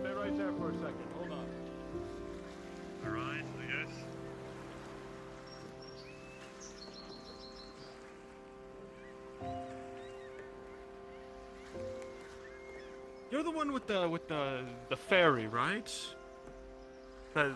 Stay right there for a second. Hold on. All right, I guess. You're the one with the fairy, right? The...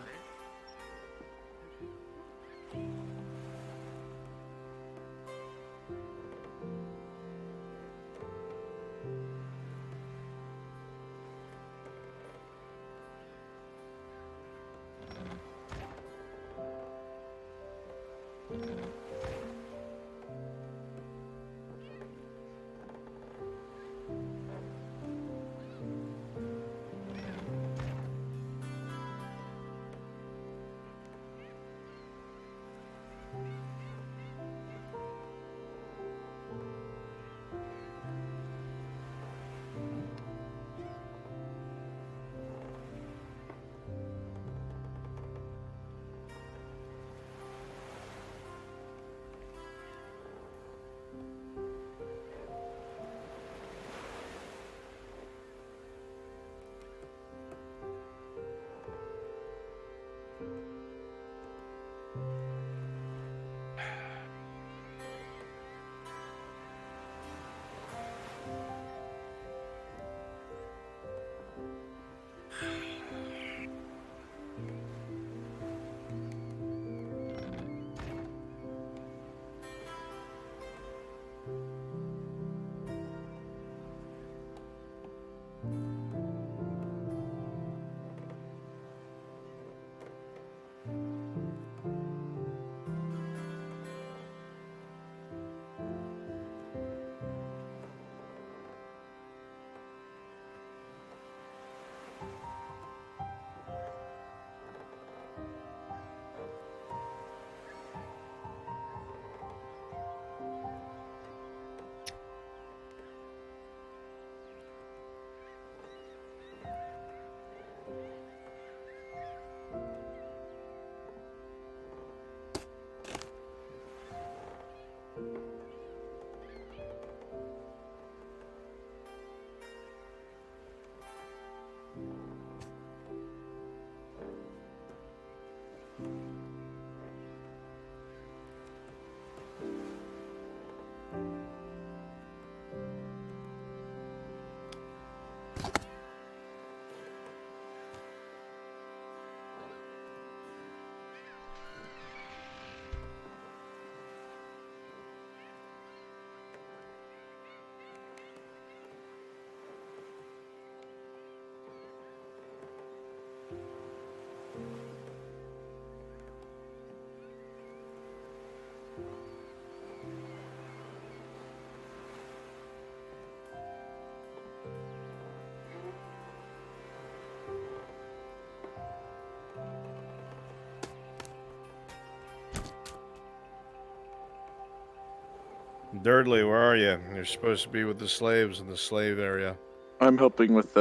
Durdley, where are you? You're supposed to be with the slaves in the slave area. I'm helping with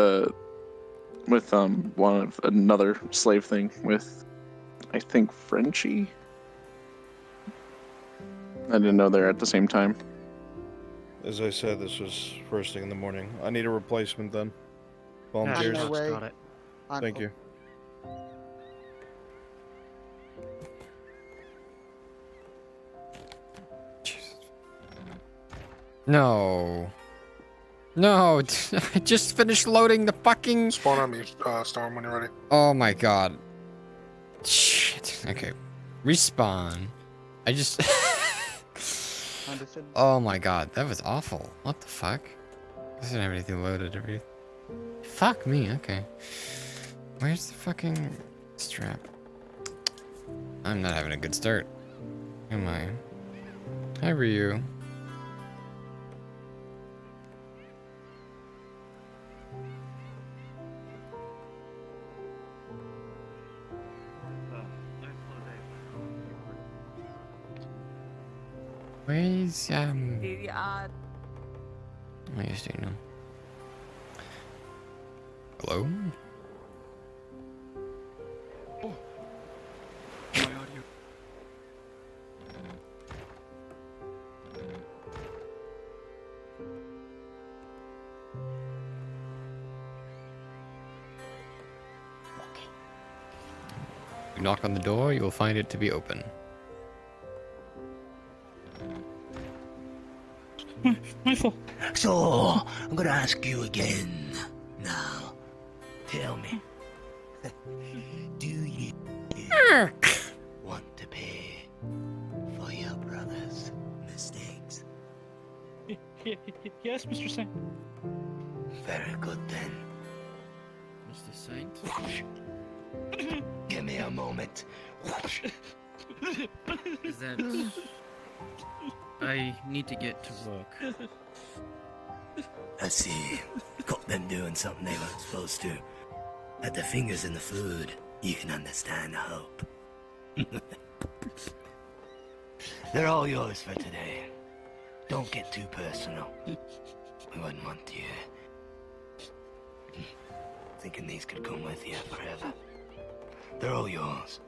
another slave thing with, I think, Frenchie. I didn't know they're at the same time. As I said, this was first thing in the morning. I need a replacement then. Volunteers. On my way. Got it. Thank you. No. No, I just finished loading the fucking... Spawn on me, Storm, when you're ready. Oh my god. Shit. Okay. Respawn. I just... Understood. Oh my god, that was awful. What the fuck? I didn't have anything loaded. Fuck me, okay. Where's the fucking strap? I'm not having a good start. Am I? Hi, Ryu. Where's, Yeah. I just don't know. Hello? You knock on the door, you will find it to be open. My fault. So, I'm gonna ask you again. Now, tell me. Do you want to pay for your brother's mistakes? Yes, Mr. Saint. Very good then. Mr. Saint? Give me a moment. Is that... I need to get to work. I see. Caught them doing something they weren't supposed to. Had their fingers in the food. You can understand, I hope. They're all yours for today. Don't get too personal. We wouldn't want you thinking these could come with you forever. They're all yours.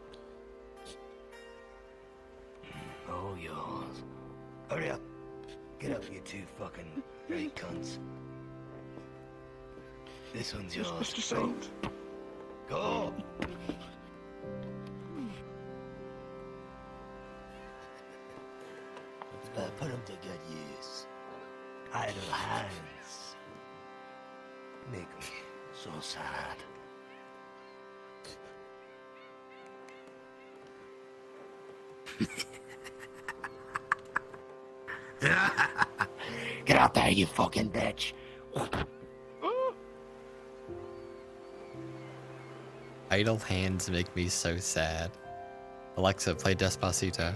All yours. Hurry up. Get up, you two fucking great cunts. This one's yours. Mr. Saint. Go! Put them to good use. Idle hands. Make me so sad. Get out there, you fucking bitch. Idle hands make me so sad. Alexa, play Despacito.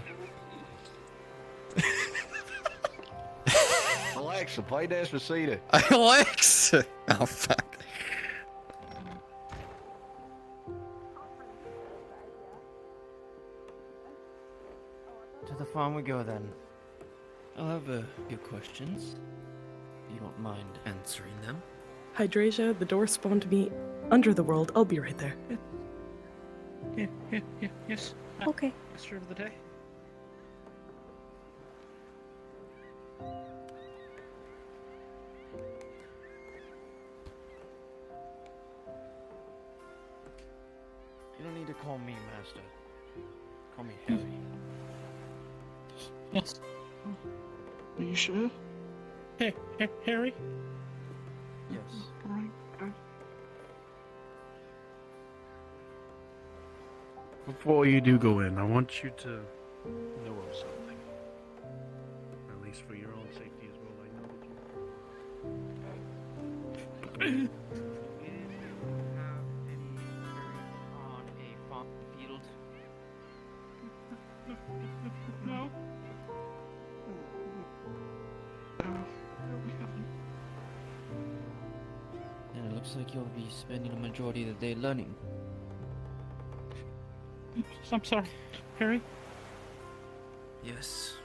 Alexa, play Despacito. Alexa! Oh, fuck. To the farm we go then. I'll have a few questions. If you don't mind answering them. Hydrasia, the door spawned me under the world. I'll be right there. Yes. Okay. Master of the day. You don't need to call me Master. Call me Harry. Yes. Are you sure? Hey, Harry? Yes. Alright. Before you do go in, I want you to know of something. At least for your own safety as well. I know that you. If you have any experience on a farm field, No. then it looks like you'll be spending the majority of the day learning. I'm sorry, Harry. Yes.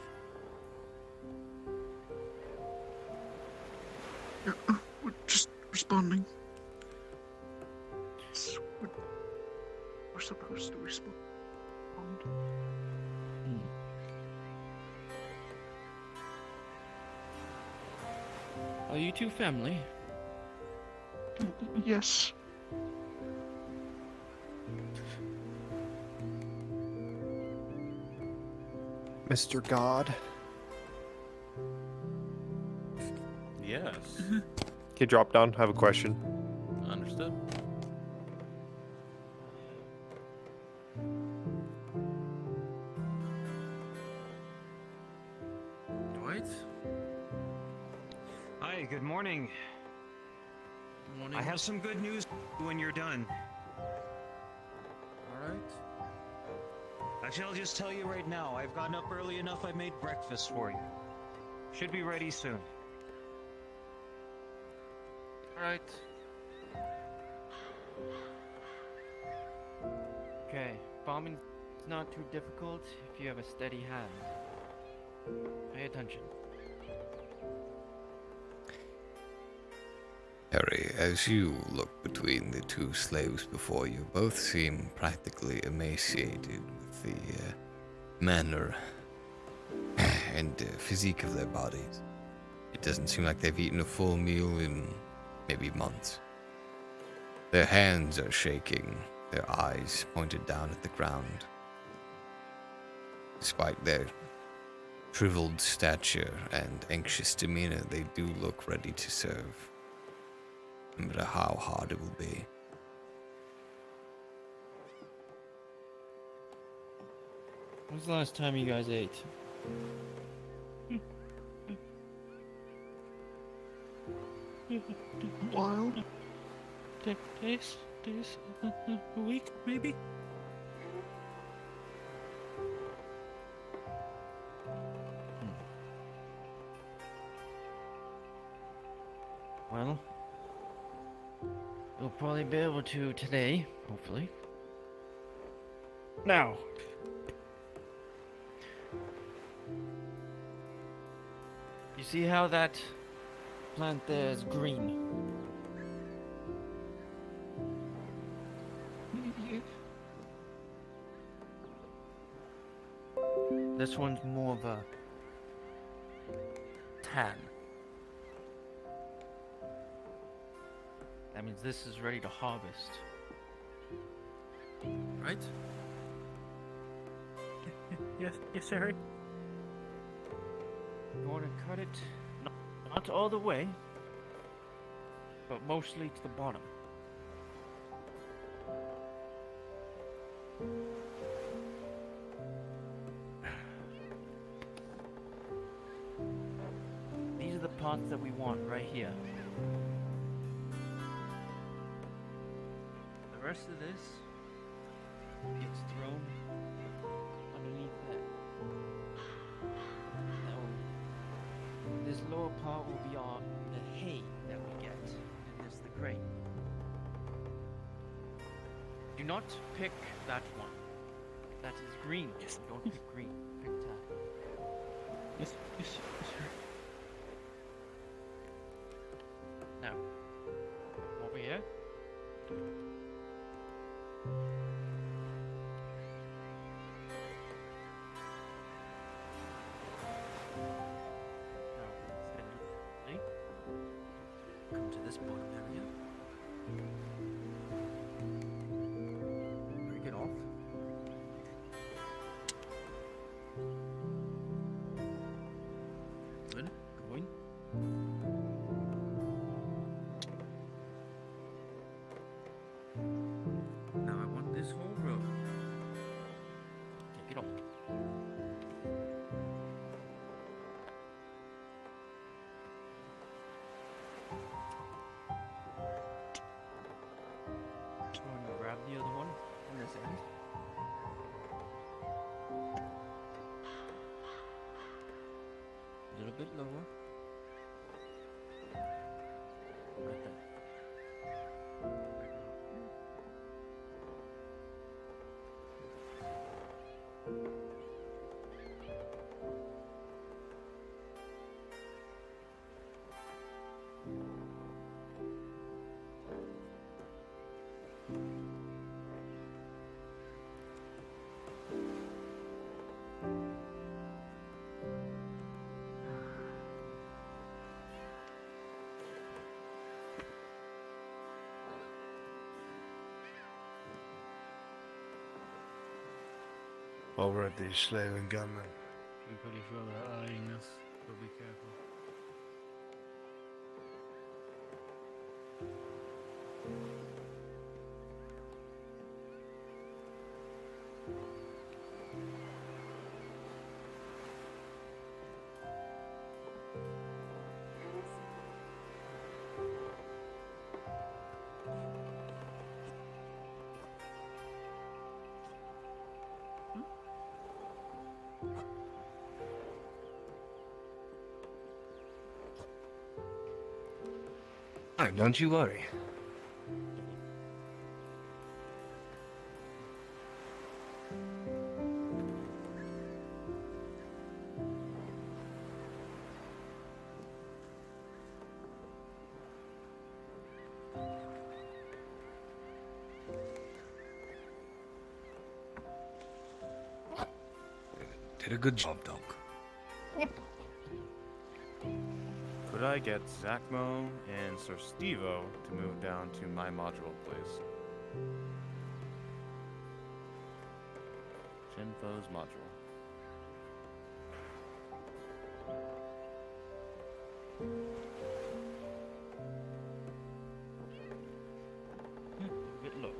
We're just responding. We're supposed to respond. Are you two family? Yes. Mr. God. Yes. Okay, drop down. I have a question. Understood. Dwight? Hi, good morning. Good morning. I have some good news when you're done. Alright. Actually, I'll just tell you right now. I've gotten up early enough, I made breakfast for you. Should be ready soon. Alright. Okay, bombing's not too difficult if you have a steady hand. Pay attention. Harry, as you look between the two slaves before you, both seem practically emaciated with the manner and physique of their bodies. It doesn't seem like they've eaten a full meal in maybe months. Their hands are shaking, their eyes pointed down at the ground. Despite their shriveled stature and anxious demeanor, they do look ready to serve, no matter how hard it will be. When's the last time you guys ate? While? Days, a week, maybe? Well, you'll probably be able to today, hopefully. Now, you see how that plant there is green? This one's more of a tan. That means this is ready to harvest. Right? Yes, Harry. You want to cut it not all the way, but mostly to the bottom. These are the parts that we want right here. The rest of this gets thrown underneath that. This lower part will be the hay that we get, and this the grain. Do not pick that one. That is green. Yes. Don't pick green. Pick tan. Yes, Harry. Now, over here. Come to this bottom area. Break it off. Good. Going. Now I want this whole row. Take it off. Grab the other one on this end. A little bit lower. Right there. Break it off here. Over at the slave and gunman. I'm pretty sure they're eyeing us, but be careful. fine, don't you worry. Did a good job, Doc. Could I get Zacmo and Sir Stevo to move down to my module, please? Shinfo's module. Bit low.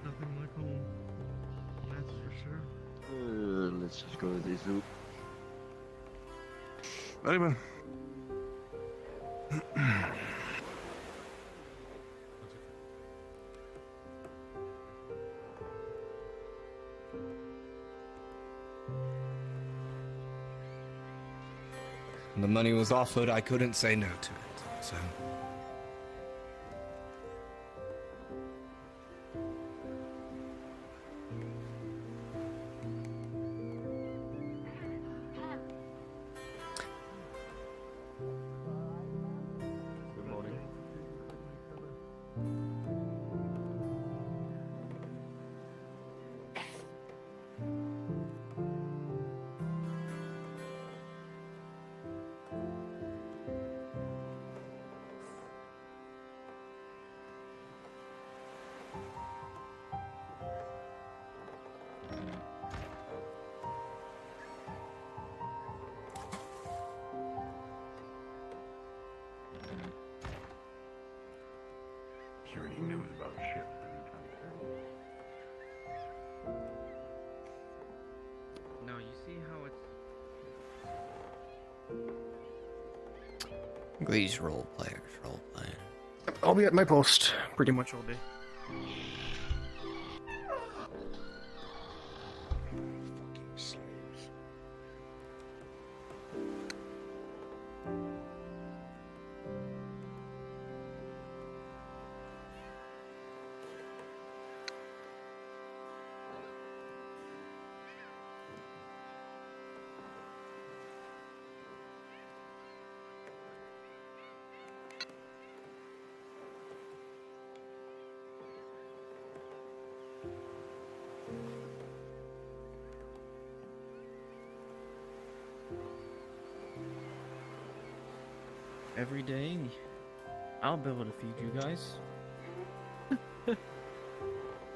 Nothing like home. That's for sure. Let's just go to the zoo. Anyway. The money was offered, I couldn't say no to it, so... Good morning. Sure he knows about shit. Now you see how it's. These role players, role playing. I'll be at my post pretty much all day. Every day, I'll be able to feed you guys.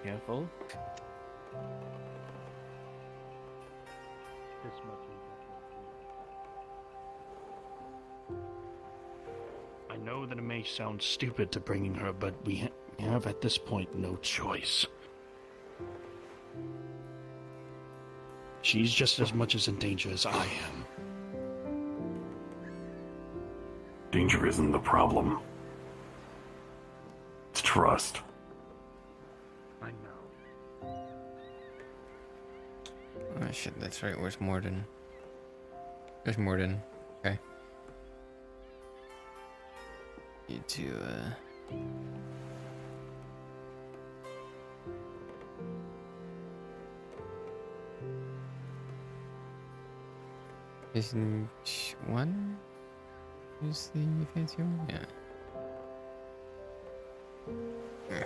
Careful. This much I know that it may sound stupid to bringing her, but we have at this point no choice. She's just as much as in danger as I am. Danger isn't the problem. It's trust. I know. Oh shit, that's right. Where's Morden? There's Morden. Okay. Need to, Isn't one? Who's the fancy one? Yeah. Yeah.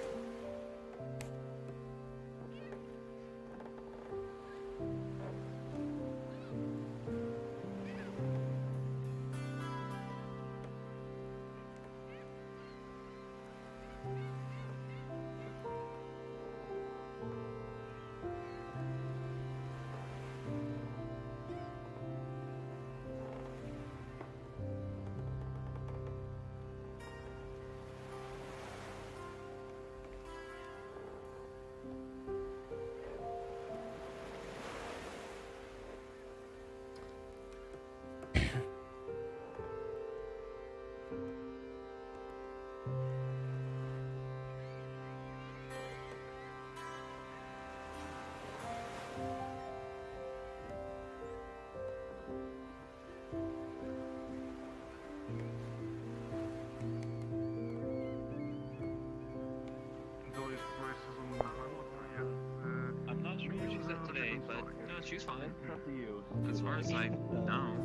she's fine. Up to you. As far as I know.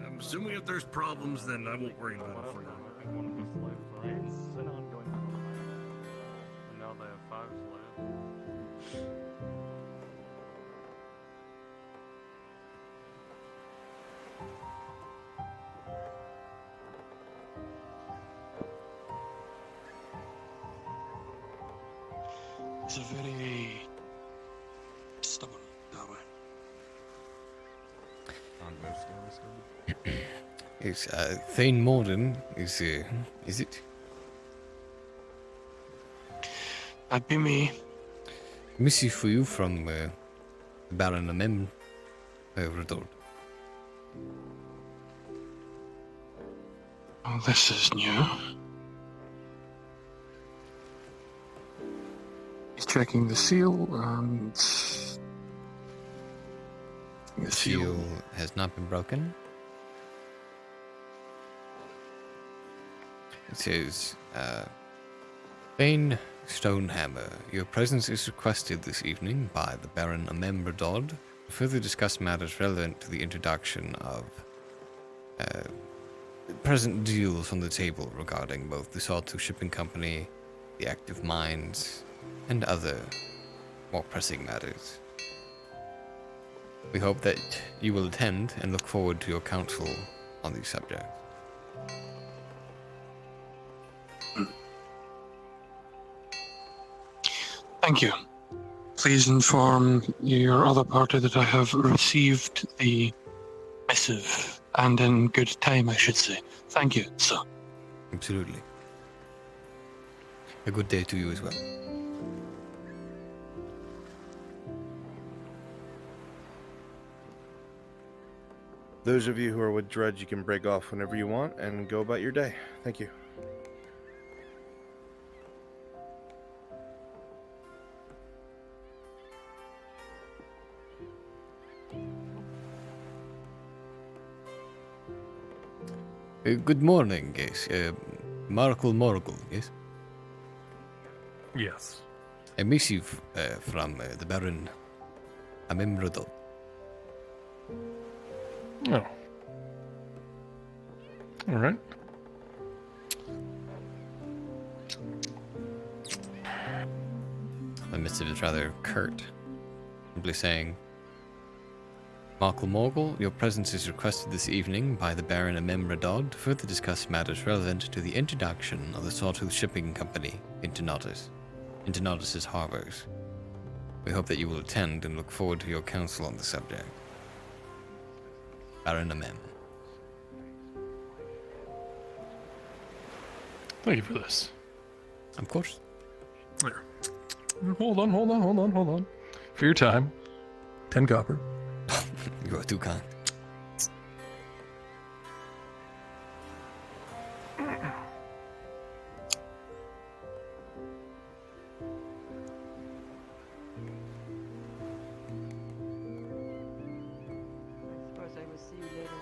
I'm assuming if there's problems, then I won't worry about it for now. It's an ongoing problem. And now they have 5 slaves. It's a very stubborn that way. Yes, Thane Morden is it? That'd be me. Message for you from Baron Amem Redord. Oh, this is new. He's checking the seal and The seal has not been broken. It says, Thane Stonehammer, your presence is requested this evening by the Baron Amem Redord to further discuss matters relevant to the introduction of present deals on the table regarding both the Sawtooth Shipping Company, the active mines, and other more pressing matters. We hope that you will attend and look forward to your counsel on these subjects. thank you. Please inform your other party that I have received the missive, and in good time, I should say. Thank you, sir. Absolutely. A good day to you as well. Those of you who are with Dredge, you can break off whenever you want and go about your day. Thank you. Good morning, yes. Markle Morgul, yes? Yes. A missive from the Baron Amem Redord. Oh. All right. The missive is rather curt, simply saying, Markle Morgul, your presence is requested this evening by the Baron Amem Redord to further discuss matters relevant to the introduction of the Sawtooth Shipping Company into Nautis's harbors. We hope that you will attend and look forward to your counsel on the subject. Baron Amem. Thank you for this. Of course. There. Hold on. For your time. 10 copper. You are too kind. Suppose I will see you later.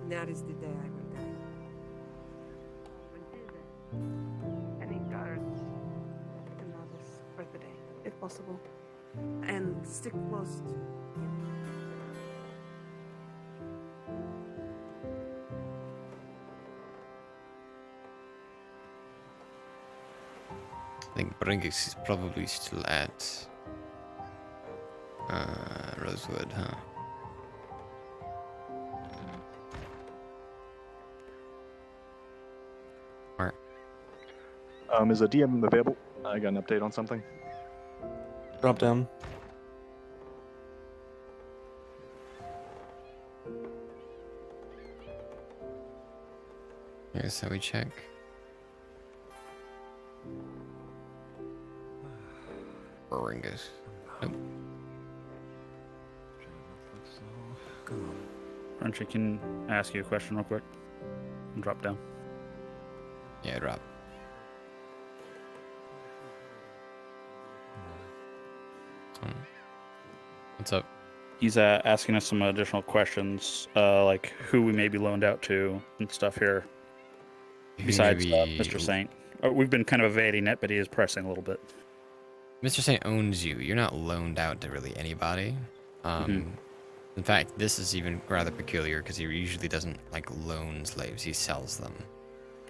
That is the day I will die. Until then, any guards and others for the day, if possible, and stick close to him. I think Bringis is probably still at Rosewood, huh? Is a DM available? I got an update on something. Drop down. Here's how we check. Ringus. Nope. Crunchy, can I ask you a question real quick? And drop down. Yeah, drop. What's up? He's asking us some additional questions, like who we may be loaned out to and stuff here. Besides Mr. Saint. We've been kind of evading it, but he is pressing a little bit. Mr. Saint owns you. You're not loaned out to really anybody. In fact, this is even rather peculiar because he usually doesn't like loan slaves. He sells them.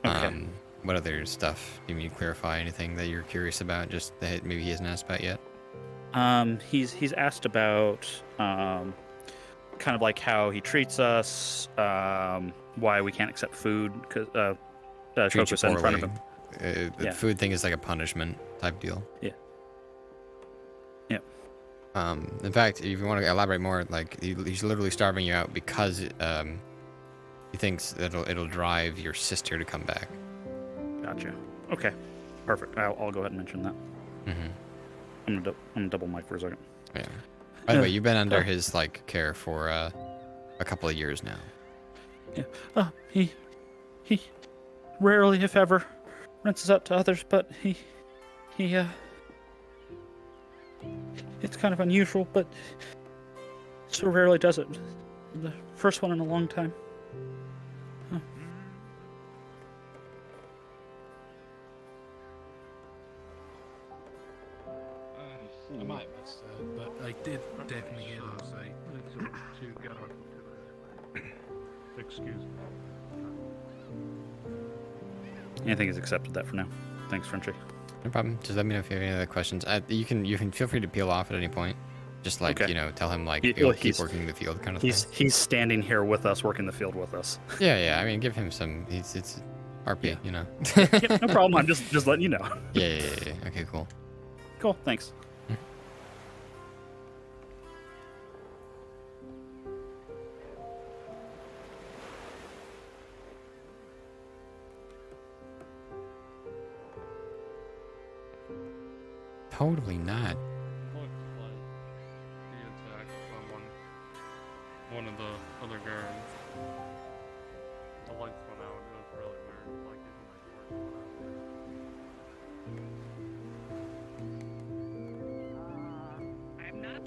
Okay. What other stuff? Do you need to clarify anything that you're curious about? Just that maybe he hasn't asked about yet. He's asked about kind of like how he treats us, why we can't accept food because Treat you Chokos in front of poorly. him. The food thing is like a punishment type deal. Yeah. Yeah. In fact, if you want to elaborate more, like he's literally starving you out because he thinks that it'll drive your sister to come back. Gotcha. Okay. Perfect. I'll go ahead and mention that. I'm gonna double mic for a second. Yeah. By the way, you've been under his like care for a couple of years now. Yeah. He rarely, if ever, rents us out to others, but he it's kind of unusual, but so rarely does it. The first one in a long time. Huh. I might have missed that, but I did definitely hear them say to go. Excuse me. I think he's accepted that for now. Thanks, Frenchie. No problem. Just let me know if you have any other questions. You can feel free to peel off at any point. Just like tell him like you'll keep working the field kind of thing. He's standing here with us, working the field with us. Yeah. I mean, give him some. It's RP, you know. Yeah, no problem. I'm just letting you know. Yeah. Okay, cool. Cool. Thanks. Totally not. Looks like he attacked one of the other guards. The lights went out. It was really weird. Like even my torch went out. I'm not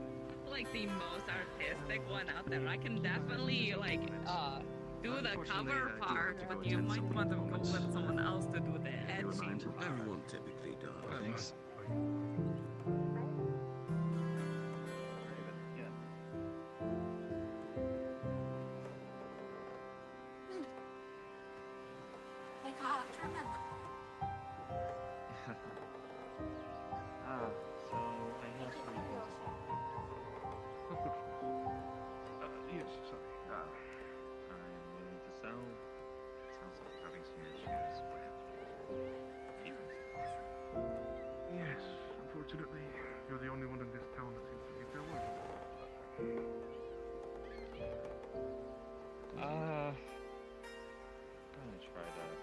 like the most artistic one out there. I can definitely like do the cover part, but you might want to go with someone else to do the edging. Everyone typically does. Thanks. So I have three things. Yes, sorry. I'm willing to sell. Sounds like having some issues with Yes, unfortunately, you're the only one in this town that seems to be fair work. Gonna try that.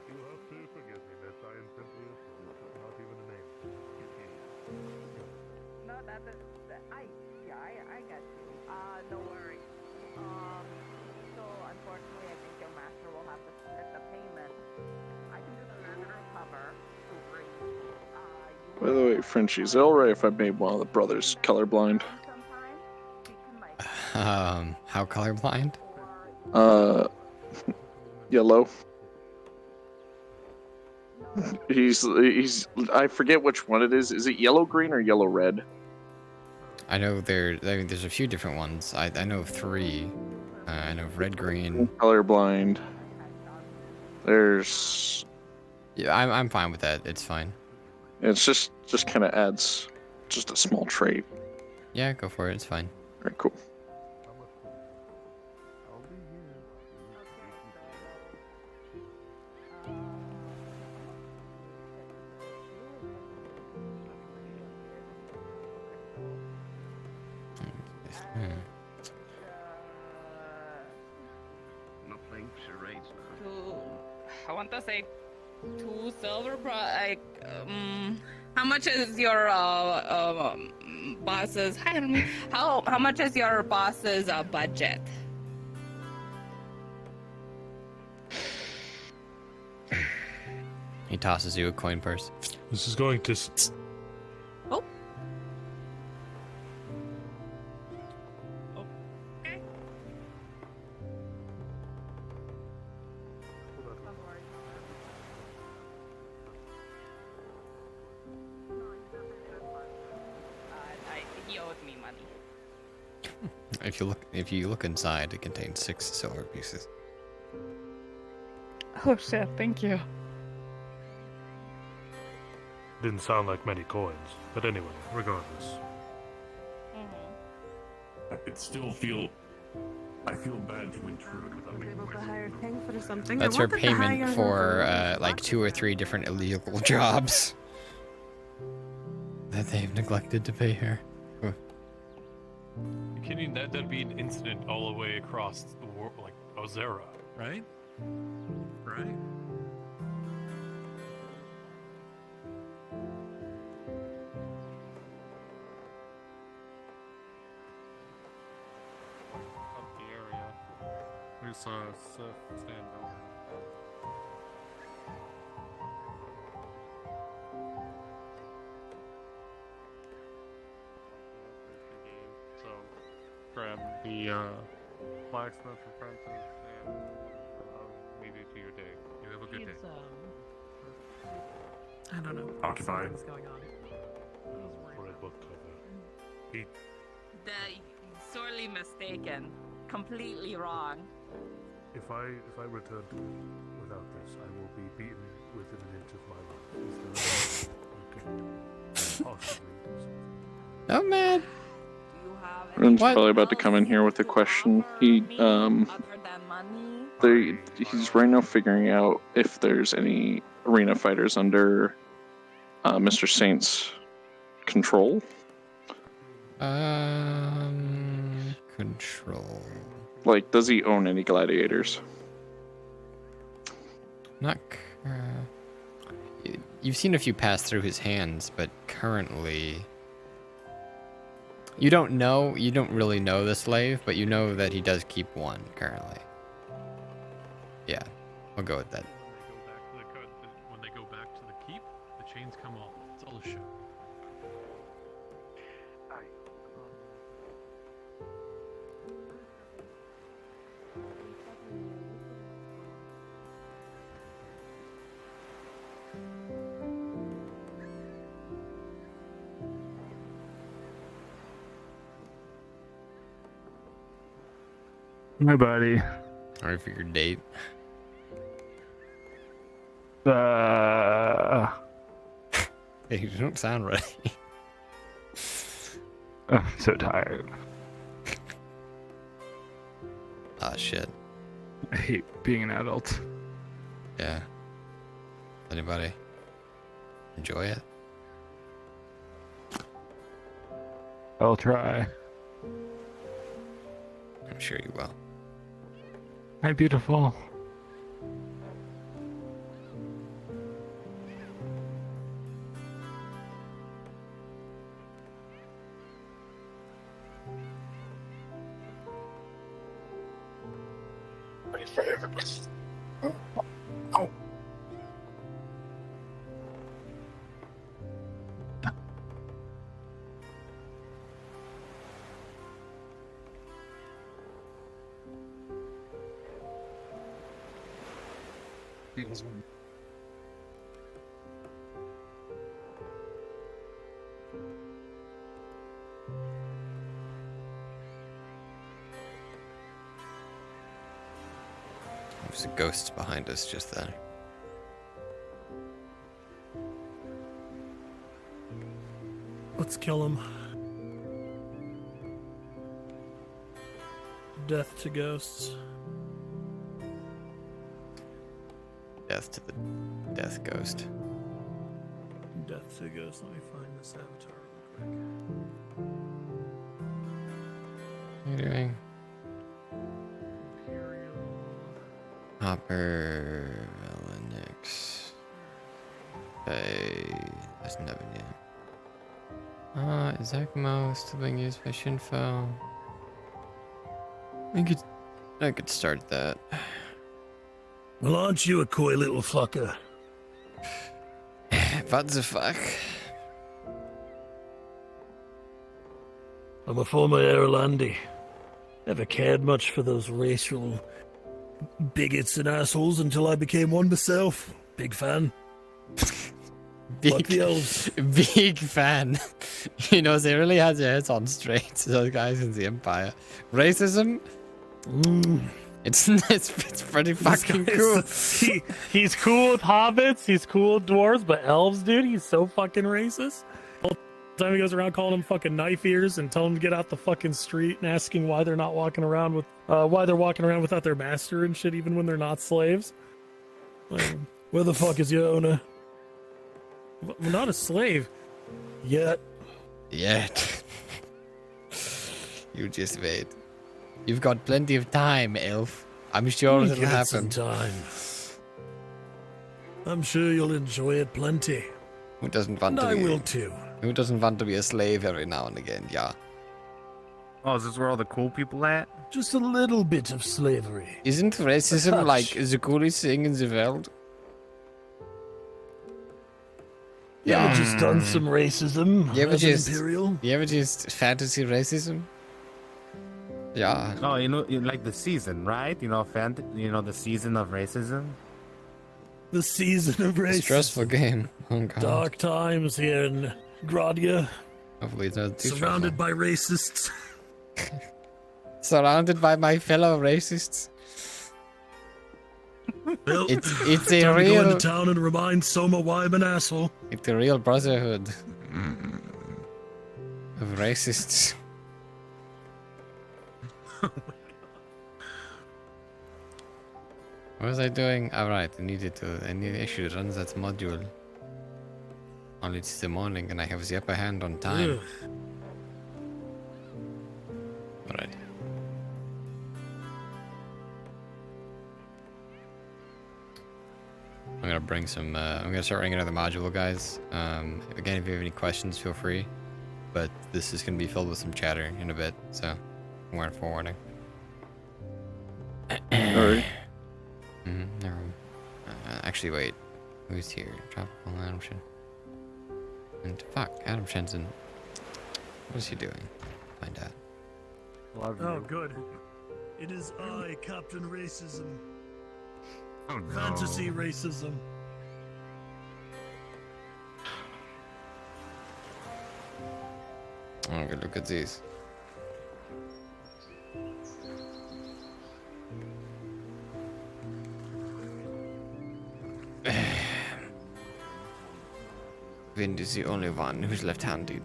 You have to forgive me, miss. I am simply a fool. Not even a name. No, I got you. No worries. So unfortunately, I think your master will have to split the payment. I can do the regular cover. By the way, Frenchie, is it alright if I made one of the brothers colorblind? How colorblind? Yellow. He's I forget which one it is. Is it yellow green or yellow red? I know there's a few different ones. I know of three. I know of red, green. Colorblind. There's. Yeah, I'm fine with that. It's fine. It's just kind of adds just a small trait. Yeah, go for it. It's fine. Alright, cool. Not playing charades now. I want to say 2 silver, but like How much is your boss's? Hi, Henry. How much is your boss's budget? He tosses you a coin purse. This is going to. Oh. He owed me money. If you look inside, it contains 6 silver pieces. Oh shit, thank you. Didn't sound like many coins, but anyway, regardless. I could still feel. I feel bad to intrude without making Able to hire Ping for something. That's I her wanted to hire payment her for like 2 or 3 different illegal jobs that they've neglected to pay her. You kidding? That'd be an incident all the way across the world, like Ozera, right? Right? Up the area. We saw Sif stand over. So, grab the blacksmith apprentice and lead you to your day. You have a good day. I don't know. Occupied. What's going on? Red book cover. He Sorely mistaken. Completely wrong. If I return to without this, I will be beaten within an inch of my life. Is there anything you can possibly do something? Oh man. Rune's probably about to come in here with a question. He's right now figuring out if there's any arena fighters under Mr. Saint's control. Control. Like, does he own any gladiators? Not. You've seen a few pass through his hands, but currently. You don't know. You don't really know the slave, but you know that he does keep one currently. Yeah, we'll go with that. When they go back to the keep, the chains come off. It's all a show. My buddy. Sorry for your date. Hey, you don't sound ready. I'm so tired. Ah, shit. I hate being an adult. Yeah. Anybody enjoy it? I'll try. I'm sure you will. Hi, beautiful. Wait for everybody. Oh. There's a ghost behind us just then. Let's kill him. Death to ghosts. Death to the death ghost. Death to ghosts. Let me find this avatar real quick. What are you doing? Hopper, Valenix. Hey, That's never new. Is ECMO still being used by Shinfo? I could start that. Well, aren't you a coy little fucker? What the fuck? I'm a former Airlandi. Never cared much for those racial bigots and assholes until I became one myself. Big fan. Fuck the elves. Big fan. You know, they really had their heads on straight, those guys in the Empire. Racism? It's pretty fucking cool. He's cool with hobbits, he's cool with dwarves, but elves, dude, he's so fucking racist. All the time he goes around calling them fucking knife ears and telling them to get out the fucking street and asking why they're not walking around with why they're walking around without their master and shit, even when they're not slaves. Like, where the fuck is your owner? I'm not a slave. Yet. You just wait. You've got plenty of time, elf. I'm sure it'll Give it happen. some time. I'm sure you'll enjoy it plenty. Who doesn't want And to I be? will too. Who doesn't want to be a slave every now and again? Yeah. Oh, is this where all the cool people at? Just a little bit of slavery. Isn't racism touch. like the coolest thing in the world? You ever just done some racism? You ever as an just Imperial? You ever just fantasy racism? Yeah. Oh, you know, like the season, right? You know, the season of racism. The season of racism. Stressful game. Oh god. Dark times here in Gradia. Hopefully it's not too Surrounded by racists. stressful. Surrounded by my fellow racists. Well, It's a time to go real. into town and remind Soma why I'm an asshole. It's a real brotherhood of racists. What was I doing? Alright, I should run that module. Only it's the morning and I have the upper hand on time. Alright. I'm gonna bring some, I'm gonna start running another module, guys. Again, if you have any questions, feel free. But this is gonna be filled with some chatter in a bit, so warning forewarning. Alright. Never mind. Actually, wait. Who's here? Tropical Adam Shen. And fuck, Adam Shenson. What is he doing? Find out. Oh, good. It is I, Captain Racism. Oh, no. Fantasy racism. Oh, good look at these. Vind is the only one who's left-handed.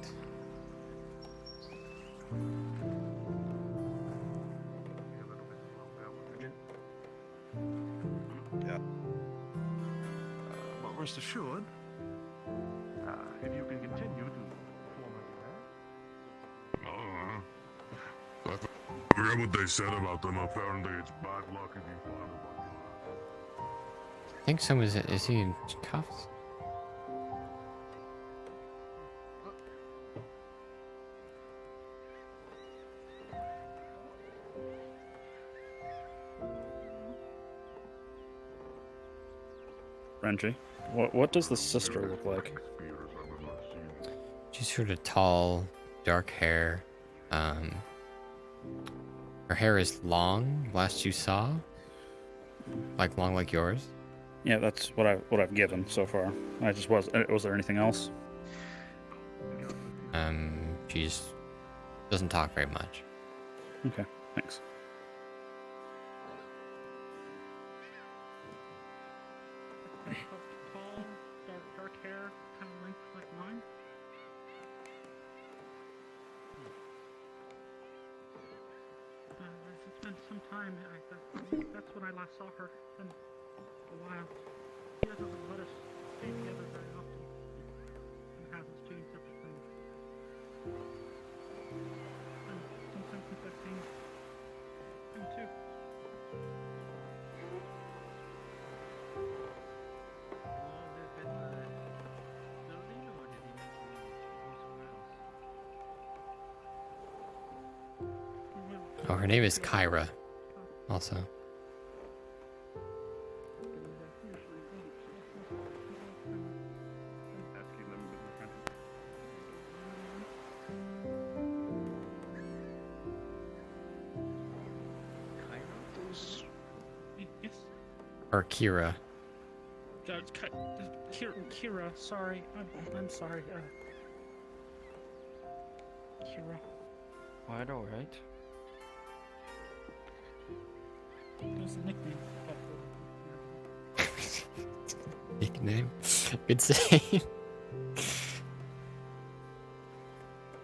Yeah. But rest assured, if you can continue to perform I forget what they said about them. Apparently, it's bad luck if you find them. I think someone is he in cuffs? Renji, what does the sister look like? She's sort of tall, dark hair. Her hair is long. Last you saw, like long like yours. Yeah, that's what I've given so far. Was there anything else? She's doesn't talk very much. Okay, thanks. Tall, dark hair, kind of length like mine. It's been some time. That's when I last saw her. It's been a while. She doesn't let us stay together very often. And has us doing separate things. And sometimes since I've seen him too. Oh, her name is Kyra. Also. Or Kira. Kira, sorry. I'm sorry. Kira. Quite alright. There's a nickname. Nickname? Good save.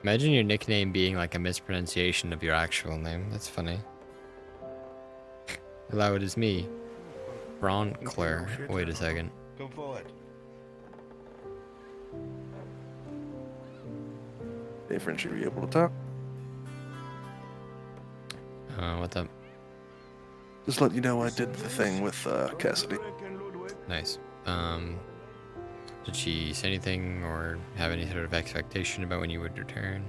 Imagine your nickname being like a mispronunciation of your actual name. That's funny. Hello, it is me. Ron Claire. Wait a second. Come forward. Hey, French, are you able to talk? What's up? Just let you know I did the thing with Cassidy. Nice. Did she say anything or have any sort of expectation about when you would return?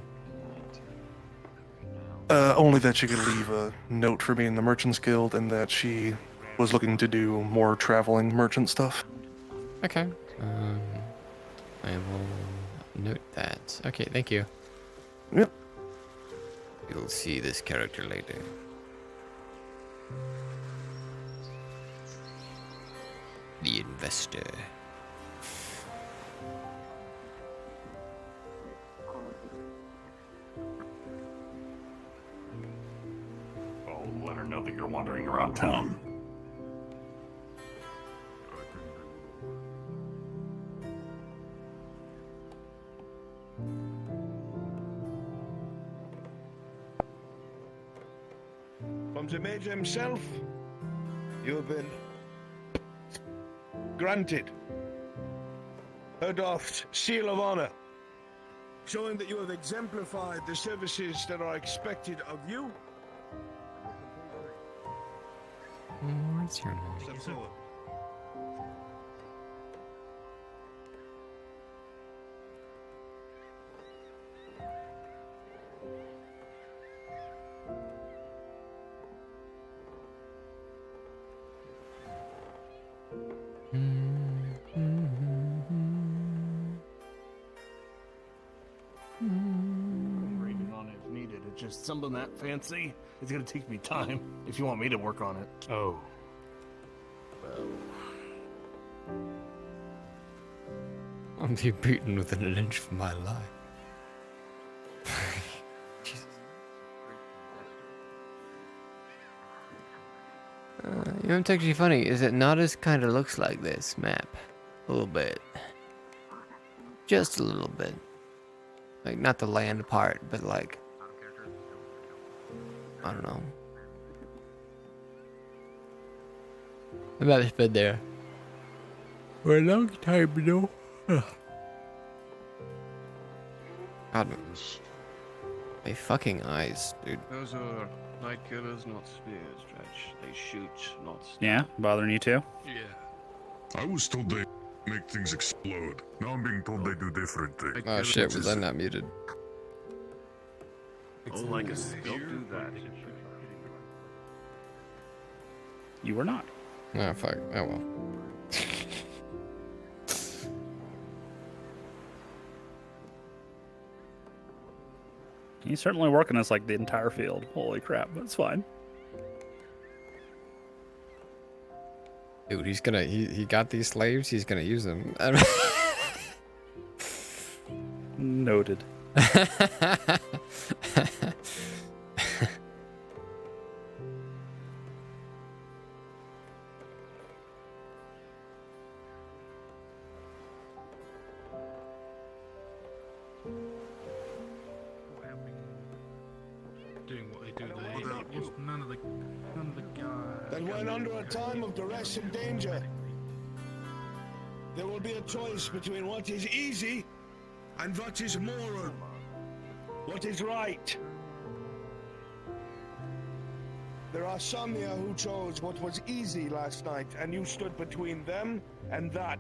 Only that she could leave a note for me in the Merchants Guild and that she was looking to do more traveling merchant stuff. Okay. I will note that. Okay, thank you. Yep. You'll see this character later. The investor. I'll let her know that you're wandering around town. From the Major himself, you have been granted Herdoft's Seal of Honor, showing that you have exemplified the services that are expected of you. What's your name? Step forward. Rating on it if needed. It's just something that fancy. It's gonna take me time if you want me to work on it. Oh. I'll be beaten within an inch of my life. You know what's actually funny is that Nodus kind of looks like this map. A little bit. Just a little bit. Like, not the land part, but like... I don't know. The map's been there for a long time, you know. God, my fucking eyes, dude. Those are night killers, not spears, Dredge. They shoot, not stab. Yeah, bothering you too? Yeah. I was told they make things explode. Now I'm being told they do different things. Oh shit, was I not muted? It's like a spear. Do that. You were not. Oh fuck, oh well. He's certainly working us like the entire field. Holy crap, that's fine. Dude, he's gonna, he got these slaves, he's gonna use them. Noted. Doing what they do, none of the guys. That when under a time of duress and danger, there will be a choice between what is easy and what is moral, what is right. There are some here who chose what was easy last night, and you stood between them and that.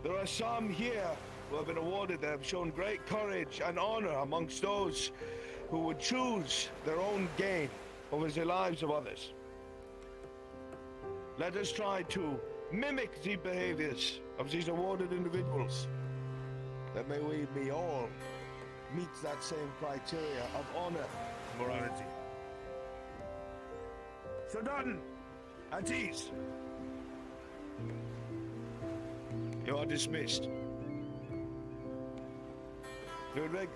There are some here who have been awarded that have shown great courage and honor amongst those who would choose their own gain over the lives of others. Let us try to mimic the behaviors of these awarded individuals. That may we all meet that same criteria of honor and morality. Sir Dutton, at ease. You are dismissed. Ludwig,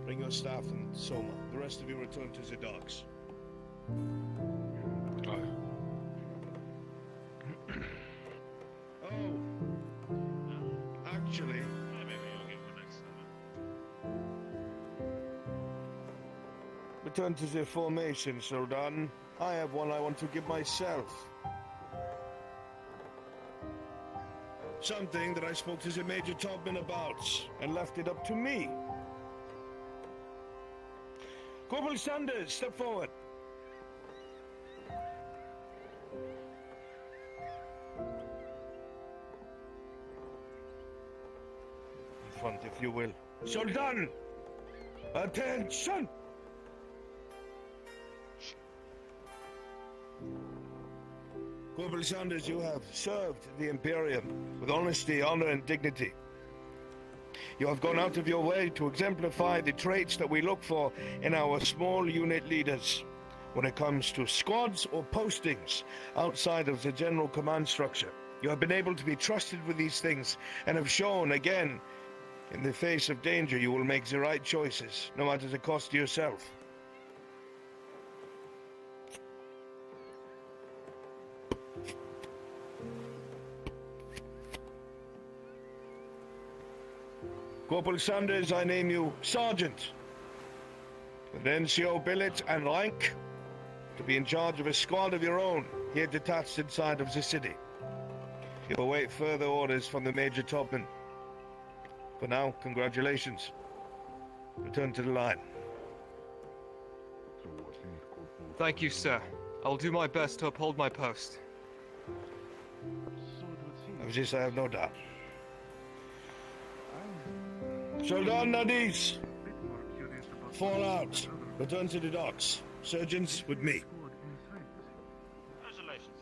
bring your staff and Soma. The rest of you return to the docks. Actually, return to the formation, Sir Dutton. I have one I want to give myself. Something that I spoke to the Major Topman about and left it up to me. Corporal Sanders, step forward. In front, if you will. Soldan! Attention! Corporal Sanders, you have served the Imperium with honesty, honor, and dignity. You have gone out of your way to exemplify the traits that we look for in our small unit leaders when it comes to squads or postings outside of the general command structure. You have been able to be trusted with these things and have shown again, in the face of danger, you will make the right choices, no matter the cost to yourself. Corporal Sanders, I name you Sergeant, with NCO billet and rank, to be in charge of a squad of your own, here detached inside of the city. You await further orders from the Major Topman. For now, congratulations. Return to the line. Thank you, sir. I'll do my best to uphold my post. Of this I have no doubt. Soldan Nadis, fall out. Return to the docks. Surgeons with me. Congratulations,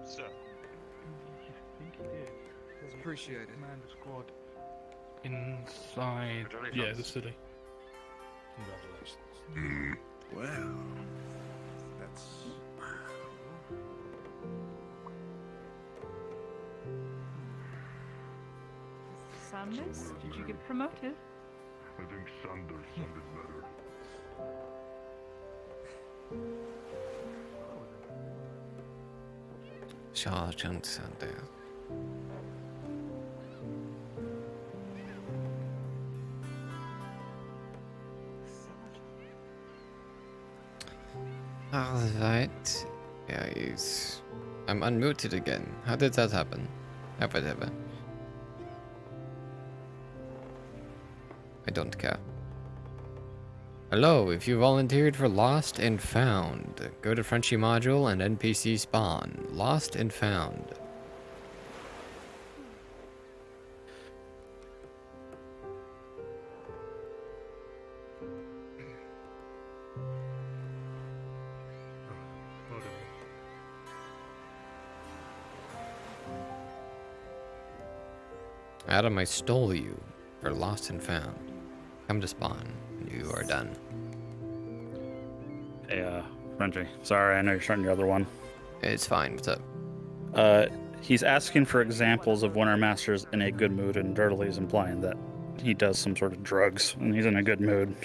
sir. It's appreciated. Command a squad inside, yeah, the city. Congratulations. Well, that's... Sanders, did you get promoted? I think Sanders sounded better. Sergeant Sanders. Alright. Yeah, I'm unmuted again. How did that happen? Whatever. I don't care. Hello, if you volunteered for Lost and Found, go to Frenchie module and NPC spawn. Lost and Found. Adam, I stole you for Lost and Found. Come to spawn. You are done. Hey, Frenchie. Sorry, I know you're starting your other one. It's fine. What's up? He's asking for examples of when our master's in a good mood, and Dirtly's implying that he does some sort of drugs and he's in a good mood.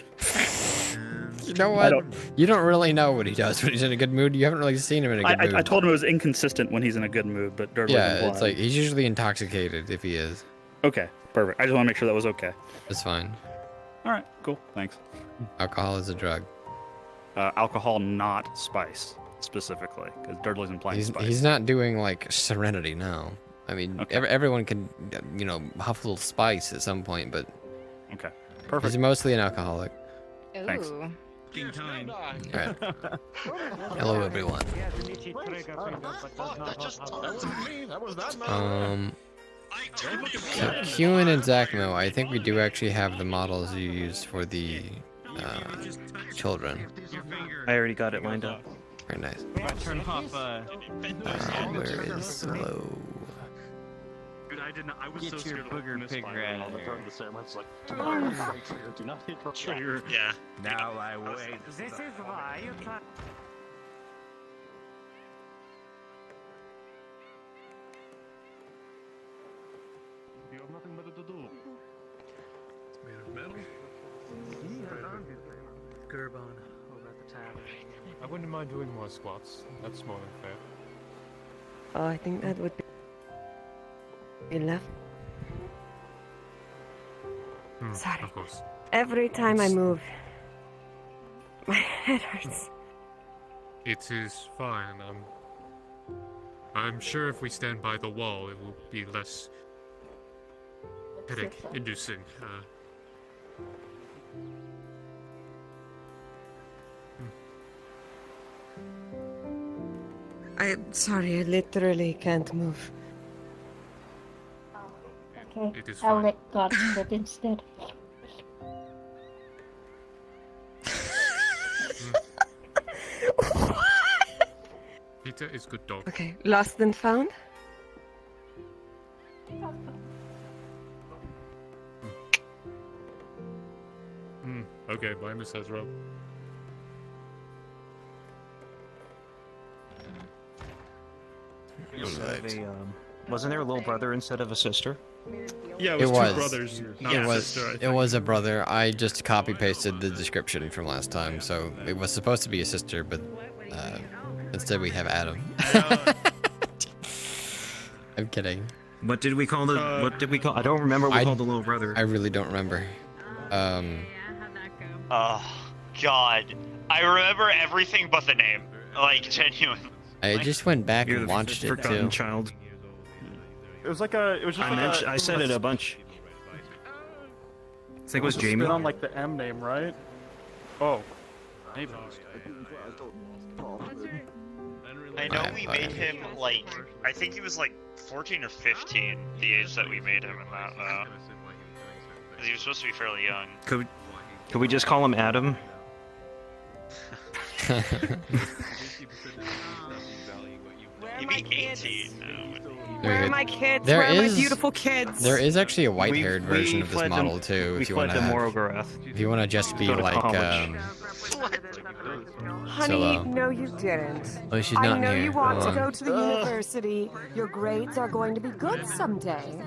You know what? You don't really know what he does when he's in a good mood. You haven't really seen him in a good mood. I told him it was inconsistent when he's in a good mood, but Dirtly's yeah, it's like he's usually intoxicated if he is. Okay, perfect. I just want to make sure that was okay. It's fine. All right, cool. Thanks. Alcohol is a drug. Alcohol, not spice, specifically, because Dirtly's implying spice. He's not doing like Serenity now. I mean, everyone can, you know, huff a little spice at some point, but okay, perfect. He's mostly an alcoholic. Ooh. Thanks. Time. Right. Hello, everyone. So Kewen and Zacmo, I think we do actually have the models you used for the children. I already got it lined up. Very nice. Turn off. Where is Slow? Dude, I did not. I was Get so your scared booger of pig misfiring out on of the here. turn to Sam. I was like, do not hit the trigger. Do not hit the trigger. Yeah. Now I wait. This is why you can't. You have nothing better to do. It's made of metal. Gerbon over at the tavern. I wouldn't mind doing more squats. That's more than fair. Oh, I think that would be enough. Sorry. Of course. Every time I move, my head hurts. It is fine. I'm sure if we stand by the wall, it will be less headache-inducing. I'm sorry, I literally can't move. Okay, It is I'll fine. let God do it instead. Peter is good dog. Okay, lost and found? Okay, bye, Miss Ezra. Wasn't there a little brother instead of a sister? Yeah, It was. brothers, not It a was. sister, I It think. was a brother. I just copy pasted the description from last time, so it was supposed to be a sister, but instead we have Adam. I'm kidding. What did we call the? what did we call? I don't remember what we called the little brother. I really don't remember. Oh, God. I remember everything but the name. Like, genuine. I just went back You're and the watched it forgotten too. child. It was like a. It was just like I said it a bunch. I think it was a Jamie. spin on like the M name, right? Oh. Maybe. I know we made him, like, I think he was like 14 or 15, the age that we made him in that, though. Because he was supposed to be fairly young. Could we just call him Adam? He'd be 18 now. Where are my kids? There Where are my is- beautiful kids? There is actually a white-haired We version of this fled to- model too. we If you fled want to to, Morogarath. if you want to just be Go to like, college. Honey, Solo. no, you didn't. Oh, she's I not know here. you want to Hold go on. to the university. Your grades are going to be good someday.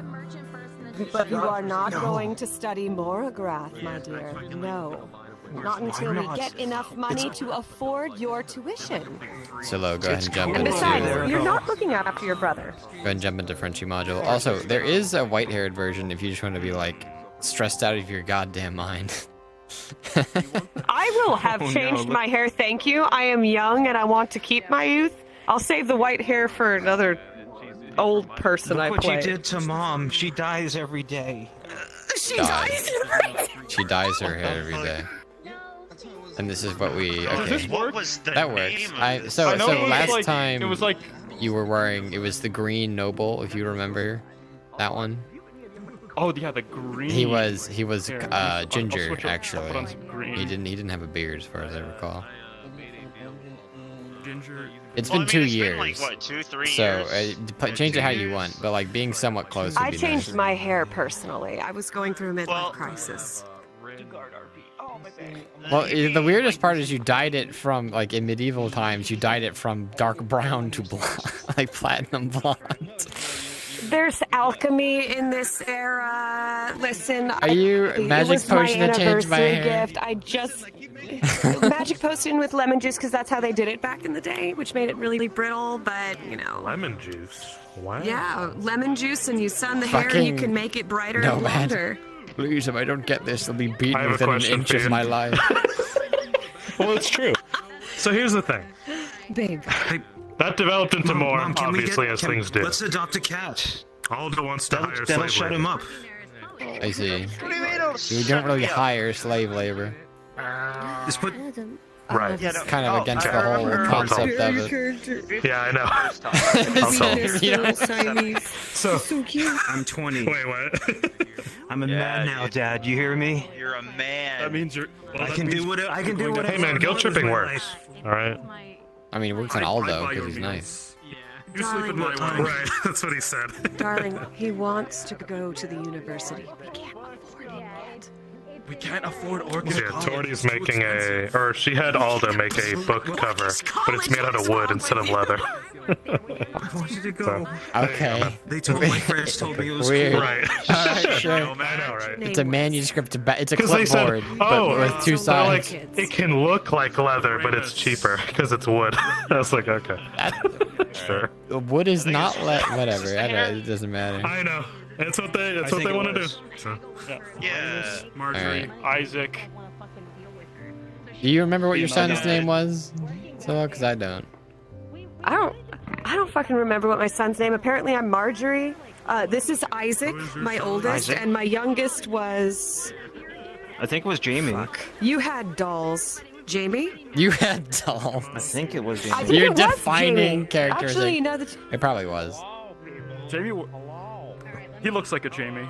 But you are not going to study Morograph, my dear. No. Not until we get enough money to afford your tuition. Solo, go ahead and jump And into. besides, you're not looking after your brother. Go ahead and jump into Frenchie module. Also, there is a white-haired version if you just want to be like stressed out of your goddamn mind. I will have Oh, no, changed look- my hair, thank you. I am young and I want to keep my youth. I'll save the white hair for another old person Look I what play. you did to Mom. She dies every day. She Die. dies every day. She dyes her hair every day. And this is what we. Okay. What was the That name works. of this? So I know it was last like- time it was like- you were wearing, it was the green noble, if you remember that one. Oh yeah, the green. He was Here, I'll ginger switch up- I'll actually. put on some green. He didn't have a beard as far as I recall. Ginger. It's Well, been I mean, 2 it's been, years. like, what, 2-3 so years? change it how 2 you years? want, but like being somewhat close would I be changed nice. my hair personally. I was going through a midlife crisis. Well, the weirdest part is you dyed it from, like, in medieval times, you dyed it from dark brown to blonde, like platinum blonde. There's alchemy in this era. Listen, Are you it magic was my potion to change my anniversary hair? gift. I just magic potion with lemon juice because that's how they did it back in the day, which made it really brittle. But you know, Lemon juice. Wow. yeah, lemon juice, and you sun the hair, and you can make it brighter and Nomad. blonder. Please, if I don't get this, I'll be beaten I have a within an question inch for of you. my life. Well, it's true. So here's the thing. Babe. That developed into more, Mom, can we obviously, get- as can- things do. Let's adopt a cat. Aldo wants to hire That'll slave shut labor. him up. I see. What do you mean it'll You don't really shut me up? hire slave labor. Just put. Right. Yeah, no, It's kind of against the I whole remember- concept of it. Yeah, I know. So, Also- you know, So, So cute. I'm 20. Wait, what? I'm a man now, Dad. You hear me? You're a man. That means you're. Well, I that can do means whatever. I can you're do going to- whatever. Hey man, I guilt want with tripping my works. life. All right. I mean, it works on I Aldo buy your because he's meals. nice. You sleep with my wife. Right. That's what he said. Darling, he wants to go to the university. We can't afford it yet. We can't afford Orchid Yeah, College. Tori's It's too making expensive. or she had Aldo make a book cover, but it's made out of wood instead of leather. I want you to go. Okay. They told my friends told me it was Weird. cool. Right. Alright, sure. I know, right? It's a manuscript. It's a Because they said, clipboard, oh, but with two so like sides. it can look like leather, but it's cheaper because it's wood. I was like, okay, sure. Wood is not whatever. I don't, it doesn't matter. I know. That's what they. That's what they want to do. So, Yeah. Marjorie, Isaac. Do you remember what your son's name was? So, because I don't. I don't fucking remember what my son's name. Apparently, I'm Marjorie. This is Isaac, my oldest, Isaac? and my youngest was. I think it was Jamie. You had dolls, Jamie. You had dolls. I think it was I Jamie. think You're it was defining Jamie. characters. Actually, no, that It probably was. Jamie, he looks like a Jamie.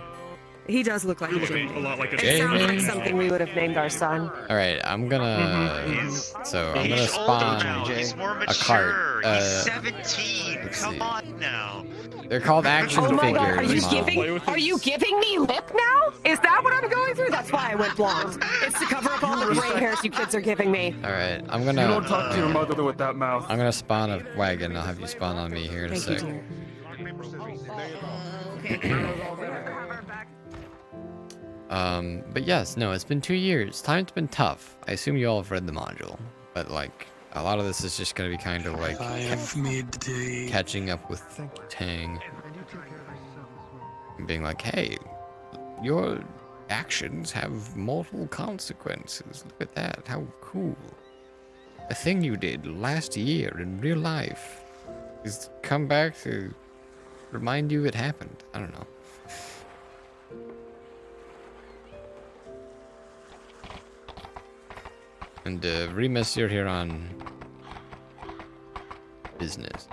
he does look like You a look Jamie. a lot like a It sounds like Jamie. something we would have named our son. All right, I'm gonna. So I'm gonna He's older now. spawn He's more a mature. cart. He's 17. let's Come see. on now. They're called action Oh my figures. god, Mom. are you giving me lip now? Is that what I'm going through? That's why I went blonde. It's to cover up all the gray hairs you kids are giving me. All right, I'm You don't gonna. talk to your mother with that mouth. I'm gonna spawn a wagon. I'll have you spawn on me here in a Thank sec. you, dear. But yes, no, it's been 2 years. Time's been tough. I assume you all have read the module, but like a lot of this is just gonna be kind of like I have made the day. catching up with Tang and being like, hey, your actions have mortal consequences. Look at that, how cool. A thing you did last year in real life is come back to remind you it happened. I don't know. And Remus, you're here on business.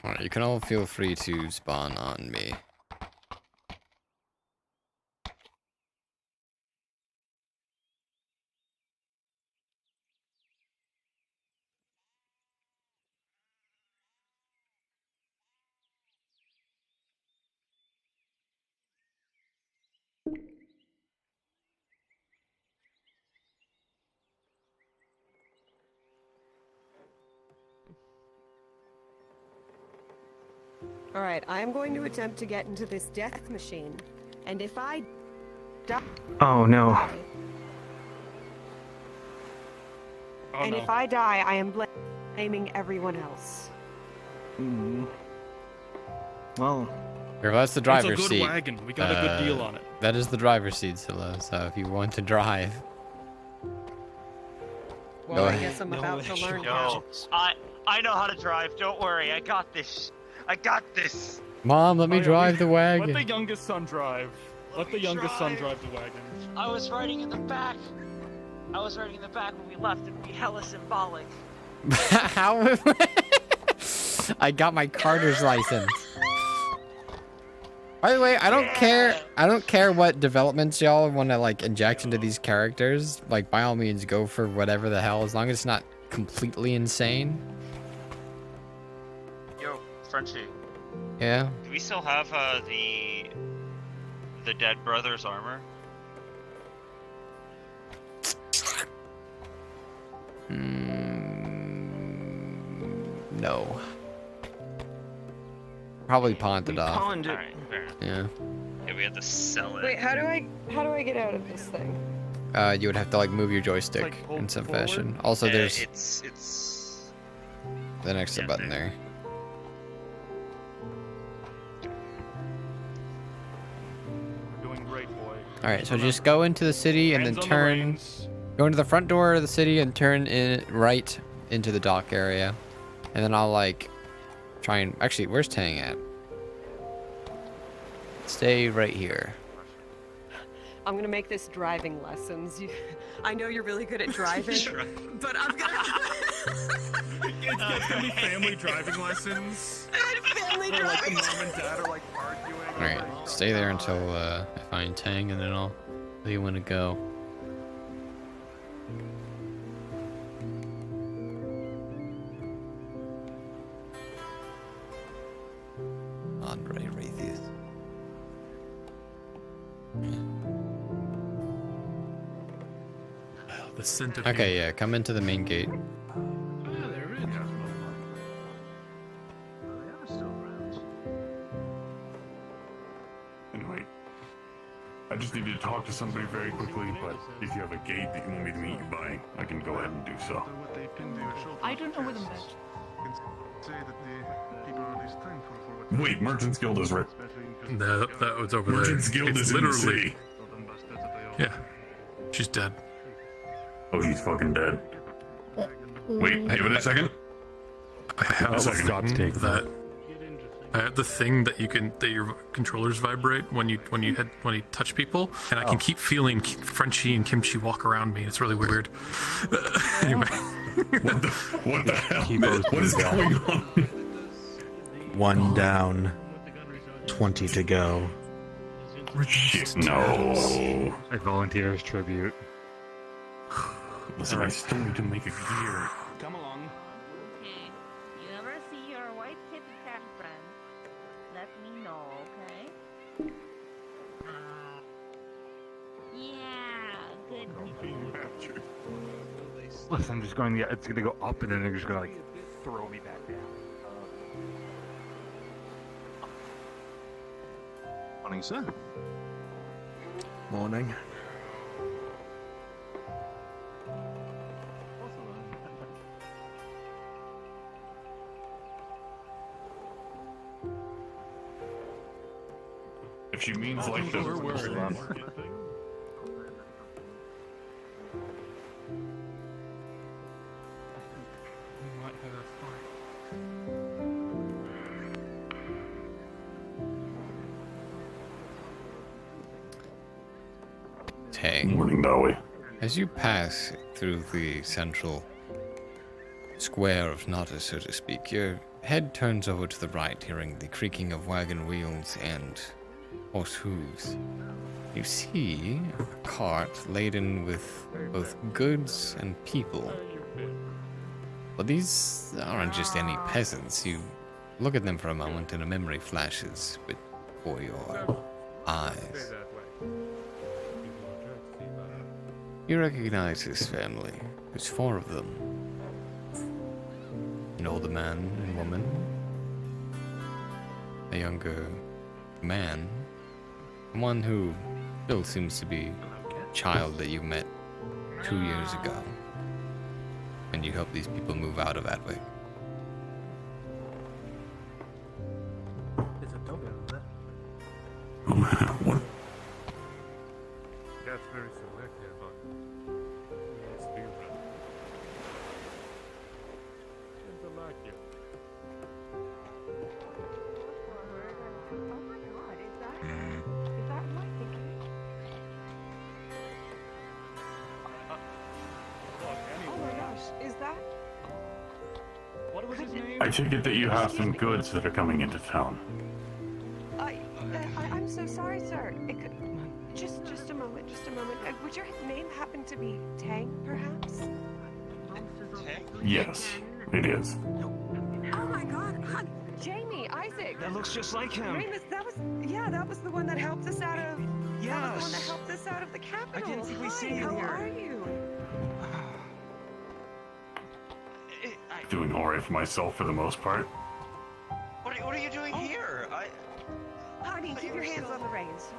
Alright, you can all feel free to spawn on me. All right, I am going to attempt to get into this death machine, and if I die, Oh no. and if I die, I am blaming everyone else. Well, Here, that's the It's a driver's good seat. wagon. We got a good deal on it. That is the driver's seat, Scylla, so if you want to drive. Well, Go I ahead. guess I'm about to learn Yo, how. I know how to drive. Don't worry. I got this. I got this. Mom, let me drive the Let wagon. the youngest son drive. Let the youngest son drive the wagon. I was riding in the back. I was riding in the back when we left. It'd be hella symbolic. How? I got my Carter's license. By the way, I don't care. I don't care what developments y'all want to like inject into these characters. Like, by all means, go for whatever the hell, as long as it's not completely insane. Yo, Frenchie. Yeah. Do we still have the dead brother's armor? No. Probably pawned it off. Alright, fair enough. Yeah. Yeah, we had to sell it. Wait, how do I get out of this thing? you would have to like move your joystick in some fashion. Also, there's It's the next button there. Doing great, boy. All right, so just go into the city and then Hands on the turn. reins. Go into the front door of the city and turn in right into the dock area, and then I'll like try and actually, where's Tang at? Stay right here. I'm gonna make this driving lessons. I know you're really good at driving, but I'm gonna. It's gonna be family driving lessons. Family Where, like, the driving. mom and dad are like arguing. All right, stay there until I find Tang, and then I'll tell you when to go. Andre Raytheus. The scent of Okay, yeah, come into the main gate. Anyway, I just need to talk to somebody very quickly, but if you have a gate that you want me to meet you by, I can go ahead and do so. I don't know where the match. Wait, Merchants Guild is right. That was over Merchants there. Guild It's is in the literally. city. Yeah, she's dead. Oh, he's fucking dead. Wait, give it a second. I have A second. forgotten that. I have the thing that your controllers vibrate when you touch people, and I can keep feeling Frenchie and Kimchi walk around me. It's really weird. Anyway. What the hell? What is going on? 1 down. 20 to go. Shit, no. I volunteer as tribute. Listen, I still need to make a gear. Come along. Okay. You ever see your white kitty cat friend? Let me know, okay? Yeah, good. Listen, I'm just going. Yeah, it's gonna go up, and then they're just gonna like throw me back down. Morning, sir. Morning. If she means like the Tang. Morning, Maui. As you pass through the central square of Nada, so to speak, your head turns over to the right, hearing the creaking of wagon wheels and horse hooves. You see a cart laden with both goods and people. But these aren't just any peasants. You look at them for a moment and a memory flashes before your eyes. You recognize this family. There's 4 of them. An older man and woman. A younger man. One who still seems to be a child that you met 2 years ago. And you helped these people move out of Atwick. Oh man, what? That's very selective on what's new. Seems to like you. Oh my God, is that my thinking? Oh my gosh, is that? What was his name? I take it that you have some goods that are coming into town. I'm so sorry, sir. It could, just a moment, would your name happen to be Tang, perhaps? Tang? Yes, it is. Oh my God, Jamie, Isaac. That looks just like him. Ramus, that was the one that helped us out of. That was the one that Yes. helped us out of the capital. I didn't think we'd Hi, see you how here. are you? Doing alright for myself for the most part. What are you doing here? Honey, keep your hands on the reins.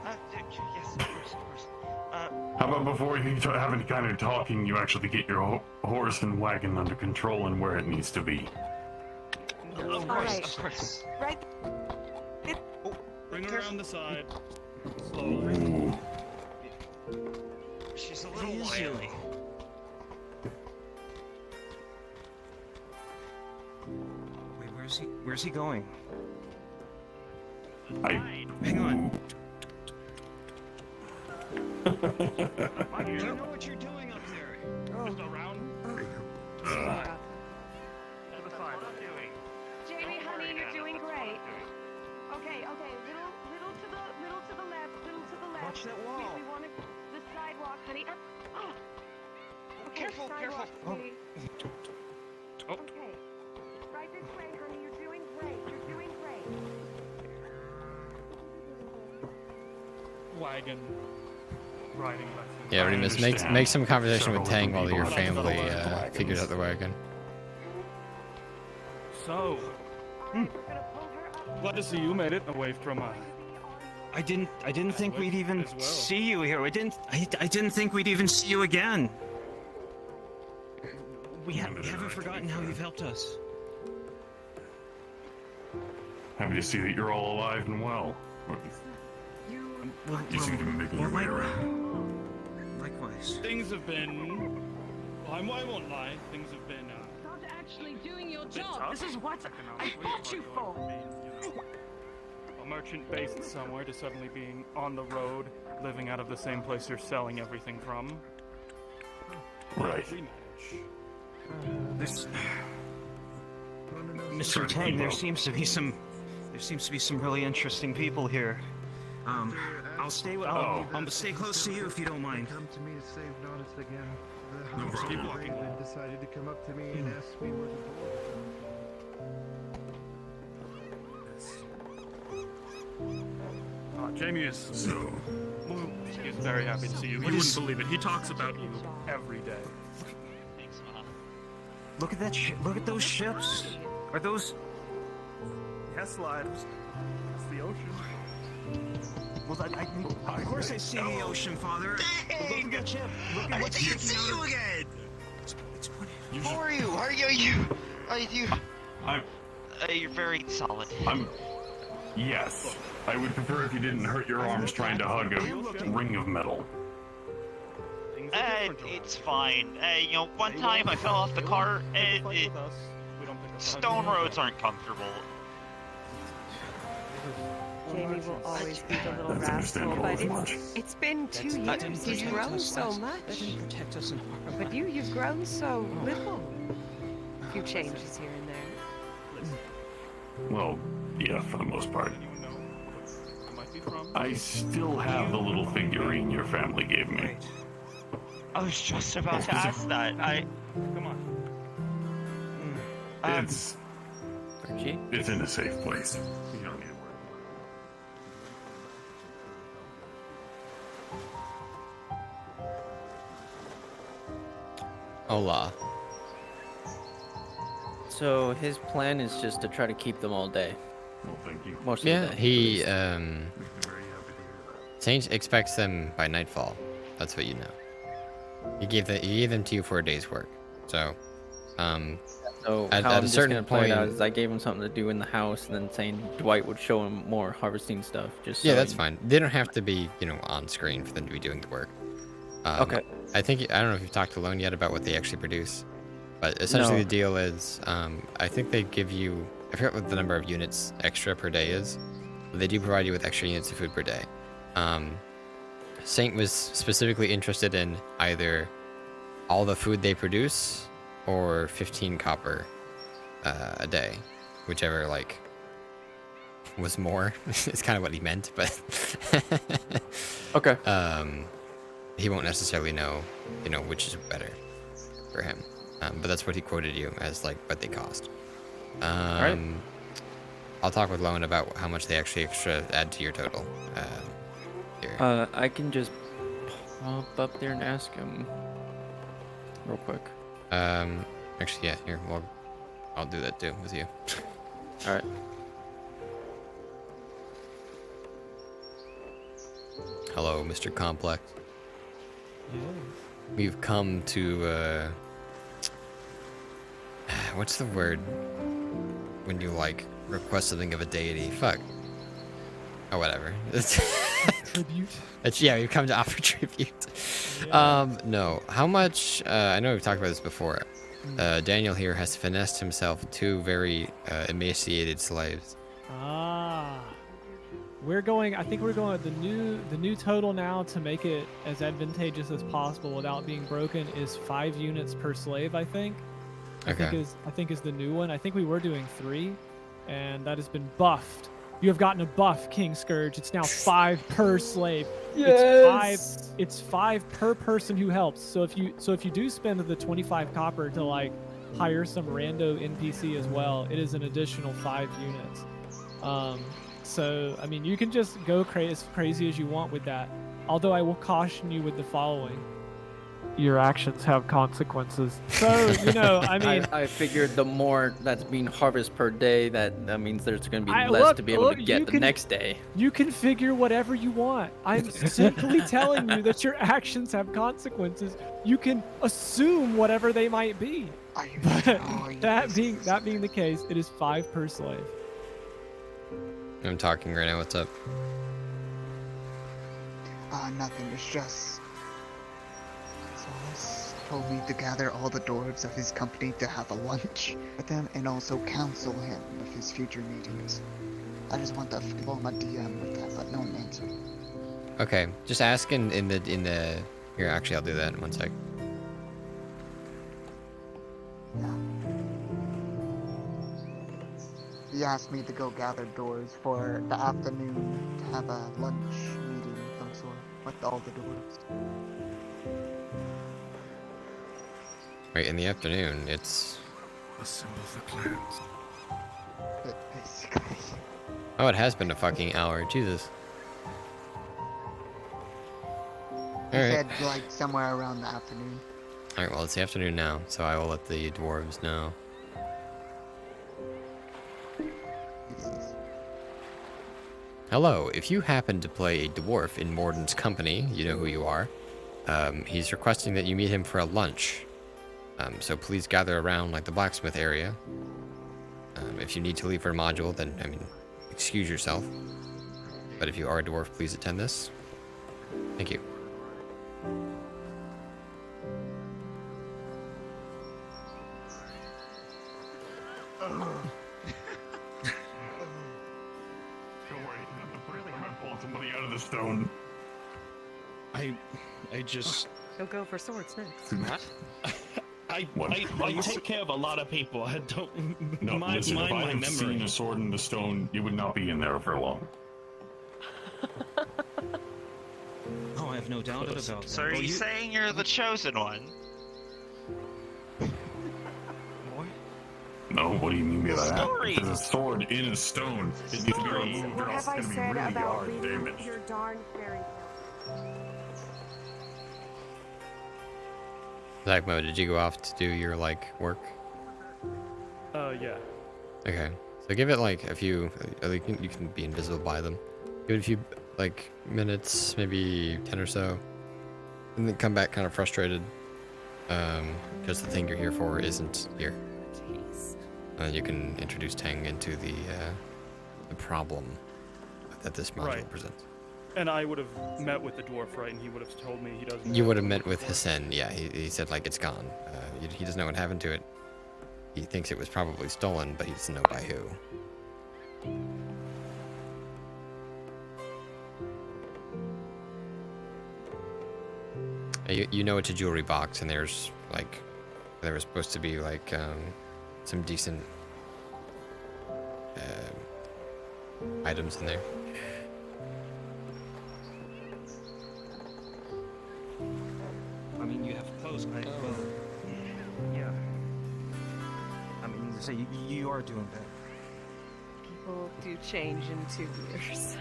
Yes, of course. How about before you have any kind of talking, you actually get your horse and wagon under control and where it needs to be? Of course. Right. Bring her around the side. Ooh. She's a little wily. Wait, where's he going? Hang on. You know what you're doing up there? Just around. Jamie, honey, you're doing great. Okay, little to the left. Watch that wall. We want the sidewalk, honey. Okay, Careful, sidewalk, careful. please. Oh. Okay. Right this way, honey. You're doing great. Wagon. Riding lessons. Yeah, Remus, make some conversation with Tang while your family figures out the wagon. So, glad to see you made it away from I didn't think we'd even see you here. I didn't think we'd even see you again. We haven't forgotten how you've helped us. Happy to see that you're all alive and well. You seem to be making your way around. Likewise. Things have been. I won't lie. Things have been. Not actually doing your job. tough. This is what I bought you for. A merchant based somewhere to suddenly being on the road, living out of the same place you're selling everything from. Right. We manage. This, Mr. Tang, there seems to be some really interesting people here. I'll stay close to you if you don't mind. Come to me to save Nodus again. The No house problem. Raven decided to come up to me and ask me where the door. Jamie is he's very happy to see you. You wouldn't believe it. He talks about you every day. Thanks, Mom. Look at that look at those ships. Are those? Yes, lad. It's the ocean. Well, of course I see the ocean, Father. Look at that ship. Look at what's sticking out of again. How are you? You're very solid. Yes. I would prefer if you didn't hurt your arms trying to hug a ring of metal. It's fine. One time I fell off the cart, and stone roads aren't comfortable. Jamie will always be the little rascal, but it's been 2 years. He's grown so much. Protect us in harm. But you've grown so little. A few changes here and there. Well, yeah, for the most part. I still have the little figurine your family gave me. I was just about to ask that. Come on. It's in a safe place. You don't need to worry. Hola. So his plan is just to try to keep them all day. Well, thank you. Most of Yeah, the day. he Saint expects them by nightfall. That's what you know. He gave them to you for a day's work. So, So at how a I'm just certain gonna play it out point- is I gave him something to do in the house, and then saying Dwight would show him more harvesting stuff. Just yeah, so that's he- fine. They don't have to be, on screen for them to be doing the work. Okay. I don't know if you've talked to Lone yet about what they actually produce, but essentially No. the deal is, I think they give you, I forget what the number of units extra per day is, but they do provide you with extra units of food per day. Saint was specifically interested in either all the food they produce or 15 copper a day, whichever was more. It's kind of what he meant, but okay. He won't necessarily know, which is better for him. But that's what he quoted you as what they cost. Alright. I'll talk with Lone about how much they actually extra add to your total. Here. I can just pop up there and ask him real quick. Actually, yeah. Here, well, I'll do that too with you. All right. Hello, Mr. Complex. we've come to what's the word when you like request something of a deity? Fuck. Oh, whatever. Tribute. Yeah, we've come to offer tribute. Yeah. No. How much? I know we've talked about this before. Daniel here has finessed himself 2 very emaciated slaves. Ah. I think we're going with the new total now to make it as advantageous as possible without being broken is 5 units per slave, I think. Okay. I think is the new one. I think we were doing 3, and that has been buffed. You have gotten a buff, King Scourge. It's now 5 per slave. Yes. It's 5 per person who helps. So if you do spend the 25 copper to like hire some rando NPC as well, it is an additional 5 units. So I mean, you can just go as crazy as you want with that. Although I will caution you with the following: your actions have consequences. So I mean, I figured the more that's being harvested per day, that means there's going to be less to be able to get the next day. You can figure whatever you want. I'm simply telling you that your actions have consequences. You can assume whatever they might be. But that being the case, it is 5 per slave. I'm talking right now. What's up? Nothing. It's just... Solus told me to gather all the dwarves of his company to have a lunch with them and also counsel him with his future meetings. I just want to follow my DM with that, but no one answered. Okay, just ask in the... Here, actually, I'll do that in 1 sec. Yeah. He asked me to go gather dwarves for the afternoon to have a lunch meeting of some sort with all the dwarves. Wait, in the afternoon, it's... Assemble the clans. Basically. Oh, it has been a fucking hour. Jesus. He Alright. said, like, somewhere around the afternoon. Alright, well, it's the afternoon now, so I will let the dwarves know. Hello, if you happen to play a dwarf in Morden's company, you know who you are. He's requesting that you meet him for a lunch. So please gather around, like, the blacksmith area. If you need to leave for a module, then, I mean, excuse yourself. But if you are a dwarf, please attend this. Thank you. Somebody out of the stone. I just... He'll go for swords next. I take care of a lot of people. I don't No, listen, mind if I my had memory. seen a sword in the stone, you would not be in there for long. Oh, I have no doubt about that. So are you saying you're the chosen one? No, what do you mean by that? Story. If there's a sword in a stone, it needs to be removed or What else have I it's said going to be really about hard reading damage. your darn fairy tale? Zachmo, did you go off to do your, like, work? Yeah. Okay. So give it, like, a few... you can be invisible by them. Give it a few, like, minutes, maybe 10 or so. And then come back kind of frustrated. Because the thing you're here for isn't here. And then you can introduce Tang into the problem that this module presents. And I would have met with the dwarf, right? And he would have told me he doesn't... You would have met with Hissen, yeah. He said, like, it's gone. He doesn't know what happened to it. He thinks it was probably stolen, but he doesn't know by who. You know it's a jewelry box, and there's, like... There was supposed to be, like, some decent... items in there. I mean, you have clothes, right? Well, yeah. I mean, so you are doing better. People do change in 2 years.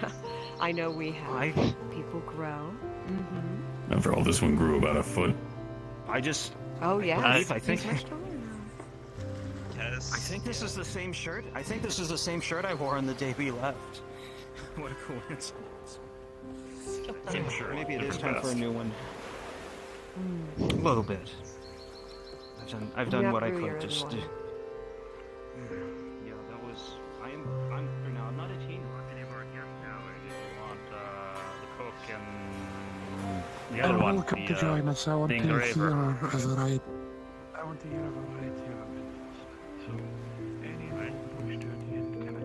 I know we have. People grow. Mm-hmm. After all, this one grew about a foot. I just... Oh, yeah. I think... He's much taller now. I think this is the same shirt. I think this is the same shirt I wore on the day we left. What a coincidence. Same shirt. Maybe it is different time for a vest. new one. little bit. I've done what I through your could. Just. everyone. Yeah, that was. I'm not a teen anymore here now. I just want the cook and the other one. Welcome to join us. I want the to hear engraver. as a right. I want to hear about it. So, anyway, push to the end, come at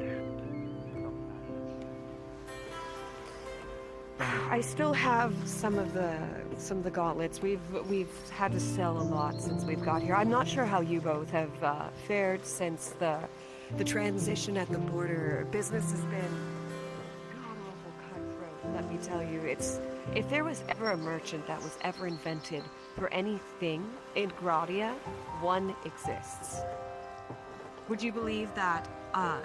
I still have some of the gauntlets. We've had to sell a lot since we've got here. I'm not sure how you both have fared since the transition at the border. Business has been god-awful cutthroat. Let me tell you, if there was ever a merchant that was ever invented for anything in Gradia, one exists. Would you believe that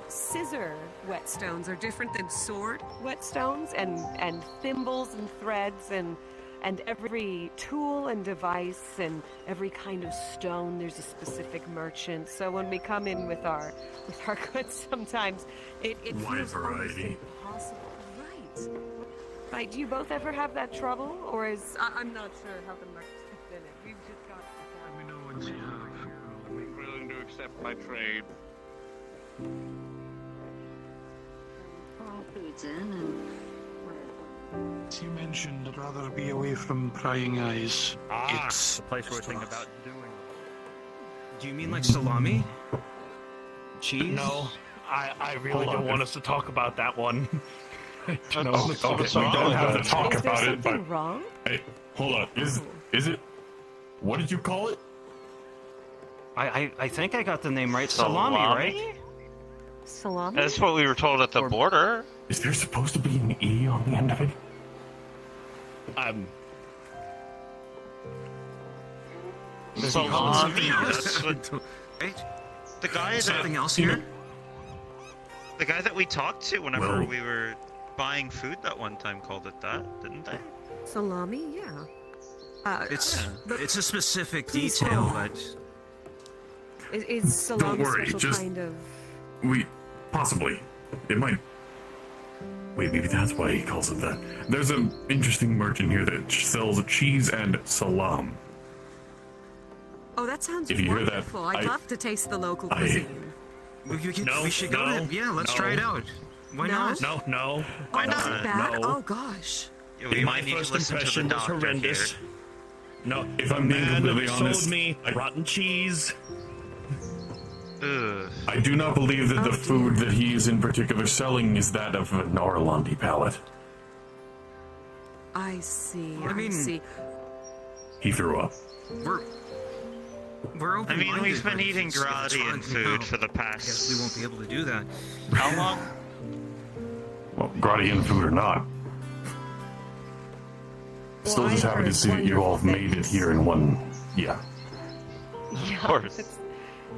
scissor whetstones are different than sword whetstones, and thimbles and threads and every tool and device and every kind of stone, there's a specific merchant. So when we come in with our goods, sometimes it feels almost impossible. Right. Do you both ever have that trouble, or is I'm not sure how the merchants have been it. We've just got. Let me know what you have. I'm willing to accept my trade. All food's in, and You mentioned I'd rather be away from prying eyes. It's the place we're thinking about doing. Do you mean like salami? Cheese? No, I really don't want us to talk about that one. No, okay, we don't have to talk about it, but wrong? hey, hold on. Is it? What did you call it? I think I got the name right. Salami, right? Salami? That's what we were told at the border. Is there supposed to be an E on the end of it? Salami. That's what. Right? The guy Something that else here? the guy that we talked to whenever Well- we were buying food that one time called it that, didn't they? Salami, yeah. It's a specific detail, but Is salami worry, special just- kind of? Possibly. It might. Wait, maybe that's why he calls it that. There's an interesting merchant here that sells cheese and salam. Oh, that sounds If you hear that, wonderful. I'd love to taste the local I- cuisine. we should go to. Yeah, let's try it out. Why No? not? No. Why Oh, is it not? bad? No. Oh gosh. Yeah, we My might need first to listen to the impression was doctor horrendous. here. No, If the I'm being man completely sold honest, me rotten cheese. Ugh. I do not believe that the food that he is in particular selling is that of an Orlandi palate. I see. I mean- see. He threw up. We're I open. mean, we've been eating Gradian food for the I guess past. we won't be able to do that. How long? Well, Gradian food or not. Still just happy to see that you all have made it here in one. Yeah. Yeah, course. It's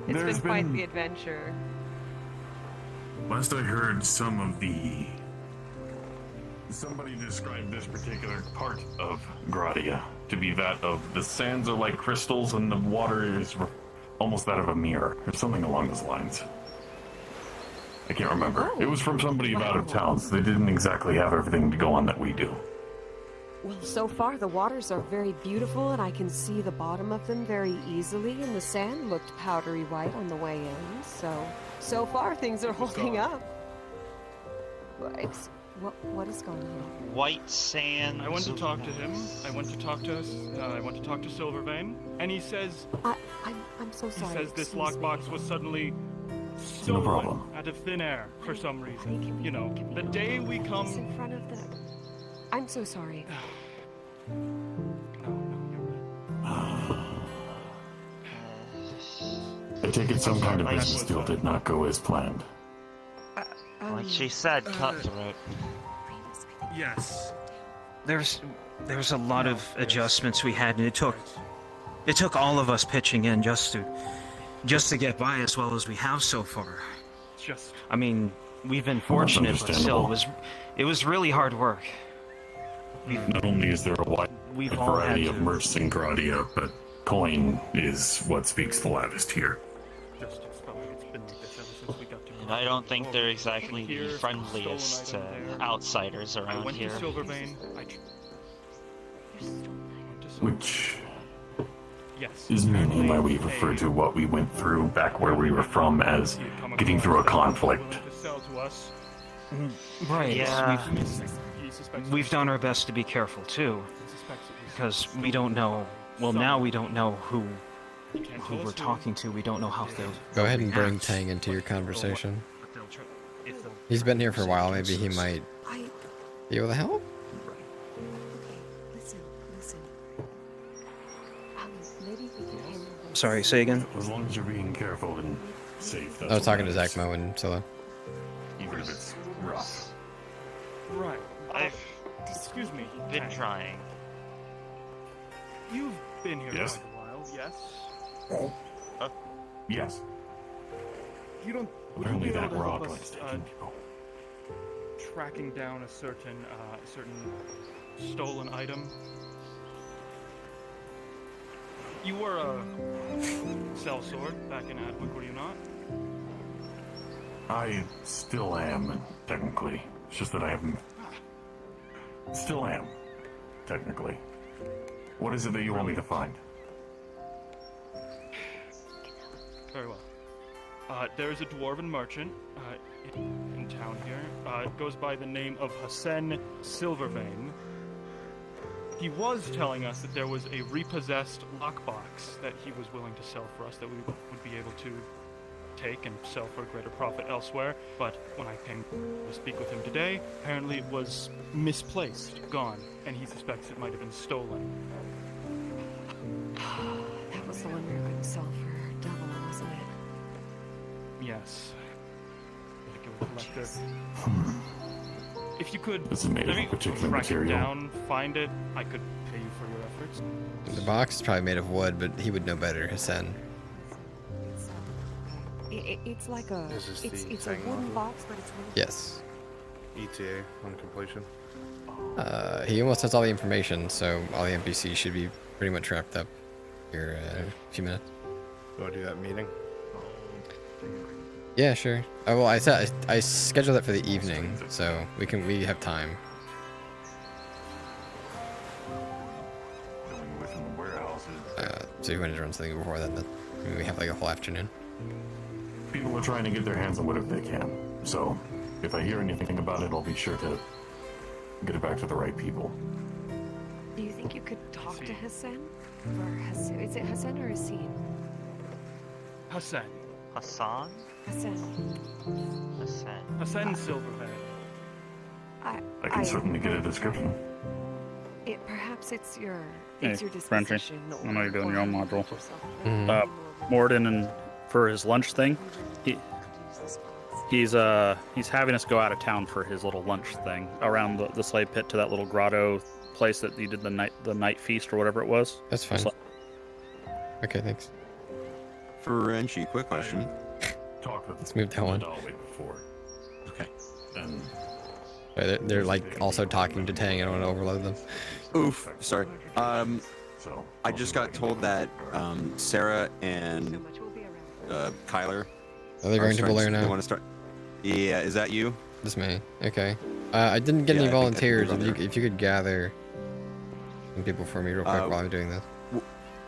There's been quite been- the adventure. Last I heard, somebody described this particular part of Gradia to be that of the sands are like crystals and the water is almost that of a mirror, or something along those lines. I can't remember. It was from somebody out of town, so they didn't exactly have everything to go on that we do. Well, so far the waters are very beautiful, and I can see the bottom of them very easily, and the sand looked powdery white on the way in. So far things are holding up. What is going on? White sand. I went to talk to him. I went to talk to Silvervein, and he says I'm so he sorry. says this excuse me. lockbox was suddenly No stolen problem. out of thin air for some reason. You know, the day we It's come. in front of the. I'm so sorry. I take it some kind of business deal did not go as planned. Like she said, cutthroat. Yes. There's a lot of adjustments we had, and it took all of us pitching in just to get by as well as we have so far. Just. I mean, we've been fortunate, but still, it was really hard work. Not only is there a wide We've all had variety to- of mercs in Gradia, but coin is what speaks the loudest here. Justice felt like it's been like this ever since we got to. And I don't think they're exactly Here, the friendliest stolen item there. outsiders I around went here. to Silvervein. Which Yes. is mainly why we refer to what we went through back where we were from as getting through a conflict. To sell to us. Right. Yeah. We've done our best to be careful too, because we don't know. Well, now we don't know who we're talking to. We don't know how they'll. Go ahead and bring react. Tang into your conversation. He's been here for a while. Maybe he might be able to help. Sorry, say again. As long as you're being careful and safe. I was talking to Zachmo and Scylla. Even if it's rough. Right. I've excuse me. been trying. You've been here Yes. quite a while, yes? Yes. You don't. Would you Apparently be able that to help rock us, likes taking people. tracking down a certain stolen item? You were a sellsword back in Adwick, were you not? I still am, technically. It's just that I haven't... Still am, technically. What is it that you want me to find? Very well. There is a dwarven merchant in town here. It goes by the name of Hassan Silvervein. He was telling us that there was a repossessed lockbox that he was willing to sell for us that we would be able to take and sell for a greater profit elsewhere. But when I came to speak with him today, apparently it was misplaced, gone, and he suspects it might have been stolen. That was the one we were going to sell for double, wasn't it? Yes. Like it was collector. If you could This is made of maybe a particular track it material. down, find it, I could pay you for your efforts. The box is probably made of wood, but he would know better, Hassan. It's like a. This is It's the a Tang wooden module? box, but it's really. Yes. ETA on completion. He almost has all the information, so all the NPCs should be pretty much wrapped up here in a few minutes. Do I do that meeting? Yeah, sure. Oh, well, I said I scheduled it for the evening, so we have time. So if you wanted to run something before that, maybe we have like a whole afternoon. People are trying to get their hands on whatever they can. So, if I hear anything about it, I'll be sure to get it back to the right people. Do you think you could talk to Hassan? Or Hassan? Is it Hassan or Hassan? Hassan. Hassan? Hassan. Hassan. Hassan Silvervein. I can certainly get a description. Perhaps it's your. Hey, It's your Frenchie, disposition. I know you're doing your own module. Mhm. Morden, and for his lunch thing, he's having us go out of town for his little lunch thing around the slave pit to that little grotto place that he did the night feast or whatever it was. That's fine. Okay, thanks. Frenchie, quick question. Let's move that one. Before. Okay. And They're like also talking to Tang. I don't want to overload them. Oof, sorry. I just got told that Sarah and Kyler. Are they going to Belair now? They want to start. Yeah, is that you? That's me. Okay. I didn't get Yeah, any I think volunteers. we're If you could gather some people for me real quick while I'm doing this.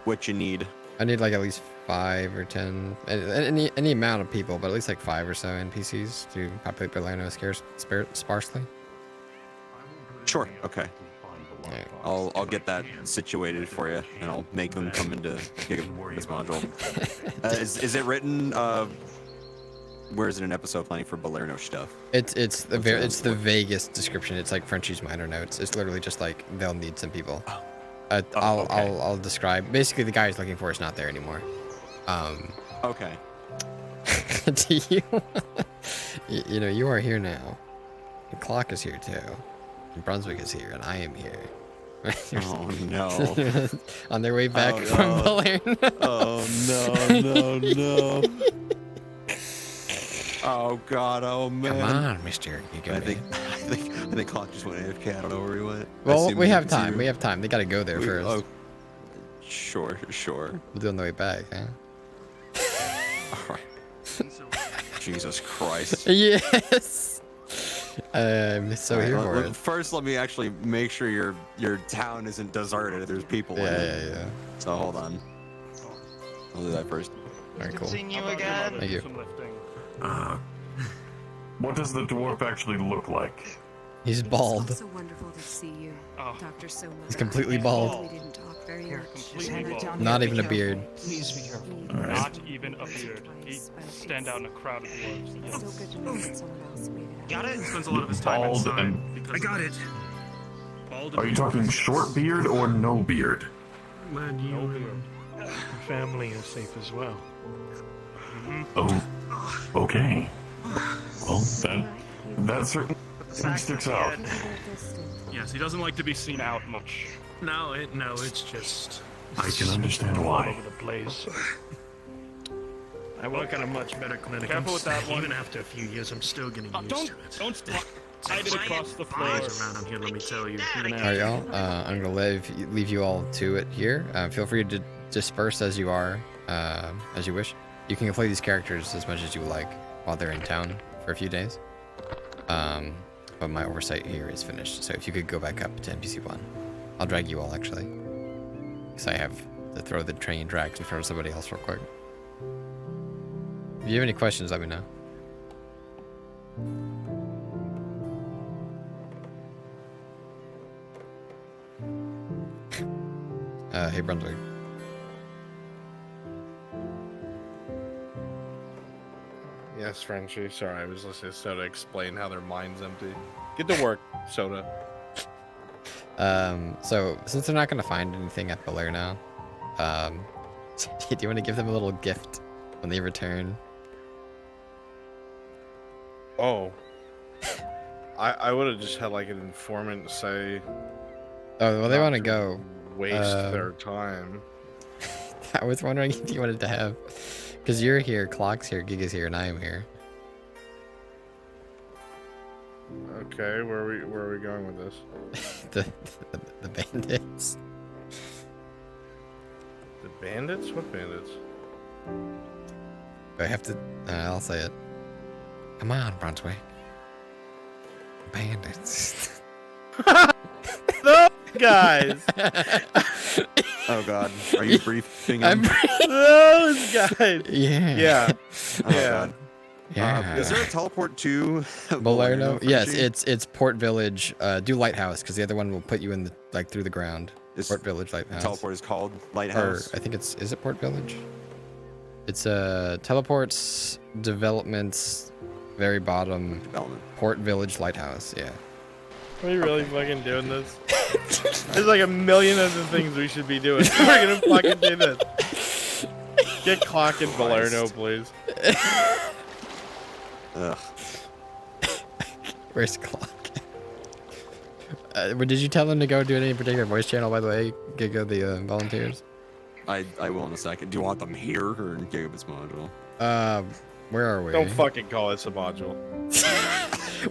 What you need? I need like at least 5 or 10, any amount of people, but at least like 5 or so NPCs to populate Belerno sparsely. Sure. Okay. I'll get that situated for you, and I'll make them come into this module. Is it written? Where is it in episode planning for Belerno stuff? It's the vaguest description. It's like Frenchie's minor notes. It's literally just like they'll need some people. I'll describe. Basically, the guy he's looking for is not there anymore. Okay. Do you? You know, you are here now. The clock is here too. And Brunswick is here, and I am here. Oh no! On their way back from Belerno. Oh no! Oh god! Oh man! Come on, Mister. I think Clock just went AFK. I don't know where he went. Well, we have time. We have time. They got to go there first. Oh, sure. We'll do it on the way back, huh? All right. Jesus Christ. Yes. I'm so here for it. First, let me actually make sure your town isn't deserted. There's people in it. Yeah. So hold on. I'll do that first. Alright, cool. Seeing you again. Thank you. What does the dwarf actually look like? He's bald. So wonderful to see you, Dr. Soma. He's completely bald. We didn't talk very much. Completely bald. Not even a beard. Please be careful. Not even a beard. He stand out in a crowd of dwarves. So good to know that someone else made it. Got it? He spends a lot of his time Bald inside. and... I got it. Bald Are you talking short beard or no beard? Man, your family is safe as well. Oh, okay. Well, that certainly sticks out. Yes, he doesn't like to be seen out much. No, it's just. I can understand all why. over the place. I work at a much better clinic. Careful with that one. Even after a few years, I'm still getting used to it. Don't hide it across the floor. Around here, let me tell you. Alright, y'all. I'm gonna leave you all to it here. Feel free to disperse as you are, as you wish. You can play these characters as much as you like while they're in town for a few days. But my oversight here is finished. So if you could go back up to NPC 1, I'll drag you all actually, because I have to throw the train drags in front of somebody else real quick. If you have any questions, let me know. Hey Brunswick. Yes, Frenchie. Sorry, I was listening to Soda explain how their mind's empty. Get to work, Soda. So since they're not gonna find anything at Belair now, do you want to give them a little gift when they return? Oh. I would have just had like an informant say. Oh, well, they want to go. Waste their time. I was wondering if you wanted to have, because you're here, Clock's here, Giga's here, and I am here. Okay, where are we going with this? the bandits. The bandits? What bandits? I have to. I'll say it. Come on, Brunswick. Bandits. Those guys. Oh God, are you briefing I'm him? Those guys. Yeah. Yeah. Oh God. Yeah. Is there a teleport to Balerno? Yes, Frenchie? it's Port Village. Do Lighthouse, because the other one will put you in the through the ground. Port Village Lighthouse. Teleport is called Lighthouse. Or I think is it Port Village? It's teleports developments, very bottom. Port Village Lighthouse. Yeah. Are we really fucking doing this? There's like a million other things we should be doing. We're gonna fucking do this. Get Clock in Balerno, please. Ugh. Where's Clock? Did you tell them to go do any particular voice channel, by the way, Giga, the volunteers? I will in a second. Do you want them here or in Gigabit's module? Where are we? Don't fucking call this a module.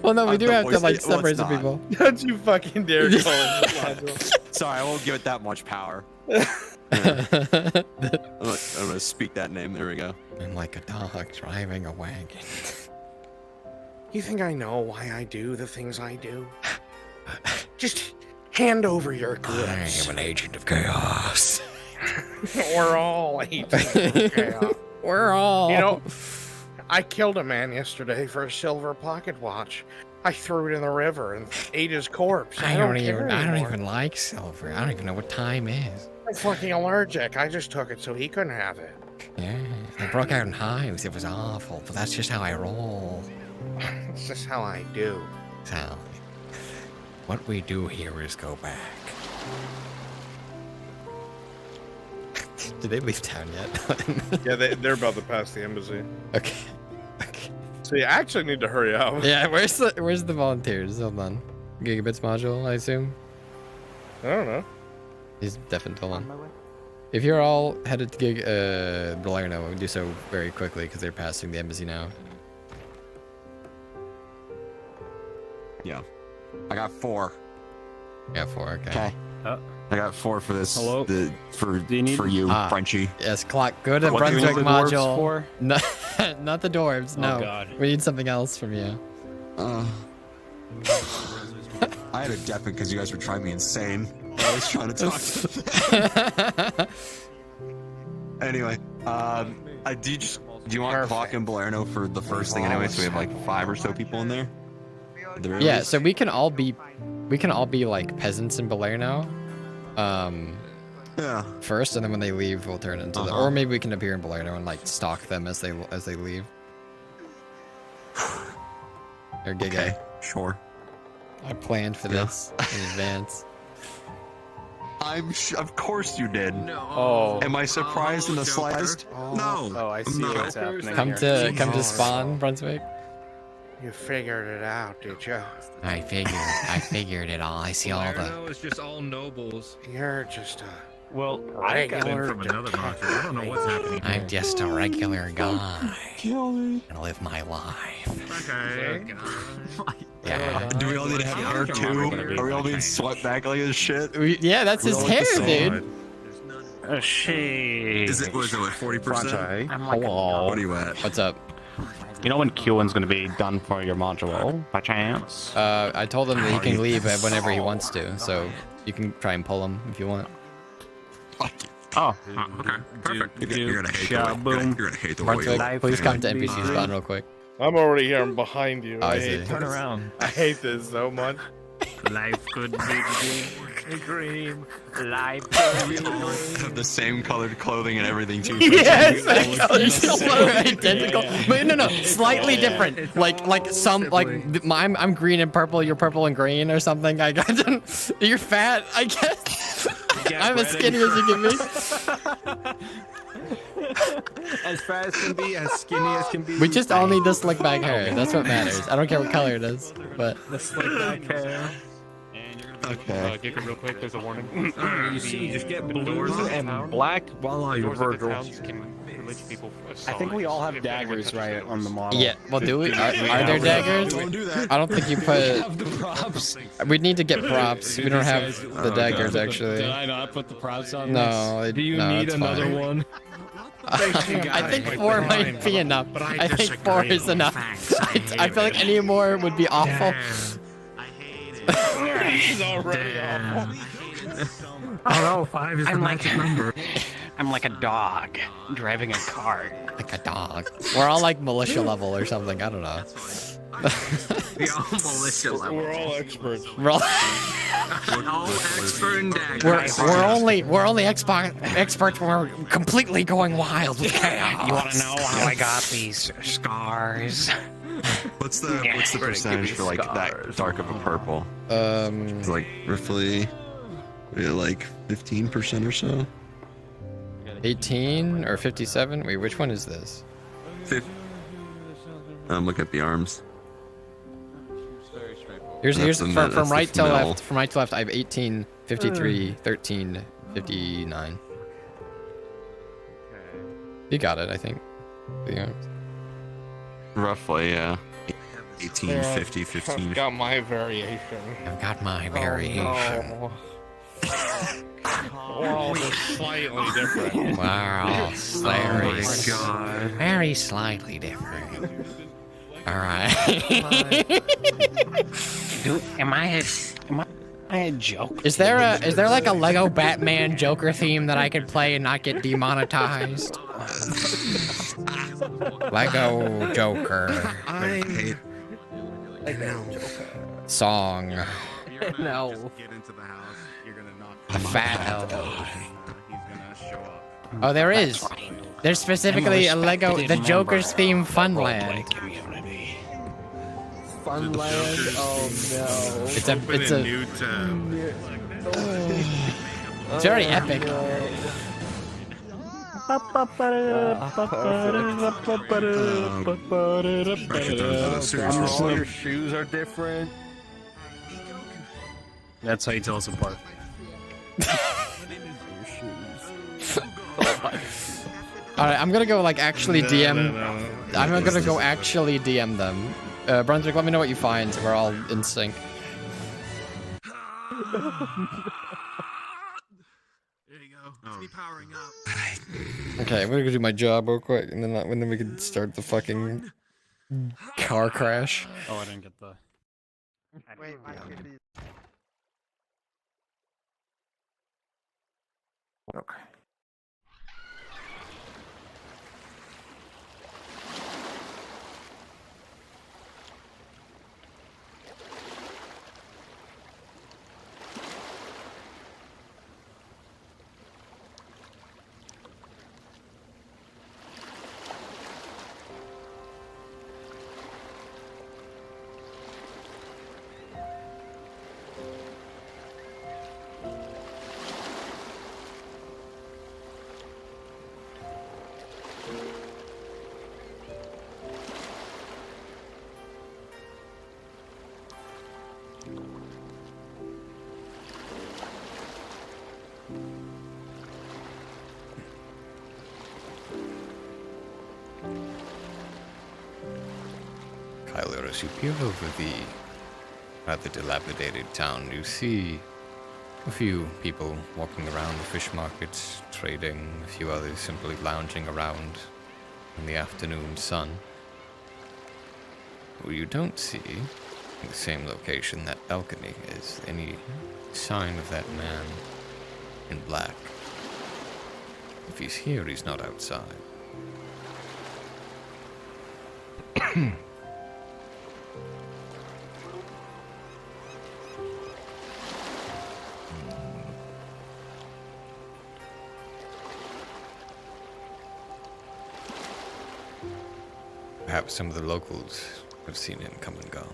Well, no, we do have to like well, separate it's some not. people. Don't you fucking dare call it a module. Sorry, I won't give it that much power. I'm gonna speak that name. There we go. I'm like a dog driving a wagon. You think I know why I do the things I do? Just hand over your goods. I am an agent of chaos. We're all agents of chaos. We're all. You know, I killed a man yesterday for a silver pocket watch. I threw it in the river and ate his corpse. I don't care even like silver. I don't even know what time is. I'm fucking allergic. I just took it so he couldn't have it. Yeah, I broke out in hives. It was awful, but that's just how I roll. It's just how I do. So, what we do here is go back. Did they leave town yet? Yeah, they're about to pass the embassy. Okay. So you actually need to hurry up. Yeah, where's the volunteers? Hold on. Gigabits module, I assume. I don't know. He's definitely on. If you're all headed to Balerno, we do so very quickly because they're passing the embassy now. Yeah. I got 4. Yeah, 4. Okay. I got 4 for this. Hello? For you, Frenchie. Yes, Clock. Go to What do you Brunswick need the dwarves module. for? No, not the dwarves. No. Oh, God. We need something else from you. I had a deafen because you guys were trying me insane. I was trying to talk to Anyway, do you want Clock and Balerno for the first thing anyway? So we have like 5 or so people in there. At the very Yeah, least? so we can all be like peasants in Balerno. Yeah. First, and then when they leave, we'll turn into the. Or maybe we can appear in Balerno and like stalk them as they leave. Or Giga. Okay, sure. I planned for this in advance. Of course you did. Oh. Am I surprised in the slightest? No. Oh, I see what's happening. Come here. to spawn, Brunswick. You figured it out, did you? I figured it all. I see all the. No, it's just all nobles. You're just a Well, regular from another monster. I don't know what's happening. I'm just a regular guy. Kill me. And live my life. Okay. Yeah. Do we all need to have hair too? Are we all being swept back like this shit? Yeah, that's his hair, dude. Shit. Is it, what is it, like 40%? Hello. What are you at? What's up? You know when Qin's gonna be done for your module, by chance? I told him that he can leave whenever he wants to, so you can try and pull him if you want. Oh, okay. Perfect. You're gonna hate the way. You're gonna hate the way. Brunswick, please come to NPC spawn real quick. I'm already here. I'm behind you. Oh, I I see. hate Turn this. around. I hate this so much. Life could be Green. life Have the same colored clothing and everything too. Yes, identical. But no, slightly different. Like I'm green and purple. You're purple and green or something. I got. You're fat. I guess. I'm as skinny as you can be. As fat as can be, as skinny as can be. We just all need the slick back hair. That's what matters. I don't care what color it is, but the slick back hair. Okay. Giga, real quick, there's a warning. You see, just get blue and black. Voila, you're Virgil. I think we all have daggers, right, on the model. yeah. Well, do we? Are there daggers? Don't do that. I don't think you put. We need to get props. We don't have the daggers actually. Did I not put the props on? No. Do you no, need it's another fine. one? I think 4 might be enough. I think 4 is enough. I feel like any more would be awful. He's already awful. Oh no, 5 is the magic number. I'm like a dog driving a cart. Like a dog. We're all like militia level or something. I don't know. We all militia level. We're all experts. We're all, all expert in daggers. we're only experts when we're completely going wild with chaos. You want to know how I got these scars? What's the percentage for like that dark of a purple? It's like roughly like 15% or so. 18 or 57? Wait, which one is this? Look at the arms. Here's That's the from right to Fennel. left. From right to left, I have 18, 53, 13, 59. You got it, I think. The arms. Roughly, yeah. 18, 50, 15. I've got my variation. I've got my variation. Oh, no. We're all just slightly different. Wow, very slightly different. All right. Dude, am I a joke? Is there like a Lego Batman Joker theme that I could play and not get demonetized? Lego Joker. Song. No. A fat. Oh, there is. There's specifically a Lego the Joker's theme Funland. Funland? Oh no. It's a it's very epic. All your shoes are different. That's how you tell us apart. Alright, I'm gonna go like actually DM. I'm gonna go actually DM them. Brunswick, let me know what you find. We're all in sync. There you go. It's me powering up. Okay, I'm gonna go do my job real quick, and then we can start the fucking car crash. Oh, I didn't get the. Wait, Okay. as you peer over the rather dilapidated town, you see a few people walking around the fish markets, trading, a few others simply lounging around in the afternoon sun. What you don't see, in the same location, that balcony, is any sign of that man in black. If he's here, he's not outside. Perhaps some of the locals have seen him come and go.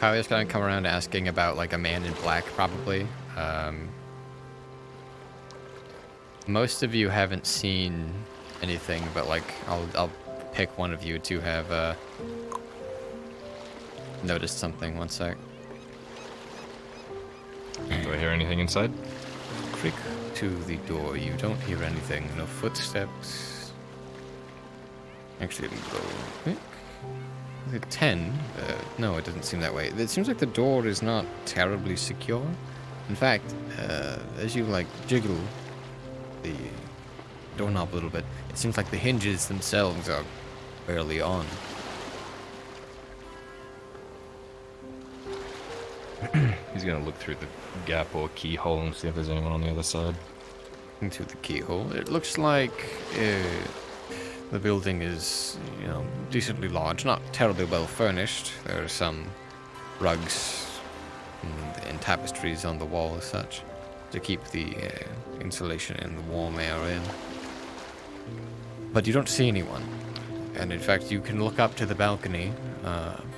Probably just gonna come around asking about like a man in black, probably. Most of you haven't seen anything, but like I'll pick one of you to have noticed something. One sec. Do I hear anything inside? Creak to the door. You don't hear anything. No footsteps. Actually, let me go quick. 10? No, it doesn't seem that way. It seems like the door is not terribly secure. In fact, as you like jiggle the doorknob a little bit, it seems like the hinges themselves are barely on. He's gonna look through the gap or keyhole and see if there's anyone on the other side. Into the keyhole. It looks like the building is, you know, decently large, not terribly well furnished. There are some rugs and tapestries on the wall as such to keep the insulation and the warm air in. But you don't see anyone. And in fact, you can look up to the balcony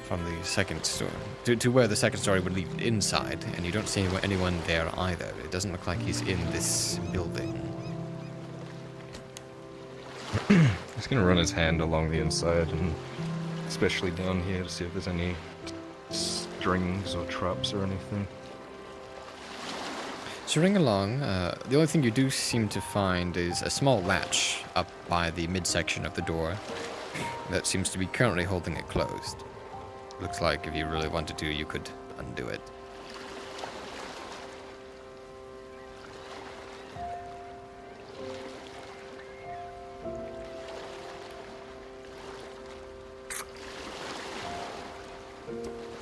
from the second story, to where the second story would lead inside, and you don't see anyone there either. It doesn't look like he's in this building. He's gonna run his hand along the inside, and especially down here, to see if there's any strings or traps or anything. Swing along, the only thing you do seem to find is a small latch up by the midsection of the door that seems to be currently holding it closed. Looks like if you really wanted to, you could undo it.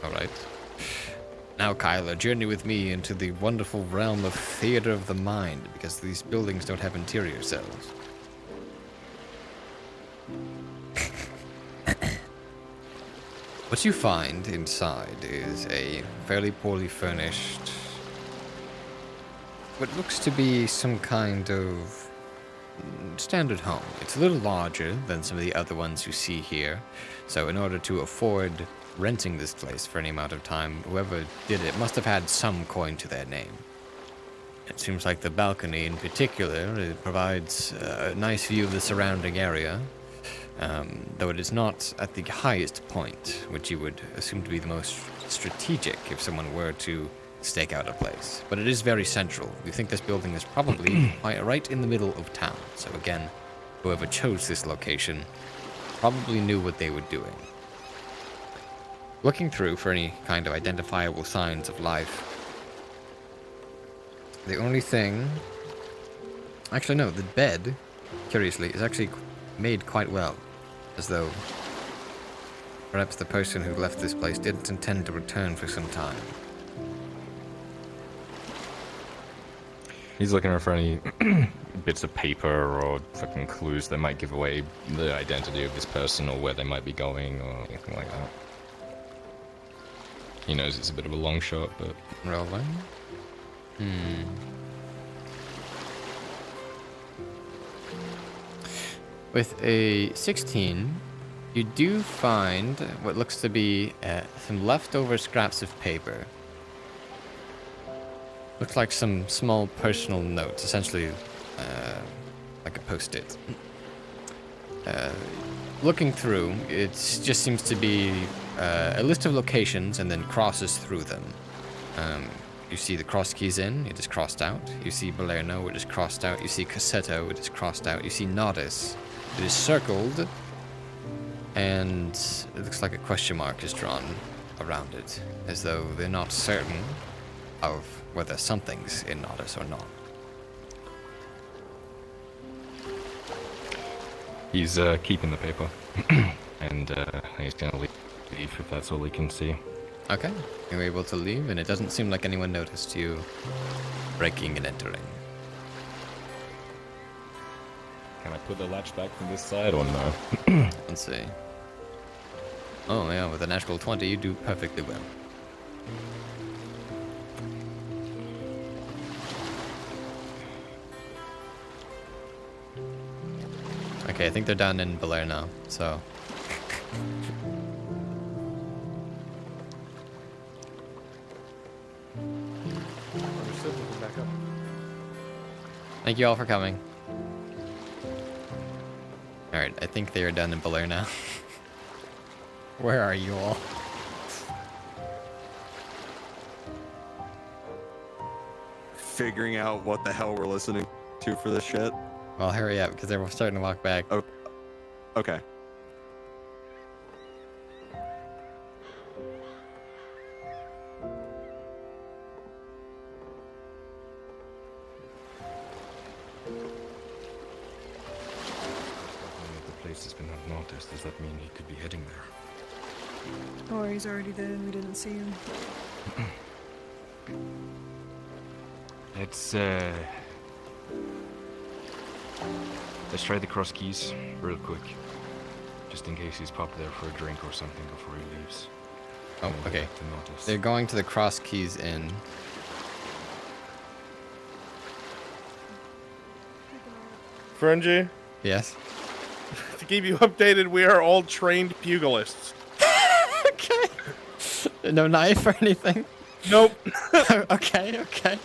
Alright. Now, Kyler, journey with me into the wonderful realm of theater of the mind, because these buildings don't have interior cells. What you find inside is a fairly poorly furnished, what looks to be some kind of standard home. It's a little larger than some of the other ones you see here, so in order to afford renting this place for any amount of time, whoever did it must have had some coin to their name. It seems like the balcony in particular, it provides a nice view of the surrounding area, though it is not at the highest point, which you would assume to be the most strategic if someone were to stake out a place. But it is very central. You think this building is probably right in the middle of town, so again, whoever chose this location probably knew what they were doing. Looking through for any kind of identifiable signs of life. The only thing... Actually, no, the bed, curiously, is actually made quite well. As though perhaps the person who left this place didn't intend to return for some time. He's looking for any bits of paper or fucking clues that might give away the identity of this person or where they might be going or anything like that. He knows it's a bit of a long shot, but... Rolling? With a 16, You do find what looks to be some leftover scraps of paper. Looks like some small personal notes, essentially like a post-it. Looking through, it just seems to be a list of locations and then crosses through them. You see the cross keys in, it is crossed out. You see Balerno, it is crossed out. You see Cassetto, it is crossed out. You see Nodus, it is circled. And it looks like a question mark is drawn around it, as though they're not certain of whether something's in Nodus or not. He's keeping the paper, and he's gonna leave if that's all he can see. Okay, you're able to leave, and it doesn't seem like anyone noticed you breaking and entering. Can I put the latch back from this side or no? Let's see. Oh yeah, with a natural 20, you do perfectly well. Okay, I think they're down in Belair now, so... Thank you all for coming. Alright, I think they are done in Belair now. Where are you all? Figuring out what the hell we're listening to for this shit. Well, hurry up, because they're starting to walk back. Oh, okay. If the place has been unnoticed, does that mean he could be heading there? Or he's already there and we didn't see him. Let's try the cross keys real quick, just in case he's popped there for a drink or something before he leaves. Oh, okay. They're going to the cross keys in. Fringy? Yes? To keep you updated, we are all trained pugilists. Okay. No knife or anything? Nope. Okay, okay.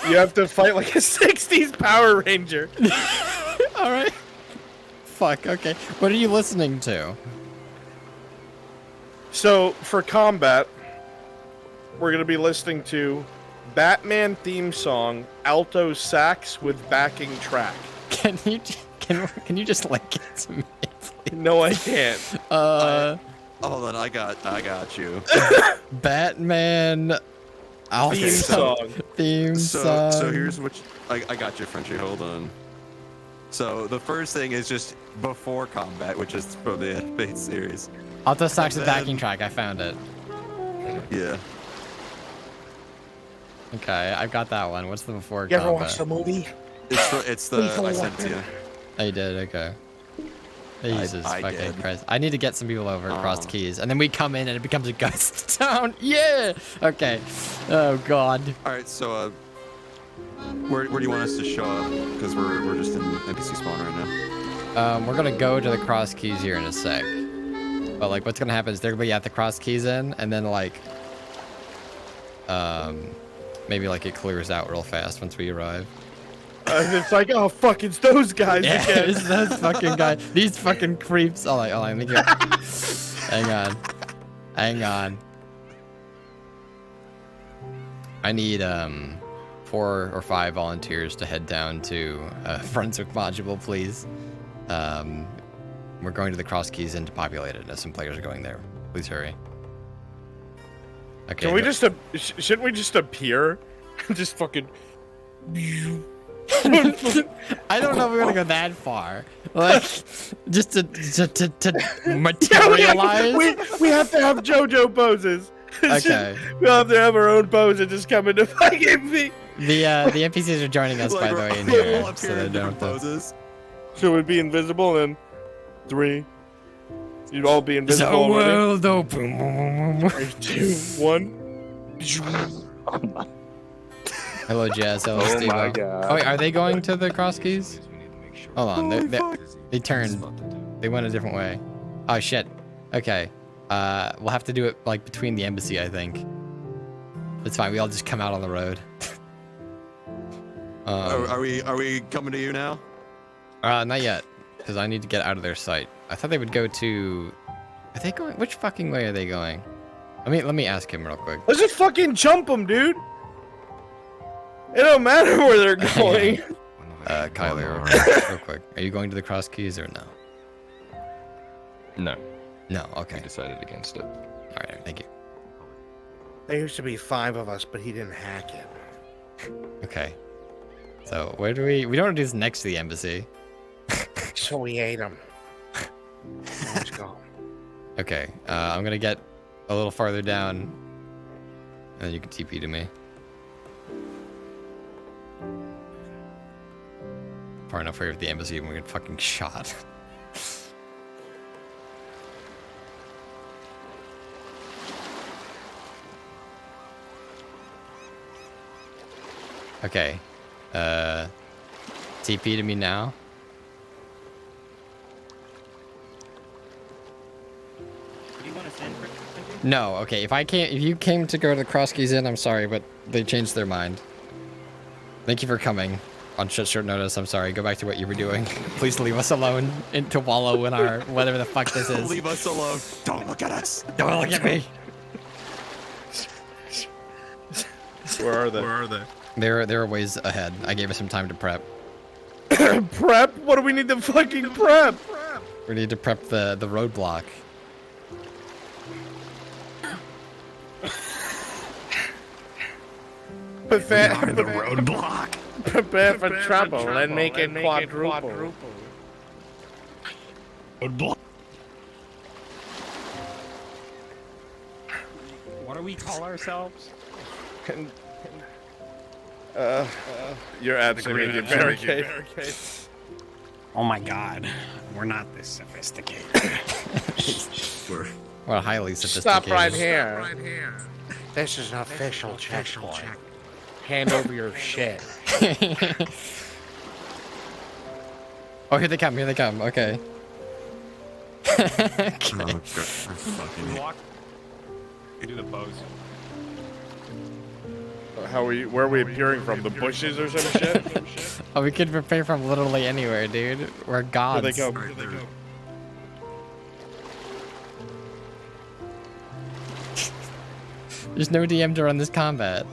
You have to fight like a 60s Power Ranger. Alright. Fuck, okay. What are you listening to? So, for combat, we're going to be listening to Batman theme song, alto sax with backing track. Can you just link it to me, please? No, I can't. Hold on, I got you. Batman Okay, theme song. So here's what I got you, Frenchie. Hold on. So the first thing is just before combat, which is from the base series. Alto sax with backing track. I found it. Yeah. Okay, I've got that one. What's the before You combat? ever watch the movie? It's the I sent it to you. I did. Okay. Jesus I fucking did. Christ. I need to get some people over across the keys. And then we come in and it becomes a ghost town. Yeah! Okay. Oh, God. Alright, so, where do you want us to show up? Because we're just in NPC spawn right now. We're gonna go to the cross keys here in a sec. But, like, what's gonna happen is they're gonna be at the cross keys in, and then, like, maybe, like, it clears out real fast once we arrive. And it's like, oh, fuck, it's those guys Yeah, again. it's those fucking guys. These fucking creeps. Hold on, let me get... Hang on. I need, 4 or 5 volunteers to head down to Brunswick Module, please. We're going to the cross keys in to populate it, as some players are going there. Please hurry. Okay. Can we just, shouldn't we just appear? Just fucking... I don't know if we're gonna go that far. Like, just to materialize. We have to have JoJo poses. Okay. We'll have to have our own pose and just come into fucking me. The NPCs are joining us, by the way, in here. So they don't poses. So we'd be invisible in 3. You'd all be invisible The already. world open. 3, 2, 1. Hello, Jazz. Hello, Oh Steve. my God. Oh, wait, are they going to the cross keys? Hold on. They turned. They went a different way. Oh shit. Okay. We'll have to do it like between the embassy, I think. It's fine. We all just come out on the road. Are we coming to you now? Not yet, because I need to get out of their sight. I thought they would go to. Are they going? Which fucking way are they going? Let me ask him real quick. Let's just fucking jump them, dude. It don't matter where they're going. Kyler, real quick. Are you going to the Cross Keys or no? No. No. Okay. I decided against it. All right. Thank you. There used to be 5 of us, but he didn't hack it. Okay. So where do we? We don't want to do this next to the embassy. So we ate him. Let's go. Okay. I'm gonna get a little farther down, and then you can TP to me. Far enough away with the embassy, and we get fucking shot. Okay. TP to me now. Do you want to send for? No, okay. If you came to go to the Cross Keys Inn, I'm sorry, but they changed their mind. Thank you for coming on short notice. I'm sorry. Go back to what you were doing. Please leave us alone to wallow in our whatever the fuck this is. Leave us alone. Don't look at us. Don't look at me. Where are they? Where are they? They're a ways ahead. I gave us some time to prep. Prep? What do we need to fucking prep? We need to prep the roadblock. Prepare for the roadblock. Prepare for trouble and make it quadruple. Roadblock. What do we call ourselves? You're absolutely barricade. Oh my god, we're not this sophisticated. We're highly sophisticated. Stop right here. This is an official checkpoint. Hand over your shit. Oh, here they come. Here they come. Okay. Okay. Oh, God. Fucking Walk. You do the pose. How are you? Where are we appearing from? The bushes or some shit? Oh, we could prepare from literally anywhere, dude. We're gods. Here they go. Here they go. There's no DM to run this combat.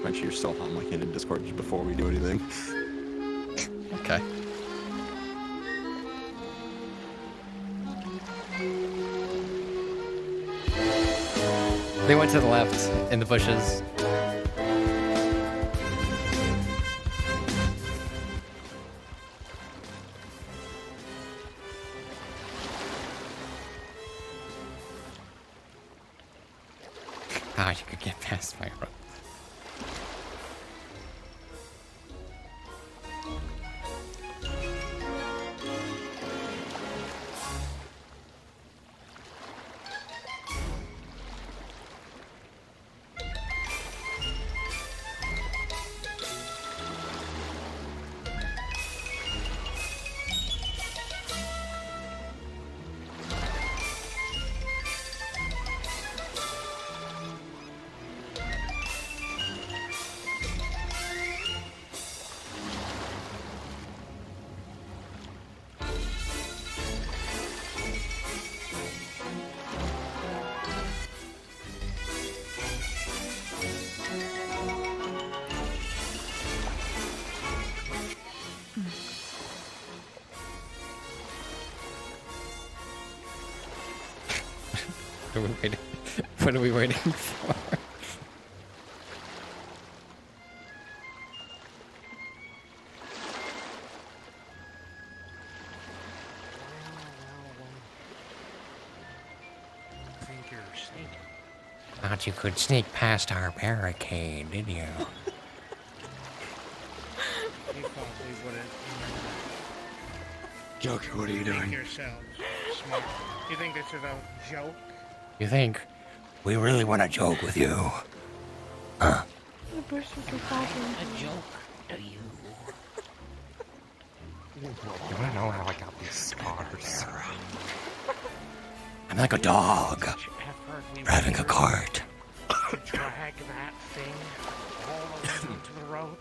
Make sure you're still on like in Discord just before we do anything. Okay. They went to the left in the bushes. Ah, you could get past my rope. What are we waiting? What are we waiting for? I think you're sneaking. Thought you could sneak past our barricade, did you? You thought we wouldn't. Joker, what are you Think doing? yourselves smart. You think this is a joke? You think we really want to joke with you? Huh? A joke? Do you? You wanna know how I got these scars? I'm like a dog driving a cart. Drag that thing all the way into the road.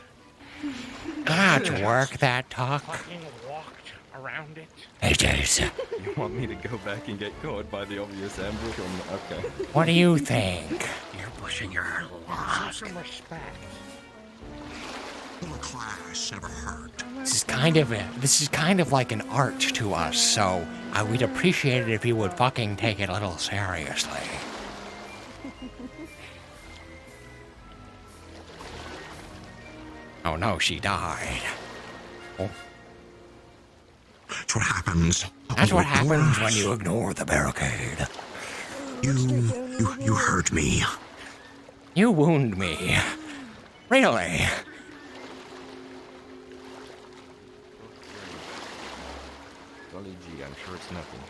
How'd you work that talk? Fucking walked around it. Hey, Jason. You want me to go back and get caught by the obvious ambush? Okay. What do you think? You're pushing your luck. Show some respect. Class never hurt. This is kind of like an art to us, so we'd appreciate it if you would fucking take it a little seriously. Oh no, she died. Oh. That's what happens. That's what happens when you ignore the barricade. You hurt me. You wound me. Really? Golly gee, I'm sure it's nothing.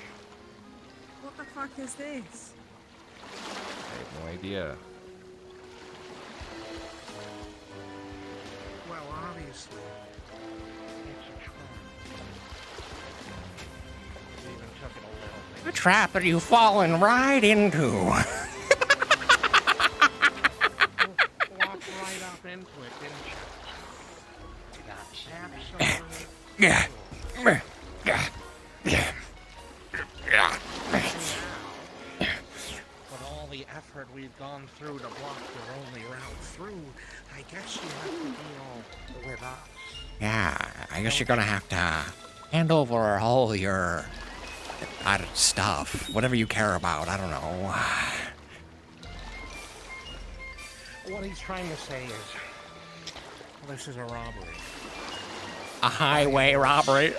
What the fuck is this? I have no idea. Well, obviously, it's a trap. We even took it a little bit. What trap are you falling right into? Walked right up into it, didn't you? Absolutely. With all the effort we've gone through to block your only route through, I guess you have to deal with us. Yeah, I guess you're gonna have to hand over all your stuff, whatever you care about. I don't know. What he's trying to say is, this is a robbery. A highway robbery.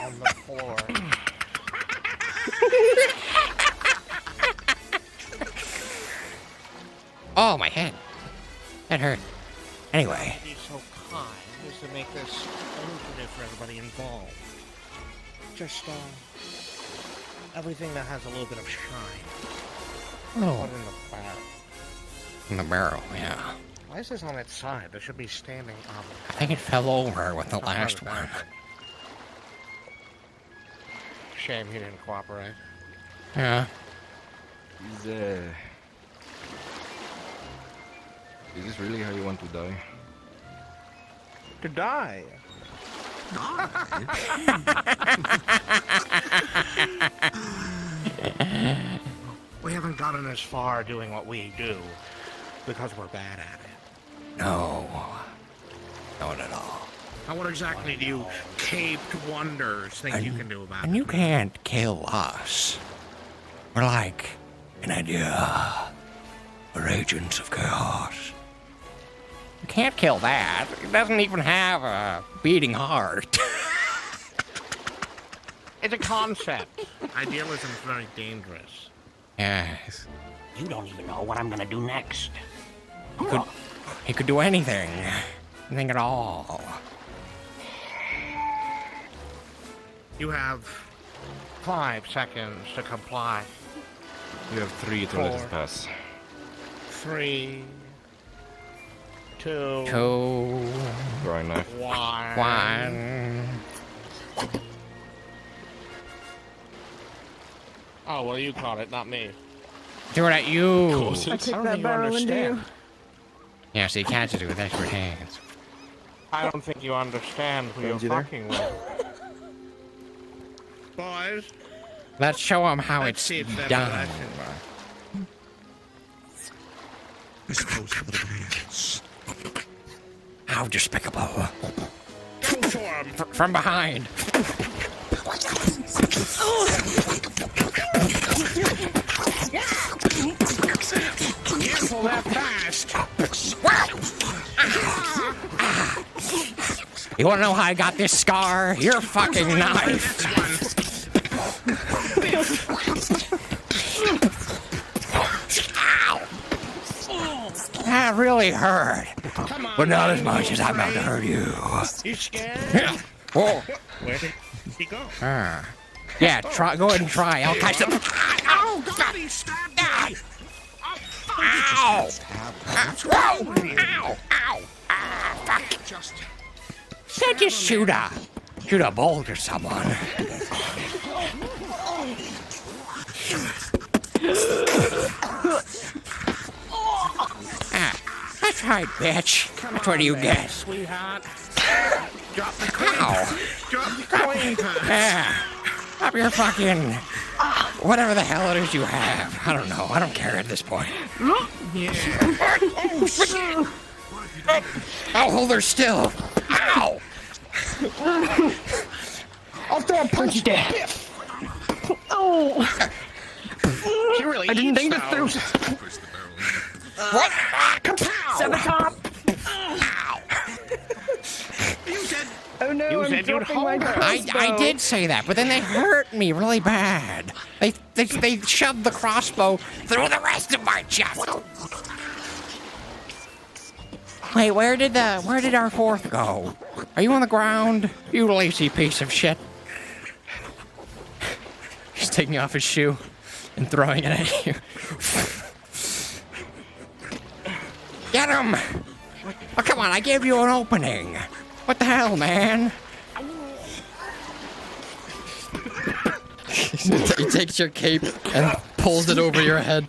On the floor. Oh, my head. That hurt. Anyway. Be so kind as to make this lucrative for everybody involved. Just everything that has a little bit of shine. Oh. Put in the barrel. In the barrel, yeah. Why is this on its side? There should be standing up. I think it fell over with the last one. Shame he didn't cooperate. Yeah. Is this really how you want to die? To die? We haven't gotten as far doing what we do because we're bad at it. No. Not at all. Now, what exactly do you caped wonders think you can do about it? And you can't kill us. We're like an idea. We're agents of chaos. You can't kill that. It doesn't even have a beating heart. It's a concept. Idealism is very dangerous. Yes. You don't even know what I'm gonna do next. He could do anything. Anything at all. You have 5 seconds to comply. You have 3 to let us 4, pass. 3, 2, Throwing knife. 1. Oh, well, you caught it, not me. Threw it at you. I kicked that barrel into you. Yeah, so you catches it with expert hands. I don't think you understand who you're fucking with. Boys. Let's show him how it's see if done. How despicable. From behind. Careful that fast. You wanna know how I got this scar? Your fucking knife. Ow. got really hurt. But not as much as I'm about to hurt you. You scared? Whoa. Where did he go? Yeah, try. Go ahead and try. I'll catch them. Oh, God, he stabbed me! Ow! Ow! Ow! Ow! Fuck! Can't you shoot a bolt or someone? That's right, bitch. That's what you get. Sweetheart. Drop the coin. Ow! Drop the coin. Yeah. Drop your fucking... whatever the hell it is you have. I don't know. I don't care at this point. Yeah. I'll hold her still. Ow! I'll throw a punch there. Oh! She really I didn't think eats this through. What? Kapow! Sabotage! You said... Oh no, You I'm said you'd dropping my hold her. crossbow. I did say that, but then they hurt me really bad. They shoved the crossbow through the rest of my chest. Wait, where did our fourth go? Are you on the ground? You lazy piece of shit. He's taking off his shoe and throwing it at you. Get him! Oh, come on, I gave you an opening. What the hell, man? He takes your cape and pulls it over your head.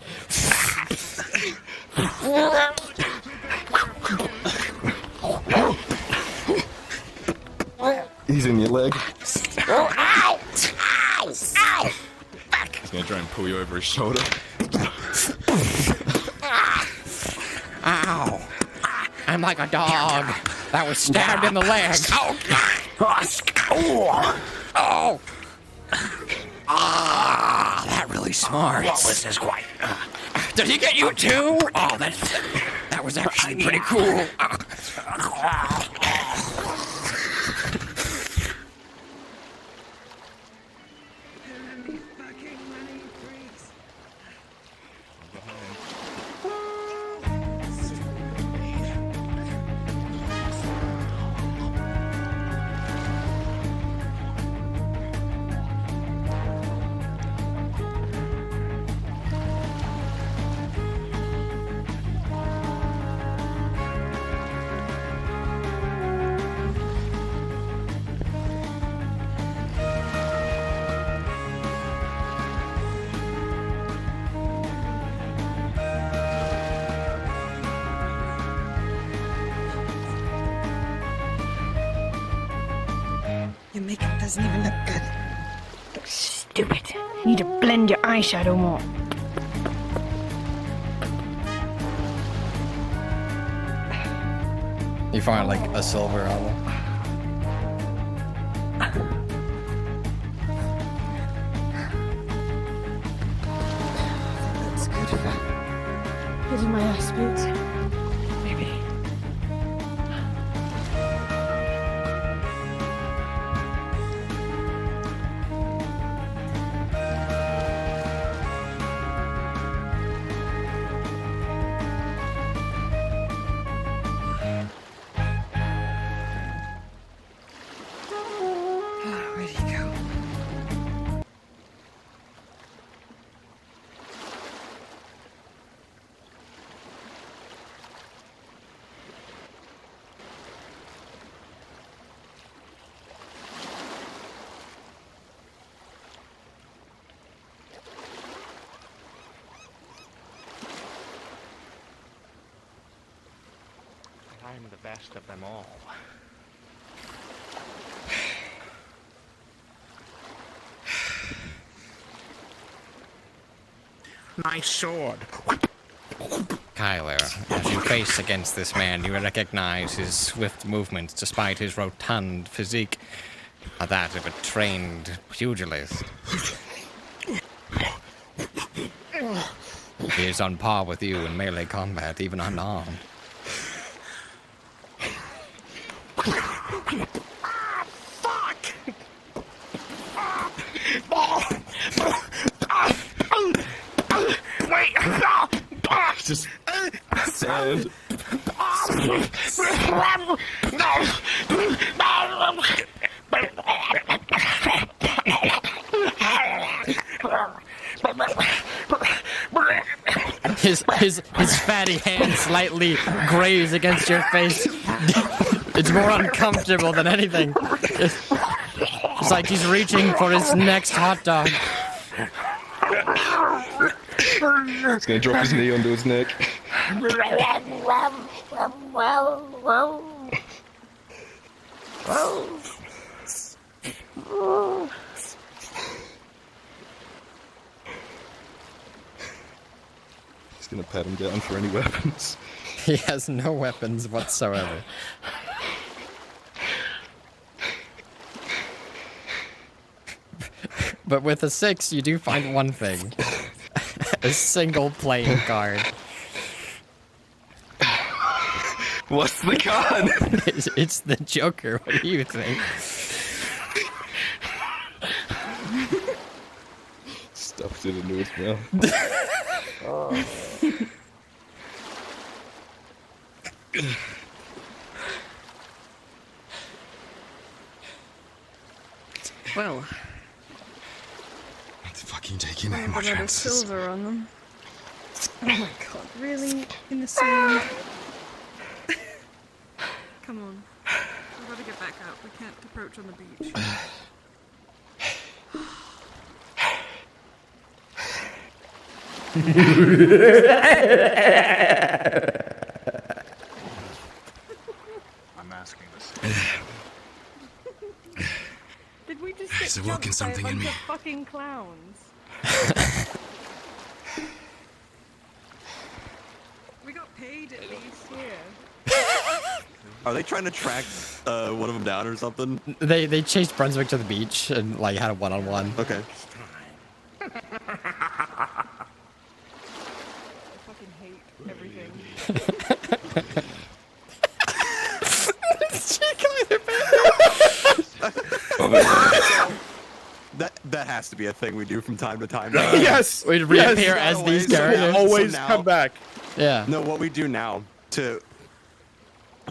He's in your leg. Oh, ow! Ow! Ow! Back! He's gonna try and pull you over his shoulder. Ow! I'm like a dog that was stabbed in the leg. Oh! Oh! Ah, that really smarts. What was this quite? Did he get you too? Oh, that was actually pretty cool. Your makeup doesn't even look good. Stupid. You need to blend your eyeshadow more. You find like a silver album. That's good. Good in my ice boots. Maybe. Where'd he go? I'm the best of them all. My sword. Kyler, as you face against this man, you recognize his swift movements despite his rotund physique, that of a trained pugilist. He is on par with you in melee combat, even unarmed. Just sand His fatty hand slightly graze against your face. It's more uncomfortable than anything. It's like he's reaching for his next hot dog. He's gonna drop his knee onto his neck. He's gonna pat him down for any weapons. He has no weapons whatsoever. But with a 6, you do find one thing. A single playing card. What's the card? It's the Joker. What do you think? Stuffed it into his mouth. Well, fucking taking I any have more another chances. silver on them. Oh my god, really? In the sand? Come on. We've got to get back up. We can't approach on the beach. I'm asking this. Did we just There's get awoken jumped by a something in bunch me. of fucking clowns? We got paid at least here. Are they trying to track one of them down or something? They chased Brunswick to the beach and like had a one-on-one. Okay. I fucking hate everything. That has to be a thing we do from time to time. Yes! We'd reappear as these characters. Always come back. Yeah. No, what we do now to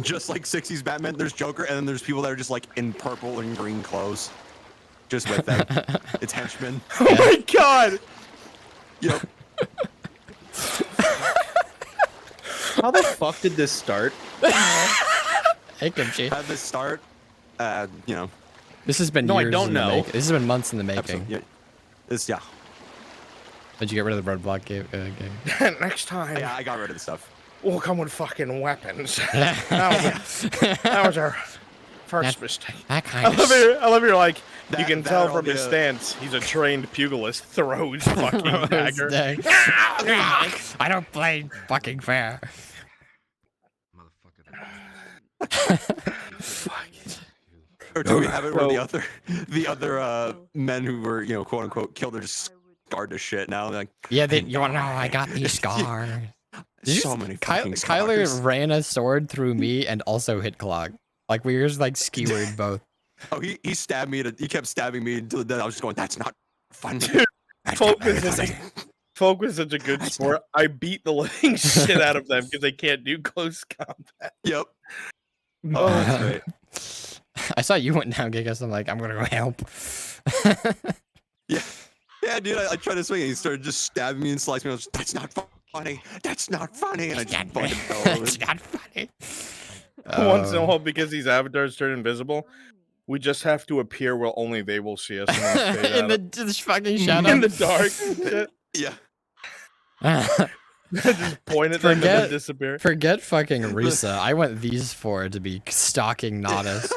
just like 60s Batman, there's Joker, and then there's people that are just like in purple and green clothes, just with them. It's henchmen. Oh my god! Yep. How the fuck did this start? Hey, Kimchi. How did this start? You know. This has been No, I years don't in the know. making. This has been months in the making. Absolutely. Yeah. Did you get rid of the roadblock game? Next time. Yeah, I got rid of the stuff. We'll come with fucking weapons. that was our first mistake. That kind I of love you're like, you That- can that tell or from the, his stance, he's a trained pugilist, throws fucking dagger. I don't play fucking fair. Or do we have it where the other men who were, you know, quote unquote killed are just scarred to shit now? They're like, Yeah, you wanna know I got these scars. So many fucking Kyler scars. ran a sword through me and also hit Clog. Like we were just like skewered both. Oh, he stabbed me. He kept stabbing me until then. I was just going, that's not fun. Folk was such a good sport. I beat the living shit out of them because they can't do close combat. Yep. Oh, that's great. I saw you went down, Gigas. I'm like, I'm gonna go help. Yeah, dude, I tried to swing and he started just stabbing me and slicing me. I was just, that's not funny. That's not funny. And I just fucking fell over. It's not funny. Once in a while, because these avatars turn invisible, we just have to appear where only they will see us. In the fucking shadow. In the dark. Shit. Yeah. Just point at them and then disappear. Forget fucking Risa. I want these four to be stalking Nodus.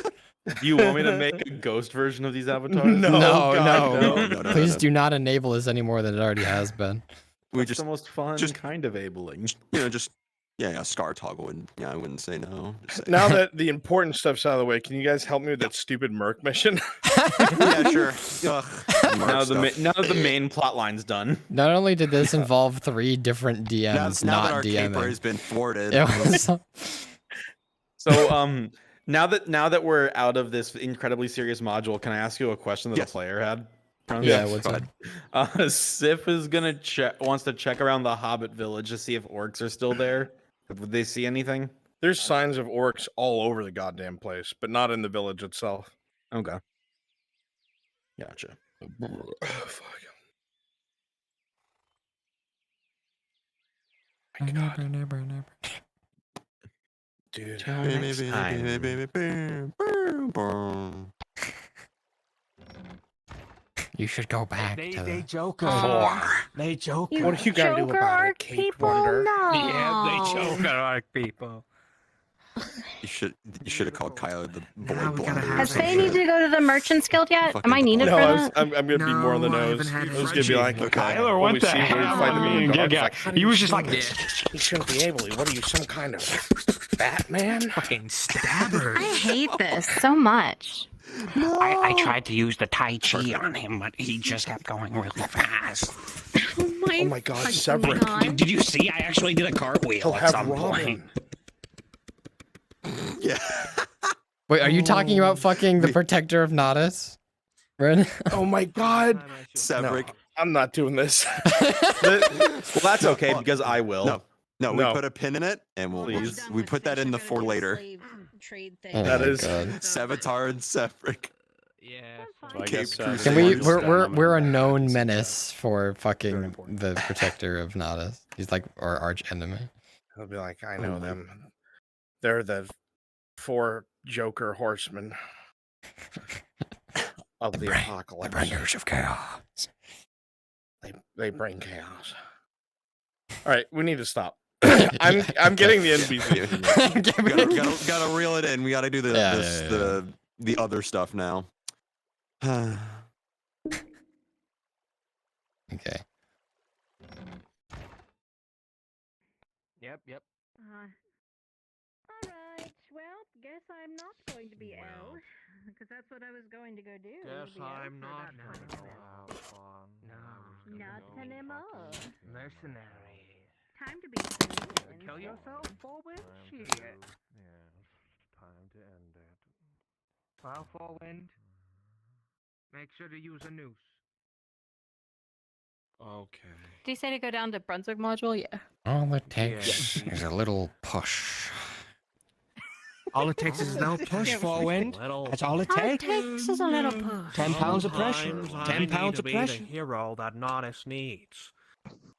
Do you want me to make a ghost version of these avatars? No. Please do not enable this any more than it already has been. We That's the most fun kind of abling. You know, just scar toggle, and yeah, I wouldn't say no. Just say. Now that the important stuff's out of the way, can you guys help me with that stupid Merc mission? Yeah, sure. Now the main plot line's done. Not only did this involve 3 different DMs now that not our caper DMing. has been thwarted. It was- So now that we're out of this incredibly serious module, can I ask you a question that a player had? Yeah, what's up? Sif is gonna wants to check around the Hobbit village to see if orcs are still there. Would they see anything? There's signs of orcs all over the goddamn place, but not in the village itself. Okay. Gotcha. Fuck. Dude. Till next time. You should go back to They the Joker. They Joker. What are you gonna do about it, Kate Wonder? Yeah, they Joker arc people. You should have called Kyler the boy blunder. Have they need to go to the Merchants Guild yet? Am I needed for that? I'm gonna be more on the nose. I was gonna be like, Kyler went to he was just like, you shouldn't be able to. What are you, some kind of Batman? Fucking stabber. I hate this so much. I tried to use the Tai Chi on him, but he just kept going really fast. Oh my God, Severin. Did you see? I actually did a cartwheel at some point. Yeah. Wait, are you talking about fucking the protector of Nodus? Ren? Oh my God, Severick. No, I'm not doing this. Well, that's okay because I will. No, we put a pin in it, and we put that in the for later. Oh that my is God. Savitar and Severick. Yeah. Can we? We're a known menace for fucking the protector of Nodus. He's like our arch enemy. He'll be like, I know them. They're the 4 Joker horsemen of the apocalypse. The bringers of chaos. They bring chaos. All right, we need to stop. I'm getting the NPC. gotta reel it in. We gotta do the other stuff now. Okay. Yep. Alright, well, guess I'm not going to be Elle. Because that's what I was going to go do. Guess be Elle I'm for not that now. punishment. No. Not anymore. Mercenary. Time to be clean. Kill yourself, Forward? Shit. Time to end it. Well, Forward. Make sure to use a noose. Okay. Did you say to go down to Brunswick module? Yeah. All it takes is a little push. All it takes is a little push, Forward. That's all it All it takes. takes is a little push. 10 pounds of pressure. Sometimes 10 I pounds need of to be pressure. the hero that Nodus needs.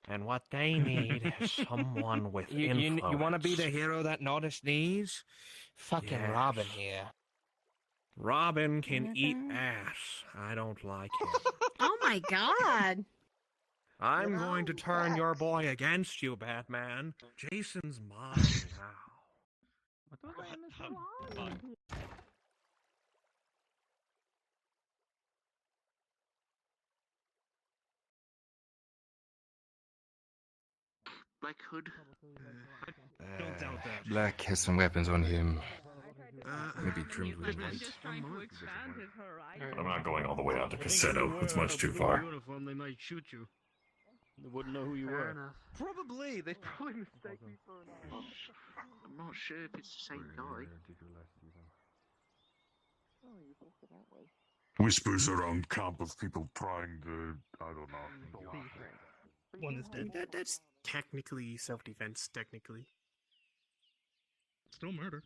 And what they need is someone with influence. You want to be the hero that Nodus needs? Fucking Yes. Robin here. Robin can eat ass. I don't like him. Oh my God. I'm going to turn your boy against you, Batman. Jason's mine now. Black Hood. Don't doubt that. Black has some weapons on him. Maybe trimmed with white. I'm not going all the way out to Cassetto. It's much too far. Uniform, they might shoot you. They wouldn't know who you were. Probably. They'd probably mistake me for an I'm not sure if it's the same guy. Whispers around camp of people trying to, I don't know. One is dead. That's technically self-defense, technically. Still murder.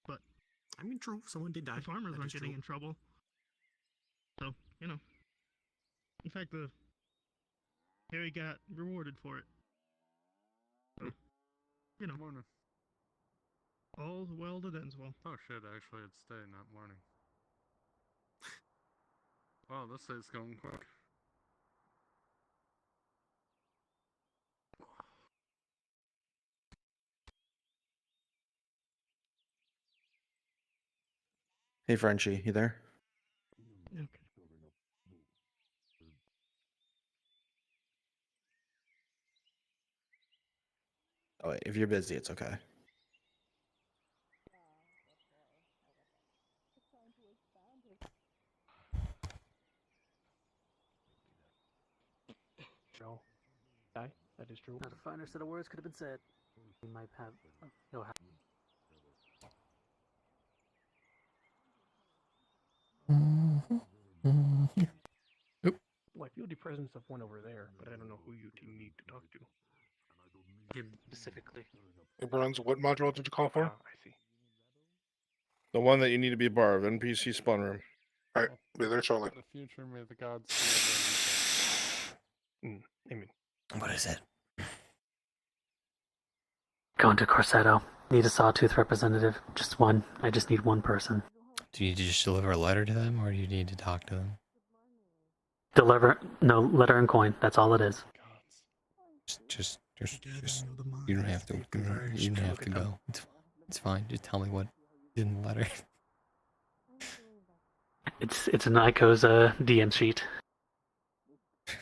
But, I mean, true, someone did die. The farmers aren't getting in trouble. So, you know. In fact, Harry got rewarded for it. So, you know. Morning. All's well that ends well. Oh shit, actually it's day, not morning. Wow, this day's going quick. Hey, Frenchie, you there? Okay. Oh, wait, if you're busy, it's okay. Joe, die. That is true. Not a finer set of words could have been said. He might have. He'll have. Oop. Well, I feel the presence of one over there, but I don't know who you two need to talk to. Him specifically. It runs. What module did you call for? I see. The one that you need to be a bar of, NPC spawn room. Alright, be there shortly. The future may the gods see Amen. What is it? Going to Corsetto. Need a Sawtooth representative. Just one. I just need one person. Do you need to just deliver a letter to them, or do you need to talk to them? No, letter and coin. That's all it is. Just you don't have to. You don't have to go. It's fine. Just tell me what is in the letter. It's an Ico's DM sheet.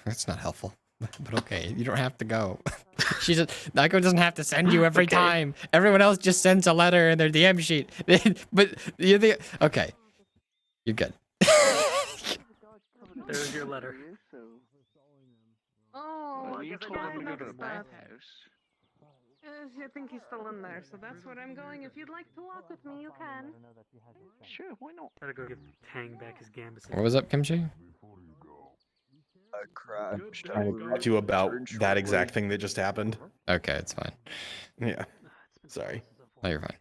That's not helpful. But okay, you don't have to go. Nyko doesn't have to send you every time. Everyone else just sends a letter in their DM sheet. But okay, you're good. There's your letter. Oh, Well, you the told guy him to go to the next bathhouse. I think he's still in there, so that's where I'm going. If you'd like to walk with me, you can. Sure, why not? Gotta go give Tang back his gambit. What was up, Kimchi? I crashed. I will talk to you about that exact thing that just happened. Okay, it's fine. Yeah. Sorry. No, you're fine.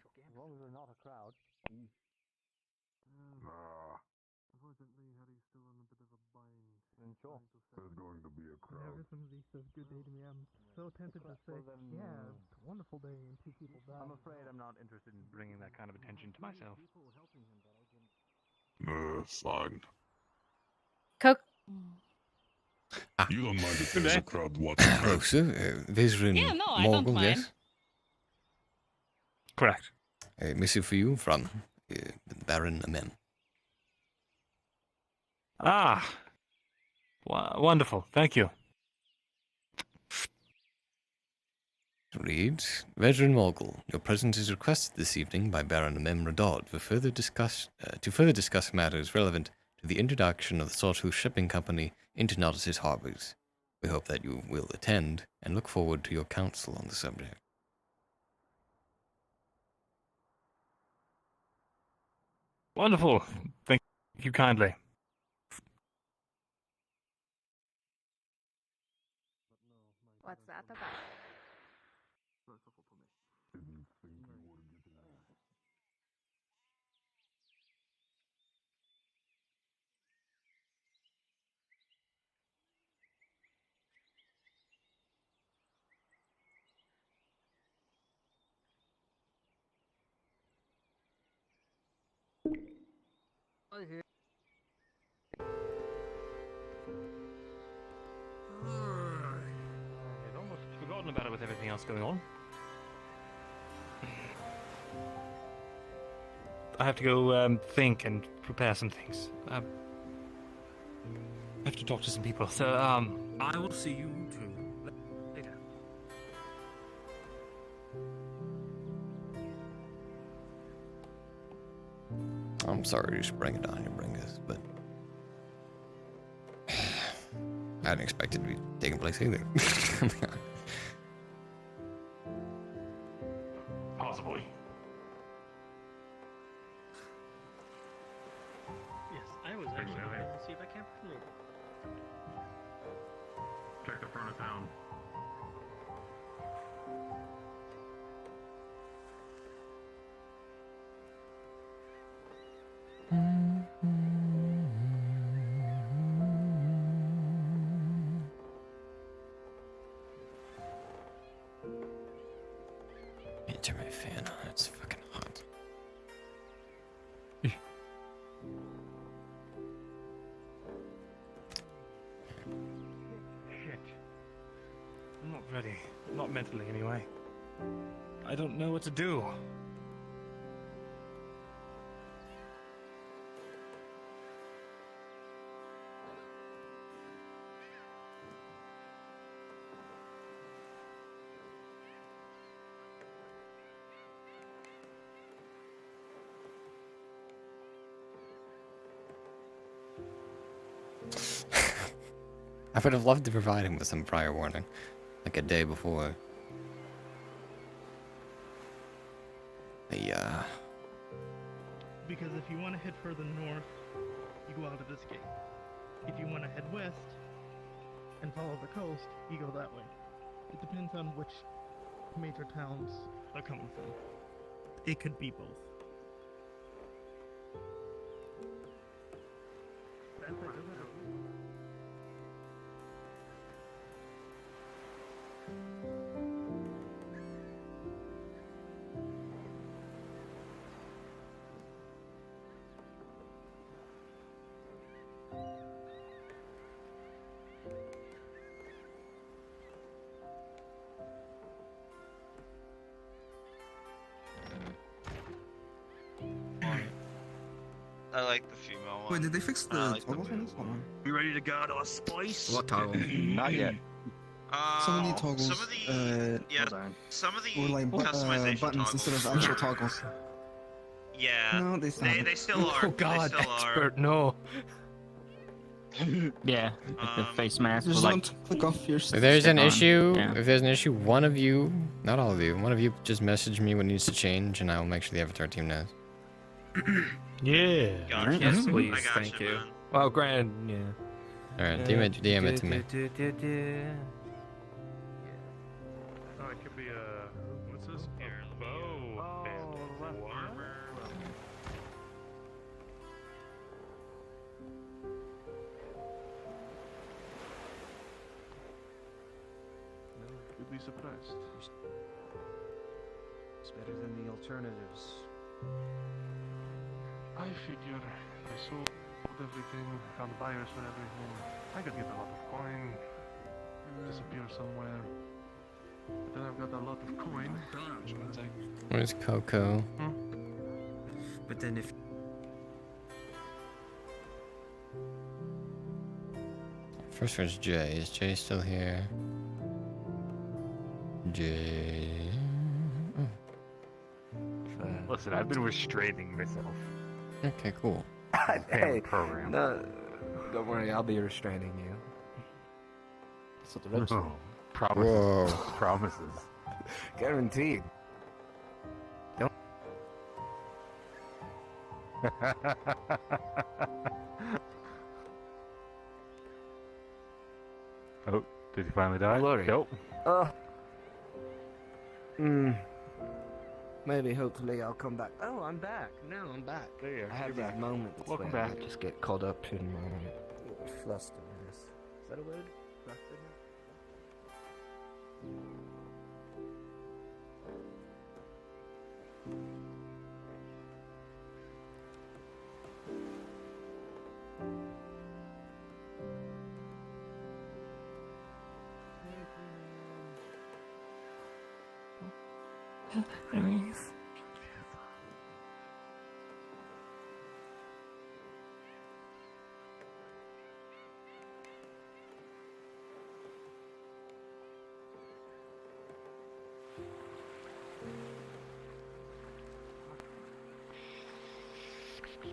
Whenever somebody says good day to me, I'm so tempted to say, yeah, it's a wonderful day, and 2 people die. I'm afraid I'm not interested in bringing that kind of attention to myself. Fine. Coke. You don't mind if there's a crowd watching, right? Oh, so, Vezrin Yeah, no, I don't Mogul, mind. yes? Correct. A missive for you from Baron Amen. Ah, wonderful. Thank you. Reads, Vezrin Mogul, your presence is requested this evening by Baron Amem Radod to further discuss matters relevant to the introduction of the Sawtooth Shipping Company into Nautis' harbors. We hope that you will attend and look forward to your counsel on the subject. Wonderful. Thank you kindly. What's that about? I'd almost forgotten about it with everything else going on. I have to go think and prepare some things. I have to talk to some people. So, I will see you too later. I'm sorry to just bring it on you, bring this, but I didn't expect it to be taking place either. Possibly. yes, I was actually going to see if I can find it. Check the front of town. Can't turn my fan on, it's fucking hot. Shit. I'm not ready. Not mentally, anyway. I don't know what to do. I would have loved to provide him with some prior warning, like a day before. Yeah. Because if you want to head further north, you go out of this gate. If you want to head west and follow the coast, you go that way. It depends on which major towns are coming from. It could be both. I like the female one. Wait, did they fix the I like toggles the on this one? You ready to guard our spice? What toggle? Not yet. Some of the toggles, some of the some of the were like customization buttons toggles. instead of actual toggles. Yeah. No, they stopped. They still are. Oh God, they still expert, are. no. Yeah, like the face mask. Just with, don't click off your. If there's an stick on. issue, Yeah. if there's an issue, one of you, not all of you, one of you just message me what needs to change, and I will make sure the Avatar team knows. Yeah. Gotcha. Yes, I please. gotcha, Thank you. man. Well, Grand, yeah. All right, DM it to me. Oh, it could be a what's this? A bow band. Armor. You'd be surprised. It's better than the alternatives. I figure I sold everything, found buyers for everything. I could get a lot of coin, disappear somewhere. But then I've got a lot of coin. Where's Coco? But then if First one's Jay. Is Jay still here? Jay. Listen, I've been restraining myself. Okay, cool. Hey, program. No, don't worry, I'll be restraining you. That's what the reps Oh, promises. Whoa. Promises. Guaranteed. Don't. Oh, did he finally die? Glory. Nope. Maybe, hopefully, I'll come back. Oh, I'm back. No, I'm back. There you are. I have You're these back. moments Welcome where back. I just get caught up in my flusteriness. Is that a word? Flusteriness?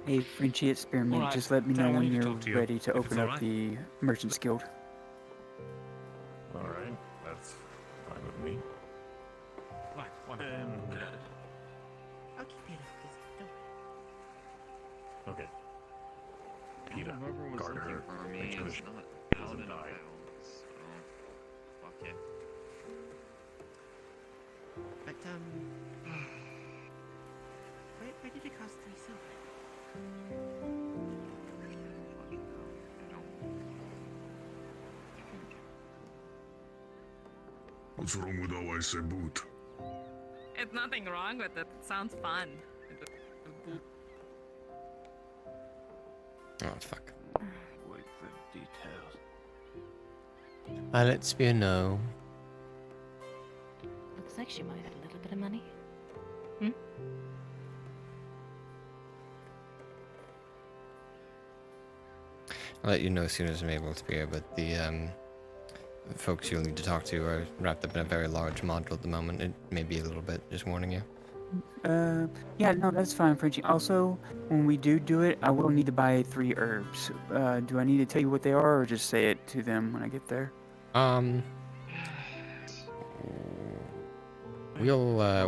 Hey, Frenchie, it's Spearmint. Alright, Just let me Dad, know I when need to you're talk to you, ready to if it's open up alright. the Merchants Guild. Alright, that's fine with me. Right, one. Okay. Peter, Whoever was Carter, looking for me make sure is this not out doesn't in die. bounds, so fuck it. But, where did it cost 3 silver? What's wrong with how I say boot? It's nothing wrong with it. It sounds fun. Oh fuck. Wait for details. Let Spear know. Looks like she might have a little bit of money. I'll let you know as soon as I'm able to be here, but the folks you'll need to talk to are wrapped up in a very large module at the moment. It may be a little bit, just warning you. Yeah, no, that's fine, Frenchie. Also, when we do it, I will need to buy 3 herbs. Do I need to tell you what they are, or just say it to them when I get there? We'll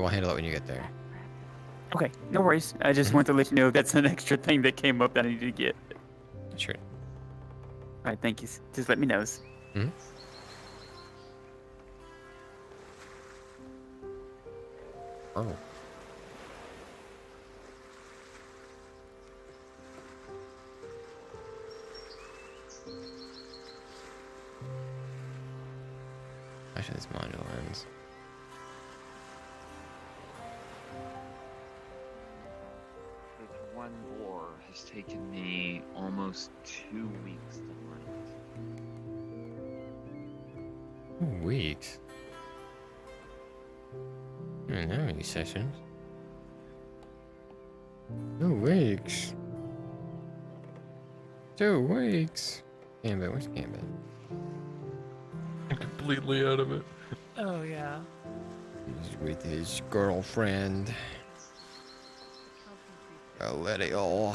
handle it when you get there. Okay, no worries. I just want to let you know that's an extra thing that came up that I need to get. Sure. Alright, thank you. Just let me know. Hmm? Oh. Actually, this module ends. This one war has taken me almost 2 weeks to learn. 2 weeks? I don't have any sessions. 2 weeks. 2 weeks. Gambit, where's Gambit? I'm completely out of it. Oh, yeah. He's with his girlfriend. Galileo.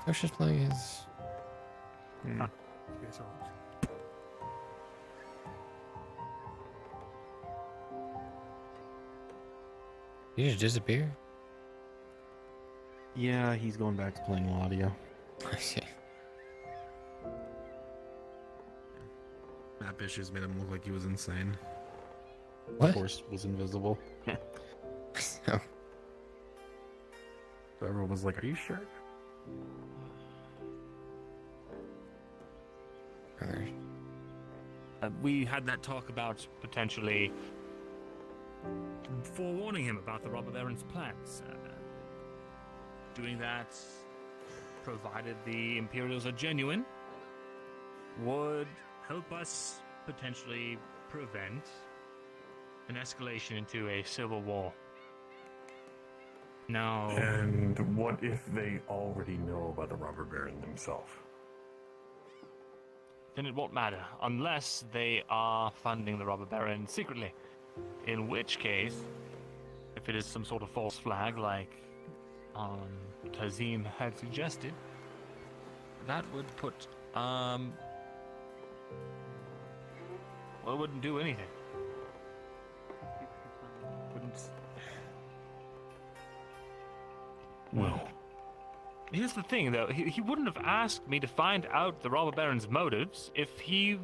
Tosha's playing his. He just disappeared? Yeah, he's going back to playing Ladia. I see. Map issues made him look like he was insane. What? Of course, was invisible. So everyone was like, "Are you sure?" We had that talk about potentially forewarning him about the robber baron's plans. Doing that, provided the Imperials are genuine, would help us potentially prevent an escalation into a civil war. Now... And what if they already know about the robber baron themselves? Then it won't matter, unless they are funding the robber baron secretly. In which case, if it is some sort of false flag like Tazim had suggested, that would put, well, it wouldn't do anything. Wouldn't... Well... Here's the thing, though. He wouldn't have asked me to find out the robber baron's motives if it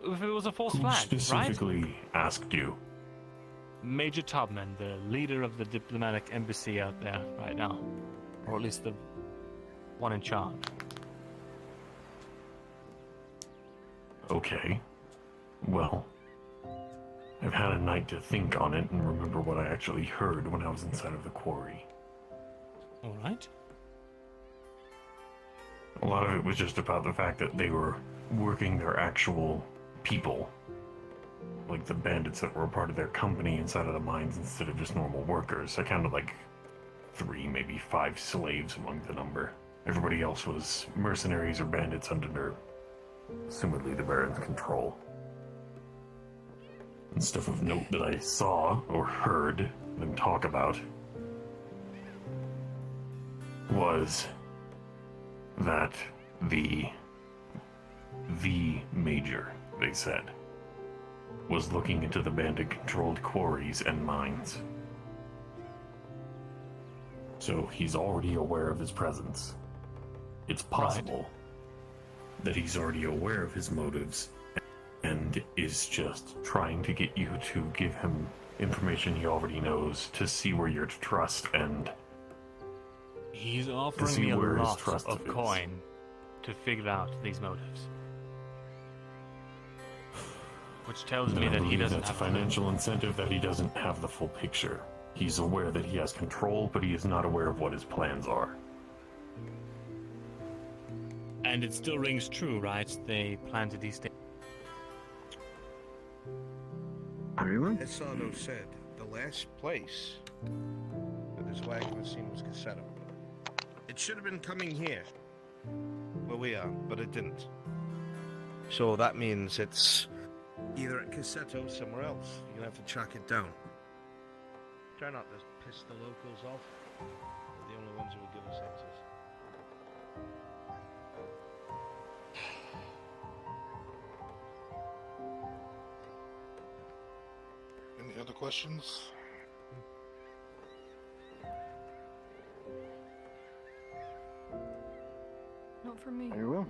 was a false Who flag, specifically right? asked you? Major Tubman, the leader of the diplomatic embassy out there right now. Or at least the one in charge. Okay. Well, I've had a night to think on it and remember what I actually heard when I was inside of the quarry. Alright. A lot of it was just about the fact that they were working their actual people. Like the bandits that were a part of their company inside of the mines instead of just normal workers. I counted like 3, maybe 5 slaves among the number. Everybody else was mercenaries or bandits under, assumedly, the Baron's control. And stuff of note that I saw or heard them talk about was that the Major, they said, was looking into the bandit-controlled quarries and mines. So he's already aware of his presence. It's possible that he's already aware of his motives and is just trying to get you to give him information he already knows to see where you're to trust and He's offering me a lot of coin to figure out these motives. Which tells me that he doesn't have have a financial incentive, that he doesn't have the full picture. He's aware that he has control, but he is not aware of what his plans are. And it still rings true, right? They plan to destabilize. Everyone? As Sano said, the last place that this wagon was seen was Cassetto. It should have been coming here, where we are, but it didn't. So that means it's either at Cassetto or somewhere else. You're gonna have to track it down. Try not to piss the locals off. They're the only ones who will give us answers. Any other questions? Not for me. Very well.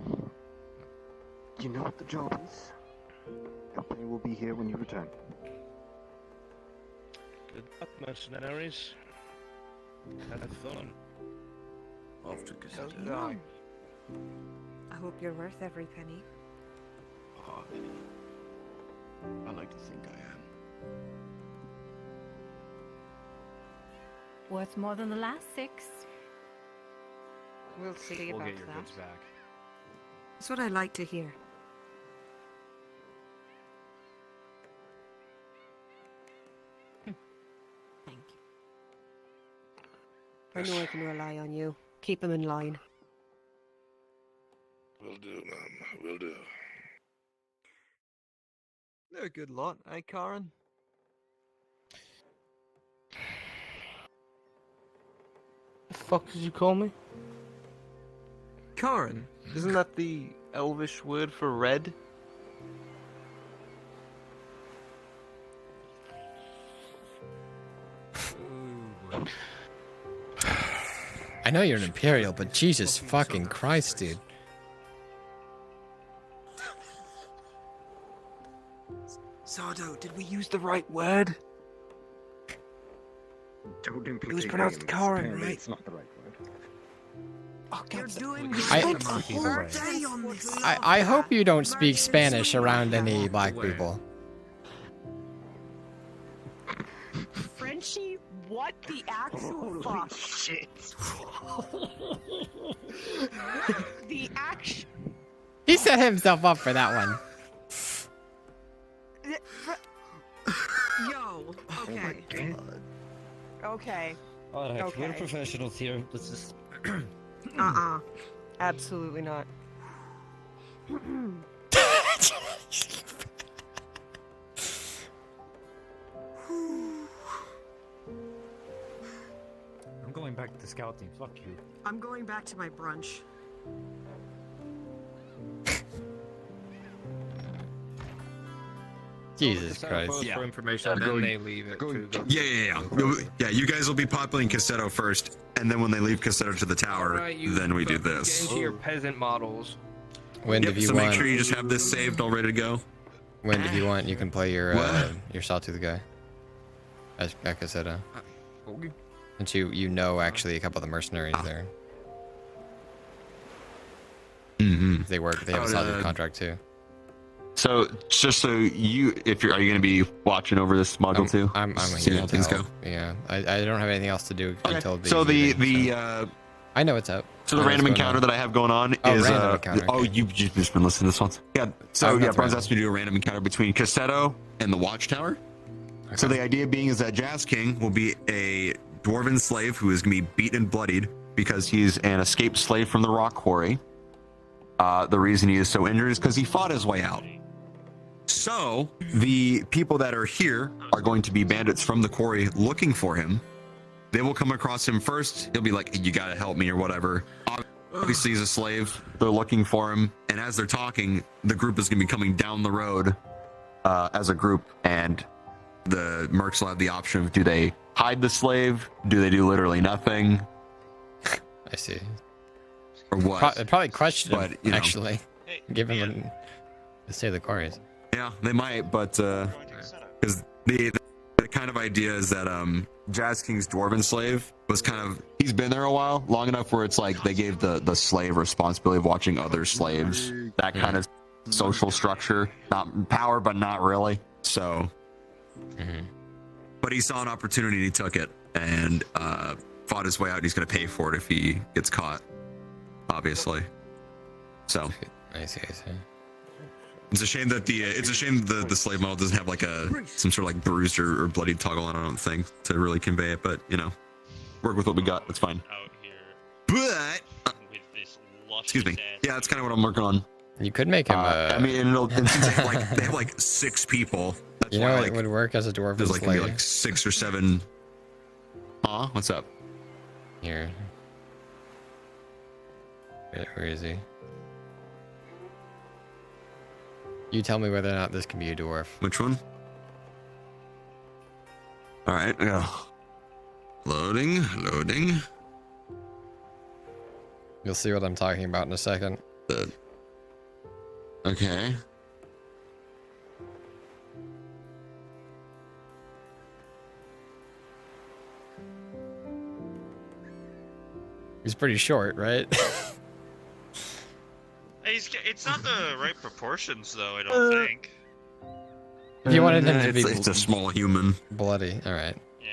You know what the job is. Company will be here when you return. Good luck, mercenaries. Have fun. Off to So long. I hope you're worth every penny. Oh, I like to think I am. Worth more than the last 6. We'll see We'll about get your that. goods back. That's what I like to hear. Thank you. I know I can rely on you. Keep him in line. Will do, ma'am. Will do. They're a good lot, eh, Karen? The fuck did you call me? Karen? Isn't that the Elvish word for red? I know you're an Imperial, but Jesus fucking Christ, dude. Sardo, did we use the right word? Don't It was implicate pronounced me on this. Karen, Apparently right? It's not the right word. Oh, You're doing I- a whole day on this. I hope you don't speak Spanish around any black people. Frenchie, what the actual fuck? Shit. The action. He set himself up for that one. Yo, okay. Okay. Alright, Okay. we're professionals here. Let's just. Absolutely not. I'm going back to the scout team. Fuck you. I'm going back to my brunch. Jesus Christ. Yeah. information, and then they leave it. Yeah. Yeah, you guys will be populating Cassetto first, and then when they leave Cassetto to the tower, then we do this. Get into your peasant models. When Yep, do you so want? make sure you just have this saved, all ready to go. When do you want? You can play your Sawtooth guy. As Becca said, since you know actually a couple of the mercenaries there. Mm-hmm. They work. They have a Sawtooth contract too. So just so you, are you going to be watching over this module too? I'm See here how to things help. go. Yeah, I don't have anything else to do until the. So meeting, I know what's up. So the random encounter that I have going on Oh, is random encounter, oh, you've just been listening to this one. Yeah. So Oh, yeah, that's Bronze random. asked me to do a random encounter between Cassetto and the Watchtower. So the idea being is that Jazz King will be a dwarven slave who is going to be beaten and bloodied because he's an escaped slave from the rock quarry. The reason he is so injured is because he fought his way out. So the people that are here are going to be bandits from the quarry looking for him. They will come across him first. He'll be like, "You gotta help me," or whatever. Obviously, he's a slave. They're looking for him, and as they're talking, the group is gonna be coming down the road as a group, and the mercs will have the option of: do they hide the slave? Do they do literally nothing? I see. Or what? Probably question him, But, you know. actually. Give him the state of the quarries. Yeah, they might, but because the kind of idea is that Jazz King's dwarven slave was he's been there a while, long enough where it's like they gave the slave responsibility of watching other slaves, that kind of social structure, not power, but not really. So, but he saw an opportunity and he took it and fought his way out. He's going to pay for it if he gets caught, obviously. So I see. it's a shame that the slave model doesn't have like some sort of like bruised or bloody toggle on it, I don't think, to really convey it, but you know, work with what we got. It's fine. But excuse me. Yeah, that's kind of what I'm working on. You could make him. I mean, and since they have like 6 people, that's You know why, what would work as a dwarven there's like gonna be slave? like 6 or 7. What's up? Here. Where is he? You tell me whether or not this can be a dwarf. Which one? All right. Loading. You'll see what I'm talking about in a second. Okay. He's pretty short, right? It's not the right proportions, though, I don't think. If you wanted him to be it's a small human. bloody, all right. Yeah.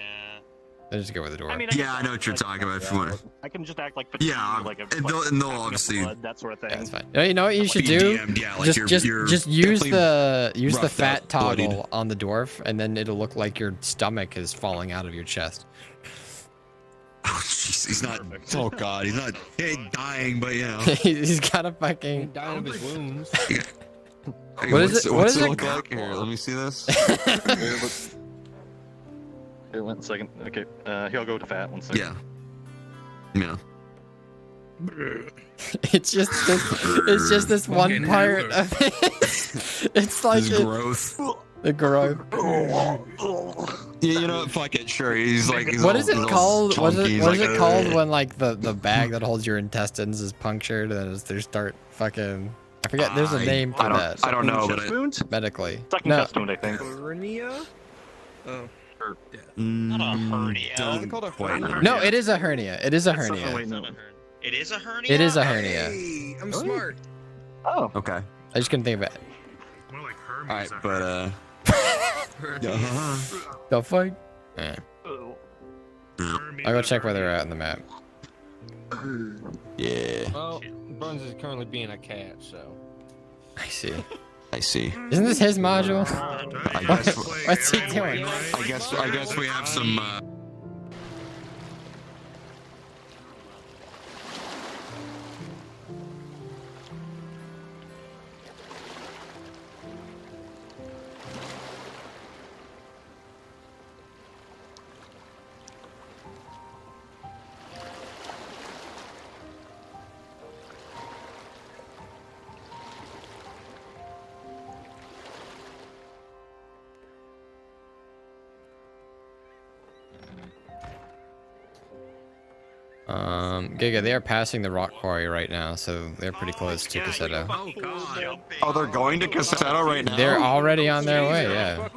Let's just go with the dwarf. I mean, Yeah, I know what you're talking about. If you want to. I can just act like Yeah, like a, and they'll obviously. blood, that sort of thing. Yeah, that's fine. You know what you should Be do? DM'd, yeah, like just you're use definitely the roughed fat out, toggle bloodied. on the dwarf, and then it'll look like your stomach is falling out of your chest. Oh, jeez, he's not. Oh God, he's not dying, but you know. He's got a fucking. Dying of his wounds. Hey, What is what's it? What what's is it it? look like? Here, let me see this. Here, 1 second. Okay, here, I'll go to fat. 1 second. Yeah. It's just this one part of it. It's like His growth. the growth. Yeah, you know what? Fuck it. Sure. He's like. He's What all, is it he's all called? What chunky, is he's it like, called "Ugh." when like the bag that holds your intestines is punctured and they start fucking? I forget. There's a name for that. I don't know, but it, medically. Second No. chest wound, I think. Hernia? Oh. Not a hernia. Don't quite know. No, it is a hernia. It is a hernia. Oh, wait, no. It is a hernia? It is a hernia. Hey, I'm smart. Oh. Okay. I just couldn't think of it. More like Hermes. All right, but The fuck? Eh. Hermes I'll go check where they're at on the map. yeah. Well, Buns is currently being a cat, so. I see. I see. Isn't this his module? I guess. What's he doing? I guess we have some. Giga, they are passing the rock quarry right now, so they're pretty close to Cassetto. Oh, God. Oh, they're going to Cassetto right now. They're already on their way, yeah.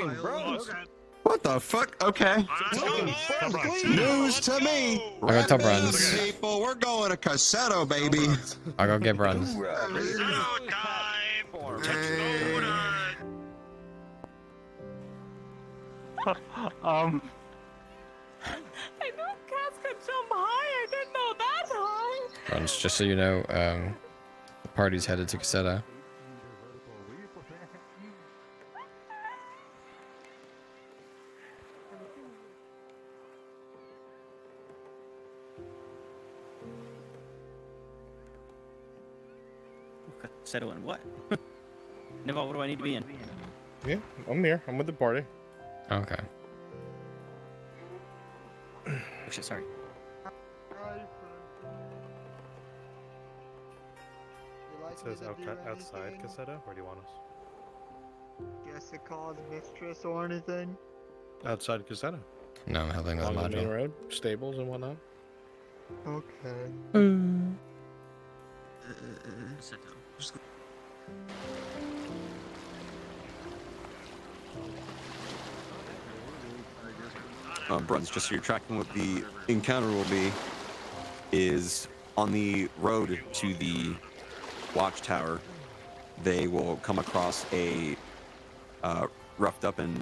What the fuck? Okay. News to me. I'll go tell Bruns. People, we're going to Cassetto, baby. I'll go get Bruns. I knew cats could jump high. I didn't know that high. Bruns, just so you know, the party's headed to Cassetto. Settle in what? Nival, what do I need to be in? Yeah, I'm here. I'm with the party. Okay. Oh shit, sorry. It says outside Cassetto. Where do you want us? Jessica's mistress or anything? Outside Cassetto. No, I'm helping with the Along the main module. road, stables and whatnot. Okay. Bruns, just so you're tracking what the encounter will be, is on the road to the watchtower. They will come across a roughed up and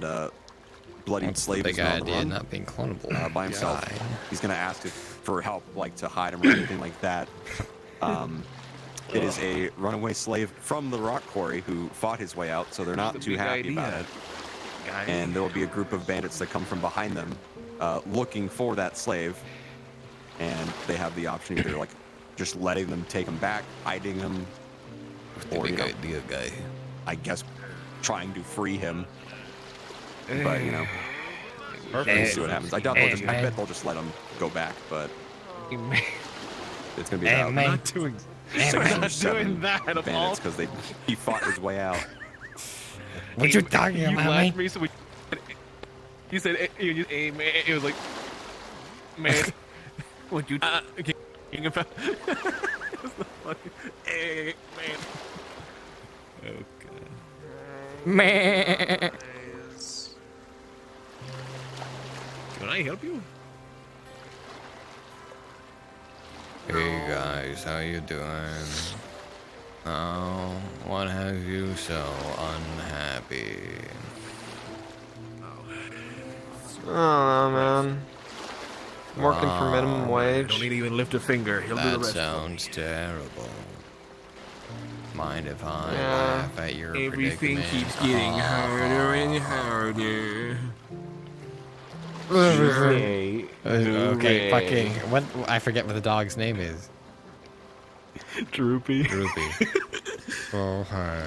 bloodied What's the slave. big who's on the idea run, not being clonable by himself. guy? He's gonna ask for help, like to hide him or anything like that. It is a runaway slave from the rock quarry who fought his way out, so they're not too happy about it. And there will be a group of bandits that come from behind them, looking for that slave, and they have the option either like just letting them take him back, hiding him, or you know, I guess trying to free him. But you know, we'll see what happens. I doubt they'll just. I bet they'll just let him go back, but it's gonna be about not doing. I'm not doing that at all. bandits because he fought his way out. What you talking You about, laughed mate? me, so you said, hey, man. It was like, man, what you talking about? It was the fucking, hey, man. Okay. Man. Can I help you? Hey guys, how you doing? Oh, what have you so unhappy? Oh man. I'm working for minimum wage. Don't need to even lift a finger. He'll do the That rest. sounds terrible. Mind if I Yeah. laugh at your Everything predicament? keeps getting harder and harder. Okay, Hooray. fucking what? I forget what the dog's name is. Droopy. Droopy. Oh, hi.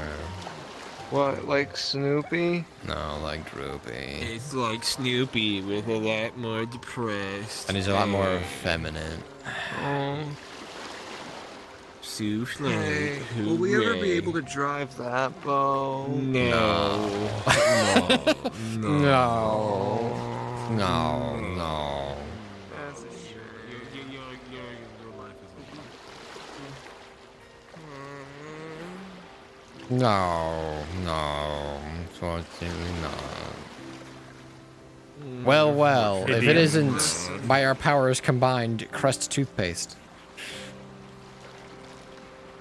What, like Snoopy? No, like Droopy. It's like Snoopy with a lot more depressed. And he's a lot more feminine. Oh. Souffle. Hey, will we ever be able to drive that, Bo? No. No. No. No. That's a shame. Your life is No. No. Unfortunately not. Well, well. If it isn't by our powers combined, Crest toothpaste.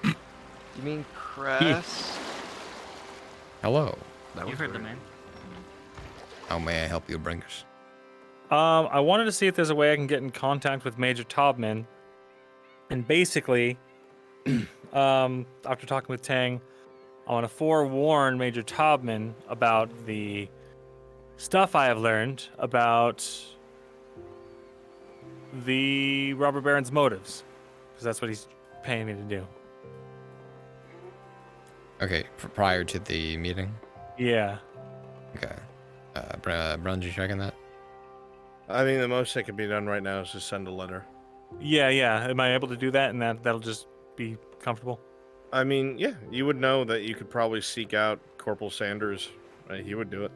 You mean Crest? Hello. You heard the man. How may I help you, Bringers? I wanted to see if there's a way I can get in contact with Major Tobman. And basically, after talking with Tang, I want to forewarn Major Tobman about the stuff I have learned about the robber baron's motives. Because that's what he's paying me to do. Okay, prior to the meeting? Yeah. Okay. Brunge, you checking that? I mean, the most that can be done right now is just send a letter. Yeah. Am I able to do that? And that'll just be comfortable? I mean, yeah, you would know that you could probably seek out Corporal Sanders. Right? He would do it.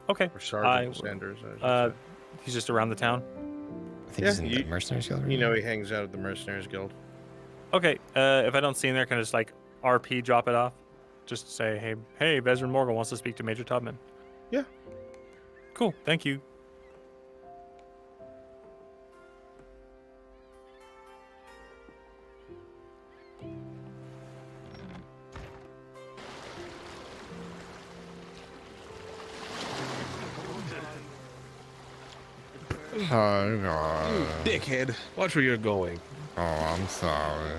Okay. Or Sergeant Sanders. I should say. He's just around the town? I think he's in the Mercenaries Guild. You know he hangs out at the Mercenaries Guild. Okay, if I don't see him there, can I just like RP drop it off? Just say, hey, Vezran Morgul wants to speak to Major Tubman. Yeah. Cool, thank you. Oh, God. Dickhead. Watch where you're going. Oh, I'm sorry.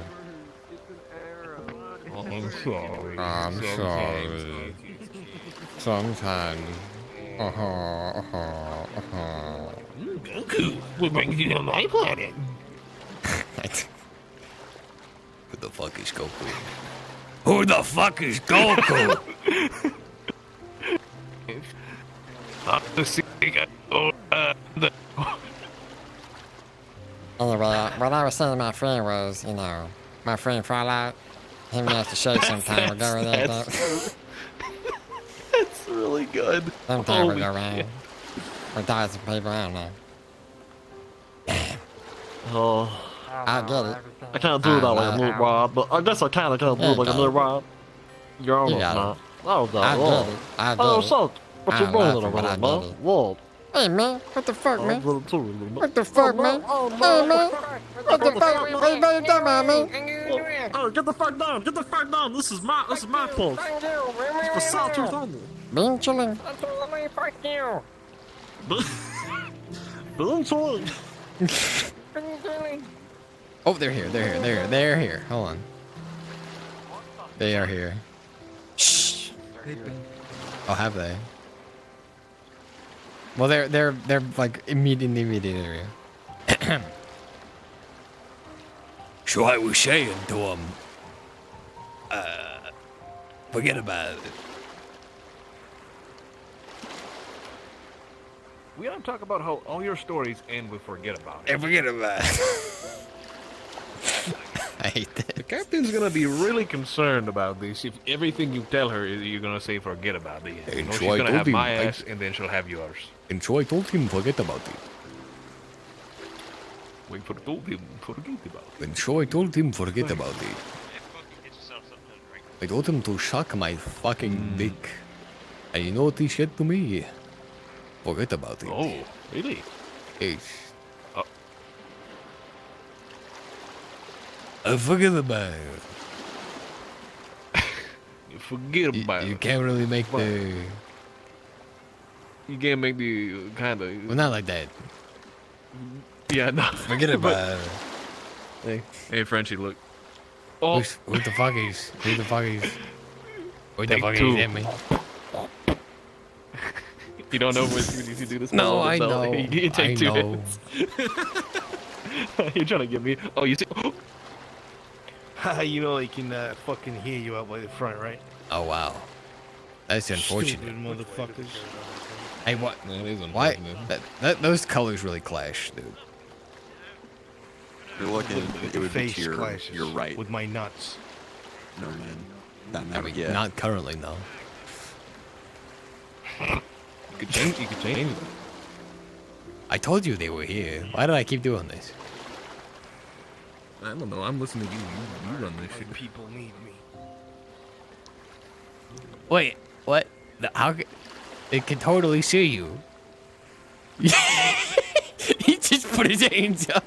Oh, I'm sorry. I'm sorry. Sometimes. Goku, we're bringing you to my planet. Who the fuck is Goku? Who the fuck is Goku? Not the secret. Anyway, what I was saying to my friend was, you know, my friend Fallout, him has to shake sometime. We'll go over there. That's really good. Sometime we'll Holy go around. shit. We'll die some people, I don't know. Oh. I get it. I can't do that like a little Rob, but I guess I can. I can't do it like a little Rob. You're almost not. Oh, no. I get it. I get Oh, it. so, what you I'm doing laughing, over but I there, get man? it. Whoa. Hey, man. What the fuck, man? What What the fuck, man? Hey, man. What the fuck? What you better do, man? Oh, get the fuck down! Get the fuck down! This is my post. It's for Sawtooth only. Being chilling. Fuck you. Being chilling. Oh, they're here. They're here. Hold on. They are here. Shh. Oh, have they? Well, they're like immediately area. So I was saying to him, forget about it. We don't talk about how all your stories end with forget about it. And forget about it. I hate that. The captain's gonna be really concerned about this if everything you tell her is you're gonna say forget about it. You know, she's so I gonna told have him, my ass and then she'll have yours. And so I told him forget about it. We told him forget about it. And so I told him forget about it. I told him to suck my fucking dick. And you know what he said to me? Forget about it. Oh, really? Yes. Forget about it. Forget about You it. can't really make the. You can't make the kind of. Well, not like that. Yeah, no. Forget about it. Hey, Frenchie, look. Oh, Who the fuck is? Who the fuck is? Who the Take fuck two. is at me? you don't know when you do this. No, I spell, know. You take I 2 know. hits. You're trying to get me. Oh, you see? You know they can fucking hear you out by the front, right? Oh wow, that's unfortunate. Stupid motherfuckers. Hey, what? That is Why? unfortunate. Those colors really clash, dude. You're looking. It would be Face to clashes your right. with my nuts. No man. Not I never mean, yet. not currently, no. You could change. You could change them. I told you they were here. Why did I keep doing this? I don't know. I'm listening to you. You run this shit. People need me. Wait, what? How? They can totally see you. He just put his hands up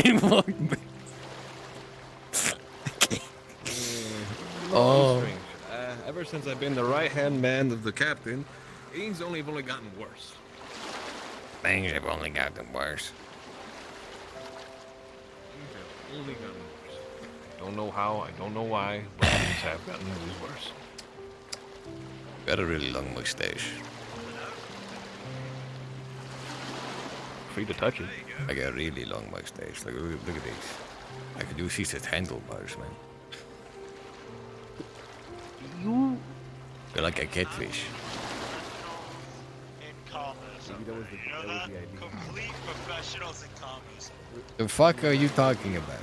and walked back. Oh. Strange. Ever since I've been the right-hand man of the captain, things only have only gotten worse. Things have only gotten worse. Things have only gotten worse. I don't know how. I don't know why. But things have gotten worse. Got a really long mustache. Free to touch it. I got a really long mustache. Look at these. I could do see his handlebars, man. You're like a catfish. Complete professionals in communism. The fuck are you talking about?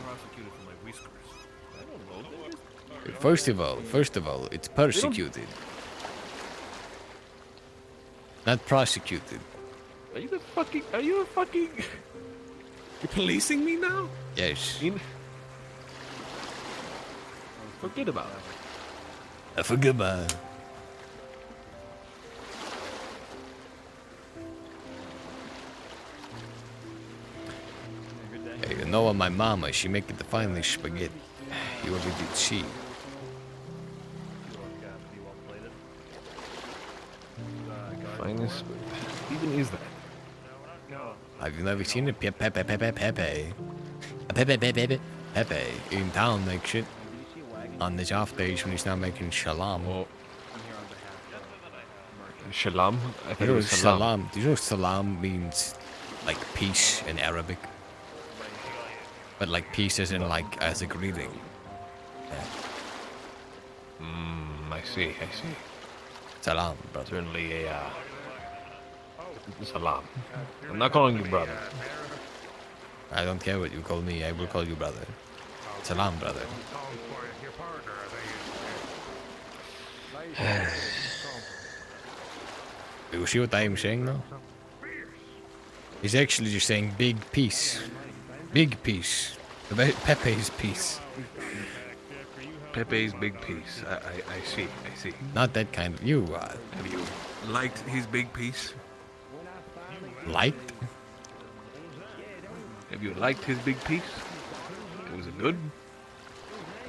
First of all, it's persecuted. Not prosecuted. Are you a fucking... You're policing me now? Yes. Forget about it. I forget about it. Hey, you know what, my mama, she make the finest spaghetti you ever did see. Finest... Even is that? Have you never seen it? Pepe in town make shit on his off days when he's not making shalom. Oh. Shalom? I think You it know was salam. Do you know salam means like peace in Arabic? But like peace as in like as a greeting. I see. Salam, brother. Certainly a salam. I'm not calling you brother. I don't care what you call me, I will call you brother. Salam, brother. You see what I am saying now? He's actually just saying big peace. Big peace. Pepe's peace. Pepe's big piece. I see. Not that kind of... You, Have you liked his big piece? liked? Have you liked his big piece? Was it good?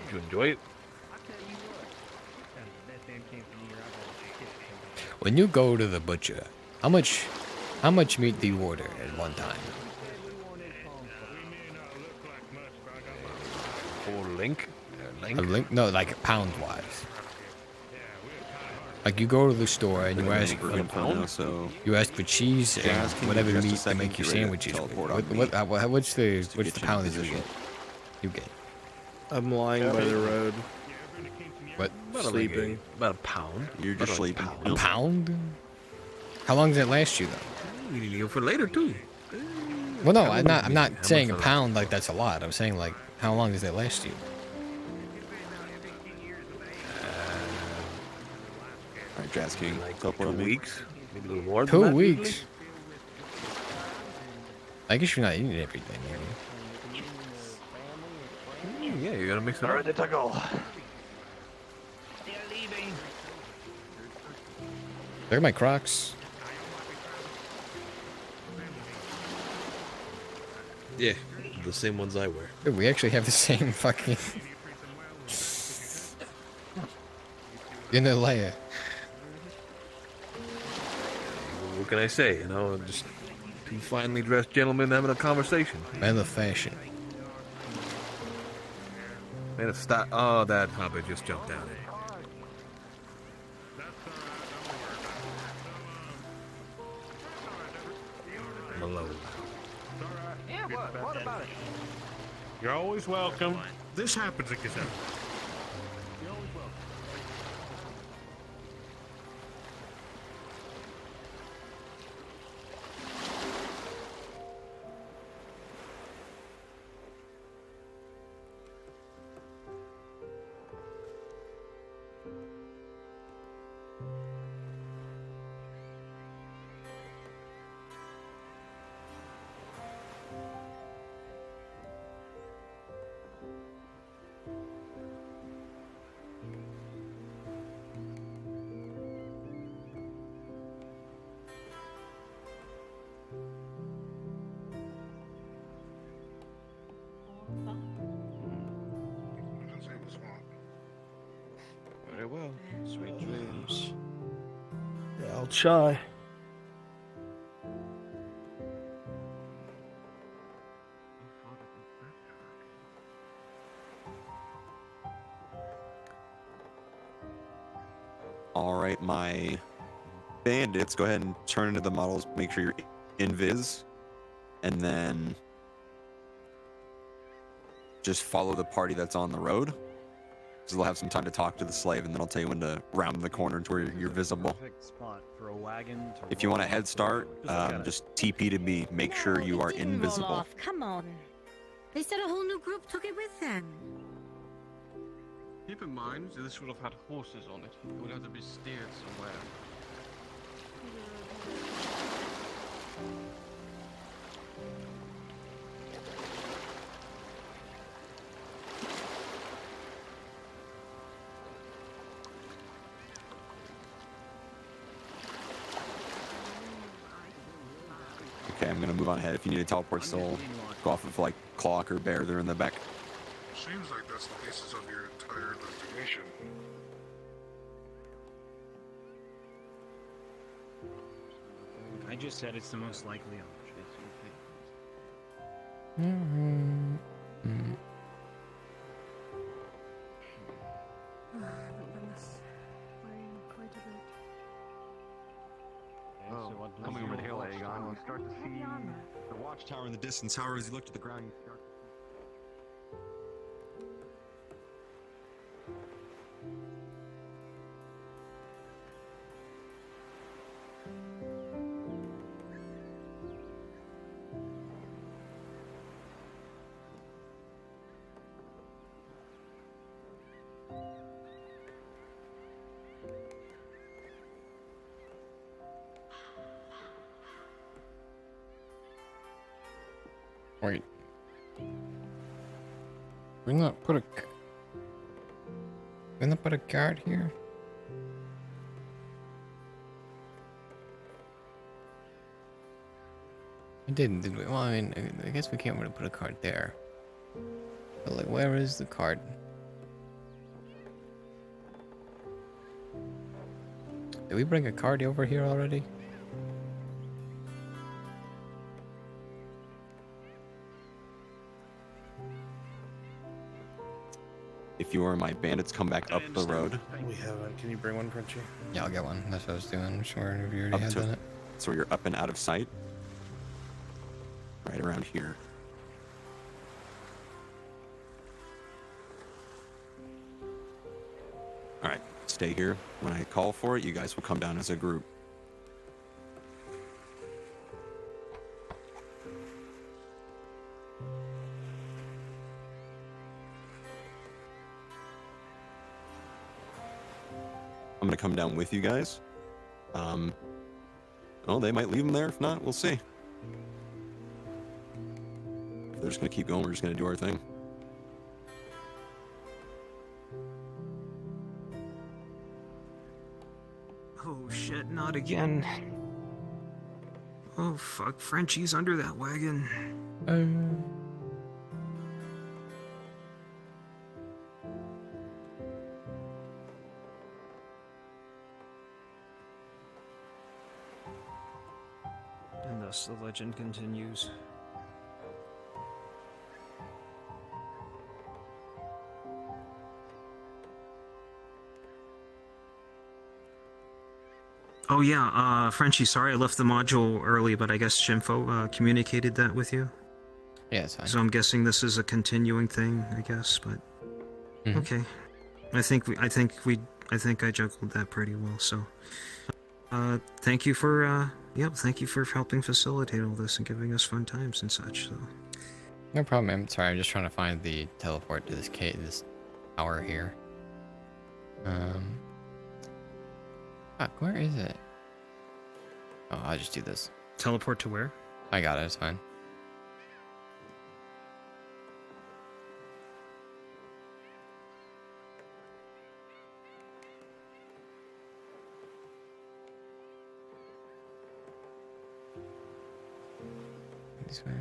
Did you enjoy it? When you go to the butcher, how much meat do you order at one time? Full link? A link? No, like pound-wise. Like you go to the store and you ask for you ask for cheese and whatever meat to make your sandwiches with. What's the poundage you get? I'm lying by the road. What? Sleeping. About a pound. You're just sleeping. A pound? How long does it last you though? You need to go for later too. Well, no, I'm not saying a pound like that's a lot. I'm saying like how long does that last you? Alright, Jazz King. Like 2 weeks. Maybe a little more than 2 that, weeks. I guess you're not eating everything, maybe. Yeah, you gotta mix it up. Alright, to go. Look at my Crocs. Yeah. the same ones I wear. Dude, we actually have the same fucking... Inner layer. What can I say? You know, just two finely dressed gentlemen having a conversation. Man of fashion. Man of style. Oh, that hobbit just jumped down in. Malone. Yeah, what about it? You're always welcome. This happens at Cassette. Very well. Sweet dreams. Yeah, I'll try. All right, my bandits, go ahead and turn into the models. Make sure you're invis, and then just follow the party that's on the road. So they'll have some time to talk to the slave, and then I'll tell you when to round the corner to where you're visible. Perfect spot for a wagon to If you want a head start, just TP to me. Make sure you are Didn't roll invisible. off. Come on. They said a whole new group took it with them. Keep in mind, this would have had horses on it. It would have to be steered somewhere. Okay, I'm gonna move on ahead. If you need a teleport soul, go off of like Clock or Bear. They're in the back. Seems like that's the basis of your entire investigation. I just said it's the most likely option. Coming over the hill, Aegon, you start to see the watchtower in the distance. However, as you look to the ground, you start Wait. We not put a guard here? We didn't, did we? Well, I mean, I guess we can't really put a card there. But like, where is the card? Did we bring a card over here already? If you or my bandits come back up the road. We haven't. Can you bring one, Frenchie? Yeah, I'll get one. That's what I was doing. Sure, if you already Up had to, done it. so you're up and out of sight. Right around here. Alright, stay here. When I call for it, you guys will come down as a group. I'm gonna come down with you guys. Well, they might leave them there. If not, we'll see. If they're just gonna keep going, we're just gonna do our thing. Oh shit, not again. Oh fuck, Frenchie's under that wagon. And thus the legend continues. Oh yeah, Frenchie, sorry I left the module early, but I guess Shinfo communicated that with you? Yeah, it's fine. So I'm guessing this is a continuing thing, I guess, but... Okay. I think I juggled that pretty well, so... thank you for, thank you for helping facilitate all this and giving us fun times and such, so... No problem, man. Sorry, I'm just trying to find the teleport to this tower here. Fuck, where is it? Oh, I'll just do this. Teleport to where? I got it, it's fine. This way.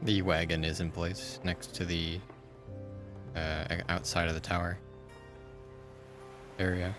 The wagon is in place next to the outside of the tower area.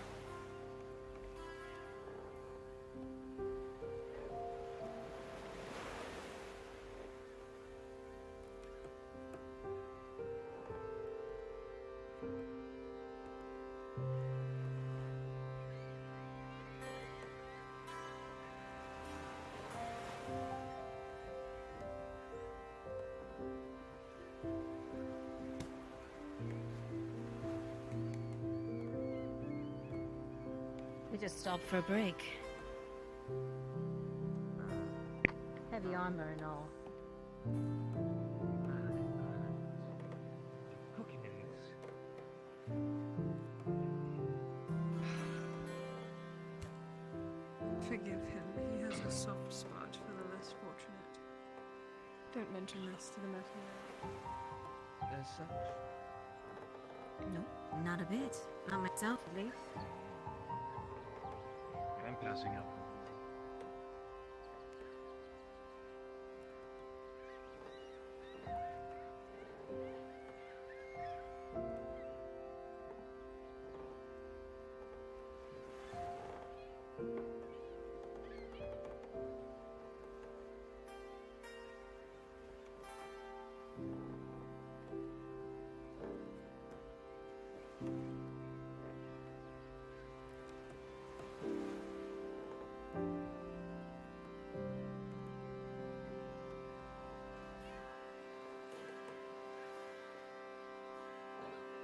We just stopped for a break. Heavy armor and all. Forgive him. He has a soft spot for the less fortunate. Don't mention this to the metal. As such. No, not a bit. Not myself, at least. I'm passing up.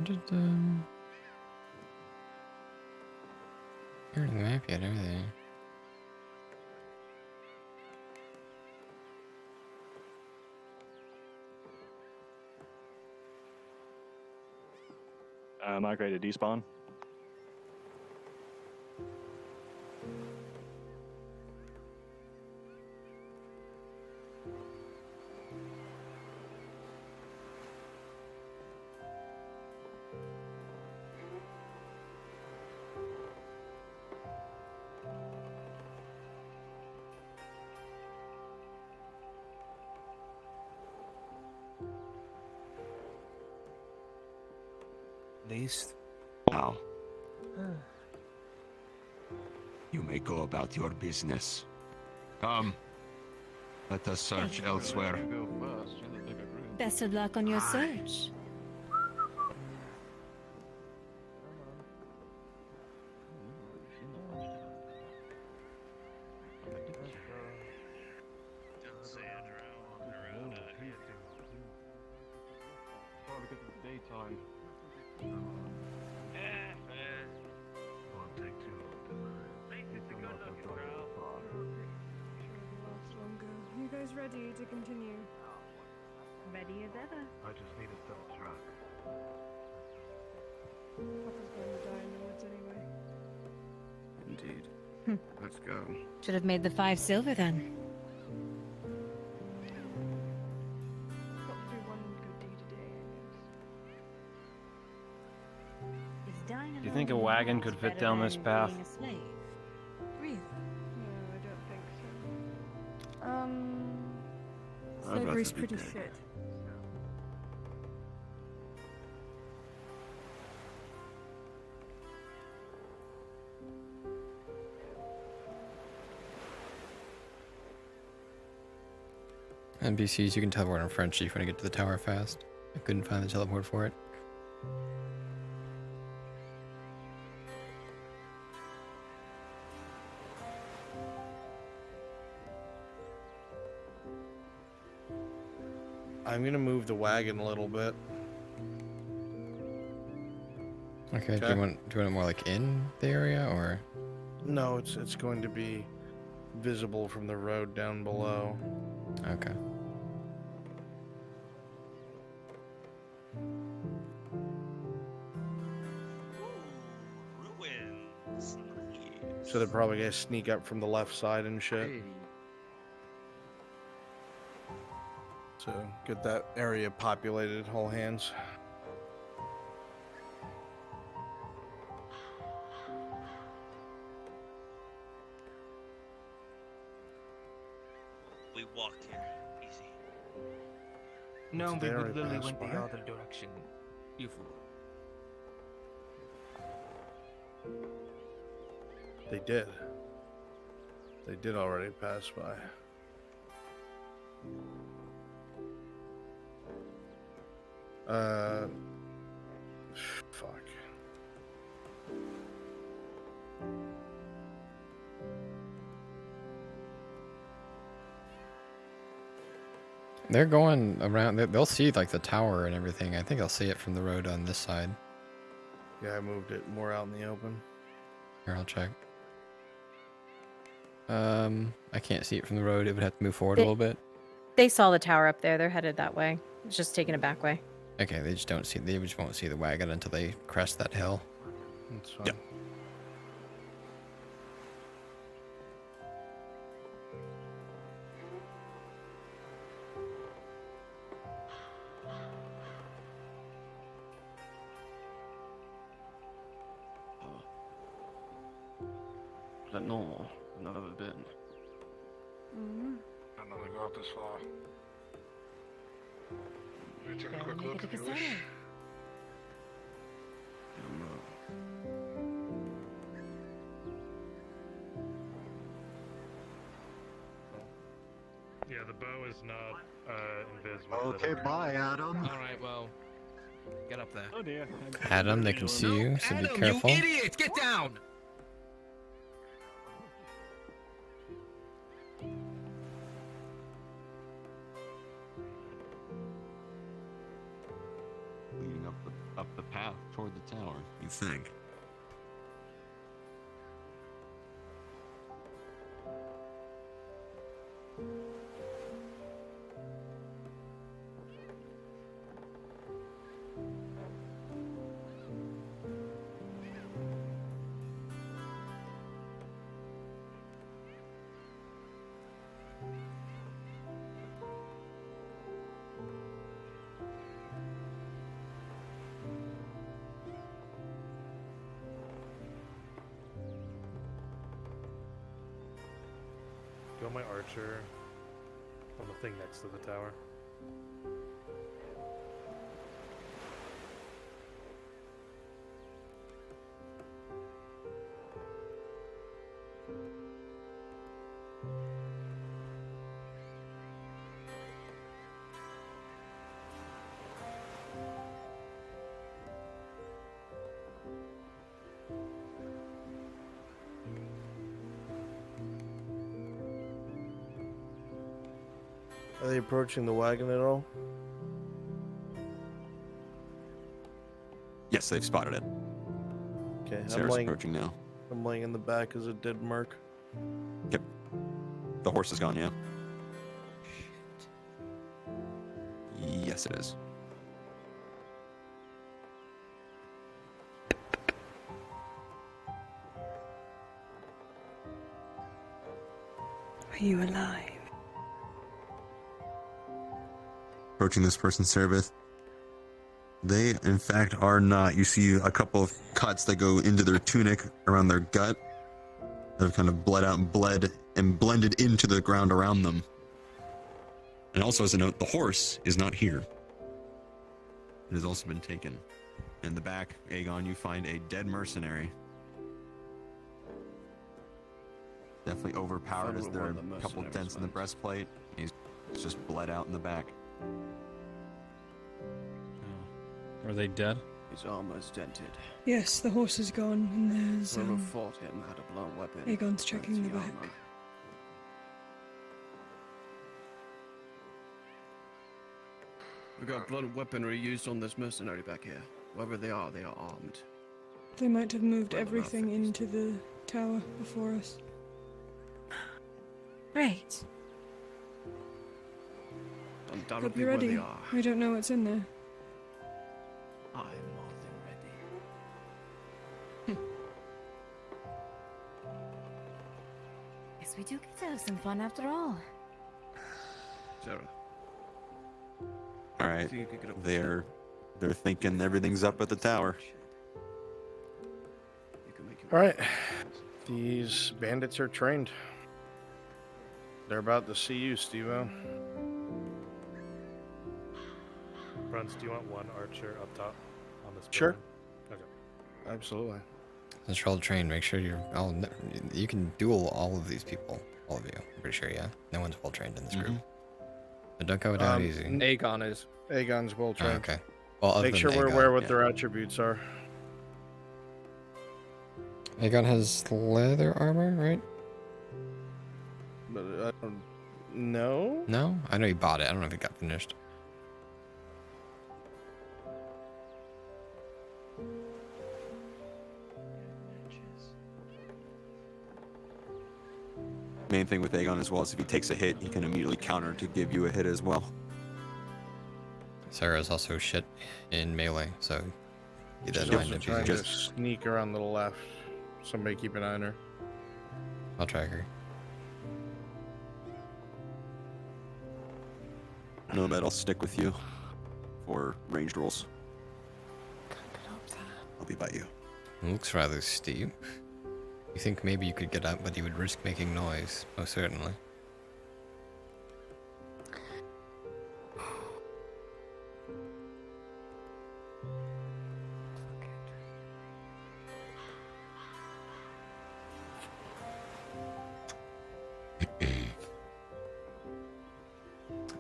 Did you're in the map yet, are they? Migrate to despawn. least. Now, you may go about your business. Come. Let us search elsewhere. Best of luck on your search. You guys ready to continue? Ready as ever. I just need a dump truck. Papa's going to die in the woods anyway. Indeed. Let's go. Should have made the 5 silver then. Got to do one good deed a day, I Is dying Do you think a alone wagon could fit better down this than path? being a slave? Really? No, I don't think so. I'd rather Slavery's be pretty dead. shit. NPCs, you can teleport on French if you want to get to the tower fast. I couldn't find the teleport for it. I'm gonna move the wagon a little bit. Okay, do you want it more like in the area or? No, it's going to be visible from the road down below. Okay. Ruins. So they're probably gonna sneak up from the left side and shit. So get that area populated, whole hands. We walked here. Easy. No, It's we there, literally pass went the by. other direction. You fool. They did. They did already pass by. Fuck. They're going around. They'll see like the tower and everything. I think they'll see it from the road on this side. Yeah, I moved it more out in the open. Here, I'll check. I can't see it from the road. It would have to move forward a little bit. They saw the tower up there. They're headed that way. It's just taking it back way. Okay, they just don't see. They just won't see the wagon until they crest that hill. That's fine. Yep. Is that normal? I've not ever been. I've never got this far. You take a Go quick make look it a if you wish. casino. Yeah, the bow is not invisible. Okay, bye, Adam. Alright, well, get up there. Oh dear. Adam, they can see you, so be careful. You idiot! Get down! Leading up the path toward the tower, you think? Go my archer on the thing next to the tower. Are they approaching the wagon at all? Yes, they've spotted it. Okay, Sarah's approaching now. I'm laying in the back as a dead mark. Yep. The horse is gone, yeah? Yes, it is. Are you alive? Approaching this person, Serapith. They, in fact, are not. You see a couple of cuts that go into their tunic around their gut that have kind of bled out and bled and blended into the ground around them. And also, as a note, the horse is not here. It has also been taken. In the back, Aegon, you find a dead mercenary. Definitely overpowered as there are a couple dents in the breastplate. He's just bled out in the back. Are they dead? His armor's dented. Yes, the horse is gone, and there's Whoever fought him had a blunt weapon. Aegon's checking the back. armor. We've got blunt weaponry used on this mercenary back here. Whoever they are armed. They might have moved everything into the tower before us. Right. Hope Undoubtedly you're where ready. they are. We don't know what's in there. I'm more than ready. Guess we do get to have some fun after all. Sarah. All right, they're thinking everything's up at the tower. All right, these bandits are trained. They're about to see you, Steve-O. Bruns, do you want one archer up top on this Sure. building? Okay. Absolutely. Since you're all trained, make sure you're all. You can duel all of these people. All of you. I'm pretty sure, yeah. No one's well trained in this group. But don't go down easy. Aegon is. Aegon's well trained. Okay. Well, other make than sure we're Aegon, aware what yeah. their attributes are. Aegon has leather armor, right? But I don't know. No? I know he bought it. I don't know if it got finished. Main thing with Aegon as well is if he takes a hit, he can immediately counter to give you a hit as well. Sarah's also shit in melee, so keep that She's in mind also if you trying to just. sneak around to the left. Somebody keep an eye on her. I'll track her. Nomad, I'll stick with you for ranged rolls. I'll be by you. It looks rather steep. You think maybe you could get up, but you would risk making noise, most certainly.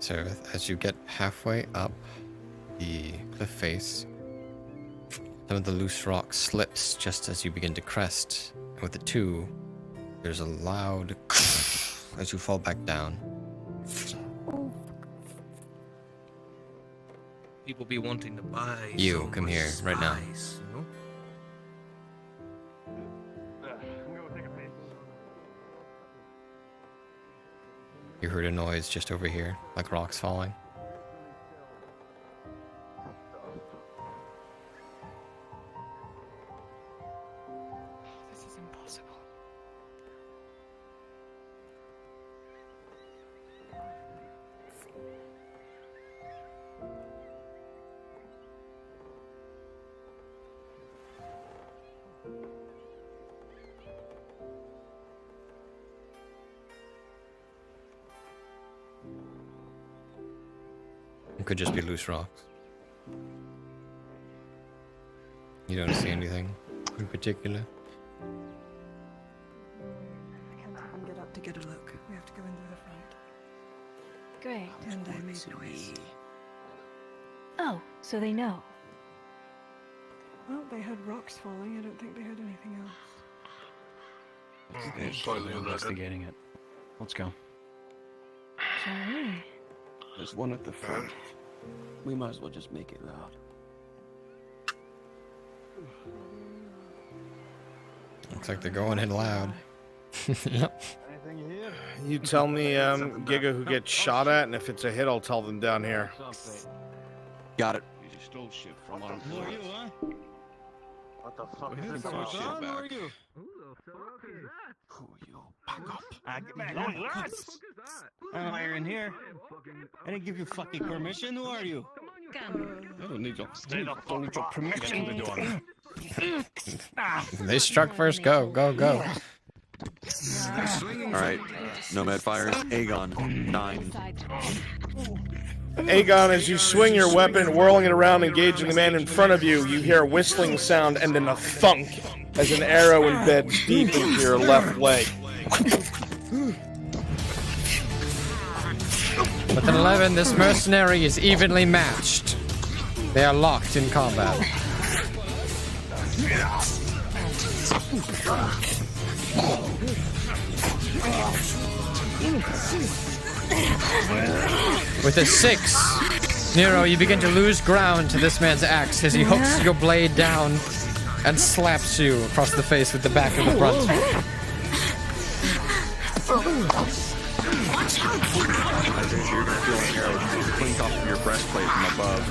So, as you get halfway up the cliff face, some of the loose rock slips just as you begin to crest. And with the two, there's a loud as you fall back down. People be wanting to buy. You, come here, right now. You know? You heard a noise just over here, like rocks falling. This is impossible. It could just be loose rocks. You don't see anything in particular? I can't even get up to get a look. We have to go in through the front. Great. And I made noise. Oh, so they know. Well, they heard rocks falling. I don't think they heard anything else. Slightly investigating it. Let's go. Shall we? There's one at the front. We might as well just make it loud. Looks like they're going in loud. Yep. You tell me, Giga, who gets shot at, and if it's a hit, I'll tell them down here. Got it. You stole shit from our Who are you, huh? What the fuck is this? Who are you? Who are you? Back up. Get back. I don't know why you're in here. I didn't give you fucking permission. Who are you? I don't need your permission. They struck first. Go, go, go. All right. Nomad fires. Aegon 9. Aegon, as you swing your weapon, whirling it around, engaging the man in front of you, you hear a whistling sound and then a thunk as an arrow embeds deep into your left leg. With an 11, this mercenary is evenly matched. They are locked in combat. With a 6, Nero, you begin to lose ground to this man's axe as he hooks your blade down and slaps you across the face with the back of the brunt. You're gonna feel an arrow clink off of your breastplate from above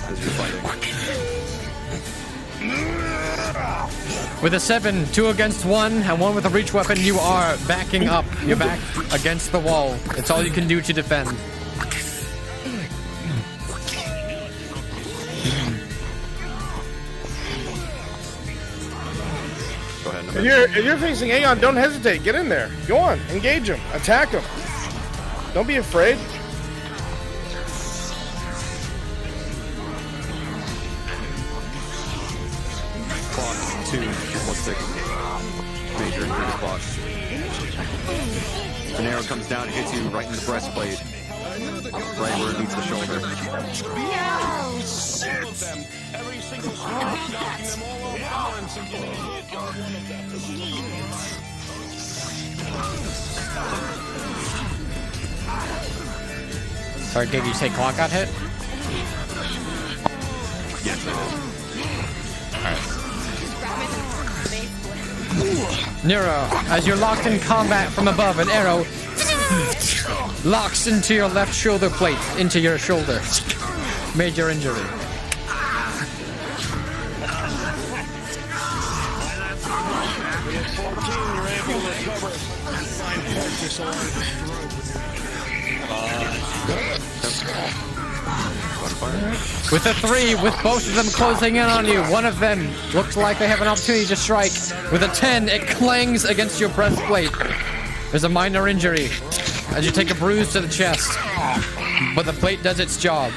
as you're fighting. With a 7, 2 against 1, and 1 with a reach weapon, you are backing up. You're back against the wall. It's all you can do to defend. Go ahead. If you're facing Aegon, don't hesitate. Get in there. Go on. Engage him. Attack him. Don't be afraid. Clock 2 plus 6. Major injury to clock. An arrow comes down and hits you right in the breastplate. Right where it meets the shoulder. Every single knocking them all over and sinking one of them. Sorry, did you say clock got hit? Yes, Alright. Nero, as you're locked in combat from above, an arrow locks into your left shoulder plate, into your shoulder. Major injury. With a 3, with both of them closing in on you, one of them looks like they have an opportunity to strike. With a 10, it clangs against your breastplate. There's a minor injury as you take a bruise to the chest, but the plate does its job.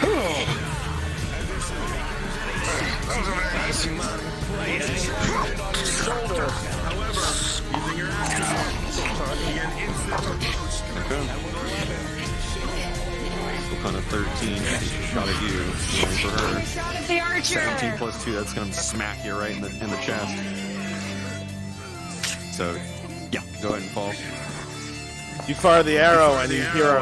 Kind of 13 shot at you. For her. The archer. 17 plus 2. That's gonna smack you right in the chest. So, yeah, go ahead and fall. You fire the arrow and you hear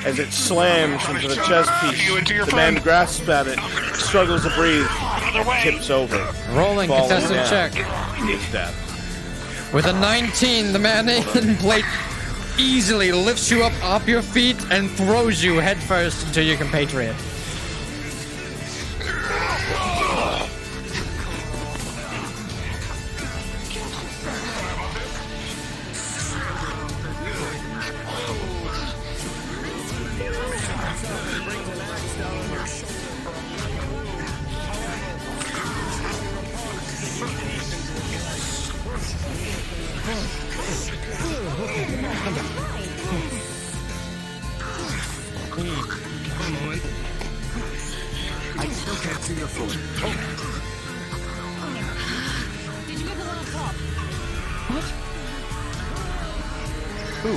as it slams into the chest piece. The man grasps at it, struggles to breathe, tips over. Rolling contested check. He's dead. With a 19, the man in plate easily lifts you up off your feet and throws you headfirst into your compatriot. I still can't see your foot. Did you get the one on top? What? Who?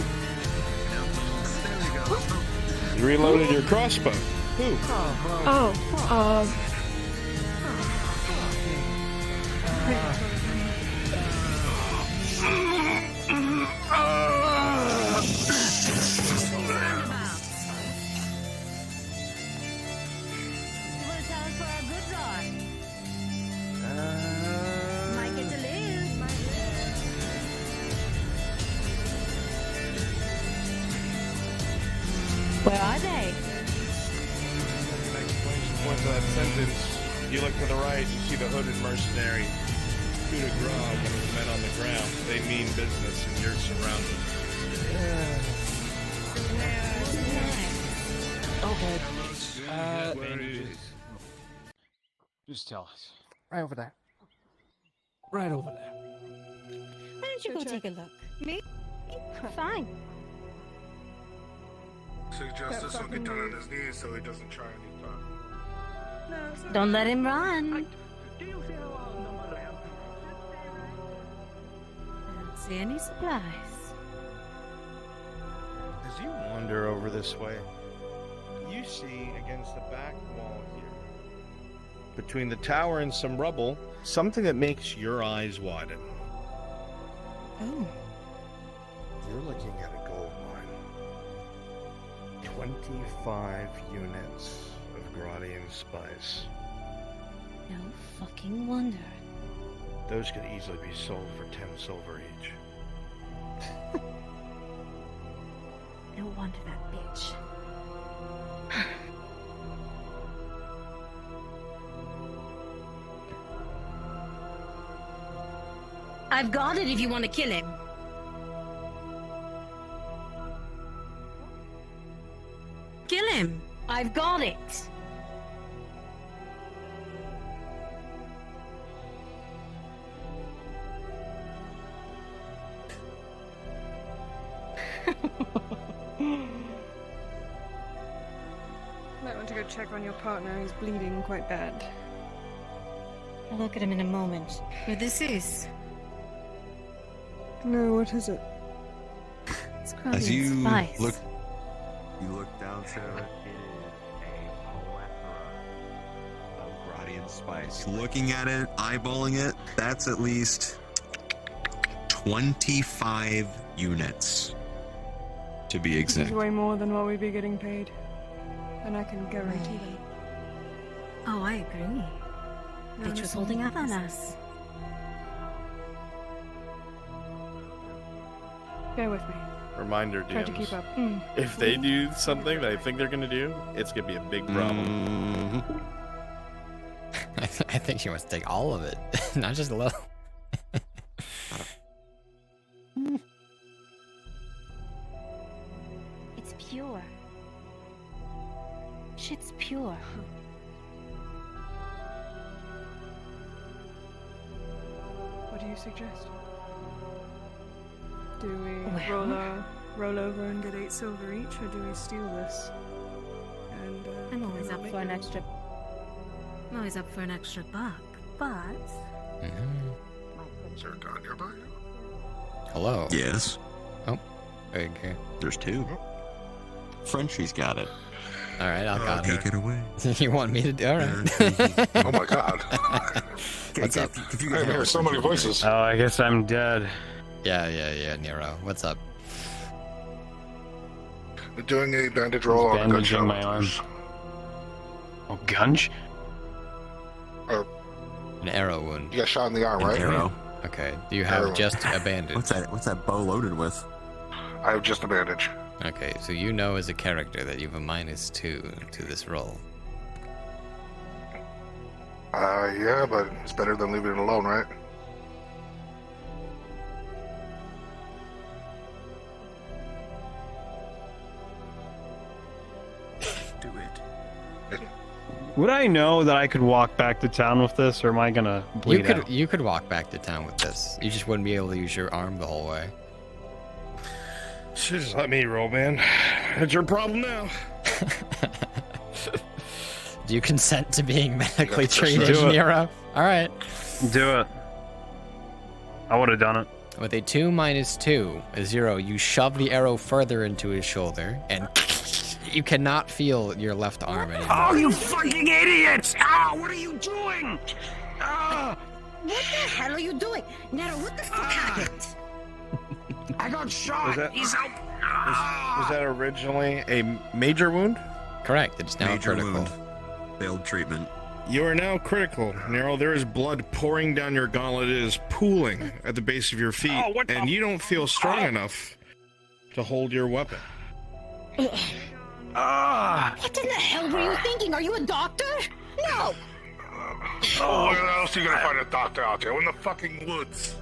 You reloaded your crossbow. Who? Where are they? Next point to that sentence, you look to the right, you see the hooded mercenary, coup de grace, one of the men on the ground. They mean business, and you're surrounded. Okay. Just tell us. Right over there. Right over there. Why don't you go take a look? Me? Fine. Suggest this will get done on his knees so he doesn't try anytime. Don't let him run. I don't see any supplies. As you wander over this way, you see against the back wall here, between the tower and some rubble, something that makes your eyes widen. Oh. You're looking at a gold mine. 25 units of Gradian spice. No fucking wonder. Those could easily be sold for 10 silver each. No wonder that bitch. I've got it if you want to kill him. Kill him. I've got it. Might want to go check on your partner. He's bleeding quite bad. I'll look at him in a moment. Where this is? No, what is it? It's As you spice. look down, Sarah. It is a plethora of Gradian spice. Looking at it, eyeballing it, that's at least 25 units, to be This is exact. way more than what we'd be getting paid. And I can guarantee that. Oh, I agree. Bitch was holding up on us. Bear with me. Reminder, Try to DMs. keep up. If they do something that I think they're gonna do, it's gonna be a big problem. I think she wants to take all of it, not just a little. It's pure. Shit's pure. What do you suggest? Do we Well- roll over and get 8 silver each, or do we steal this? And I'm always up for an extra. I'm always up for an extra buck, but. Is there a gun nearby? Hello. Yes. Oh, very good. There's 2. Frenchie's got it. All right, I'll got Take it away. You want me to do? All right. Oh my god. What's up? I hear so many voices. Oh, I guess I'm dead. Yeah, Nero. What's up? Doing a bandage roll on Bandaging gunshot my arm. wounds. Oh, gunge? An arrow wound. You got shot in the arm, right? Arrow. Okay. Do you have Arrow. just a bandage? What's that bow loaded with? I have just a bandage. Okay, so you know as a character that you have a -2 to this roll. Yeah, but it's better than leaving it alone, right? Do it. Would I know that I could walk back to town with this, or am I gonna bleed out? You could walk back to town with this. You just wouldn't be able to use your arm the whole way. Just let me roll, man. It's your problem now. Do you consent to being medically Yeah, treated, do it. Nero? All right. Do it. I would have done it. With a 2 - 2, a 0, you shove the arrow further into his shoulder, and you cannot feel your left arm anymore. Oh, you fucking idiots! Ah, what are you doing? Ah! What the hell are you doing? Nero, what the fuck happened? I got shot! Was that- He's out! Was that originally a major wound? Correct. It's now Major critical. wound. Failed treatment. You are now critical, Nero. There is blood pouring down your gauntlet. It is pooling at the base of your feet, Oh, what the and you don't feel strong enough to hold your weapon. What in the hell were you thinking? Are you a doctor? No! Oh, where else are you gonna find a doctor out there? In the fucking woods.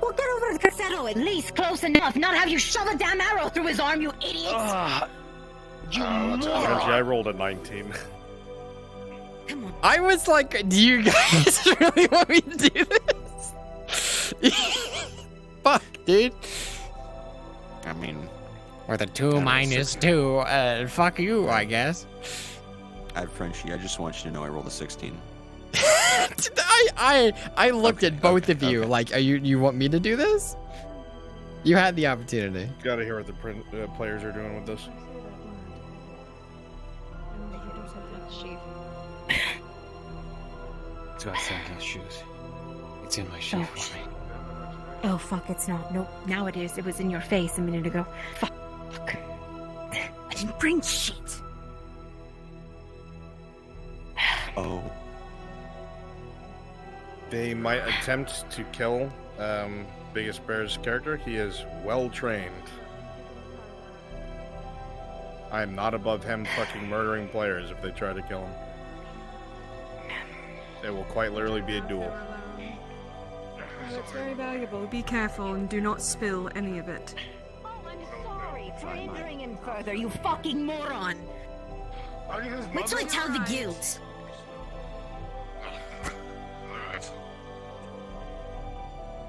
Well, get over to Cassetto at least, close enough. Not have you shove a damn arrow through his arm, you idiot! You moron! I rolled a 19. I was like, do you guys really want me to do this? Fuck, dude. I mean, with a 2 minus 2, fuck you, I guess. Frenchie, I just want you to know I rolled a 16. I looked at both of you like, you want me to do this? You had the opportunity. Gotta hear what the players are doing with this. It's got something in his shoes. It's in my shoe for me. Oh, fuck, it's not. Nope, now it is. It was in your face a minute ago. Fuck. I didn't bring shit. Oh. They might attempt to kill Biggest Bear's character. He is well trained. I am not above him fucking murdering players if they try to kill him. It will quite literally be a duel. It's very valuable. Be careful and do not spill any of it. Sorry for hindering him further, you fucking moron. Wait till I tell the guild.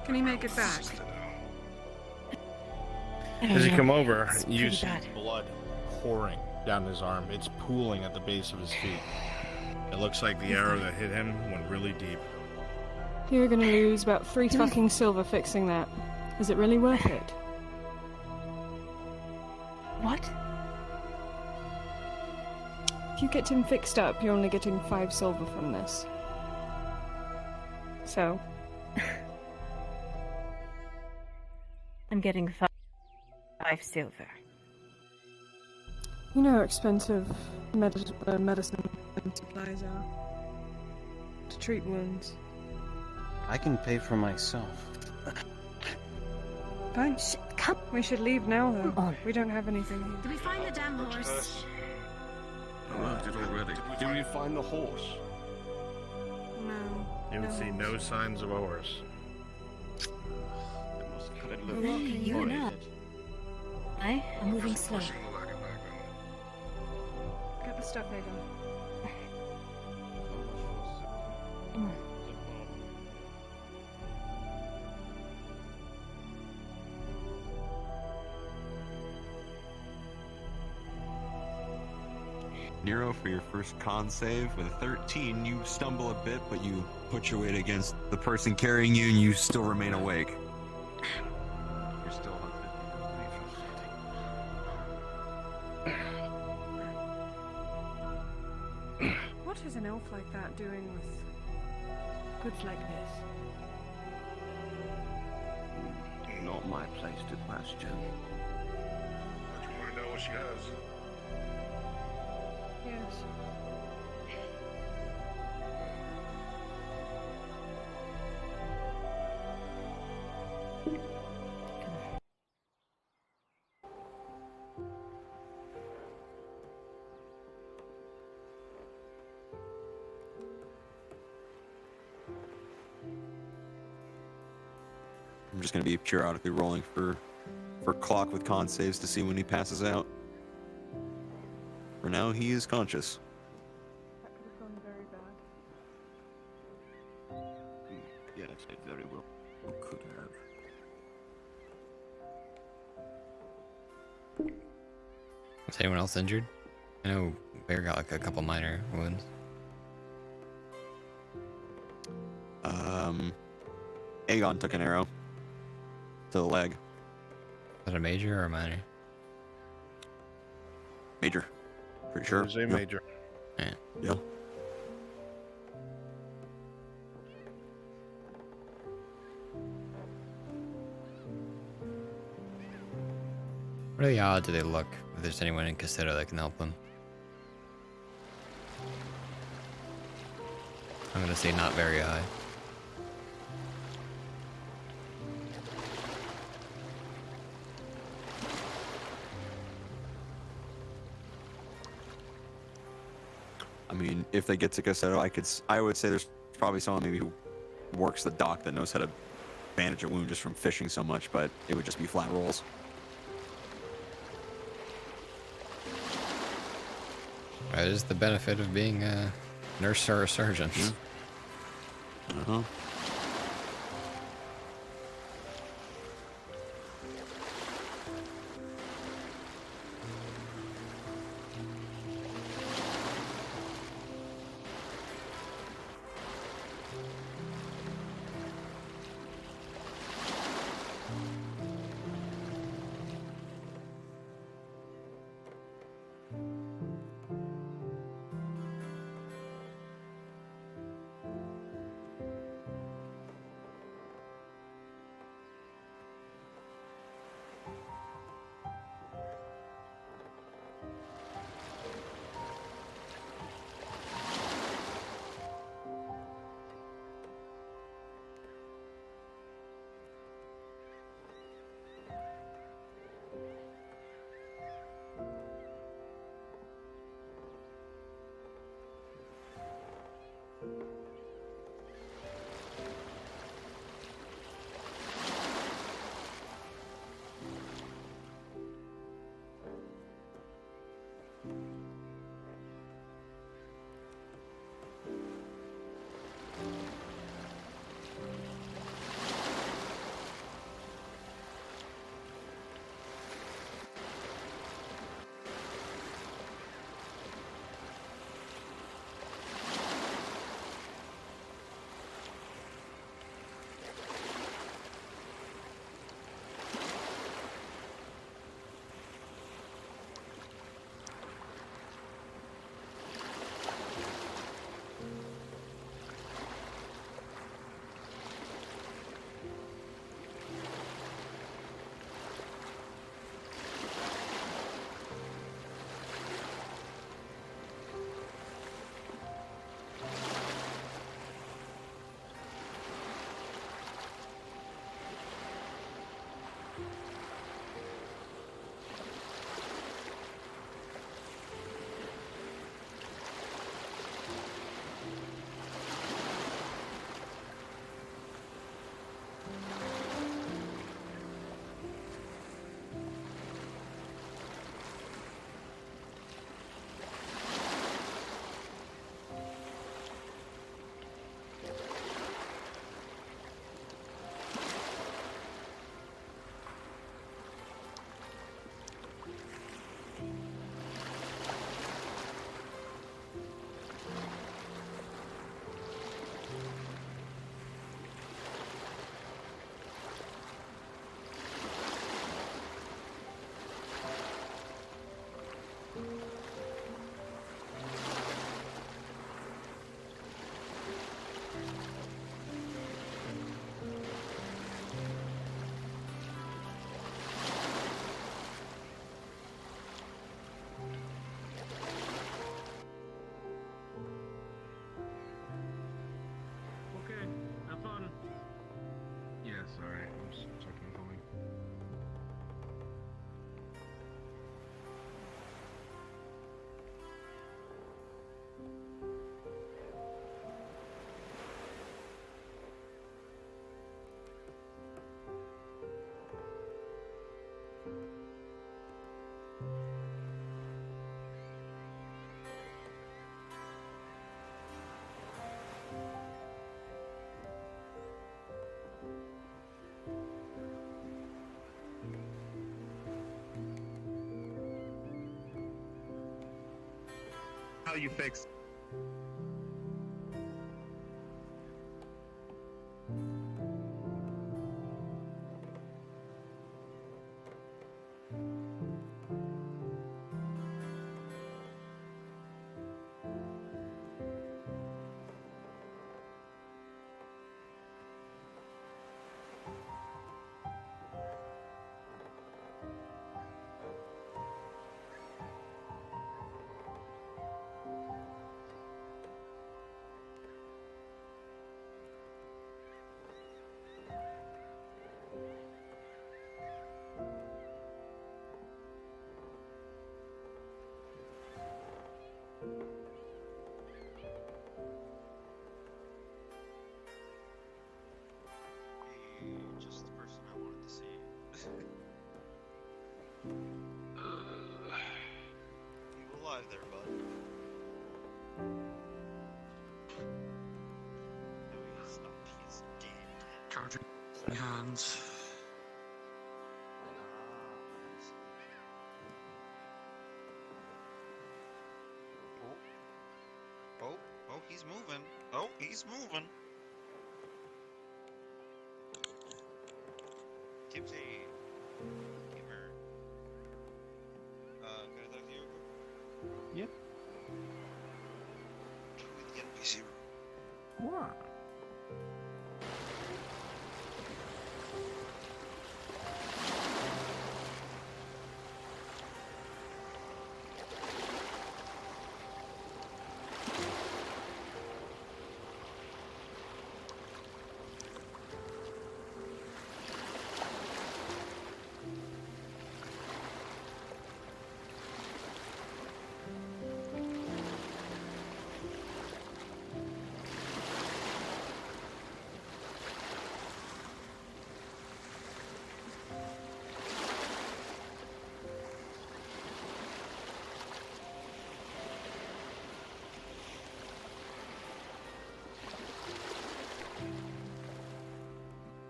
Can he make it back? As you come over, It's you pretty see bad. blood pouring down his arm. It's pooling at the base of his feet. It looks like the arrow that hit him went really deep. You're gonna lose about 3 fucking silver fixing that. Is it really worth it? What? If you get him fixed up, you're only getting 5 silver from this. So, I'm getting 5 silver. you know how expensive medicine and supplies are to treat wounds. I can pay for myself. Fine. Come. We should leave now, though. We don't have anything here. Did we find the damn horse? I did already. Did we find the horse? No. You would see no signs of a horse. You're not. I am moving slow. Get the stuff, Hagen. Nero, for your first con save with a 13, you stumble a bit, but you put your weight against the person carrying you, and you still remain awake. You're still What is an elf like that doing with goods like this? Not my place to question. But you want to know what she has? Yes. I'm just going to be periodically rolling for clock with con saves to see when he passes out. For now, he is conscious. That could have gone very bad. Yes, it very well could have. Is anyone else injured? I know Bear got like a couple minor wounds. Aegon took an arrow to the leg. Is that a major or a minor? Major. Pretty sure. It was a major. Yeah. Yeah. What are the odds do they look if there's anyone in Cassetto that can help them? I'm gonna say not very high. mean, if they get to Cassetto, I would say there's probably someone maybe who works the dock that knows how to bandage a wound just from fishing so much, but it would just be flat rolls. That is the benefit of being a nurse or a surgeon. Uh-huh. How you fix? alive there, bud. No, he's not. He's dead. Charging hands. Oh, he's moving. Oh, he's moving. Tipsy. Gamer. Can I talk to you? Yep. With the NPC room. What?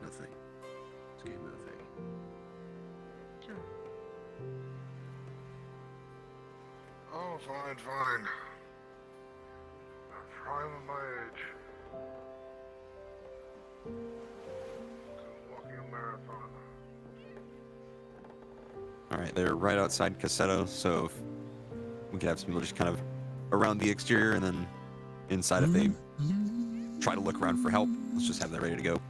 Nothing. Let's keep moving. Sure. Oh, fine, fine. The prime of my age. Walking a marathon. Alright, they're right outside Cassetto, so if we could have some people just kind of around the exterior and then inside if they try to look around for help. Let's just have that ready to go.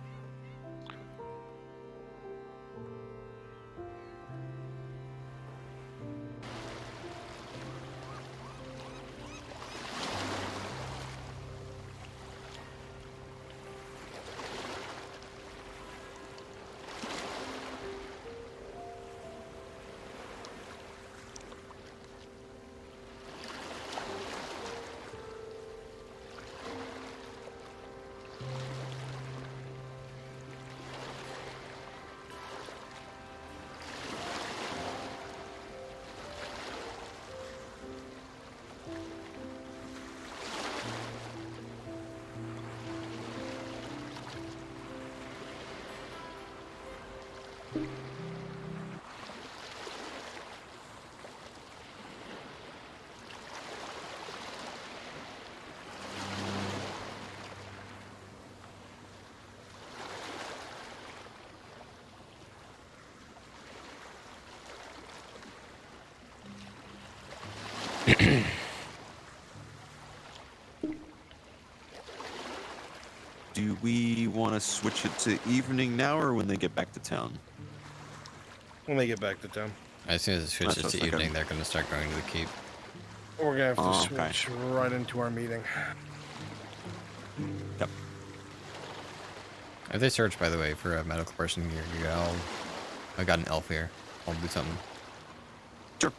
Do we want to switch it to evening now or when they get back to town? When they get back to town. As soon as it switches That's to what I was evening, thinking. they're going to start going to the keep. We're gonna have to Oh, okay. switch right into our meeting. Yep. If they search, by the way, for a medical person here, I got an elf here. I'll do something. Sure.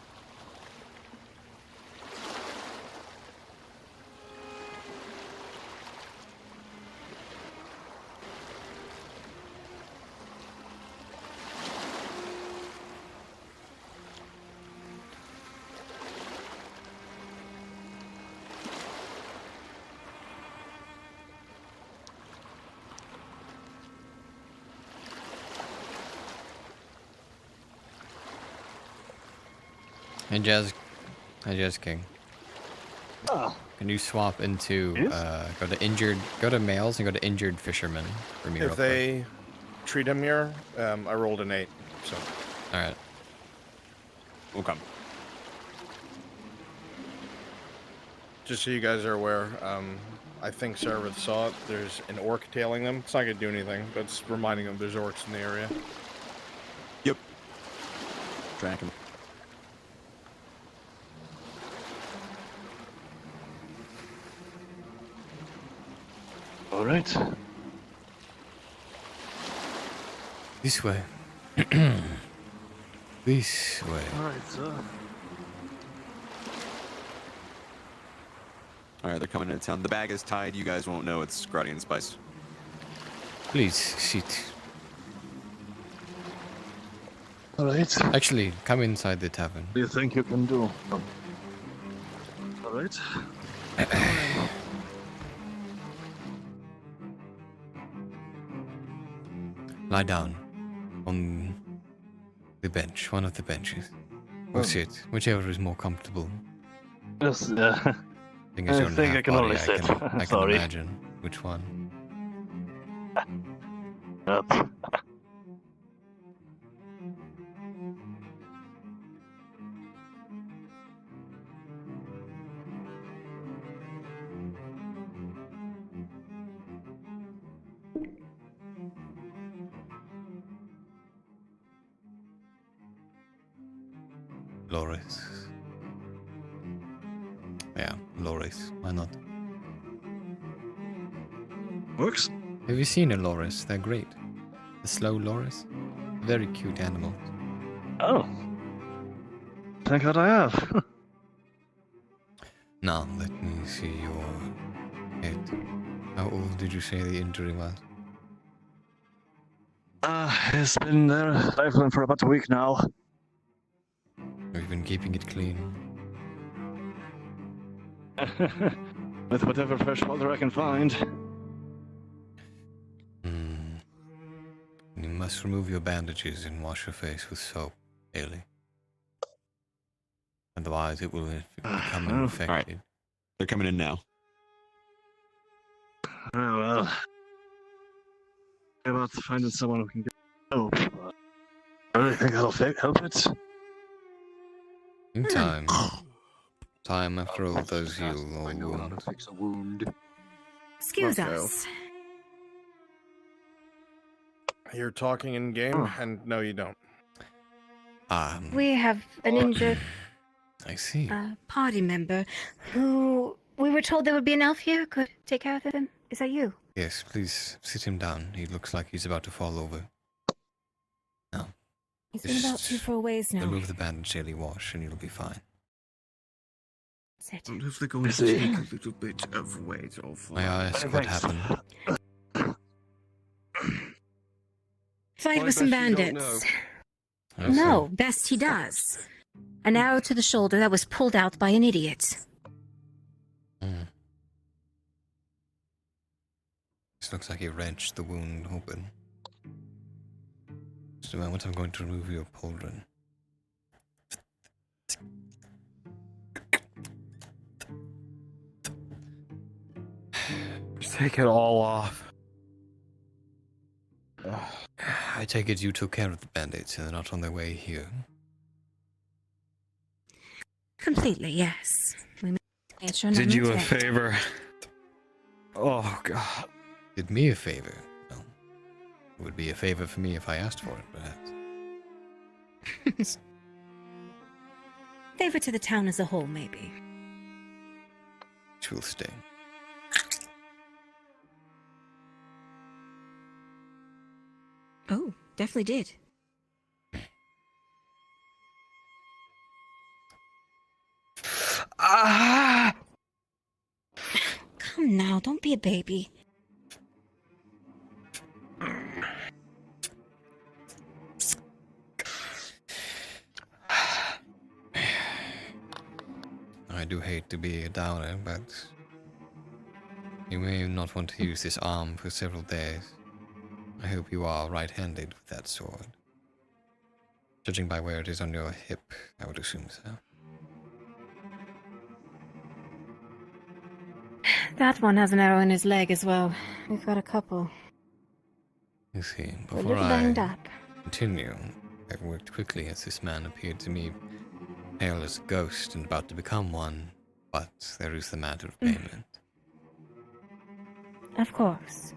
Hey Jazz King. Can you swap into go to males and go to injured fishermen for me real If quick? they treat him here, I rolled an 8. So. All right. Okay. Just so you guys are aware, I think Sarah saw it. There's an orc tailing them. It's not gonna do anything, but it's reminding them there's orcs in the area. Yep. Track him. All right. This way. This way. Alright, sir. Alright, they're coming into town. The bag is tied. You guys won't know it's Grotty and Spice. Please sit. All right. Actually, come inside the tavern. What do you think you can do? all right. Lie down on the bench, one of the benches. Or sit, whichever is more comfortable. Yes, I think I think I can only I sit. can Sorry. imagine which one. Loris. Yeah, Loris. Why not? Works. Have you seen a Loris? They're great. The slow Loris. Very cute animal. Oh. Thank God I have. Now, let me see your head. How old did you say the injury was? It's been rifling for about a week now. Have you been keeping it clean? With whatever fresh water I can find. You must remove your bandages and wash your face with soap daily. Otherwise, it will become infected. All right. They're coming in now. Oh, well. I'm about finding someone who can get help. I really think that'll help it. In time. Time after all does heal all I know how to fix a wound. Excuse Okay. us. You're talking in game, and no, you don't. We have an injured I see. party member who we were told there would be an elf here who could take care of him. Is that you? Yes, please sit him down. He looks like he's about to fall over. Now, He's been about 2 for a ways now. remove the bandage daily wash and you'll be fine. Sit. What if they're going to take a little bit of weight off? May I ask what happened? Fight with some bandits. I see. No, best he does. An arrow to the shoulder that was pulled out by an idiot. This looks like he wrenched the wound open. Just a moment, I'm going to remove your pauldron. Take it all off. I take it you took care of the bandits and they're not on their way here. Completely, yes. We made sure Did none you a was left. favor? Oh, God. Did me a favor? Well, it would be a favor for me if I asked for it, perhaps. Favor to the town as a whole, maybe. Which will stay. Oh, definitely did. Ah! Come now, don't be a baby. I do hate to be a downer, but you may not want to use this arm for several days. I hope you are right-handed with that sword. Judging by where it is on your hip, I would assume so. That one has an arrow in his leg as well. We've got a couple. You see, A before little I banged up. continue, I worked quickly as this man appeared to me pale as a ghost and about to become one, but there is the matter of payment. Of course.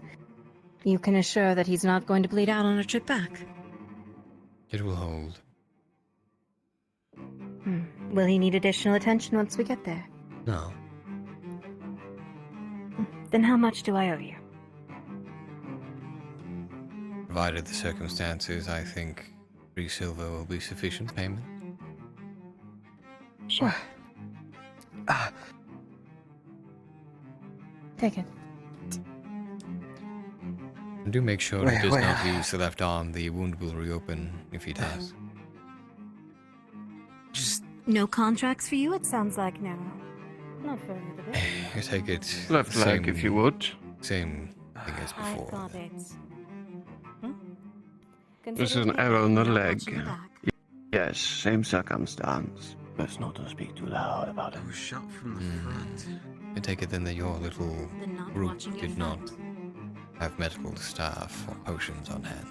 You can assure that he's not going to bleed out on a trip back. It will hold. Will he need additional attention once we get there? No. Then how much do I owe you? Provided the circumstances, I think 3 silver will be sufficient payment. Sure. Take it. And do make sure he Wait, does wait. not use the left arm. The wound will reopen if he does. No contracts for you, it sounds like now. Not for a little bit. I take it. Left leg, if you would. Same thing as I before. got it. This is an arrow in the leg. Yes, same circumstance. Best not to speak too loud about it. I was shot from the front. I take it then that your little group did not have medical staff or potions on hand.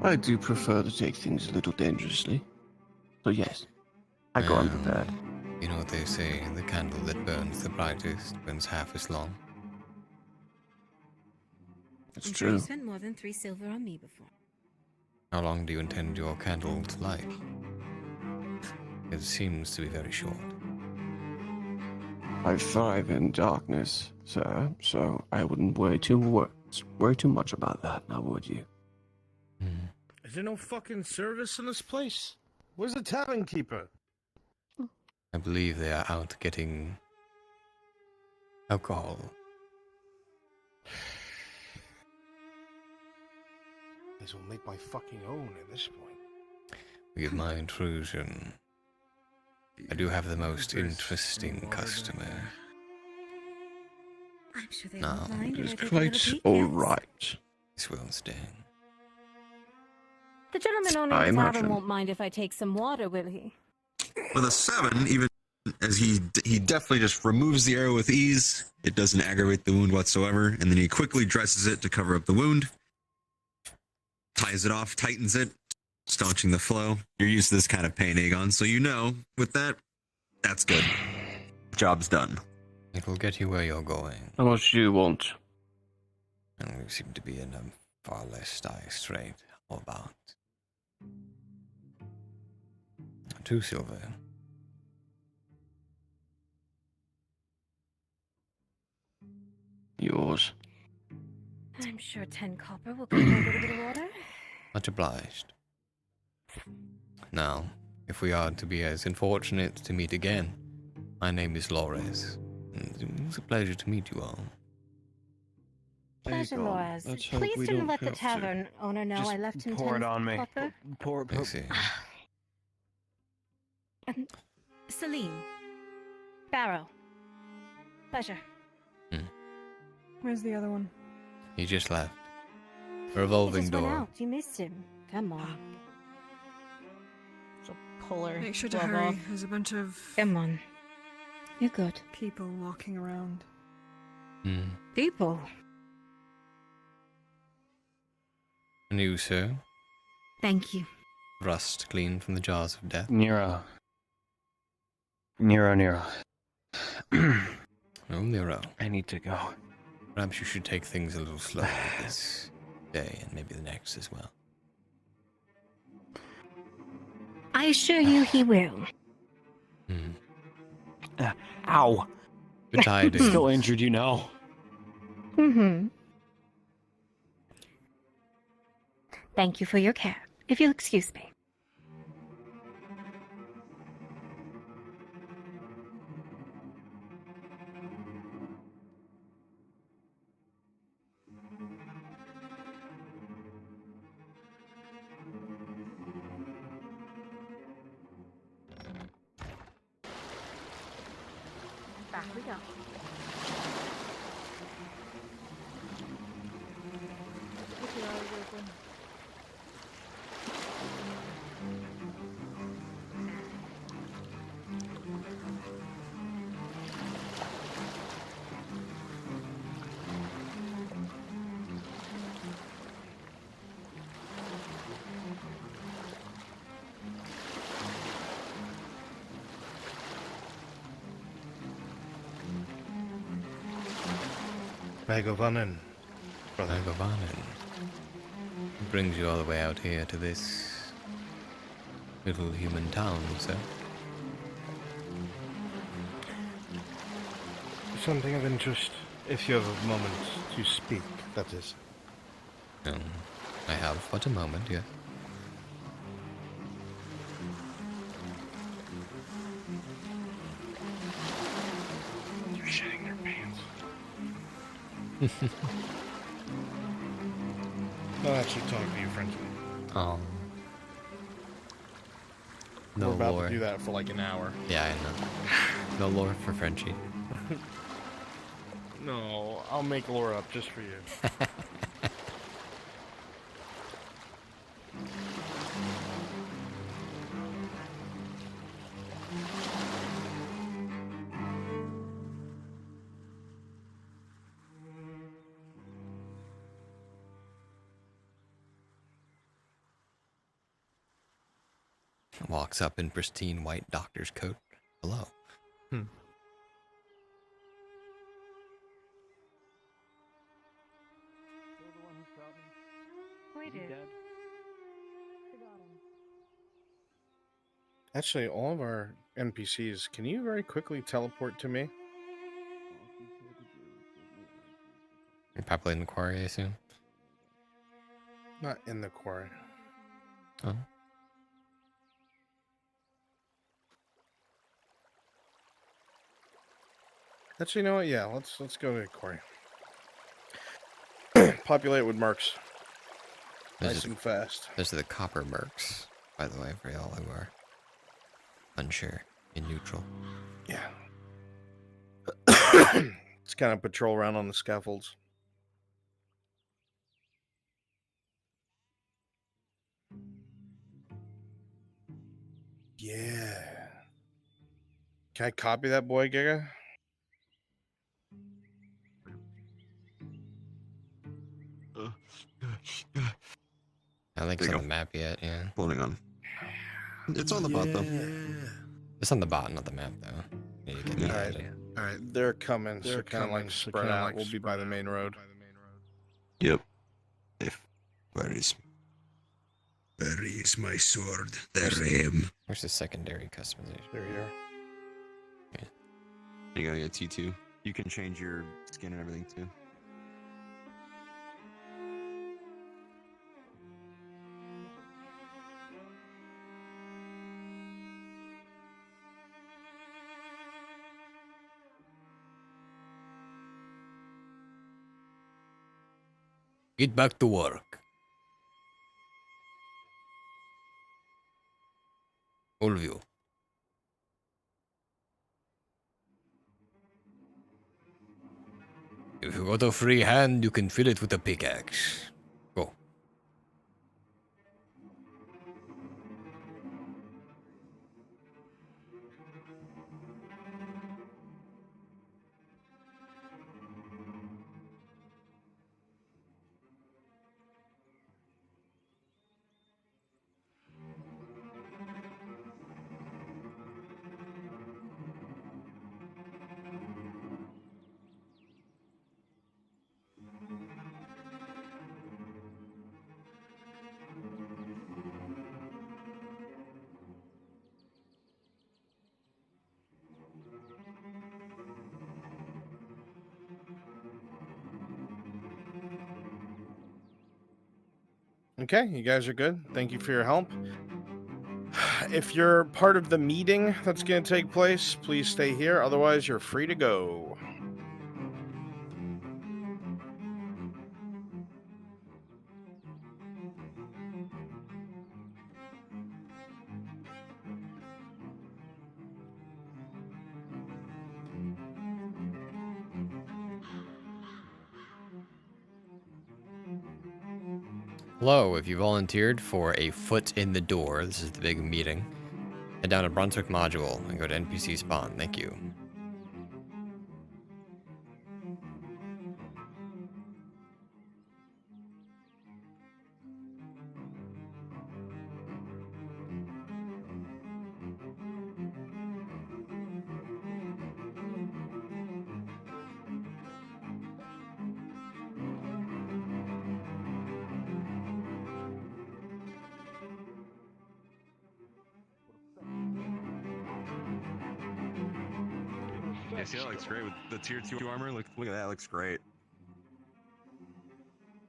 I do prefer to take things a little dangerously. So yes, I go unprepared. You know what they say, the candle that burns the brightest burns half as long. It's I'm true. sure you spent more than 3 silver on me before. How long do you intend your candle to light? It seems to be very short. I thrive in darkness, sir, so I wouldn't worry too much about that, now would you? Is there no fucking service in this place? Where's the tavern keeper? I believe they are out getting alcohol. This will make my fucking own at this point. Forgive my intrusion. I do have the most interesting customer. I'm sure they Now, won't mind It is if I take a quite little peek, all yes? right. This will sting. The gentleman owning I the tavern imagine. won't mind if I take some water, will he? With a 7, even as he definitely just removes the arrow with ease, it doesn't aggravate the wound whatsoever, and then he quickly dresses it to cover up the wound, ties it off, tightens it, staunching the flow. You're used to this kind of pain, Aegon, so you know, with that, that's good. Job's done. It will get you where you're going. How much do you want? And we seem to be in a far less dire strait. How about 2 silver? Yours. I'm sure 10 copper will cover a little bit of water. Much obliged. Now, if we are to be as unfortunate to meet again, my name is Lores. And it was a pleasure to meet you all. Pleasure, Loaz. Let's hope Please we didn't don't let the have to. tavern owner know Just I left him pour 10 it on me. copper. I see. Celine. Barrow. Pleasure. Where's the other one? He just left. A He revolving just went door. out. You missed him. Come on. She'll pull her Make sure to glove hurry. off. There's a bunch of Come on. You're good. people walking around. People. And you, sir? Thank you. Rust clean from the jaws of death. Nero. Oh, Nero. I need to go. Perhaps you should take things a little slower this day and maybe the next as well. I assure you he will. Ow. Good tidings. Still injured, you know. Mm-hmm. Thank you for your care. If you'll excuse me. Back we go. Keep your eyes open. Bagovanen, brother. Bagovanen. What brings you all the way out here to this little human town, sir? Something of interest, if you have a moment to speak, that is. I have but a moment, yes. You're shitting your pants. I'll actually talk to your friends. Oh. No We're about lore. to do that for like an hour. Yeah, I know. No lore for Frenchie. No, I'll make lore up just for you. Walks up in pristine white doctor's coat. Hello. We did. Actually, all of our NPCs, can you very quickly teleport to me? You're populating the quarry, I assume? Not in the quarry. Oh. Actually, you know what? Yeah, let's go to the quarry. Populate with mercs. Nice and fast. Those are the copper mercs, by the way, for y'all who are unsure in neutral. Yeah. Let's kind of patrol around on the scaffolds. Yeah. Can I copy that boy, Giga? I don't think it's on the map yet, yeah. Loading on. It's on the bot, though. It's on the bot, not the map, though. Yeah, you get that added. All right, they're coming. They're kind of like spread out. We'll be by the main road. Yep. Where is my sword? There I am. Where's the secondary customization? They're here. You gotta get T2. You can change your skin and everything, too. Get back to work. All of you. If you got a free hand, you can fill it with a pickaxe. Go. Okay, you guys are good. Thank you for your help. If you're part of the meeting that's going to take place, please stay here. Otherwise, you're free to go. Hello, if you volunteered for a foot in the door, this is the big meeting. Head down to Brunswick Module and go to NPC spawn. Thank you. Yeah, see, that looks great with the tier 2 armor. Look at that, looks great.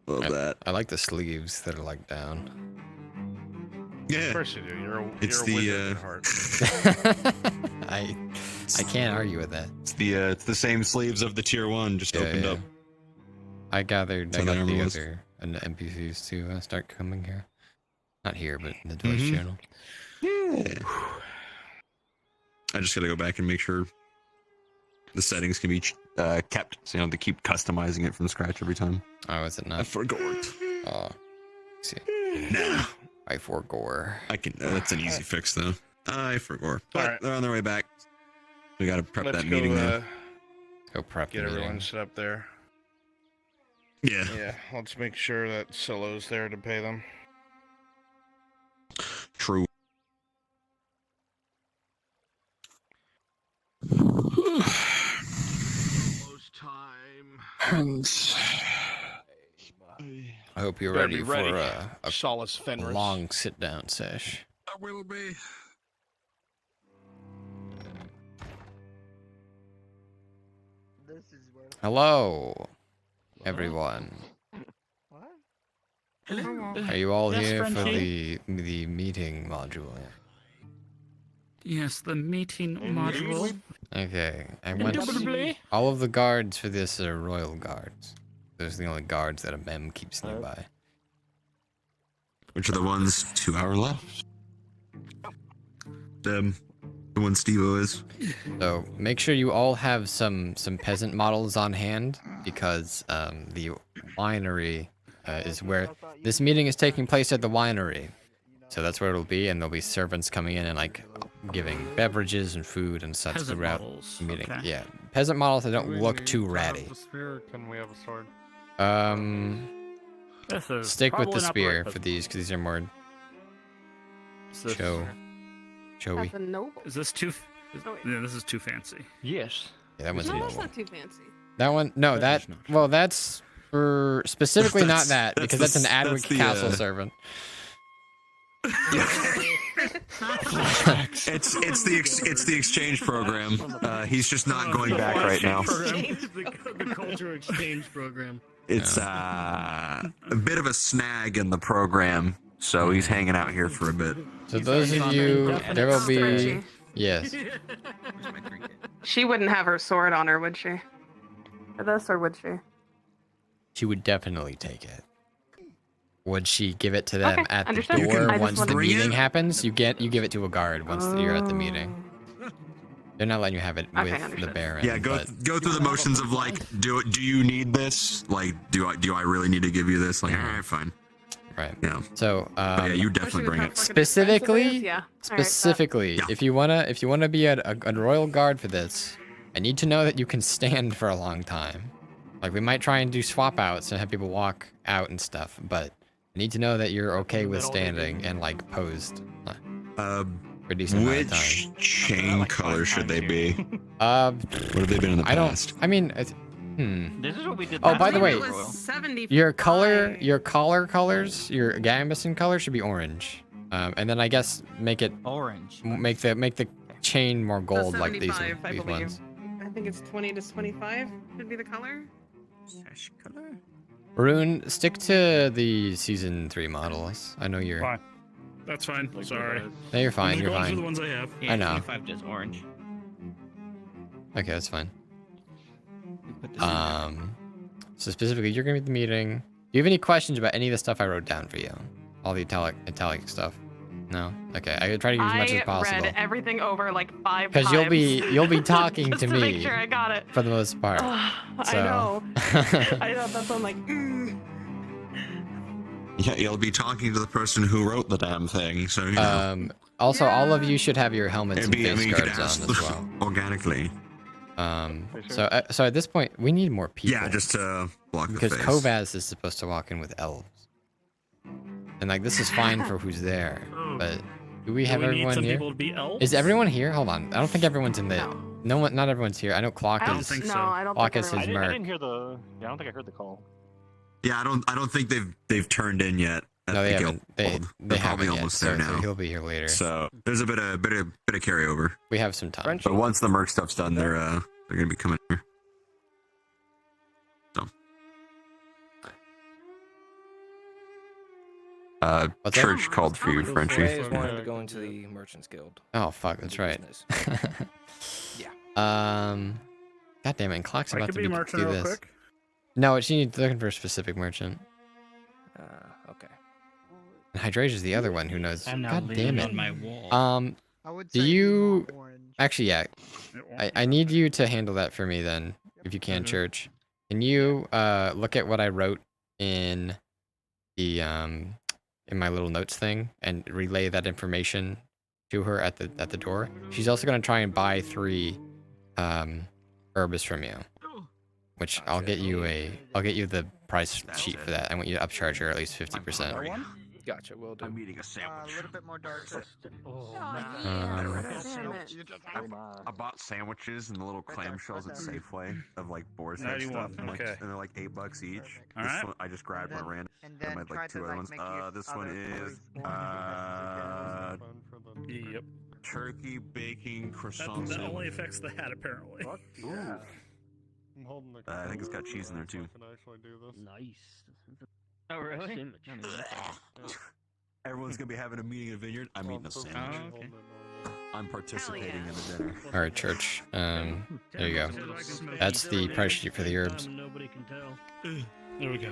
Love that. I like the sleeves that are like down. Yeah. Of course you do. You're a It's wizard at heart. I can't argue with that. It's the same sleeves of the tier 1, just opened up. I gathered That's I how got the the armor was. other NPCs to start coming here. Not here, but in the Twitch channel. Yeah. I just gotta go back and make sure the settings can be kept, so you don't have to keep customizing it from scratch every time. Oh, is it not? I forgot. Oh, see. Nah. I forgot. I can. That's an easy fix, though. I forgot. But right. they're on their way back. We gotta prep Let's that go, meeting now. Go prep Get the everyone meeting. set up there. Yeah. Yeah, let's make sure that Solo's there to pay them. True. I hope you're Better ready, be ready. for a Solace Fenris. long sit-down sesh. I will be. Hello, everyone. Are you all Yes, here for Frenchie? the meeting module? Yes, the meeting module. Okay, I went. Indubitably. All of the guards for this are royal guards. Those are the only guards that a mem keeps nearby. Which are the ones 2 hour left? The one Steve-O is. So make sure you all have some peasant models on hand, because the winery is where this meeting is taking place, at the winery. So that's where it'll be, and there'll be servants coming in and like giving beverages and food and such Peasant throughout models, the meeting. okay. Yeah, peasant models that Do don't we look need too to have ratty. the spear, or can we have a sword? This is Stick with the probably not spear right, for but- these, because these are more showy. a noble. Is this too? Oh, wait. Yeah, this is too fancy. Yes. Yeah, that one's No, that's noble. not too fancy. That one, no, that well, that's for specifically not that, That's because the- that's an that's Adwick the, Castle servant. It's the exchange program. He's just not going back right now. The culture exchange program. It's a bit of a snag in the program, so he's hanging out here for a bit. So those of you, there will be, Stretchy. yes. She wouldn't have her sword on her, would she? For this, or would she? She would definitely take it. Would she give it to them Okay, at the understood. You door can- I just once the wanted- meeting happens? You give it to a guard once you're at the meeting. They're not letting you have it Okay, with the understood. Baron. Yeah, go but through the motions of like, do you need this? Like, do I really need to give you this? Like, all right, fine. right. Yeah. So But yeah, you definitely bring it. specifically, Yeah. specifically, if you wanna be a royal guard for this, I need to know that you can stand for a long time. Like, we might try and do swap outs and have people walk out and stuff, but I need to know that you're okay with standing and like posed. For a decent amount of Which time. chain color should they be? What have they been in the past? I mean, This is what we did. Oh, last by the time, way, Royal. 75. your collar colors, your gambeson color should be orange, and then I guess make it orange. Make the chain more gold like these 75, I believe. ones. I think it's 20 to 25 should be the color. Sash color. Rune, stick to the season 3 models. I know you're. Fine. That's fine. Sorry. No, you're fine. I'm You're going fine. through the ones I have. Yeah, I know. 25 does orange. Okay, that's fine. So specifically, you're gonna be at the meeting. Do you have any questions about any of the stuff I wrote down for you? All the italic stuff. No. Okay, I try to use as much as possible. read everything over like 5 times. Because you'll be talking just to me make sure I got it. for the most part. I So- know. I know. That's why I'm like. Yeah, you'll be talking to the person who wrote the damn thing. So you know. Also, all of you should have your helmets and It'd be- I face mean, you could guards ask on as well. organically. So at this point, we need more people. Yeah, just to block the because face. Kovaz is supposed to walk in with elves, and like this is fine for who's there, but do we have Do we need everyone some here? people to be elves? Is everyone here? Hold on, I don't think everyone's in the. No one, not everyone's here. I know Clock I don't is. think so. No, I don't Clock think is everyone's his here. I merc. didn't hear the. Yeah, I don't think I heard the call. Yeah, I don't think they've turned in yet. I No, they think haven't. they're They probably haven't yet. almost So, there so now. he'll be here later. So there's a bit of carryover. We have some time. But once the merc stuff's done, they're gonna be coming here. So. What's Church that? called for you, Frenchie. Flores wanted to go into the Merchants Guild. Oh fuck, that's right. Yeah. God damn it, and Clock's I about could to be be merchant do real this. quick. No, she needs looking for a specific merchant. Okay. Hydrasia's the other one who knows. I'm now God damn leaning it. on my wall. I would Do say you more orange. actually? Yeah, I need you to handle that for me then, if you can, Church. Can you look at what I wrote in the in my little notes thing and relay that information to her at the door? She's also gonna try and buy 3 herbs from you, which I'll get you the price sheet for that. I want you to upcharge her at least 50%. Gotcha, will do. I'm eating a sandwich. A little bit more dark. I bought sandwiches and the little clamshells at Safeway of like boar's head 91, stuff, and, like, okay. and they're like $8 each. All This right. one, I just grabbed my random. And I then had try like 2 to other like ones. make your This one other is stories Yep. turkey bacon That croissant. only affects the hat, apparently. I'm holding the I think it's got cheese in there too. I can actually do this. Nice. Oh really? Everyone's gonna be having a meeting in a vineyard. I'm eating a sandwich. Oh, okay. I'm participating in the dinner. All right, Church. There you go. That's the price sheet for the herbs. Nobody can tell. There we go.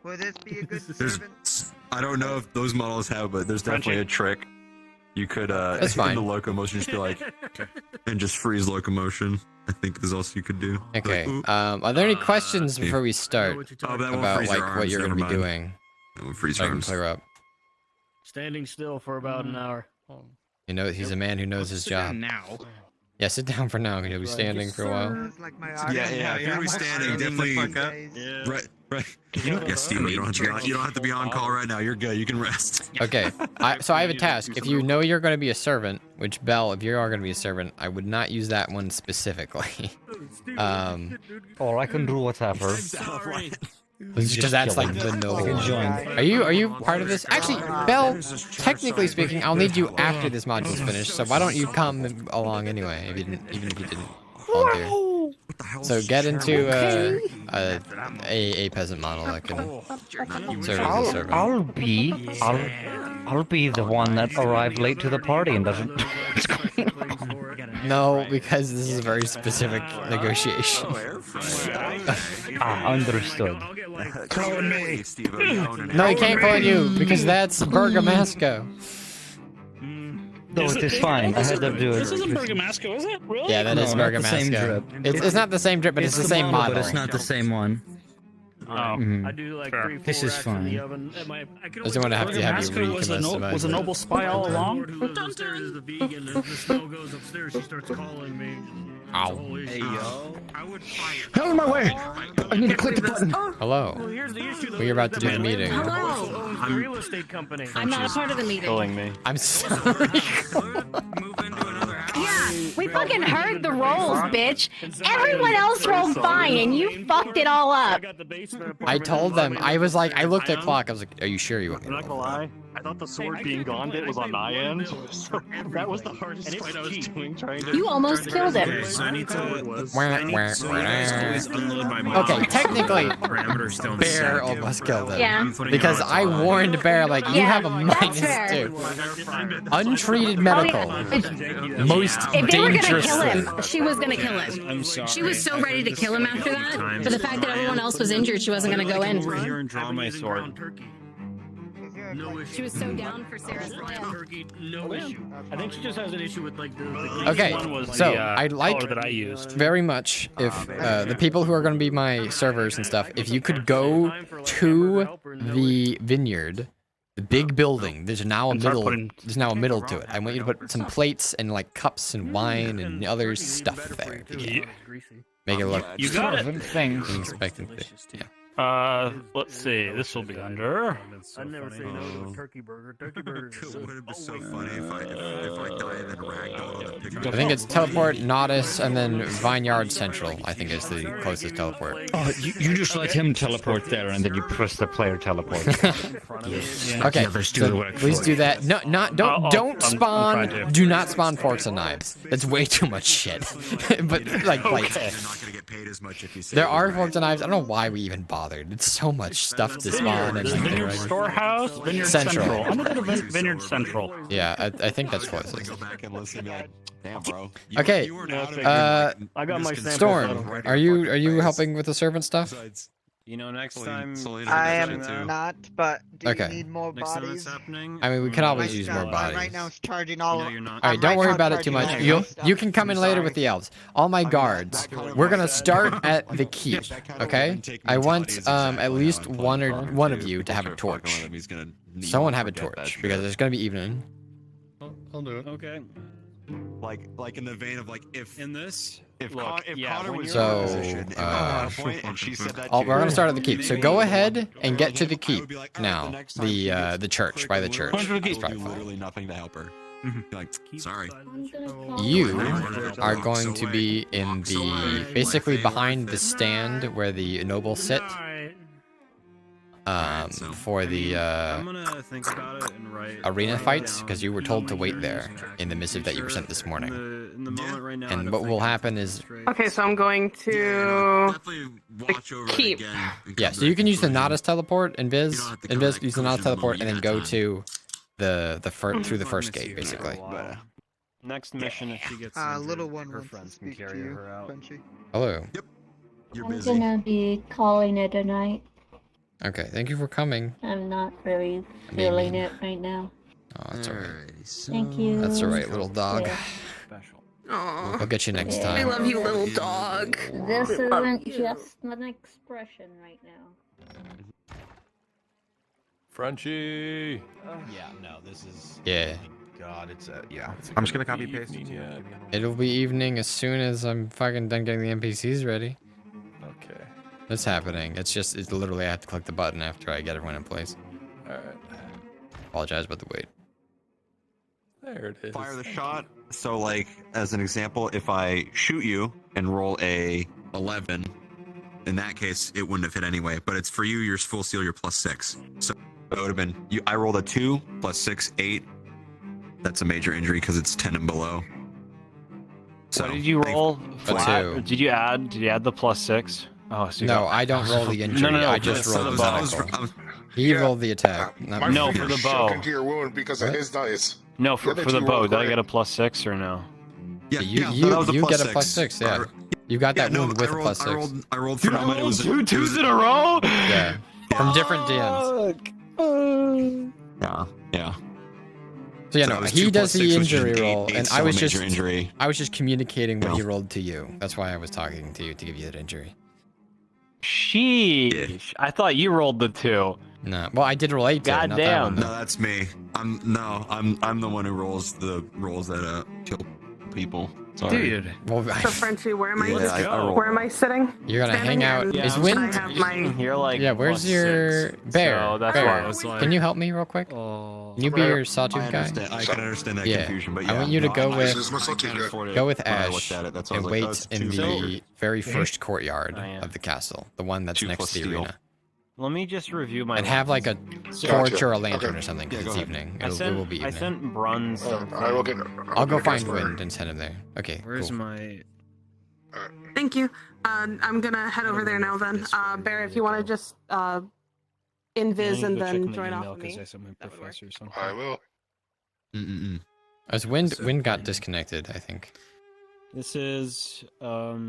Would this be a good There's, servant? I don't know if those models have, but there's definitely a trick. You could That's fine. in the locomotion just be like, and just freeze locomotion. I think there's also you could do. Okay. Like, Are there any questions before we start oh, that won't about freeze like your what arms, you're never gonna be mind. doing? That won't freeze So I your can arms. clear up. Standing still for about an hour. You know, he's a man who knows his Sit down job. now. Yeah, sit down for now. You'll be standing for a while. It's like my Yeah, if you're gonna be standing, definitely. Yeah. Right. Yeah, Steven, you don't have to be on call right now. You're good. You can rest. Okay. So I have a task. If you know you're going to be a servant, which Belle, if you are going to be a servant, I would not use that one specifically. Or I can do whatever. Because that's like the no. I can join. Are you part of this? Actually, Belle, technically speaking, I'll need you after this module's finished. So why don't you come along anyway, even if you didn't volunteer? So get into a peasant model that can serve as a servant. I'll be the one that arrived late to the party and doesn't. No, because this is a very specific negotiation. Understood. Clone me. No, he can't clone you because that's Bergamasco. No, it is fine. I had to do it. This isn't Bergamasco, is it? Really? Yeah, that is No, not the same Bergamasco. drip. It's not the same drip, but it's the same model. But it's not the same one. Oh, Mhm. I do like Fair. 3, 4 This is racks in the fine. oven. Doesn't want to have you Bergamasco was a recommit. noble spy all along. Who lives upstairs is the vegan, and if the smell goes upstairs, she starts calling me. Ow. Hey, yo. I would fire. Hell in my way! I need to click the button. Hello. Well, here's the issue, though. We're about to do the meeting. Hello. Owns the real estate company. I'm not a part of the meeting. Killing me. I'm sorry. Yeah, we fucking heard the rolls, bitch. Everyone else rolled fine, and you fucked it all up. I told them. I was like, I looked at clock. I was like, are you sure you want me I'm to not gonna roll? lie. I thought the sword being gone bit was on my end. So that was the hardest fight I was doing. Trying to. You almost killed him. So I need to. Okay, technically, Bear almost killed him. Yeah. Because I warned Bear, like, you have a that's fair. -2. Untreated medical. Most If they were gonna dangerous kill thing. him, she was gonna kill him. I'm sorry. She was so ready to kill him after that, but the fact that everyone else was injured, she wasn't gonna go in. Over here and draw my sword. She was so down for Sarah's plan. No issue. I think she just has an issue with like the Okay, one was so the, I'd like color that I used. very much if the people who are going to be my servers and stuff, if you could go to the vineyard, the big building. There's now a middle to it. I want you to put some plates and like cups and wine and other stuff there. Make it look. You got it. Things. Expectantly. Yeah. Let's see. This will be under. I'd never say no to a turkey burger. Turkey burger. It would have been so funny if I die and then ragdoll and pick up. I think it's Teleport, Nodus, and then Vineyard Central. I think is the closest teleport. Oh, you just let him teleport there, and then you press the player teleport. Okay, so please do that. No, don't I'm spawn. trying to. Do not spawn forks and knives. That's way too much shit. But like plates. You're not gonna get paid as much if you say. There are forks and knives. I don't know why we even bothered. It's so much stuff to spawn and Vineyard Storehouse, Vineyard Central. I'm gonna go to Vineyard Central. Yeah, I think that's closest. Go back and listen. Like, damn, bro. Okay. I got my sample. Storm, are you helping with the servant stuff? You know, next Sully- time. Sully I does am that too. not, but do Okay. you need more Next time bodies? it's happening. I mean, we could always My use stuff, more bodies. Right now, it's charging all. No, you're not. All right, don't right worry now about it too charging much. all You my stuff. you can come in later with the elves. All my guards. We're gonna start at the keep. Okay. I want at least one of you to have a torch. Someone have a torch because it's gonna be evening. I'll do it. Okay. Like in the vein of like if In this. if, Look, Con- if yeah, Connor when was you're- in So, your position and at a point and she said that we're to gonna you, start at the keep. So go ahead and get to the I keep would be like, "All right, now. next time she gets The church by the church. You'll That's do probably fine. literally nothing to help her. Be like, sorry. You are going to be in the basically behind the stand where the nobles sit. For the I'm gonna think about it and write. arena fights because you were told to wait there in the missive that you were sent this morning. In the moment right now. I And don't what think will it's happen is straight. Okay, so I'm going to keep. yeah. So you can use the Nadas teleport, Invis, use the Nadas teleport, and then go to the through the first gate basically. Next mission, if she gets Little injured, one her wants to friends can speak to carry you, her out. Punchy. Hello. You're I'm busy. gonna be calling it a night. Okay. Thank you for coming. I'm not really feeling it right now. Oh, that's alright. Thank you. That's alright, little dog. Yeah. Aw. I'll get you next I time. love you, little dog. This isn't just an expression right now. Frenchie. Yeah, no, this is. Yeah. God, it's yeah. I'm just gonna copy paste it. It'll be evening as soon as I'm fucking done getting the NPCs ready. Okay. It's happening. It's literally I have to click the button after I get everyone in place. Alright. Apologize about the wait. There it is. Fire the shot. So like as an example, if I shoot you and roll a 11, in that case it wouldn't have hit anyway. But it's for you. Your full seal. You're +6. So it would have been you. I rolled a 2 +6 8. That's a major injury because it's 10 and below. So What did you roll? Flat? two. Did you add the +6? Oh, so you No, got- I don't roll the injury. No, I just for roll the bow. medical. He rolled the attack. Not My me. No, friend for the is bow. shook into your wound because of What? his dice. No, for The the other two bow. rolled Did I great. get a +6 or no? yeah, You yeah, that was a you get a +6. +6. Yeah. You got that no, wound with I a rolled, +6. I rolled for it was two twos in a row? Yeah. From different DMs. Yeah. So yeah, So no, it was he 2 does + the 6, which is injury an roll, eight, and still I a was major just injury. I was just communicating what No. he rolled to you. That's why I was talking to you to give you that injury. Sheesh. I thought you rolled the 2. No, well, I did roll 8. God not that damn. one, No, though. that's me. I'm the one who rolls the rolls that kill people. Sorry. Dude. Well, So Frenchie, where am I? Yeah, I roll. Where am I sitting? you're gonna Standing hang out. and Is I'm Wind? I have my. You're like Yeah, where's your +6. bear? So that's Bear. why I was like, Can you help me real quick? Oh. Can you be your sawtooth I guy? understand. I can understand that Yeah. confusion, but I yeah, want you to no, go I with- just- This is my I sawtooth can't guy. afford it Go with when I Ash looked at it. That's why I and was like, oh, wait it's in too the big. very first courtyard Oh, yeah. of the castle, the one that's 2 next plus to the steel. arena, let me just review my. and have like a Gotcha. torch or a lantern Okay. or something. 'Cause Yeah, it's go ahead. evening. I It will be sent evening. Bruns. I will get. I'll go get find Gasper. Wind and send him there. Okay. Where's cool. my? Thank you. I'm gonna head over there now. Then, Bear, if you want to just invis and then join off of me. I sent my That would work. professor something. I will. As Wind got disconnected, I think. This is 4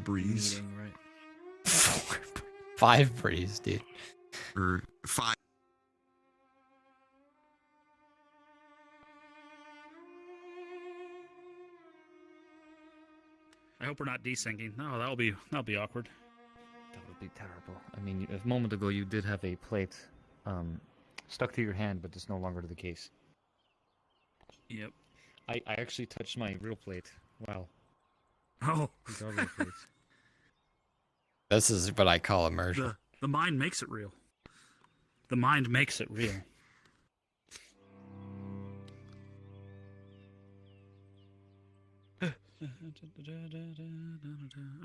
breeze meeting, right? 5 breeze, dude. or 5. I hope we're not desyncing. No, that'll be awkward. That would be terrible. I mean, a moment ago you did have a plate stuck to your hand, but it's no longer the case. Yep. I actually touched my real plate. Wow. Oh. These are real plates. This is what I call immersion. The mind makes it real. The mind makes it real.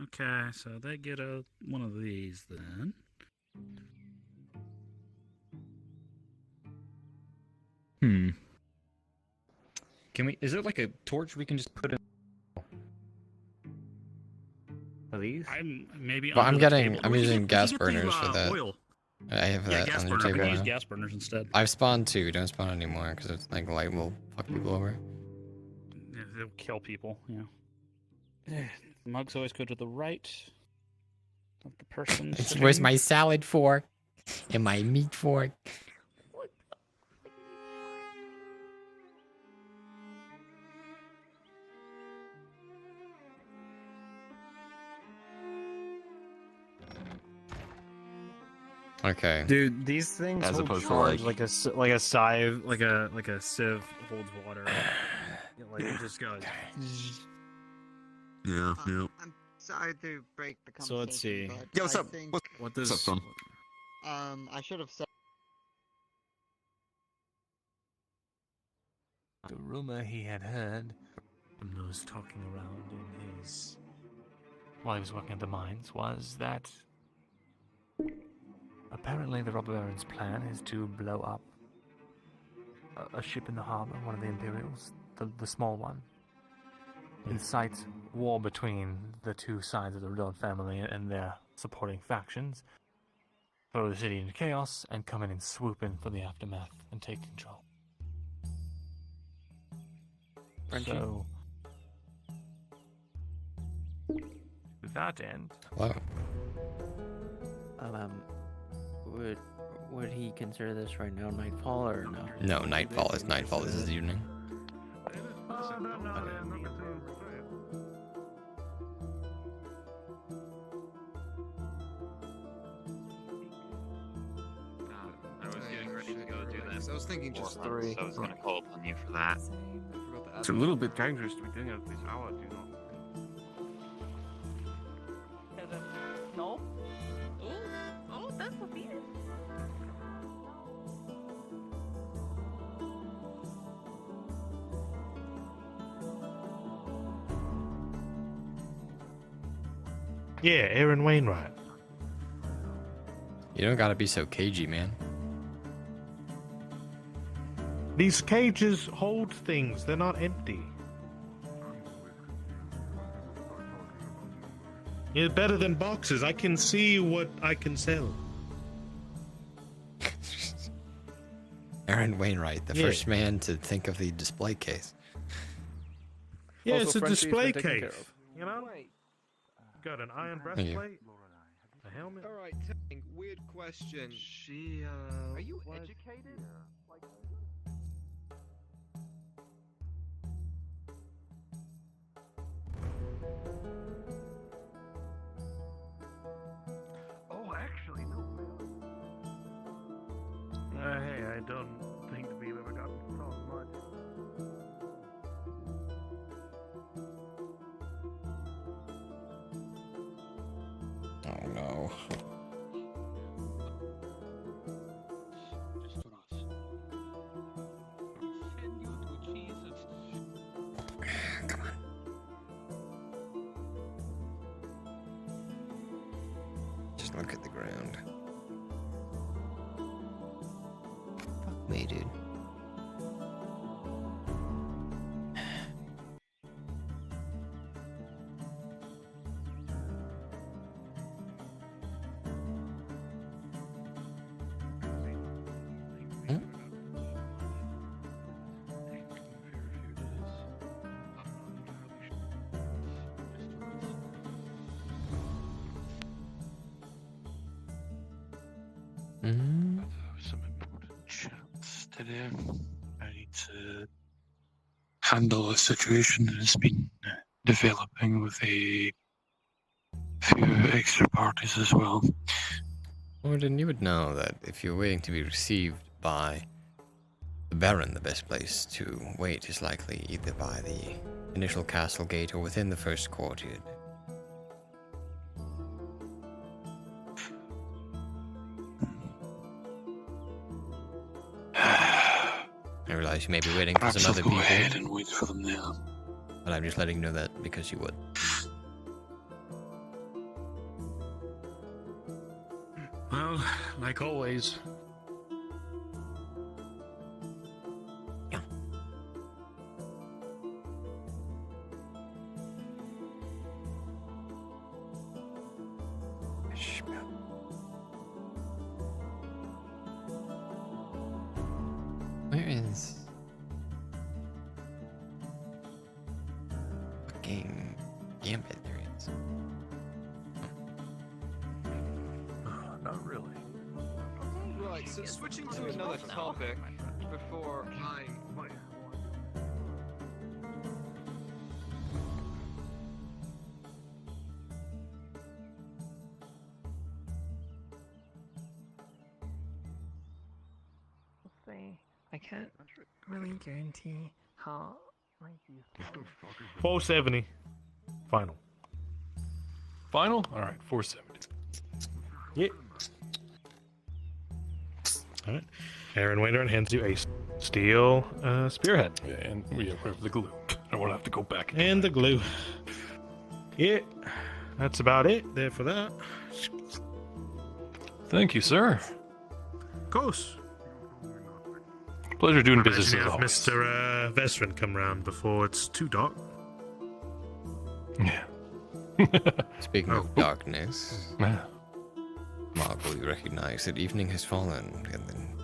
Okay, so they get one of these then. Can we? Is there like a torch we can just put in? Are these? Maybe. Well, I'm under the getting. table. I'm We can using get- gas we can get the, burners for that. Oil. I have Yeah, that gas on burners. your We table can use now. gas burners instead. I've spawned 2. Don't spawn anymore because it's like light will fuck people over. Yeah, it'll kill people. Yeah. The mugs always go to the right. of the person. Where's my salad fork and my meat fork? Okay. Dude, these things As hold opposed to, charge like- like a sieve, like a sieve holds water. Like it just goes. Yeah, yeah. I'm sorry to break the conversation. So let's see. but Yeah, what's I up? think, What What's up, does? son? I should have said. The rumor he had heard from those talking around in his while he was working at the mines was that apparently the robber baron's plan is to blow up a ship in the harbor, one of the Imperials, the small one. Incite war between the two sides of the Redon family and their supporting factions, throw the city into chaos, and come in and swoop in for the aftermath and take control. So, to that end, Hello. Would he consider this right now nightfall or no? No, nightfall is nightfall. This is evening. I was getting ready to go do that. I was thinking just So I was gonna call upon you for that. it's a little bit dangerous to be doing it at this hour, do you know? No. Oh, that's what it is. Yeah, Aaron Wainwright. You don't gotta be so cagey, man. These cages hold things, they're not empty. You're better than boxes. I can see what I can sell. Aaron Wainwright, the Yeah. first man to think of the display case. Yeah, Also, it's a Frenchie's been display taken care case. of. You know? Got an iron Thank you. breastplate, a helmet. Alright, weird question. She, Are you educated? Oh, actually, no. Hey, I don't think we've ever gotten to talk much. Oh no. Come on. Just look at the ground. Fuck me, dude. Mm-hmm. Some important chats today. I need to handle a situation that has been developing with a few extra parties as well. Warden, you would know that if you're waiting to be received by the Baron, the best place to wait is likely either by the initial castle gate or within the first courtyard. I realize you may be waiting for Perhaps some I'll other go people, ahead and wait for them there. but I'm just letting you know that because you would. Well, like always. Where is fucking Gambit? There he is. So switching to another topic before I. I can't really guarantee how might be. 470. Final. Final? Alright, 470. Yeah. Alright. Aaron Wainwright hands you a steel spearhead. Yeah, and we have the glue. I won't have to go back. And the glue. Yeah. That's about it there for that. Thank you, sir. Of course. Pleasure doing business Imagine with if Mr. Vestrin come round before it's too dark. Yeah. Speaking of darkness, Margot, you recognize that evening has fallen, and then,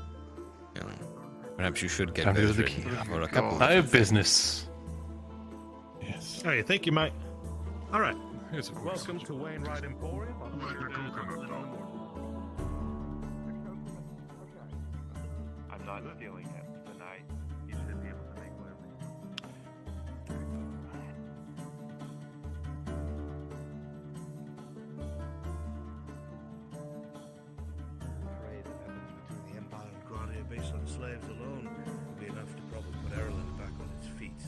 you know, perhaps you should get Time to go to the Vestrin key. for a couple. I have business. Yes. Oh, yeah, thank you, mate. All right. Here's a voice. Welcome to Wainwright Emporium. I'm not stealing him tonight. You should be able to make whatever. Trade that happens between the Empire and Grania based on slaves alone will be enough to probably put Ireland back on its feet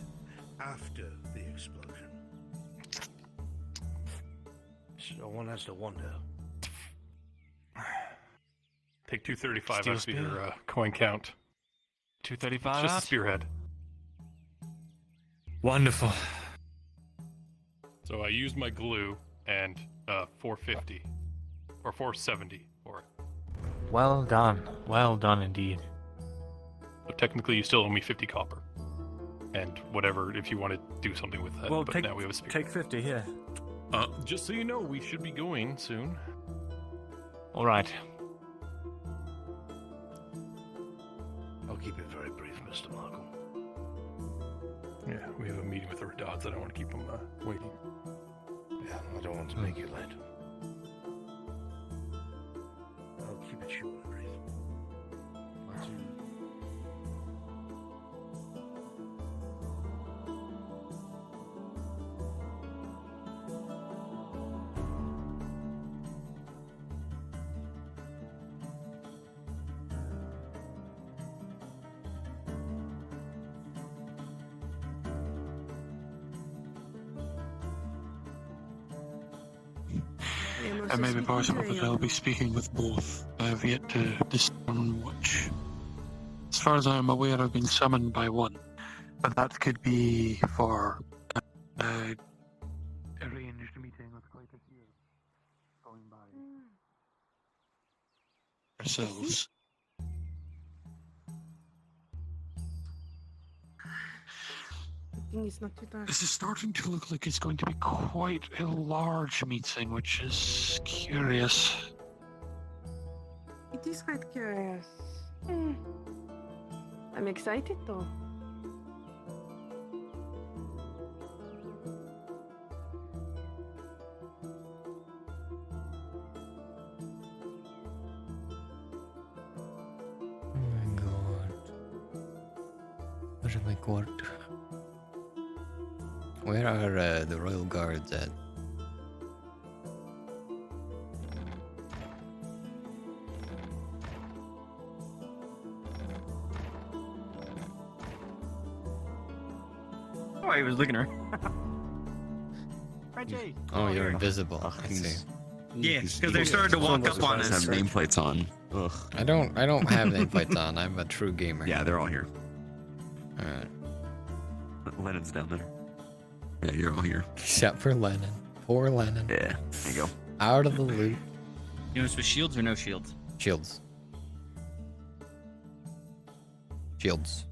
after the explosion. So one has to wonder. Take 235 Steel out of spear. your coin count. 235 Just a out? spearhead. Wonderful. So I used my glue and 450 or 470 for it. Well done. Well done indeed. So technically, you still owe me 50 copper, and whatever if you want to do something with that. Well, but take, now we have a spear. take 50 here. Just so you know, we should be going soon. All right. I'll keep it very brief, Mr. Markham. Yeah, we have a meeting with the Redods. I don't want to keep them waiting. Yeah, I don't want to make you late. I'll keep it short and brief. I may be possible, but I'll be speaking with both. I have yet to discern which. As far as I am aware, I've been summoned by one, but that could be for arranged meeting with quite a few going by ourselves. It's not too dark. This is starting to look like it's going to be quite a large meeting, which is curious. It is quite curious. I'm excited though. Oh my god. What have I got? Where are the royal guards at? Oh, he was looking at her. Reggie. Oh, you're invisible. I see. Yeah, because they started to walk up on us. Have nameplates on. Ugh. I don't have nameplates on. I'm a true gamer. Yeah, they're all here. Alright. Lennon's down there. Yeah, you're all here. Except for Lennon. Poor Lennon. Yeah, there you go. Out of the loop. You know, it's with shields or no shields? Shields. Shields.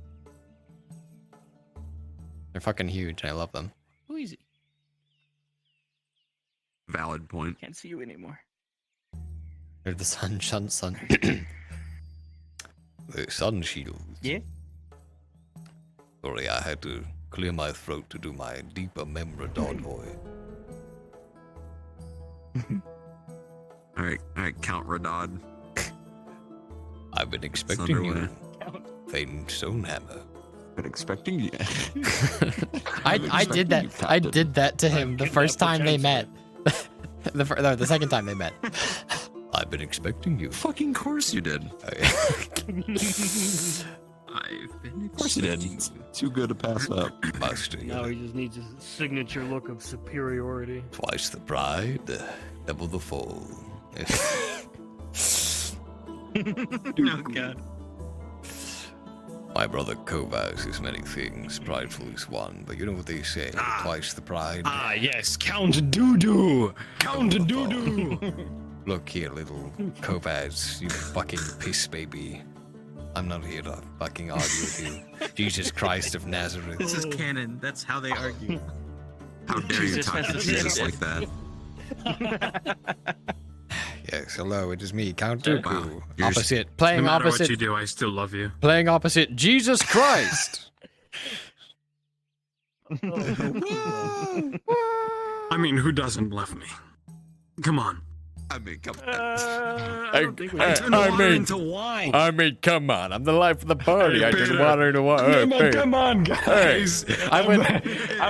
They're fucking huge. I love them. Who is he? Valid point. Can't see you anymore. They're the sun. The sun shields. Yeah. Sorry, I had to clear my throat to do my deeper Memradod voice. All right, Count Radod. I I've been It's expecting underway. you. Faden Stonehammer. Been expecting you. I did that. I did that to him the first time they met. The second time they met. I've been expecting you. Fucking course you did. I've been Of course you did. It's too good to pass up. Now he just needs a signature look of superiority. Twice the pride, double the fall. Oh God. My brother Kovas is many things, prideful is one, but you know what they say, twice the pride. Ah, yes, Count Doodoo! Count Doodoo! Look here, little Kovas, you fucking piss baby. I'm not here to fucking argue with you. Jesus Christ of Nazareth. This is canon. That's how they argue. How dare you talk to Jesus like that? Yes, hello, it is me, Count Wow. Dooku. You're- Opposite, No playing matter opposite. what you do, I still love you. Playing opposite Jesus Christ. I mean, who doesn't love me? Come on. I mean, come Turn water into wine. I mean, come on. I'm the life of the party. Hey, I turn Peter. water into wine. Come on, guys. I'm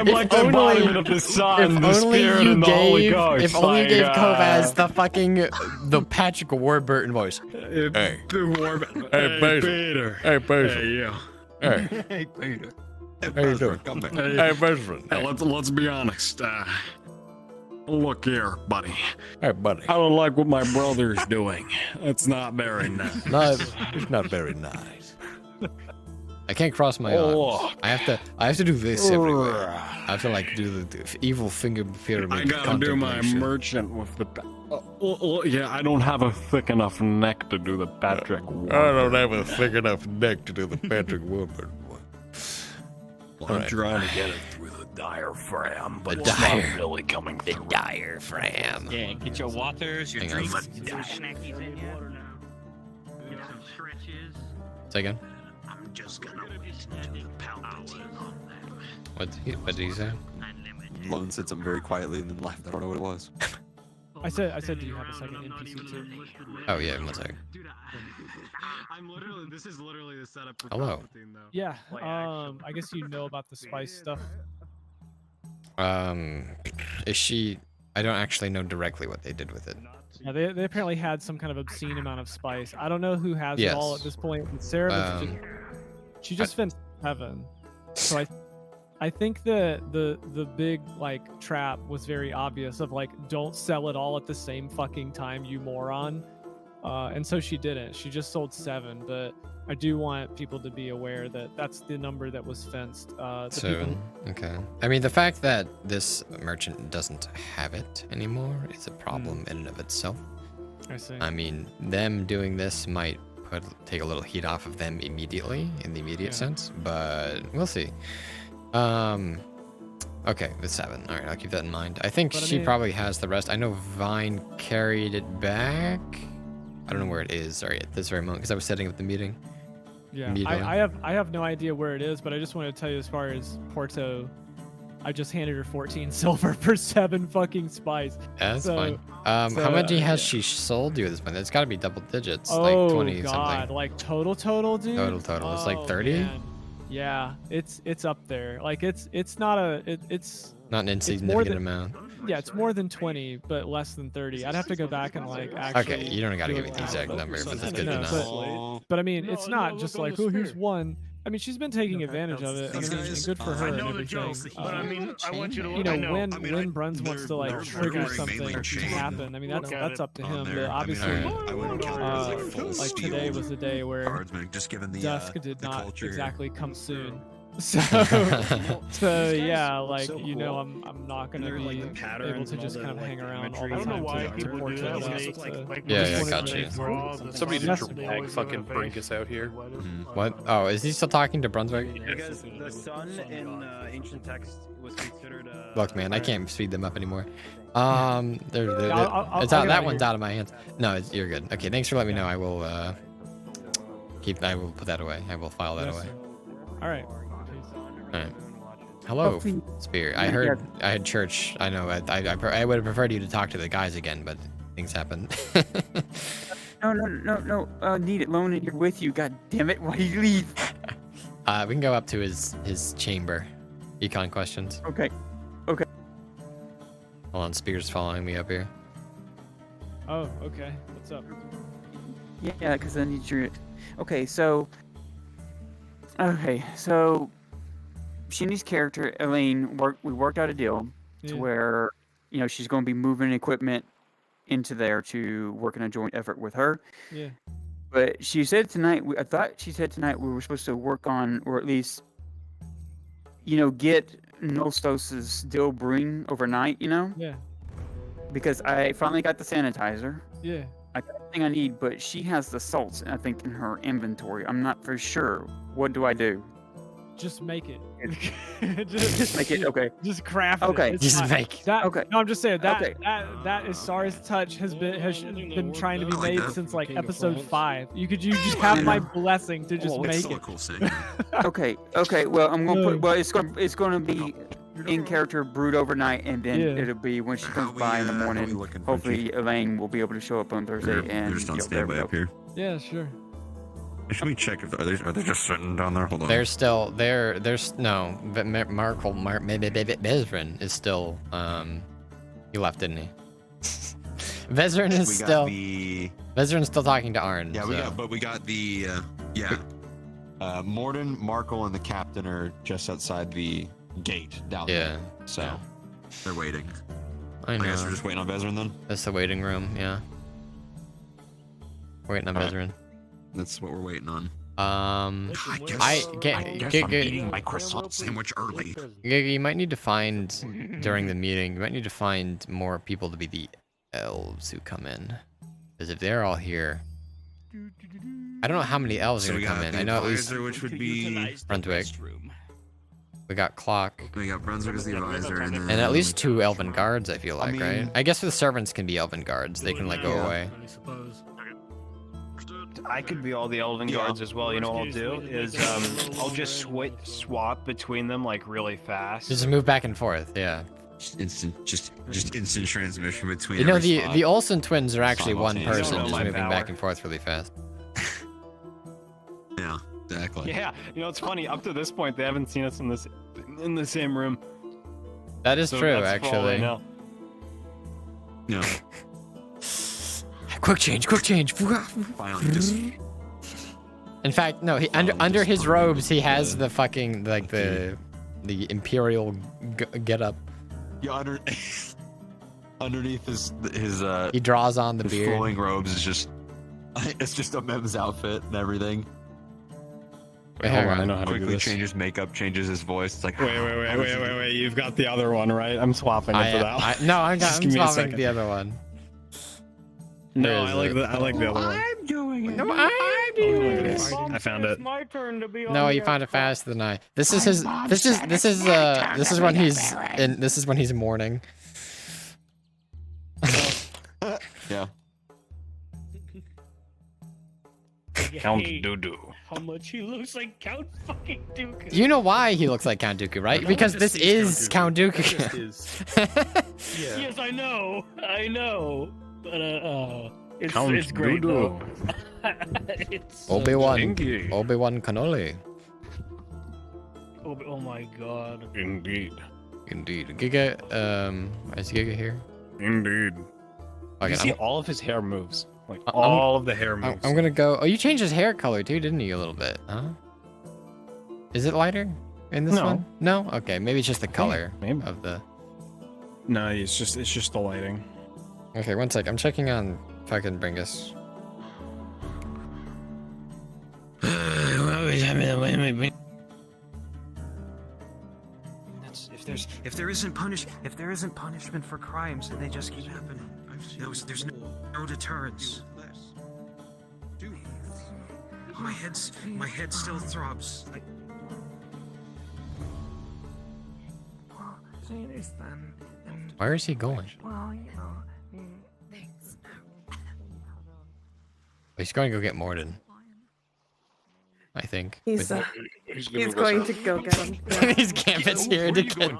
like the embodiment of the Son, the Spirit, and the Holy Ghost. If only you Like, gave Kovas the fucking the Patrick Warburton voice. Hey, Hey, Peter. Hey, Peter. Hey, you. Hey, Hey, Peter. how you doing? Hey, Bezrin. Hey, let's be honest. Look here, buddy. Hey, buddy. I don't like what my brother's doing. It's not very nice. No, it's not very nice. I can't cross my Oh. arms. I have to do this everywhere. I have to like do the evil finger pyramid. I gotta do my contemplation. merchant with the. Yeah, I don't have a thick enough neck to do the Patrick. I don't have a thick enough neck to do the Patrick Warburton one. I'm trying to get it through the diaphragm, but The it's dire- not really coming through. The diaphragm. Yeah, get your waters, your Hang on. drinks. Get some snackies in ya. Get some stretches. Say again. I'm just gonna whisper to the Palpatine on them. What did he say? London said something very quietly and then left. I don't know what it was. I said, do you have a second NPC too? Oh yeah, one second. I'm literally. This is literally the setup for Hello. Palpatine, though. Yeah. I guess you know about the spice stuff. Is she? I don't actually know directly what they did with it. Yeah, they apparently had some kind of obscene amount of spice. I don't know who has it all Yes. at this point. But Sarah, she just finished heaven, so I think the big like trap was very obvious of like don't sell it all at the same fucking time, you moron. And so she didn't. She just sold 7, but I do want people to be aware that that's the number that was fenced. The 7. Okay. I mean, the fact that this merchant doesn't have it anymore is a problem in and of itself. I see. I mean, them doing this might take a little heat off of them immediately, in the immediate sense, but we'll see. Okay, with 7. All right, I'll keep that in mind. I think But I she mean- probably has the rest. I know Vine carried it back. I don't know where it is. Sorry, at this very moment, because I was setting up the meeting. Yeah, immediately. I have no idea where it is, but I just wanted to tell you as far as Porto, I just handed her 14 silver for 7 fucking spice. That's So- fine. How so, many has yeah. she sold you at this point? It's got to be double digits, Oh like 20 god, something. like total, dude. Total. It's like Oh, 30. man. Yeah, it's up there. Like it's not a it's Not an it's more insignificant than- amount. Yeah, it's more than 20, but less than 30. I'd have to go back and like actually. Okay, you don't gotta do give it me the now, exact but- number, but that's good No, to know. But I mean, it's not just like, oh, here's one. I mean, she's been taking advantage of it. I mean, and good for her I and know the everything. jokes, but I mean, I want you to. You know, I know. when Bruns wants to like trigger something to happen, I mean, that's up to him. But obviously, I wouldn't count it as like full like steel today was the day where guardsmen, just given the dusk did the not culture. exactly come soon. So, yeah, like you know, I'm not gonna be able to just kind of hang around all the I don't know time why to people report do to that. us. Like, So, Yeah, just I wanted got to you. make sure- Somebody did Yes. drag fucking Brinkus out here. What? Oh, is he still talking to Brunswick? Because the sun in ancient text was considered Look, man, I can't speed them up anymore. They're, Yeah, I'll it's get out. out That of one's here. out of my hands. No, you're good. Okay, thanks for letting me know. I will I will put that away. I will file that Yes, away. sir. All right. All right. Hello, Oh, please. Spear. I heard. I had church. I know. I would have preferred you to talk to the guys again, but things happen. No. Need it. Loan it. You're with you. God damn it. Why did you leave? We can go up to his chamber. Econ questions. Okay. Hold on, Spear's following me up here. Oh, okay. What's up? Yeah, because I need your. Okay, so. Shindy's character, Elaine, we worked out a deal to where, she's going to be moving equipment into there to work in a joint effort with her. Yeah. But she said tonight, I thought she said tonight we were supposed to work on, or at least, get Nostos's dill brewing overnight, Yeah. Because I finally got the sanitizer. Yeah. I got everything I need, but she has the salts, I think, in her inventory. I'm not for sure. What do I do? Just make it. Just make it. Okay. Just craft it. Okay. It's Just fine. make it. That, Okay. No, I'm just saying that Okay. that is Sara's touch has been trying to be made since like episode 5. You just have my blessing to just make it. Cool thing. Okay. Well, I'm gonna put. Well, it's gonna be in character brewed overnight, and then it'll be when she comes by in the morning. Hopefully, Elaine will be able to show up on Thursday. They're just on standby up here. Yeah, sure. Should we check if are they just sitting down there? Hold on. There's no. Maybe Vezrin is still he left, didn't he? Vezrin is Vezrin's still talking to Arn. Yeah, we got the Morden, Markle, and the captain are just outside the gate down there. So they're waiting. I know. guess we're just waiting on Vezrin then. That's the waiting room. Yeah. Waiting on Vezrin. That's what we're waiting on. I guess I'm eating my croissant sandwich early. You might need to find during the meeting. You might need to find more people to be the elves who come in, because if they're all here, I don't know how many elves are gonna come in. I know at least which would be Brunswick. We got Clock. We got Brunswick as the advisor, and then at least 2 elven guards. I feel like, mean, right? I guess the servants can be elven guards. They can like go away. I could be all the elven guards as well. You know what I'll do is I'll just swap between them like really fast. Just move back and forth. Yeah. Instant transmission between. You know, every the spot. the Olsen twins are actually one Simultaneously. person, No, just my moving power. back and forth really fast. Yeah, exactly. Yeah, it's funny. Up to this point, they haven't seen us in the same room. That is So true, that's for all I actually. know. No. Quick change. Finally, just In fact, no. He under his robes, he has the fucking like the imperial getup. yeah. Underneath his He draws on the his beard. flowing robes is just it's just a Mem's outfit and everything. Wait, hold on, I know how to do this. Changes makeup, changes his voice. It's like Wait. You've got the other one, right? I'm swapping it for that one. No, I'm Just give me a swapping second. the other one. No, Where I is like it? the other one. I'm doing it. No, I'm doing it. I found it. It's my turn to be on No, the you found it faster than I. This is his. This is when he's in. This is when he's mourning. Yeah. Count Hey, Dooku. How much he looks like Count fucking Dooku. You know why he looks like Count Dooku, right? Because this is Count Dooku. Yes, I know. But it's great Dooku. though. It's so Obi-Wan Stinky. Cannoli. Oh my god. Indeed. Giga, is Giga here? Indeed. Okay, You see I'm- all of his hair moves. Like I'm- all of the hair moves. I'm gonna go. Oh, you changed his hair color too, didn't you? A little bit, huh? Is it lighter in this No. one? No. Okay, maybe it's just the color maybe. of the. No, it's just the lighting. Okay, one sec. I'm checking on fucking Bringus. If there isn't punishment for crimes, then they just keep happening. There's no deterrence. My head still throbs. Where is he going? Well, He's going to go get Morden. I think. He's With- he's going to go get him. He's Gambit's here to get.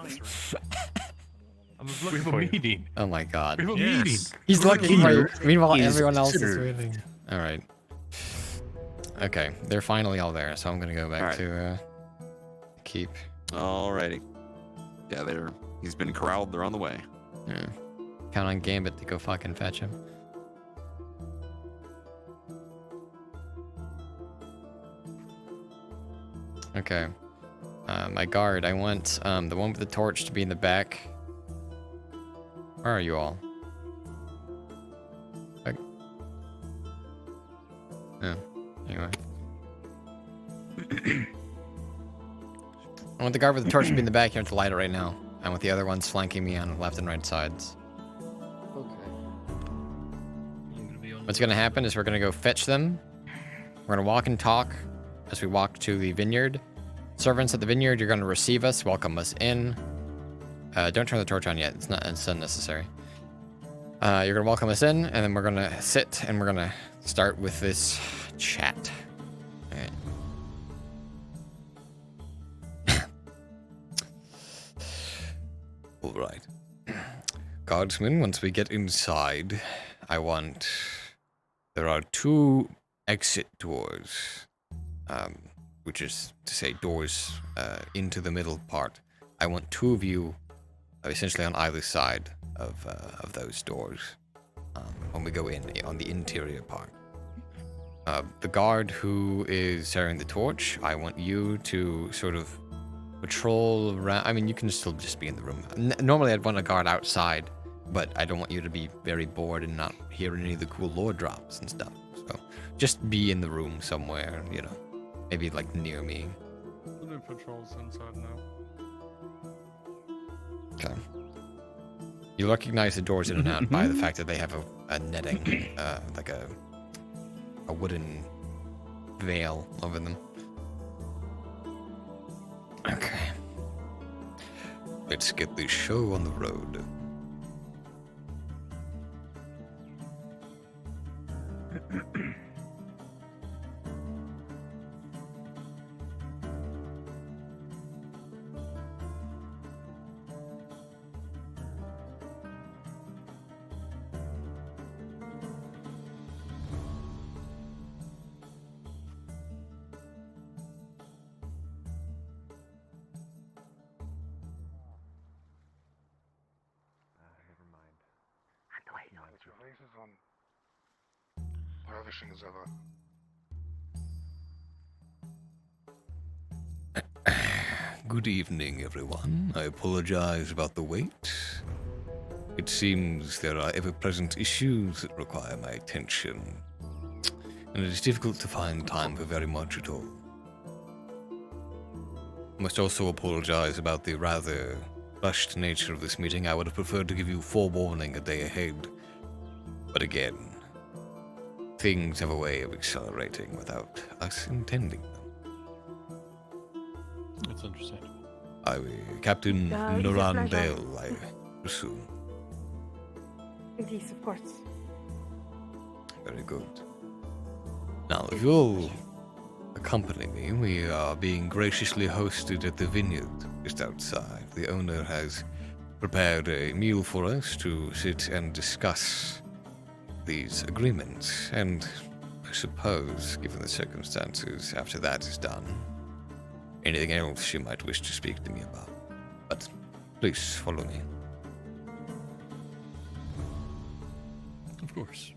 We have a meeting. Oh my god. We have a meeting. He's looking for. Meanwhile, He's everyone else is considered. waiting. All right. Okay, they're finally all there, so I'm gonna go back to keep. Alrighty. Yeah, he's been corralled. They're on the way. Yeah. Count on Gambit to go fucking fetch him. Okay. My guard, I want the one with the torch to be in the back. Where are you all? Oh, anyway. I want the guard with the torch to be in the back here to light it right now. I want the other ones flanking me on the left and right sides. What's gonna happen is we're gonna go fetch them. We're gonna walk and talk as we walk to the vineyard. Servants at the vineyard, you're gonna receive us, welcome us in. Don't turn the torch on yet, it's unnecessary. You're gonna welcome us in, and then we're gonna sit and we're gonna start with this chat. All right. Guardsmen, once we get inside, there are 2 exit doors, which is to say doors into the middle part. I want 2 of you essentially on either side of those doors when we go in on the interior part. The guard who is carrying the torch, I want you to sort of patrol around. I mean, you can still just be in the room. Normally I'd want a guard outside, but I don't want you to be very bored and not hear any of the cool lore drops and stuff. So just be in the room somewhere, you know, maybe like near me. We'll do patrols inside now. Okay. You recognize the doors in and out by the fact that they have a netting, like a wooden veil over them. Okay. Let's get this show on the road. As ever. Good evening, everyone. I apologize about the wait. It seems there are ever-present issues that require my attention, and it is difficult to find time for very much at all. I must also apologize about the rather rushed nature of this meeting. I would have preferred to give you forewarning a day ahead, but again, things have a way of accelerating without us intending them. That's interesting. Captain it's a Noran pleasure. Dale, I presume. Yes, of course. Very good. Now, if you'll accompany me, we are being graciously hosted at the vineyard just outside. The owner has prepared a meal for us to sit and discuss these agreements, and I suppose, given the circumstances, after that is done, anything else you might wish to speak to me about. But please follow me. Of course.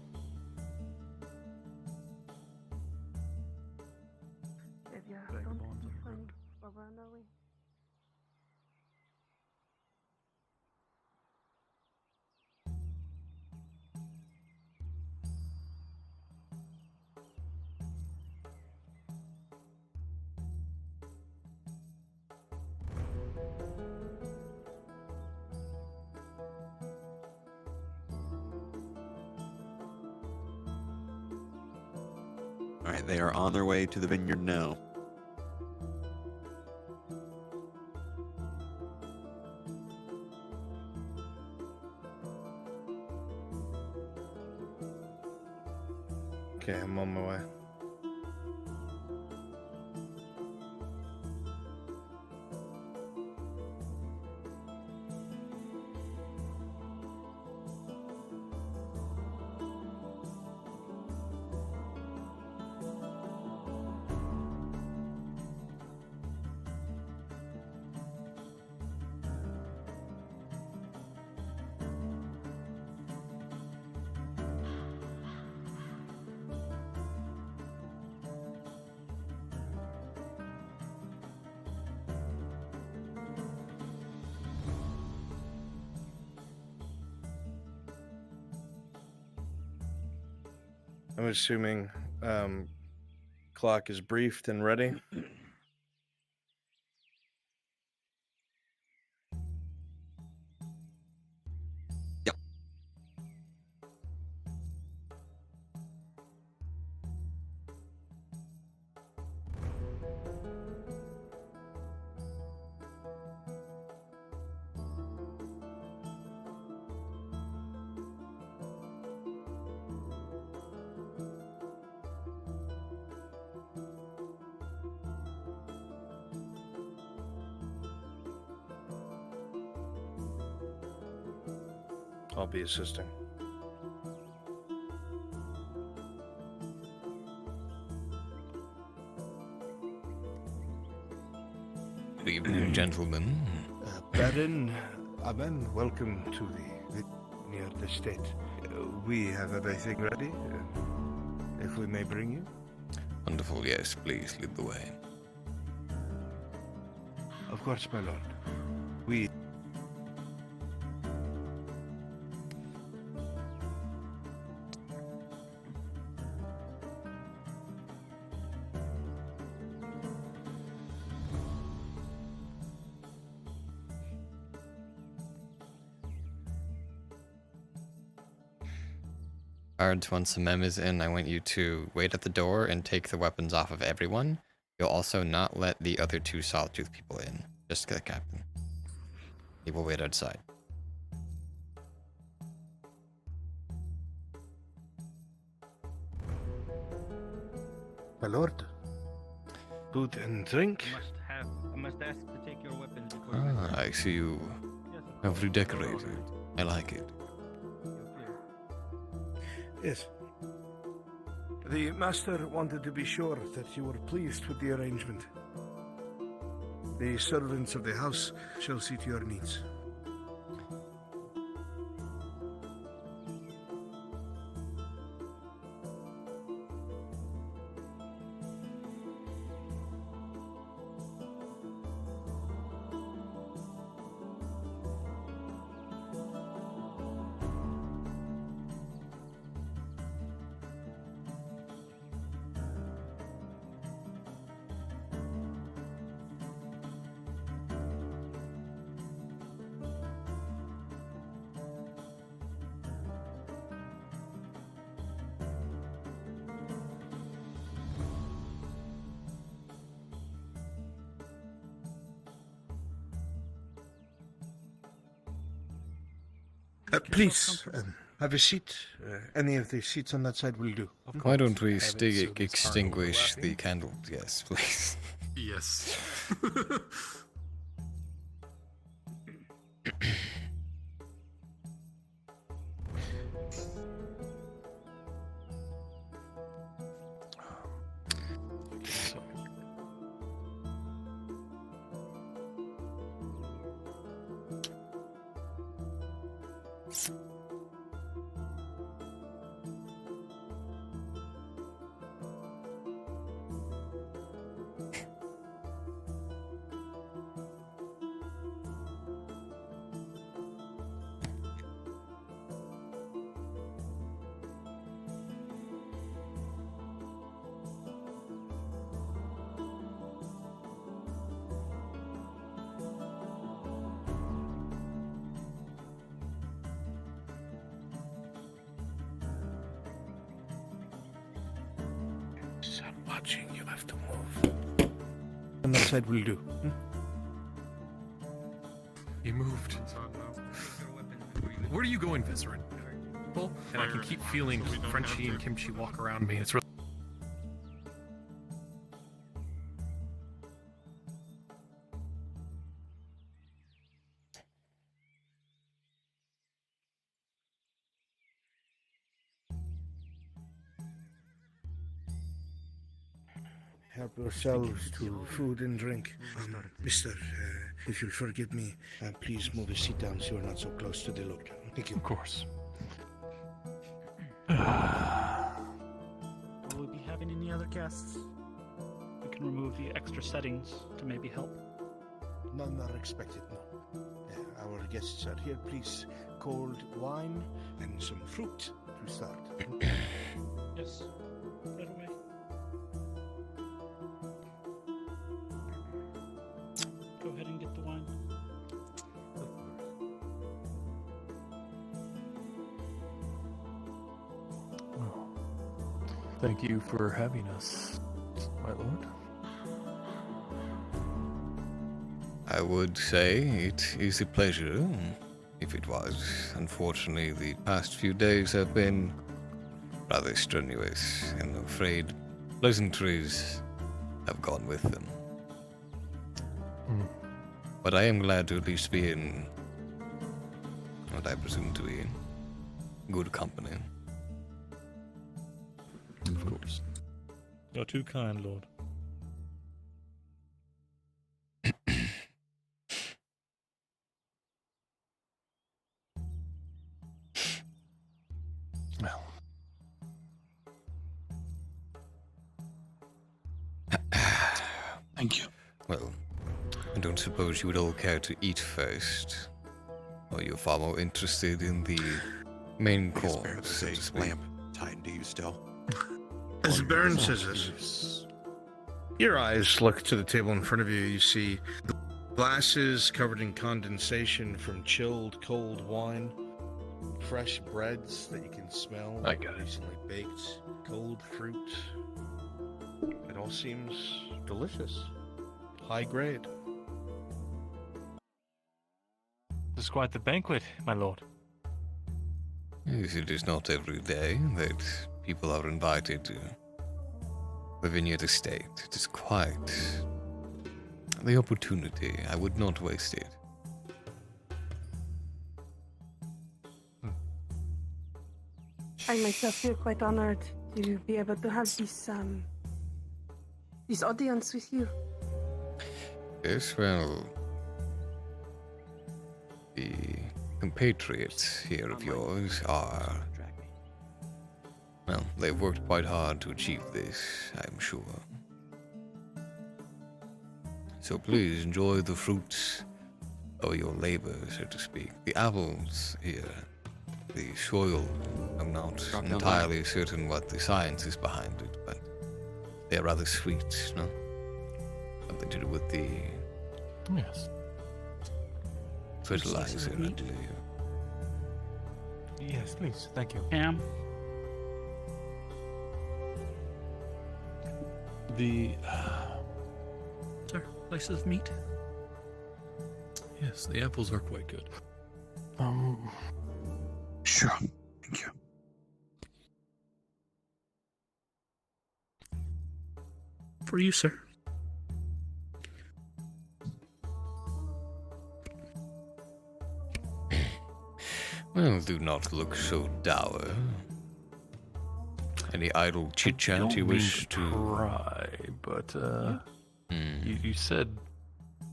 All right, they are on their way to the vineyard now. Okay, I'm on my way. I'm assuming clock is briefed and ready. Yep. I'll be assisting. Good evening, gentlemen. Baron Aben, welcome to the Vineyard Estate. We have everything ready, if we may bring you. Wonderful, yes, please lead the way. Of course, my lord. We... Guards, once the mem is in, I want you to wait at the door and take the weapons off of everyone. You'll also not let the other two Sawtooth people in. Just the captain. He will wait outside. My lord. Food and drink. I must ask to take your weapons before I see you have redecorated. I like it. Yes. The master wanted to be sure that you were pleased with the arrangement. The servants of the house shall see to your needs. Please, have a seat. Any of the seats on that side will do. Why don't we extinguish the candles? Yes, please. Yes. I'm watching. You have to move. On that side will do. He moved. Where are you going, Vizerin? And I can keep feeling Frenchie and Kimchi walk around me. It's really... Help yourselves to food and drink. Mister, if you'll forgive me, please move a seat down so you're not so close to the lord. Thank you. Of course. Will we be having any other guests? We can remove the extra settings to maybe help. None are expected, no. Our guests are here. Please, cold wine and some fruit to start. Yes. Right away. Go ahead and get the wine. Thank you for having us, my lord. I would say it is a pleasure, if it was. Unfortunately, the past few days have been rather strenuous, and I'm afraid pleasantries have gone with them. But I am glad to at least be in what I presume to be good company. Of course. You're too kind, Lord. Well. Thank you. Well, I don't suppose you would all care to eat first. Or you're far more interested in the main course, so to speak. Lamp tied to you still. As Baron says this, your eyes look to the table in front of you. You see glasses covered in condensation from chilled, cold wine, fresh breads that you can smell, I got it. recently baked, cold fruit. It all seems delicious, high grade. This is quite the banquet, my lord. Yes, it is not every day that people are invited to the Vineyard Estate. It is quite the opportunity. I would not waste it. I myself feel quite honored to be able to have this audience with you. Yes, well, the compatriots here of yours are, well, they've worked quite hard to achieve this, I'm sure. So please enjoy the fruits of your labor, so to speak. The apples here, the soil, I'm not entirely certain what the science is behind it, but they're rather sweet, no? Something to do with the Yes. fertilizer, I believe. Yes, please. Thank you. Ham. The Sir, slices of meat. yes, the apples are quite good. Sure. Thank you. For you, sir. Well, do not look so dour. Any idle chit-chat you wish to pry, but you said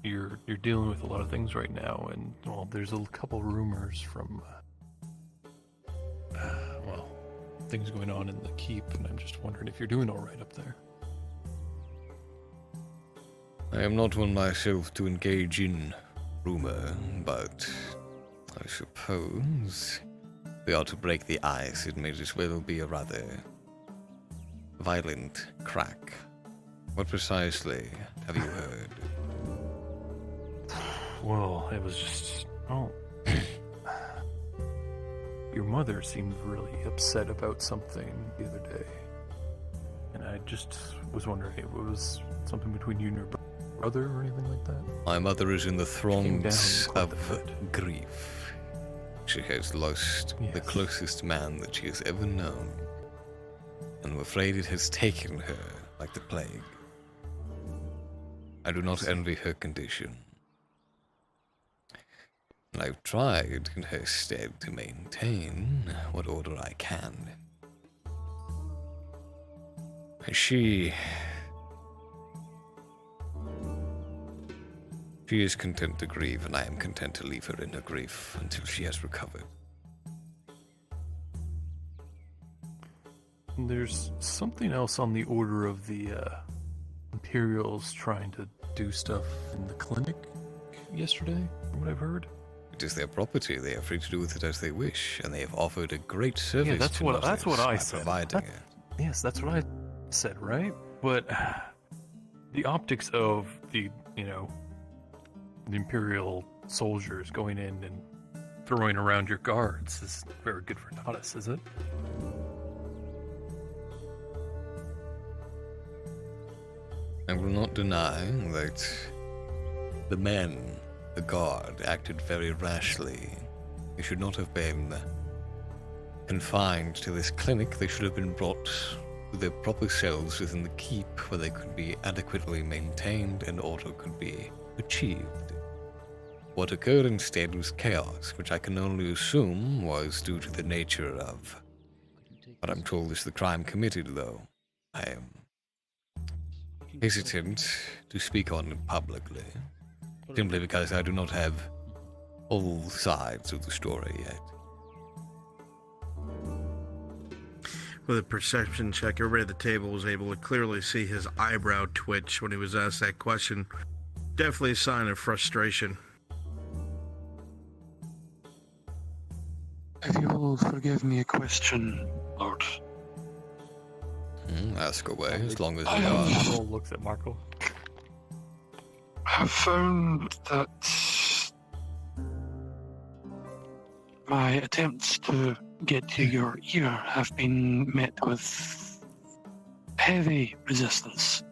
you're dealing with a lot of things right now, and well, there's a couple rumors from well, things going on in the keep, and I'm just wondering if you're doing all right up there. I am not one myself to engage in rumor, but I suppose we ought to break the ice. It may as well be a rather violent crack. What precisely have you heard? Well, it was just your mother seemed really upset about something the other day, and I just was wondering if it was something between you and your brother or anything like that. My mother is in the throes of grief. She has lost the closest man that she has ever known, and I'm afraid it has taken her like the plague. I do not envy her condition, and I've tried in her stead to maintain what order I can. She is content to grieve, and I am content to leave her in her grief until she has recovered. There's something else on the order of the Imperials trying to do stuff in the clinic yesterday, from what I've heard. It is their property. They are free to do with it as they wish, and they have offered a great service Yeah, that's to what Nautilus I by said. providing it. Yes, that's what I said, right? But the optics of the Imperial soldiers going in and throwing around your guards is very good for Nodus, is it? I will not deny that the men, the guard, acted very rashly. They should not have been confined to this clinic. They should have been brought to their proper cells within the keep where they could be adequately maintained and order could be achieved. What occurred instead was chaos, which I can only assume was due to the nature of what I'm told is the crime committed, though I am hesitant to speak on it publicly, simply because I do not have all sides of the story yet. With a perception check, everybody at the table was able to clearly see his eyebrow twitch when he was asked that question. Definitely a sign of frustration. If you will forgive me a question, Lord. Ask away, as long as you Marco are. looks at Marco. I've found that my attempts to get to your ear have been met with heavy resistance.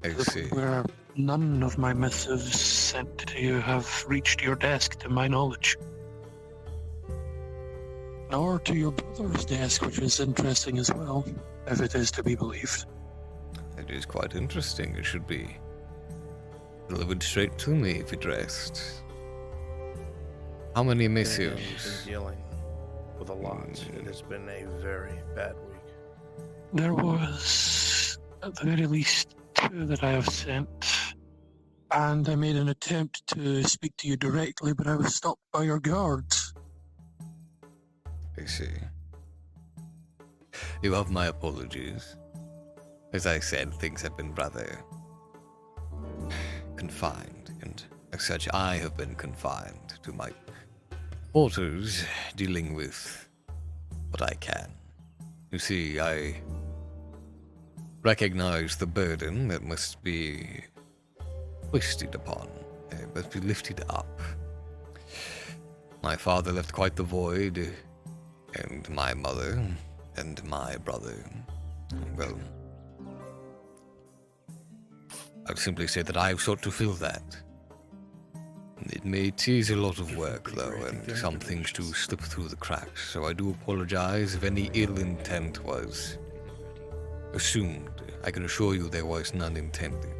I see. Where none of my missives sent to you have reached your desk, to my knowledge. Nor to your brother's desk, which is interesting as well, if it is to be believed. It is quite interesting. It should be delivered straight to me if addressed. How many missives? You've been dealing with a lot. It has been a very bad week. There was, at the very least, 2 that I have sent, and I made an attempt to speak to you directly, but I was stopped by your guards. I see. You have my apologies. As I said, things have been rather confined, and as such, I have been confined to my quarters, dealing with what I can. You see, I recognize the burden that must be hoisted upon, must be lifted up. My father left quite the void, and my mother, and my brother. Well, I'll simply say that I've sought to fill that. It is a lot of work, though, and some things do slip through the cracks, so I do apologize if any ill intent was assumed. I can assure you there was none intended.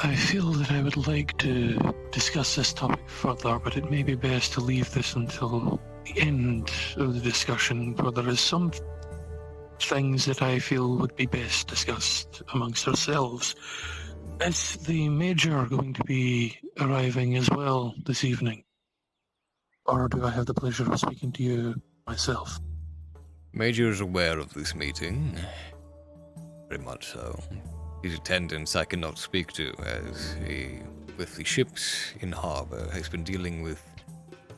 I feel that I would like to discuss this topic further, but it may be best to leave this until the end of the discussion, where there is some things that I feel would be best discussed amongst ourselves. Is the Major going to be arriving as well this evening? Or do I have the pleasure of speaking to you myself? Major is aware of this meeting. Very much so. His attendance I cannot speak to, as he, with the ships in harbor, has been dealing with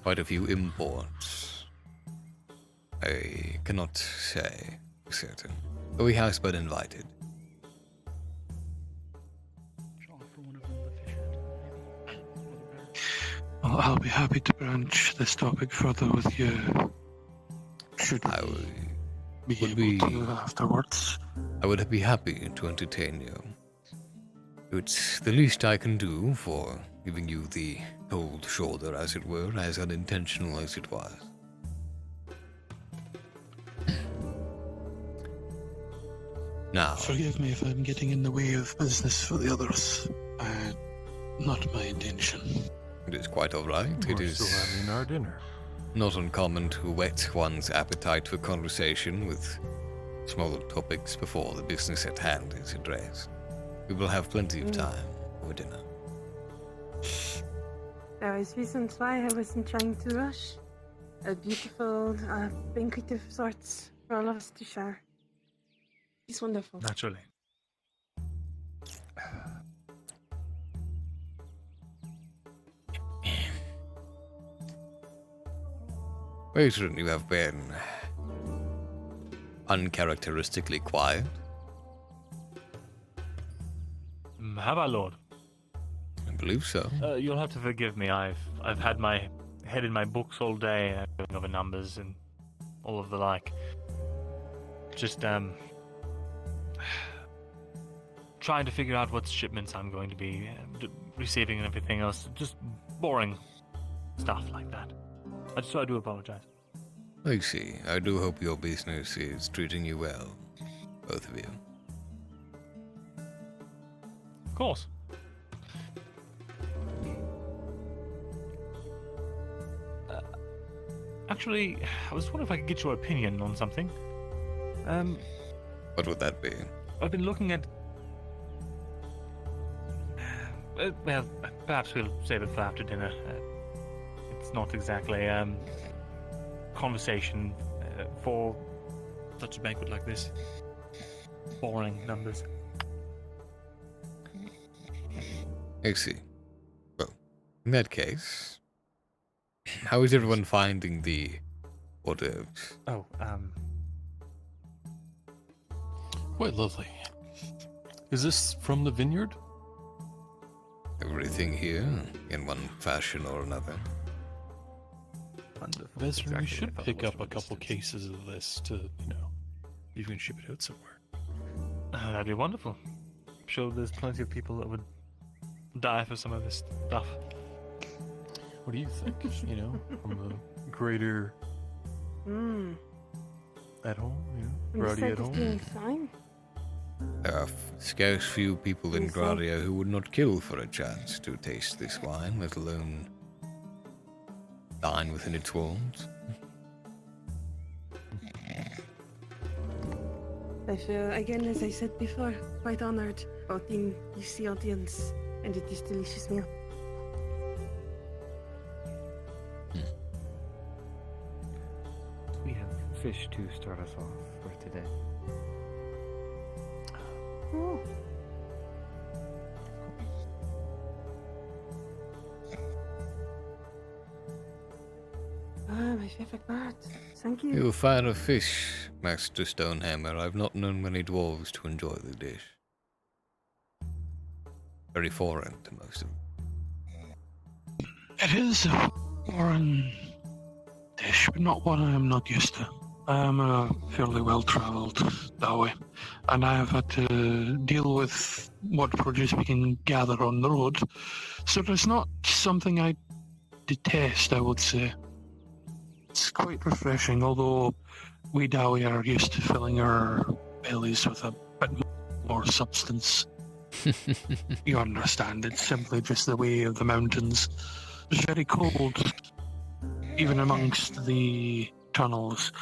quite a few imports. I cannot say for certain, but he has been invited. Well, I'll be happy to branch this topic further with you. Should I be able to afterwards? I would be happy to entertain you. It's the least I can do for giving you the cold shoulder, as it were, as unintentional as it was. Now, Forgive me if I'm getting in the way of business for the others. Not my intention. it is quite all right. It We're is still having our dinner. not uncommon to whet one's appetite for conversation with smaller topics before the business at hand is addressed. We will have plenty of time for dinner. There is reasons why I wasn't trying to rush. A beautiful banquet of sorts for all of us to share. It's wonderful. Naturally. Patron, you have been uncharacteristically quiet. Have I, Lord? I believe so. You'll have to forgive me. I've had my head in my books all day, going over numbers and all of the like. Just trying to figure out what shipments I'm going to be receiving and everything else. Just boring stuff like that. So I do apologize. I see. I do hope your business is treating you well, both of you. Of course. Actually, I was wondering if I could get your opinion on something. What would that be? I've been looking at... well, perhaps we'll save it for after dinner. It's not exactly conversation for such a banquet like this. Boring numbers. I see. Well, in that case, how is everyone finding the hors d'oeuvres? Oh, quite lovely. Is this from the vineyard? Everything here, in one fashion or another. Vezran, we should pick up a couple cases of this to, you can ship it out somewhere. That'd be wonderful. I'm sure there's plenty of people that would die for some of this stuff. What do you think? From the greater at home, Rowdy at home. Fine. There are scarce few people in Gradia who would not kill for a chance to taste this wine, let alone dine within its walls. I feel, again, as I said before, quite honored both in the audience and this delicious meal. We have fish to start us off for today. Oh. Ah, my favorite part. Thank you. You're a fan of fish, Master Stonehammer. I've not known many dwarves to enjoy the dish. Very foreign to most of them. It is a foreign dish, but not one I am not used to. I am a fairly well-travelled Dawi, and I have had to deal with what produce we can gather on the road, so it's not something I detest, I would say. It's quite refreshing, although we Dawi are used to filling our bellies with a bit more substance. You understand, it's simply just the way of the mountains. It's very cold, even amongst the tunnels.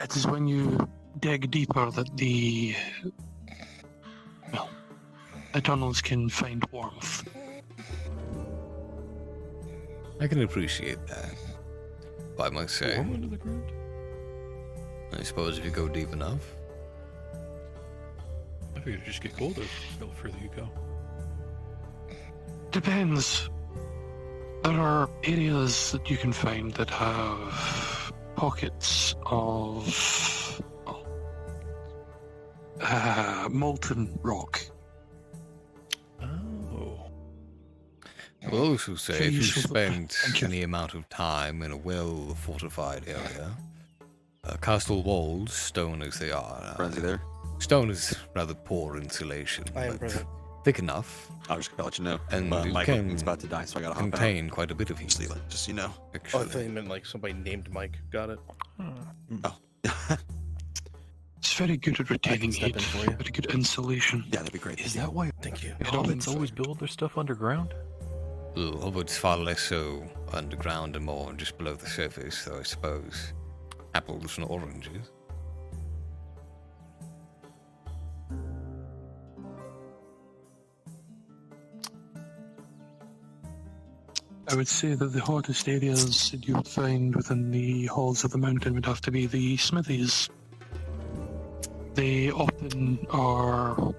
It is when you dig deeper that the tunnels can find warmth. I can appreciate that. But I must say, Warm under the ground? I suppose if you go deep enough. I figured it'd just get colder the further you go. Depends. There are areas that you can find that have pockets of molten rock. Oh. I will also say, if you spend any amount of time in a well-fortified area, castle walls, stone as they are, Frenzy there. Stone is rather poor insulation, I am but present. thick enough. I was just gonna let you know. And it Mike can is about to die, so I gotta hop out. contain quite a bit of heat. Just so you know. Oh, I thought you meant like somebody named Mike. Got it. Oh. It's very good at retaining step heat. in for you. Very good insulation. Yeah, that'd be great. Is that why Thank you. hobbits always build their stuff underground? Hobbits far less so underground and more just below the surface, though I suppose. Apples and oranges. I would say that the hottest areas that you would find within the halls of the mountain would have to be the smithies. They often are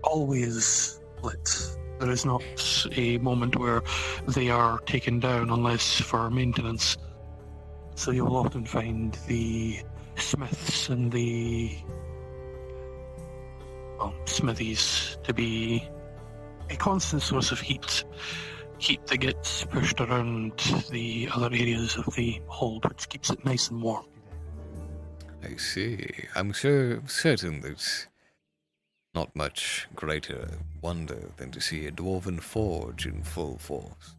always lit. There is not a moment where they are taken down unless for maintenance. So you'll often find the smiths and the smithies to be a constant source of heat that gets pushed around the other areas of the hold, which keeps it nice and warm. I see. I'm certain there's not much greater wonder than to see a dwarven forge in full force.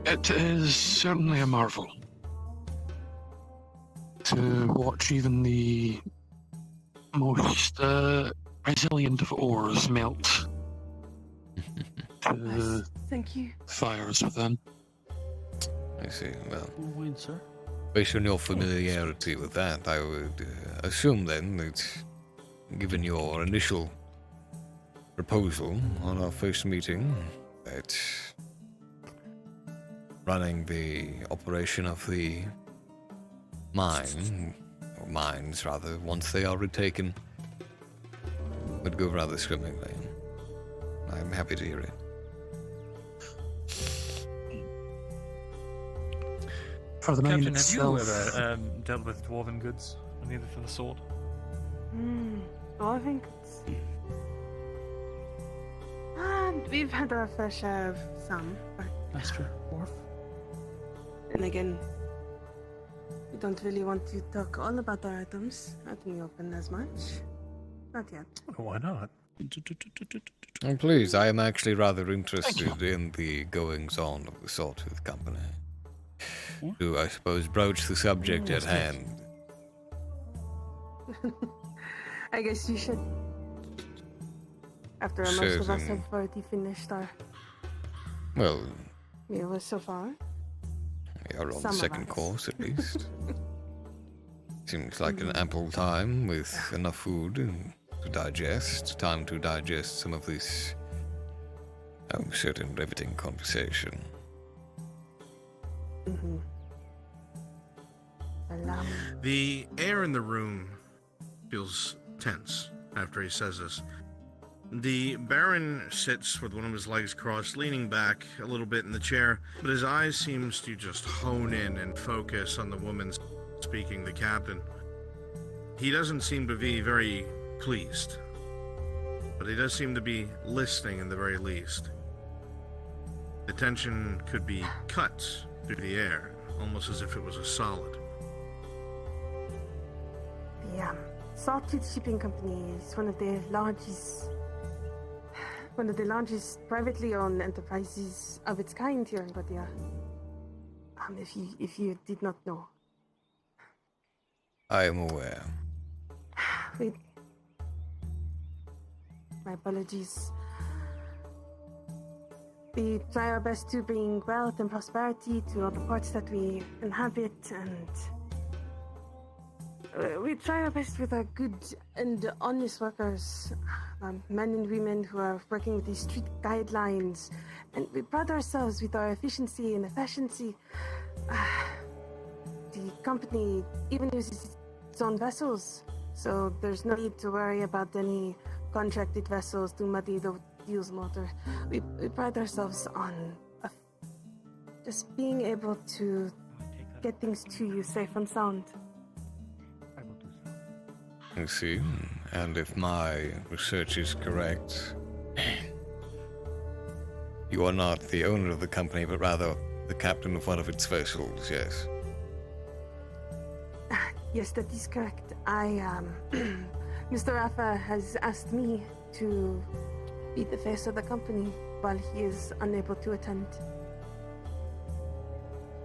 It is certainly a marvel to watch even the most resilient of ores melt to the Thank you. fires within. I see. Well, Wine, sir. based on your familiarity with that, I would assume then that, given your initial proposal on our first meeting, that running the operation of the mine, or mines rather, once they are retaken, would go rather swimmingly. I'm happy to hear it. For the mine Captain, have you itself, ever dealt with dwarven goods, either for the sword? Well, I think it's... we've had our fair share of some, but... Master Worf? And again, we don't really want to talk all about our items out in the open as much. Not yet. Why not? Please, I am actually rather interested in the goings-on of the Sawtooth Company. To, I suppose, broach the subject at hand. I guess you should. After most of us have already finished our Well, meal so far. we are on Some the of second us. course, at least. Seems like an ample time with enough food to digest. Time to digest some of this certain riveting conversation. The air in the room feels tense after he says this. The Baron sits with one of his legs crossed, leaning back a little bit in the chair, but his eyes seems to just hone in and focus on the woman speaking, the captain. He doesn't seem to be very pleased, but he does seem to be listening in the very least. The tension could be cut through the air, almost as if it was a solid. The Sawtooth Shipping Company is one of the largest privately owned enterprises of its kind here in Godia. If you did not know. I am aware. My apologies. We try our best to bring wealth and prosperity to all the ports that we inhabit, and we try our best with our good and honest workers, men and women who are working with these strict guidelines, and we pride ourselves with our efficiency and efficiency. The company even uses its own vessels, so there's no need to worry about any contracted vessels to muddy the deals motor. We pride ourselves on just being able to get things to you safe and sound. I see. And if my research is correct, you are not the owner of the company, but rather the captain of one of its vessels, yes? Yes, that is correct. Mr. Rafa has asked me to be the face of the company while he is unable to attend.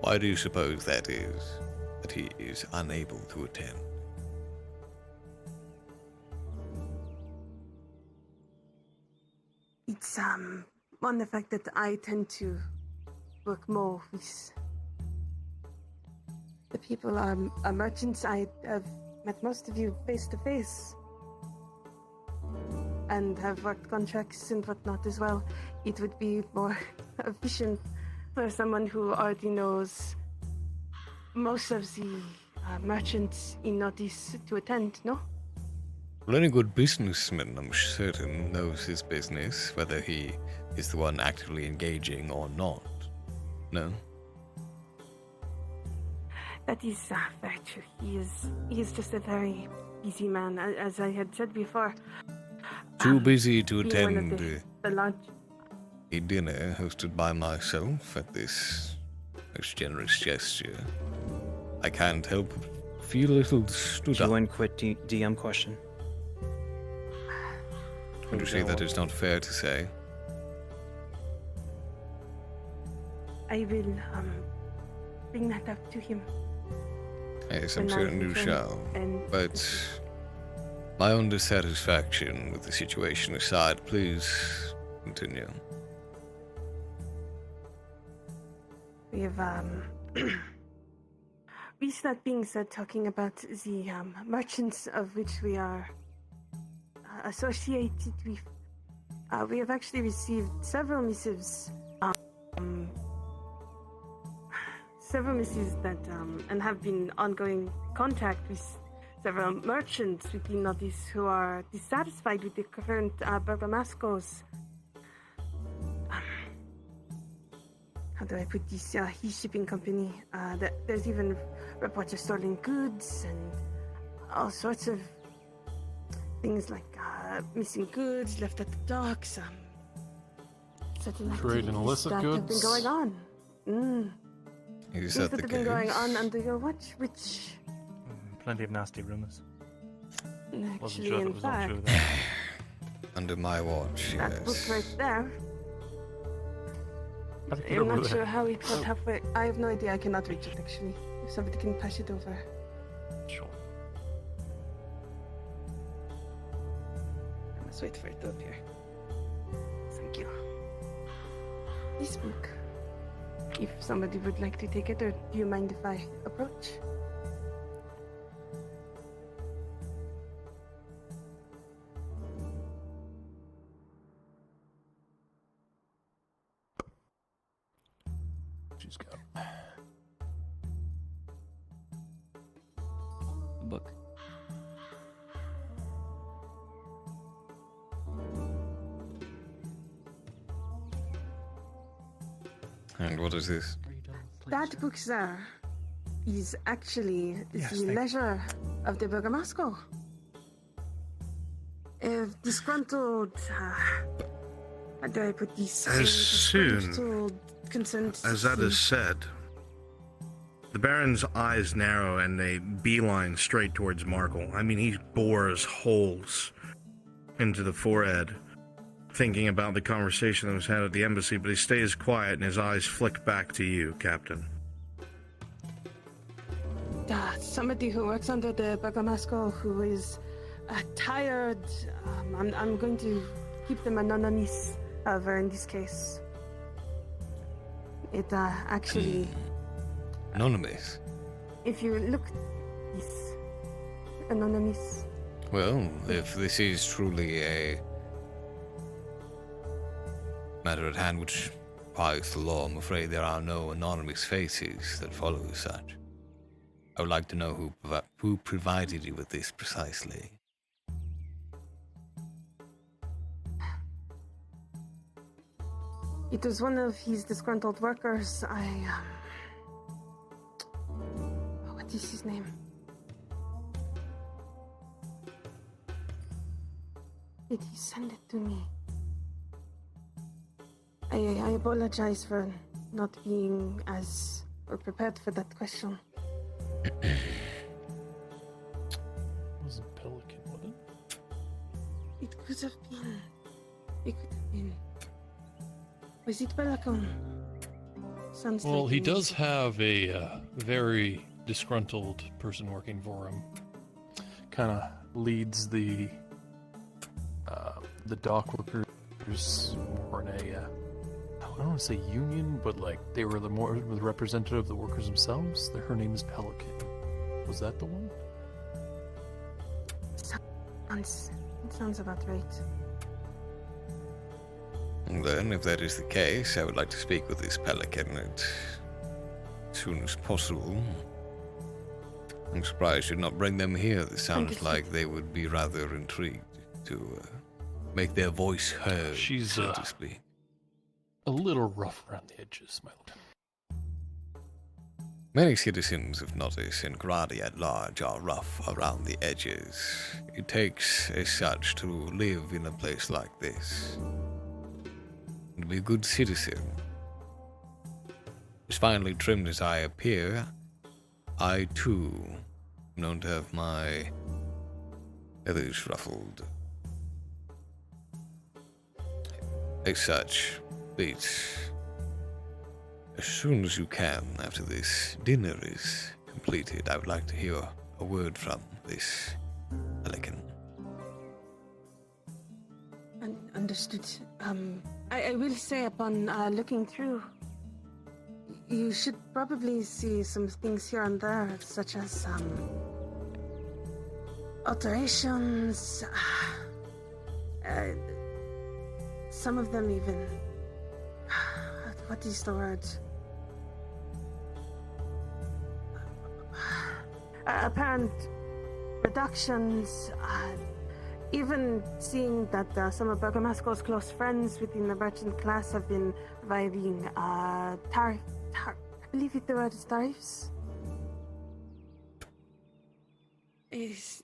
Why do you suppose that is? That he is unable to attend? It's on the fact that I tend to work more with the people, merchants. I have met most of you face to face and have worked contracts and whatnot as well. It would be more efficient for someone who already knows most of the merchants in Northeast to attend, no? Well, any good businessman, I'm certain, knows his business, whether he is the one actively engaging or not. No? That is very true. He is just a very busy man, as I had said before. Too busy to being one of attend the large. a dinner hosted by myself at this most generous gesture. I can't help but feel a little stood up. Q1 quit DM question. Would you say that is not fair to say? I will bring that up to him. Yes, I'm when I certain you return, shall. and But my own dissatisfaction with the situation aside, please continue. we have with that being said, talking about the merchants of which we are associated with, we have actually received several missives that and have been ongoing contact with several merchants within Nordis who are dissatisfied with the current Bergamasco's how do I put this his shipping company. There's even reports of stolen goods and all sorts of things like missing goods left at the docks. Certain Trade in activities illicit that have been goods? going on. Is Things that that the have been going case? on under your watch, which Plenty of nasty rumors. Wasn't actually, sure that in was all fact, true though. Under my watch, that book yes. right there. I think you I'm know not where- sure how it got halfway. I have no idea. I cannot reach it actually. If somebody can pass it over. Sure. I must wait for it to appear. Thank you. This book. If somebody would like to take it, or do you mind if I approach? She's go. The book. And what is this? That book, sir, is actually Yes, the thank- leisure of the Bergamasco. A disgruntled, how do I put this? As soon Disgruntled, concerned as that is said, the Baron's eyes narrow and they beeline straight towards Markle. I mean, he bores holes into the forehead, thinking about the conversation that was had at the embassy, but he stays quiet and his eyes flick back to you, Captain. somebody who works under the Bergamasco who is tired. I'm going to keep them anonymous, however, in this case. It actually... Anonymous? If you look... Yes. Anonymous. Well, if this is truly a matter at hand which requires the law, I'm afraid there are no anonymous faces that follow as such. I would like to know who provided you with this precisely. It was one of his disgruntled workers. What is his name? Did he send it to me? I apologize for not being as prepared for that question. Wasn't Pelican, was it? It could have been. It could have been. Was it Pelican? Sounds Well, like he it does was. have a very disgruntled person working for him. Kind of leads the dock workers more in a I don't want to say union, but like they were the representative of the workers themselves. Her name is Pelican. Was that the one? Sounds about right. And then, if that is the case, I would like to speak with this Pelican as soon as possible. I'm surprised you did not bring them here. This sounds like they would be rather intrigued to make their voice heard, She's so to speak. a little rough around the edges, my lord. Many citizens of Nodis and Gradi at large are rough around the edges. It takes as such to live in a place like this. And be a good citizen. As finely trimmed as I appear, I too known to have my feathers ruffled. As such, please, as soon as you can after this dinner is completed, I would like to hear a word from this Pelican. Understood. I will say upon looking through, you should probably see some things here and there, such as alterations. Some of them even. What is the word? Apparent reductions. Even seeing that some of Bergamasco's close friends within the merchant class have been providing I believe the word is tariffs. It's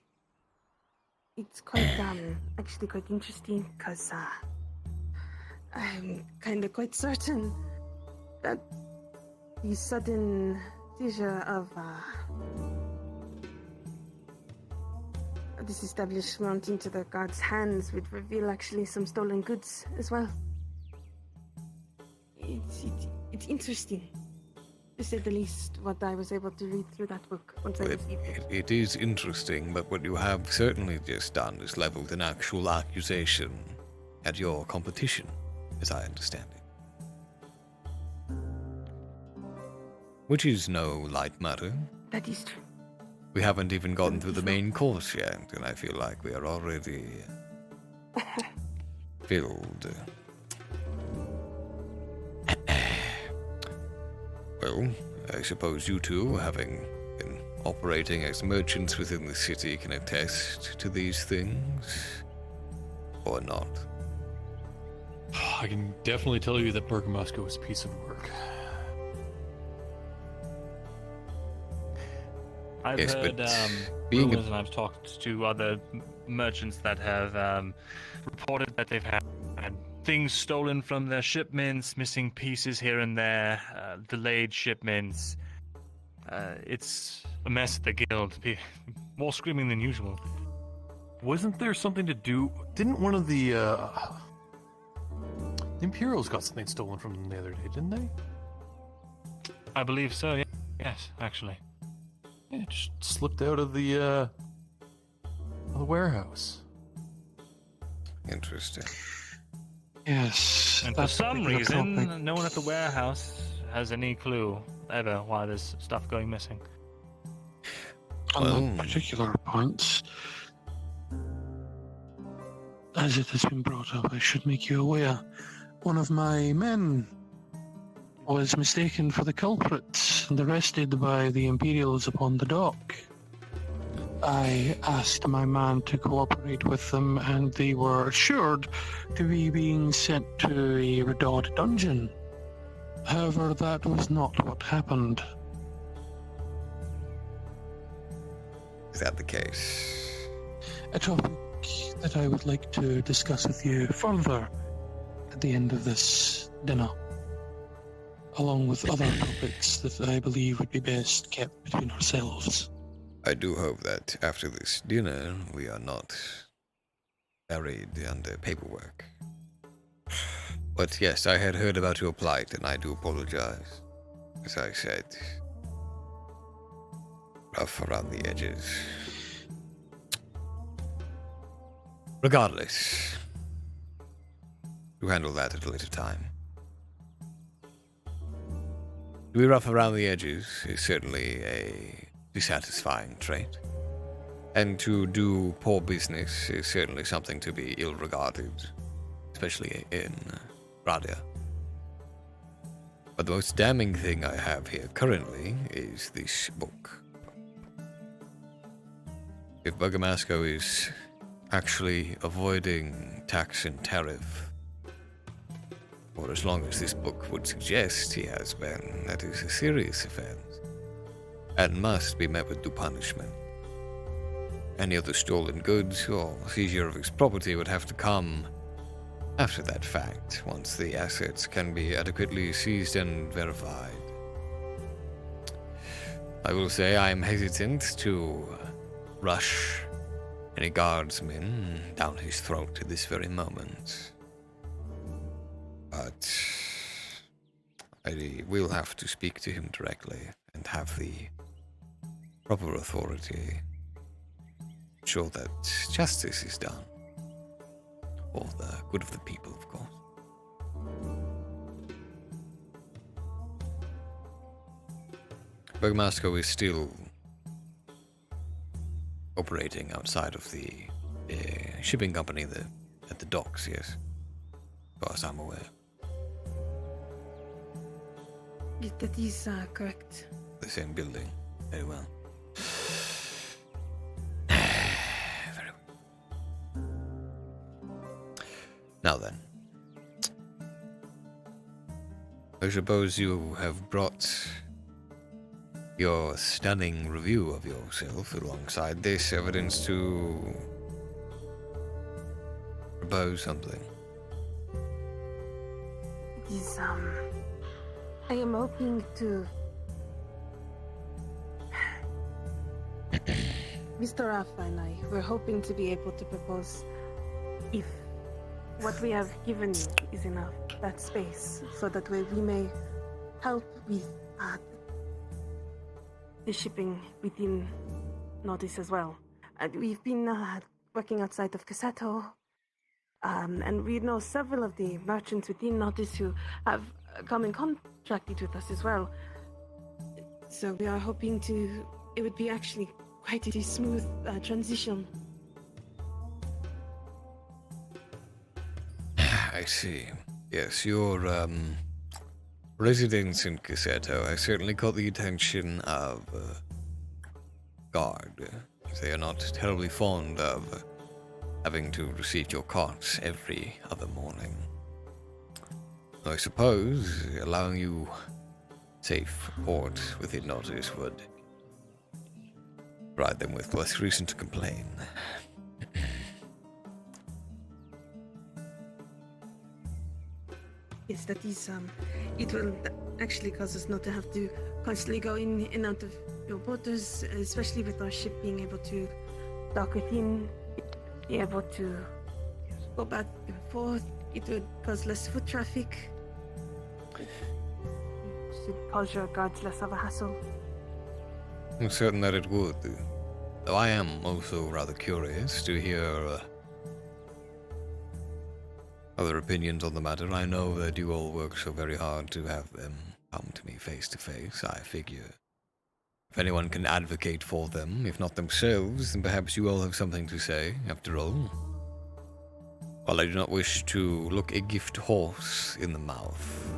quite actually quite interesting because I'm kind of quite certain that the sudden seizure of this establishment into the guards' hands would reveal actually some stolen goods as well. It's interesting, to say the least, what I was able to read through that book once I received it. It is interesting, but what you have certainly just done is leveled an actual accusation at your competition, as I understand it. Which is no light matter. That is true. We haven't even gotten through the main course yet, and I feel like we are already filled. Well, I suppose you two, having been operating as merchants within the city, can attest to these things, or not? I can definitely tell you that Bergamasco is a piece of work. I've Yes, heard but being rumors, and I've talked to other merchants that have reported that they've had things stolen from their shipments, missing pieces here and there, delayed shipments. It's a mess at the guild. More screaming than usual. Wasn't there something to do? Didn't one of the Imperials got something stolen from them the other day, didn't they? I believe so, yeah. Yes, actually. Yeah, it just slipped out of the warehouse. Interesting. Yes. And for some reason, no one at the warehouse has any clue ever why there's stuff going missing. On that particular point, as it has been brought up, I should make you aware, one of my men was mistaken for the culprit and arrested by the Imperials upon the dock. I asked my man to cooperate with them, and they were assured to be being sent to a Redod dungeon. However, that was not what happened. Is that the case? A topic that I would like to discuss with you further at the end of this dinner, along with other topics that I believe would be best kept between ourselves. I do hope that after this dinner, we are not buried under paperwork. But yes, I had heard about your plight, and I do apologize. As I said, rough around the edges. Regardless, we'll handle that at a later time. To be rough around the edges is certainly a dissatisfying trait, and to do poor business is certainly something to be ill-regarded, especially in Radia. But the most damning thing I have here currently is this book. If Bergamasco is actually avoiding tax and tariff, For as long as this book would suggest he has been, that is a serious offense, and must be met with due punishment. Any other stolen goods or seizure of his property would have to come after that fact, once the assets can be adequately seized and verified. I will say I am hesitant to rush any guardsmen down his throat at this very moment. But I will have to speak to him directly and have the proper authority ensure that justice is done for the good of the people, of course. Burgmasco is still operating outside of the shipping company at the docks, yes, as far as I'm aware. That is correct. The same building. Very well. Very well. Now then. I suppose you have brought your stunning review of yourself alongside this evidence to propose something. It is, I am hoping to... Mr. Rafa and I were hoping to be able to propose if what we have given you is enough, that space, so that way we may help with the shipping within Nordis as well. We've been working outside of Cassetto, and we know several of the merchants within Nordis who have come and contracted with us as well. So we are hoping it would be actually quite a smooth transition. I see. Yes, your residence in Cassetto has certainly caught the attention of guard. They are not terribly fond of having to receive your carts every other morning. I suppose allowing you safe port within Nordis would provide them with less reason to complain. Yes, that is, it will actually cause us not to have to constantly go in and out of your borders, especially with our ship being able to dock within, be able to go back and forth. It would cause less foot traffic. It should cause your guards less of a hassle. I'm certain that it would, though I am also rather curious to hear other opinions on the matter. I know that you all work so very hard to have them come to me face to face. I figure if anyone can advocate for them, if not themselves, then perhaps you all have something to say, after all. While I do not wish to look a gift horse in the mouth,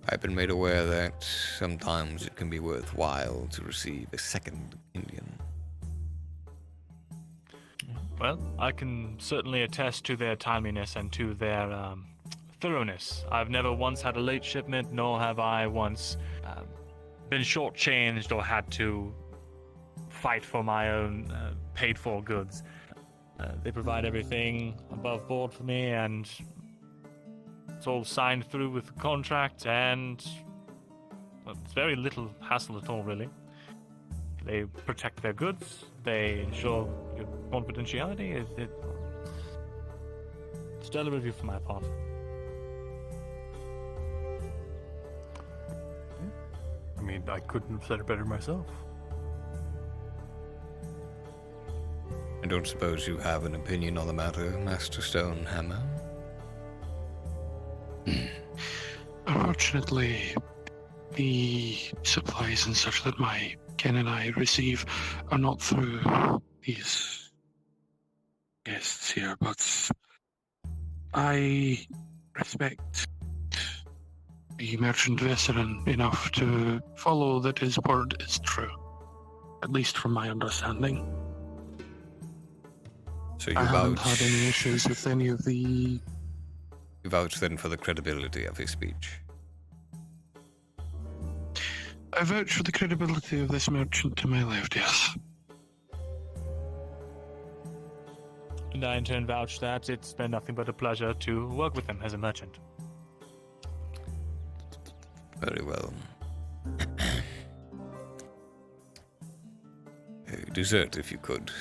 I've been made aware that sometimes it can be worthwhile to receive a second opinion. Well, I can certainly attest to their timeliness and to their thoroughness. I've never once had a late shipment, nor have I once been shortchanged or had to fight for my own paid-for goods. They provide everything above board for me, and it's all signed through with the contract, and well, it's very little hassle at all, really. They protect their goods. They ensure your confidentiality. Stellar review for my part. I mean, I couldn't have said it better myself. I don't suppose you have an opinion on the matter, Master Stonehammer? Unfortunately, the supplies and such that my Ken and I receive are not through these guests here, but I respect the merchant veteran enough to follow that his word is true, at least from my understanding. So you I haven't vouch... had any issues with any of the You vouch then for the credibility of his speech. I vouch for the credibility of this merchant to my left, yes. And I in turn vouch that it's been nothing but a pleasure to work with him as a merchant. Very well. Dessert, if you could.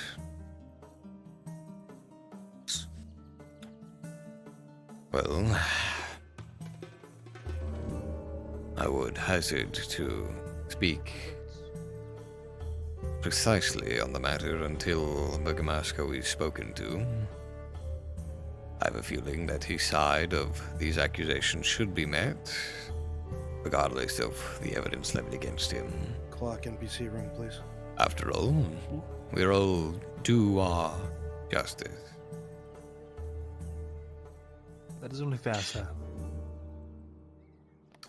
Well, I would hazard to speak precisely on the matter until Burgomasko is spoken to. I have a feeling that his side of these accusations should be met, regardless of the evidence levied against him. Clock NPC room, please. After all, we're all due our justice. That is only fair, sir.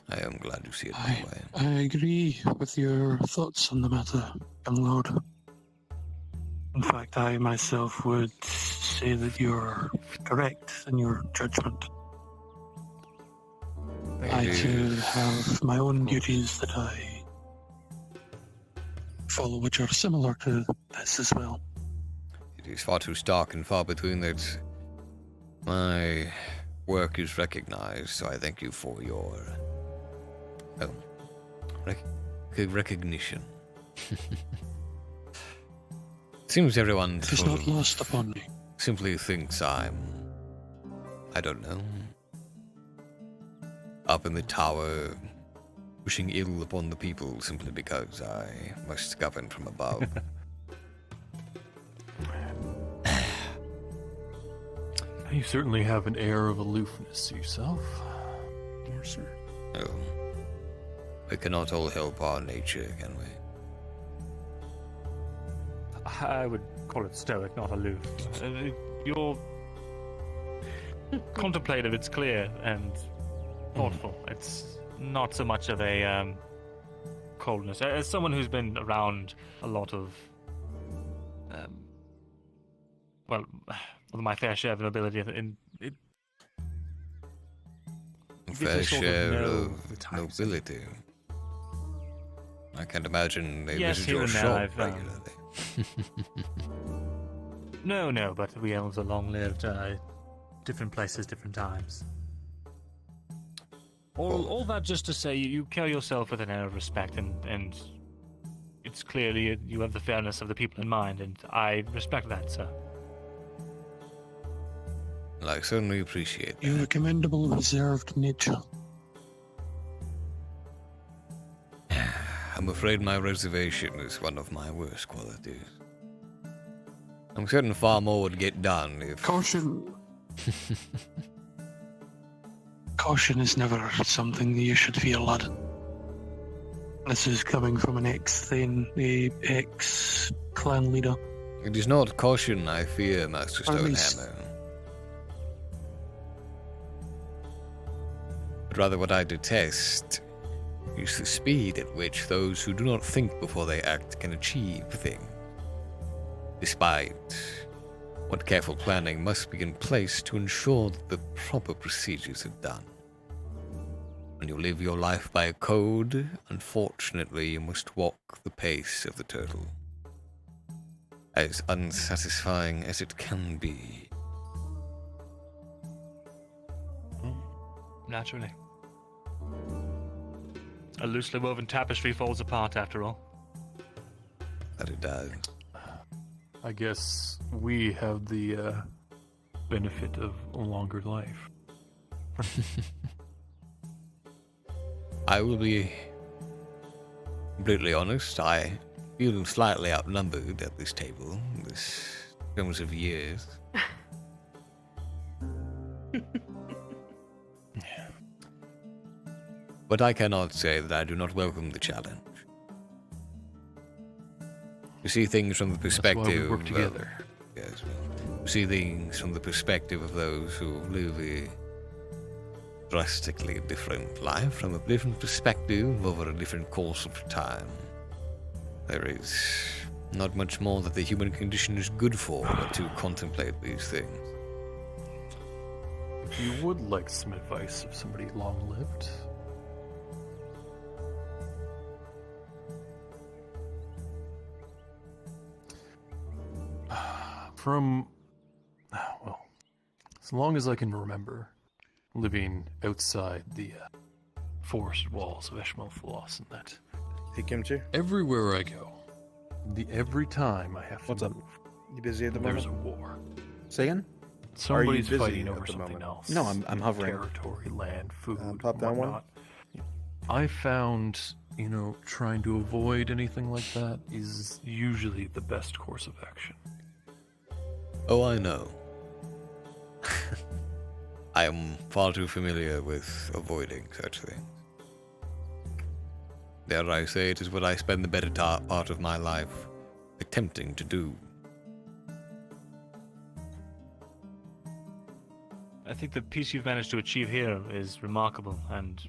I am glad you see it that way. I agree with your thoughts on the matter, young lord. In fact, I myself would say that you're correct in your judgment. I too have my own duties that I follow, which are similar to this as well. It is far too stark and far between that my work is recognized, so I thank you for your recognition. Seems everyone It is not lost upon me. simply thinks I don't know, up in the tower, wishing ill upon the people simply because I must govern from above. You certainly have an air of aloofness yourself. Yes, sir. Oh, we cannot all help our nature, can we? I would call it stoic, not aloof. You're contemplative, it's clear, and thoughtful. It's not so much of a coldness. As someone who's been around a lot of, my fair share of nobility, Fair share of nobility. I can't imagine they visit your shop regularly. No, but we elves are long-lived. Different places, different times. All that just to say, you carry yourself with an air of respect, and it's clearly you have the fairness of the people in mind, and I respect that, sir. Well, I certainly appreciate that. You have a commendable reserved nature. I'm afraid my reservation is one of my worst qualities. I'm certain far more would get done if... Caution. Caution is never something that you should fear, lad. This is coming from an ex-clan leader. It is not caution I fear, Master Stonehammer. But rather what I detest is the speed at which those who do not think before they act can achieve things. Despite what careful planning must be in place to ensure that the proper procedures are done. When you live your life by a code, unfortunately you must walk the pace of the turtle. As unsatisfying as it can be. Naturally. A loosely woven tapestry falls apart after all. That it does. I guess we have the benefit of a longer life. I will be completely honest, I feel slightly outnumbered at this table, in terms of years. But I cannot say that I do not welcome the challenge. You see things from the perspective... That's why we work together. Yes, well, you see things from the perspective of those who live a drastically different life, from a different perspective over a different course of time. There is not much more that the human condition is good for but to contemplate these things. If you would like some advice of somebody long-lived, from, well, as long as I can remember, living outside the forested walls of Eshmal-Thalos and that. Hey, Kimchi. Everywhere I go, every time I have to What's move, up? You busy at the there's moment? a war. Say again? Somebody's busy fighting at over the something moment? else. No, I'm hovering. Territory, land, food, pop that one. whatnot. I found, trying to avoid anything like that is usually the best course of action. Oh, I know. I am far too familiar with avoiding such things. Dare I say, it is what I spend the better part of my life attempting to do. I think the peace you've managed to achieve here is remarkable, and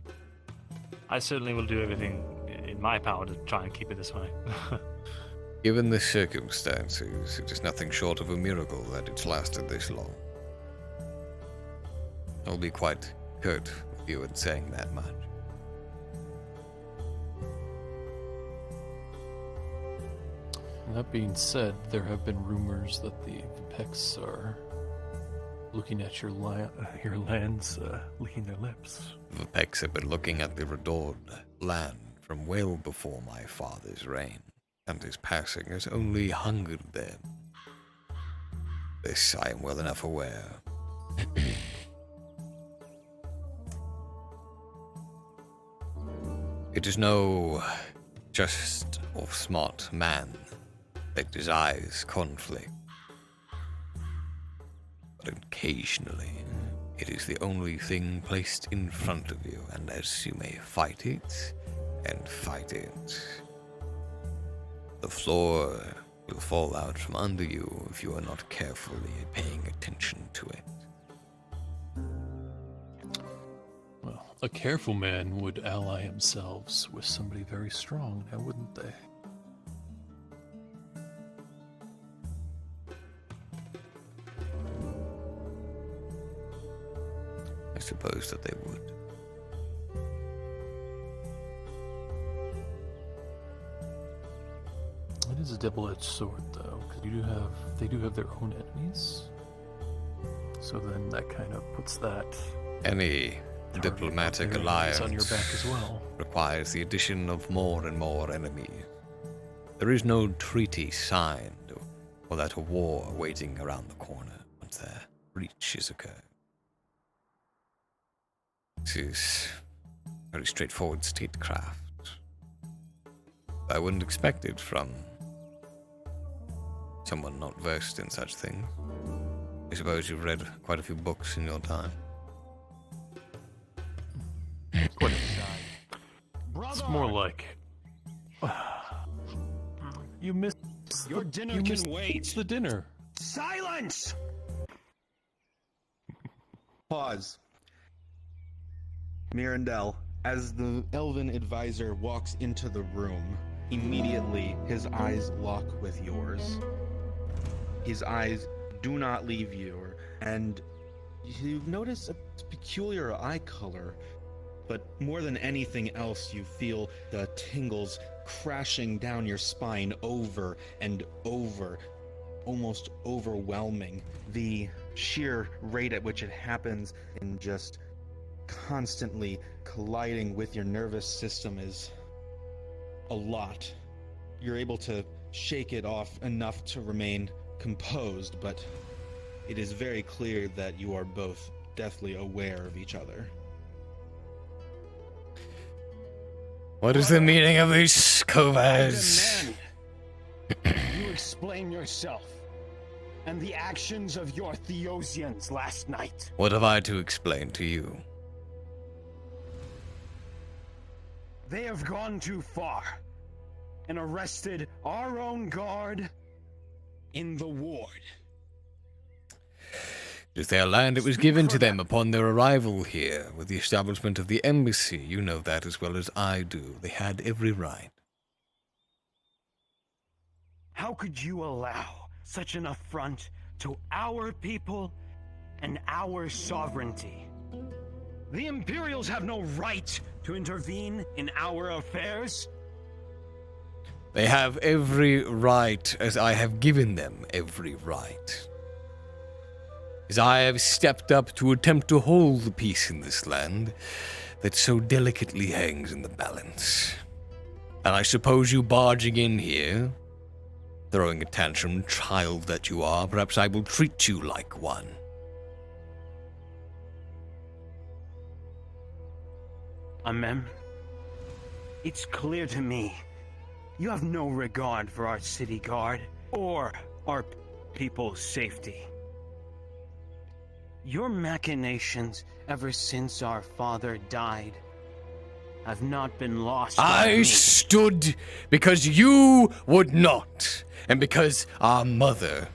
I certainly will do everything in my power to try and keep it this way. Given the circumstances, it is nothing short of a miracle that it's lasted this long. I'll be quite curt with you in saying that much. That being said, there have been rumors that the Vepex are looking at your lands, licking their lips. Vepex have been looking at the restored land from well before my father's reign, and his passing has only hungered them. This I am well enough aware. It is no just or smart man that desires conflict, but occasionally it is the only thing placed in front of you, and as you may fight it and fight it, the floor will fall out from under you if you are not carefully paying attention to it. Well, a careful man would ally themselves with somebody very strong, now wouldn't they? I suppose that they would. It is a double-edged sword, though, because they do have their own enemies. So then that kind of puts that Any diplomatic alliance on your back as well. requires the addition of more and more enemies. There is no treaty signed or that a war waiting around the corner once their breach is occurred. This is very straightforward statecraft. I wouldn't expect it from someone not versed in such things. I suppose you've read quite a few books in your time. It's more like you missed Your dinner you can missed wait. the dinner. Silence! Pause. Mirandel, as the elven advisor walks into the room, immediately his eyes lock with yours. His eyes do not leave you, and you notice a peculiar eye color. But more than anything else, you feel the tingles crashing down your spine over and over, almost overwhelming. The sheer rate at which it happens and just constantly colliding with your nervous system is a lot. You're able to shake it off enough to remain composed, but it is very clear that you are both deathly aware of each other. What is the meaning of these covards? You explain yourself and the actions of your Theosians last night. What have I to explain to you? They have gone too far and arrested our own guard in the ward. It is their land. It was given to them upon their arrival here with the establishment of the embassy. You know that as well as I do. They had every right. How could you allow such an affront to our people and our sovereignty. The Imperials have no right to intervene in our affairs. They have every right, as I have given them every right. As I have stepped up to attempt to hold the peace in this land that so delicately hangs in the balance. And I suppose you barging in here, throwing a tantrum, child that you are, perhaps I will treat you like one. Amem, it's clear to me you have no regard for our city guard or our people's safety. Your machinations ever since our father died have not been lost on I me. stood because you would not, and because our mother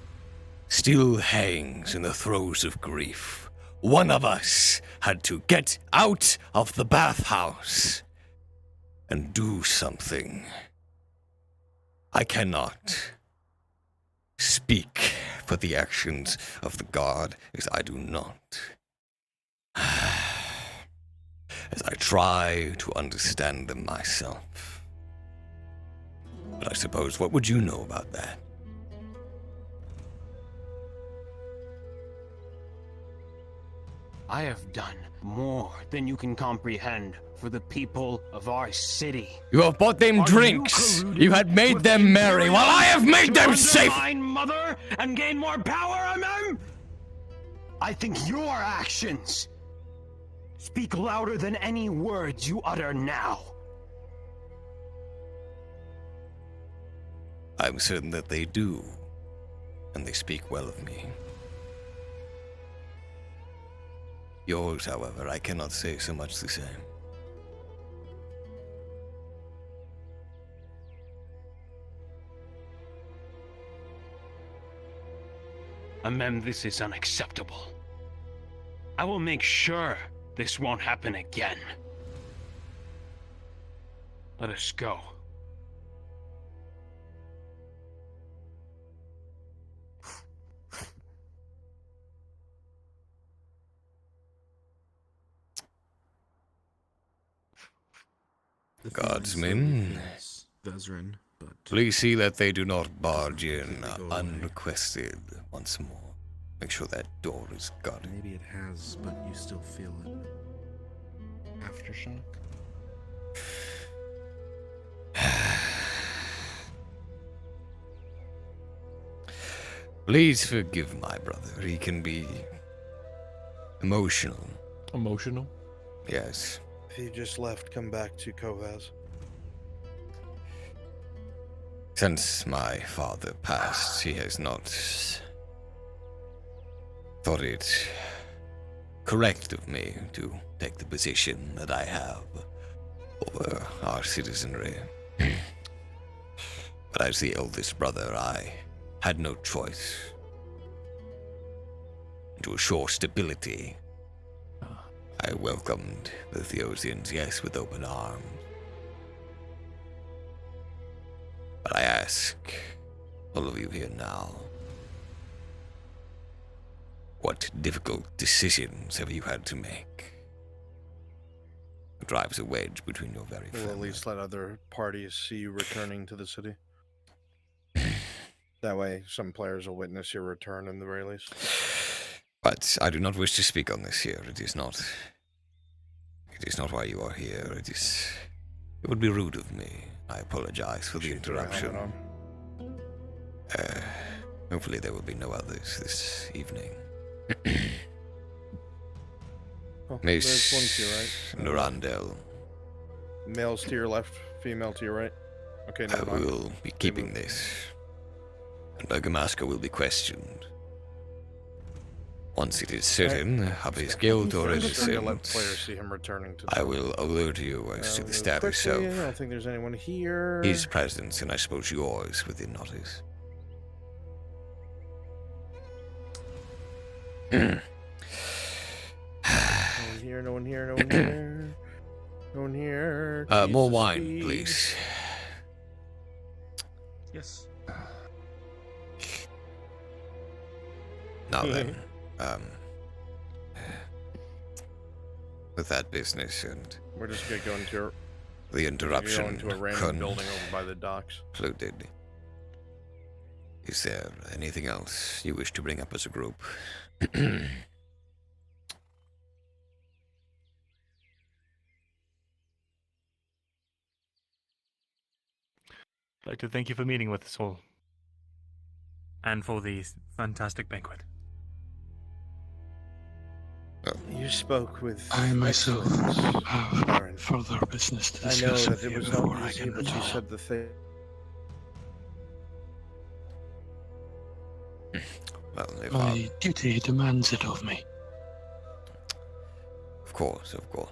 still hangs in the throes of grief. One of us had to get out of the bathhouse and do something. I cannot speak for the actions of the guard, as I do not. As I try to understand them myself. But I suppose, what would you know about that? I have done more than you can comprehend for the people of our city. You have bought them drinks. You had made them merry, while I have made them safe. Undermine Mother and gain more power, Amem? I think your actions speak louder than any words you utter now. I'm certain that they do, and they speak well of me. Yours, however, I cannot say so much the same. Amem, this is unacceptable. I will make sure this won't happen again. Let us go. Guardsmen, Vezrin, but please see that they do not barge in unrequested once more. Make sure that door is guarded. maybe it has, but you still feel it. Aftershock? Please forgive my brother. He can be emotional. Emotional? Yes. If he just left, come back to Kovaz. Since my father passed, he has not thought it correct of me to take the position that I have over our citizenry. But as the eldest brother, I had no choice. To assure stability, I welcomed the Theosians, yes, with open arms. But I ask all of you here now, what difficult decisions have you had to make? It drives a wedge between your very We'll at family. least let other parties see you returning to the city. That way, some players will witness your return in the very least. But I do not wish to speak on this here. It is not why you are here. It would be rude of me. I apologize for the interruption. Hopefully there will be no others this evening. Oh, Miss there's one to your right. Norandel, Males to your left, female to your right. Okay, I never mind. will be keeping this. And Bergamasco will be questioned. Once it is certain of his guilt or I'm just trying to let innocence, players see him returning to I will alert you as to the status quickly, I of don't think there's anyone here. his presence, and I suppose yours within notice. No one here, no one here, no one here. No one here. More Jesus, wine, please. please. Yes. Now then, with that business, and We're just gonna go into the interruption go into a random building over by the docks. concluded. Is there anything else you wish to bring up as a group? I'd like to thank you for meeting with us all. And for the fantastic banquet. You spoke with. I myself excellence, have Baron. further business to I know discuss that with it you was before not I easy, can but you resolve. said the thing. Well, if My duty demands it of me. Of course, of course.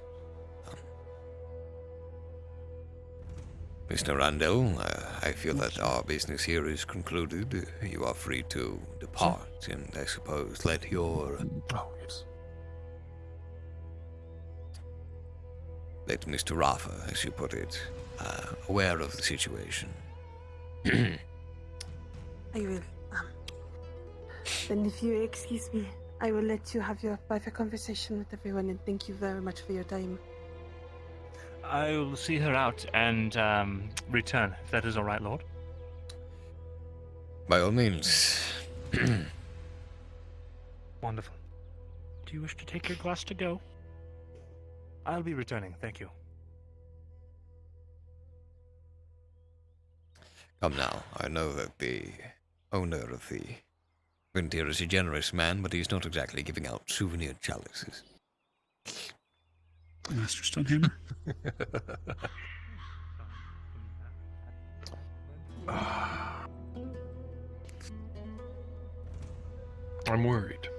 Mr. Randall, I feel that our business here is concluded. You are free to depart, and I suppose let your... Oh, yes. Let Mr. Rafa, as you put it, aware of the situation. I will. Then if you excuse me, I will let you have your private conversation with everyone, and thank you very much for your time. I will see her out and return, if that is all right, Lord. By all means. Wonderful. Do you wish to take your glass to go? I'll be returning, thank you. Come now, I know that the owner of the Frontier is a generous man, but he's not exactly giving out souvenir chalices. Master Stonehammer? I'm worried.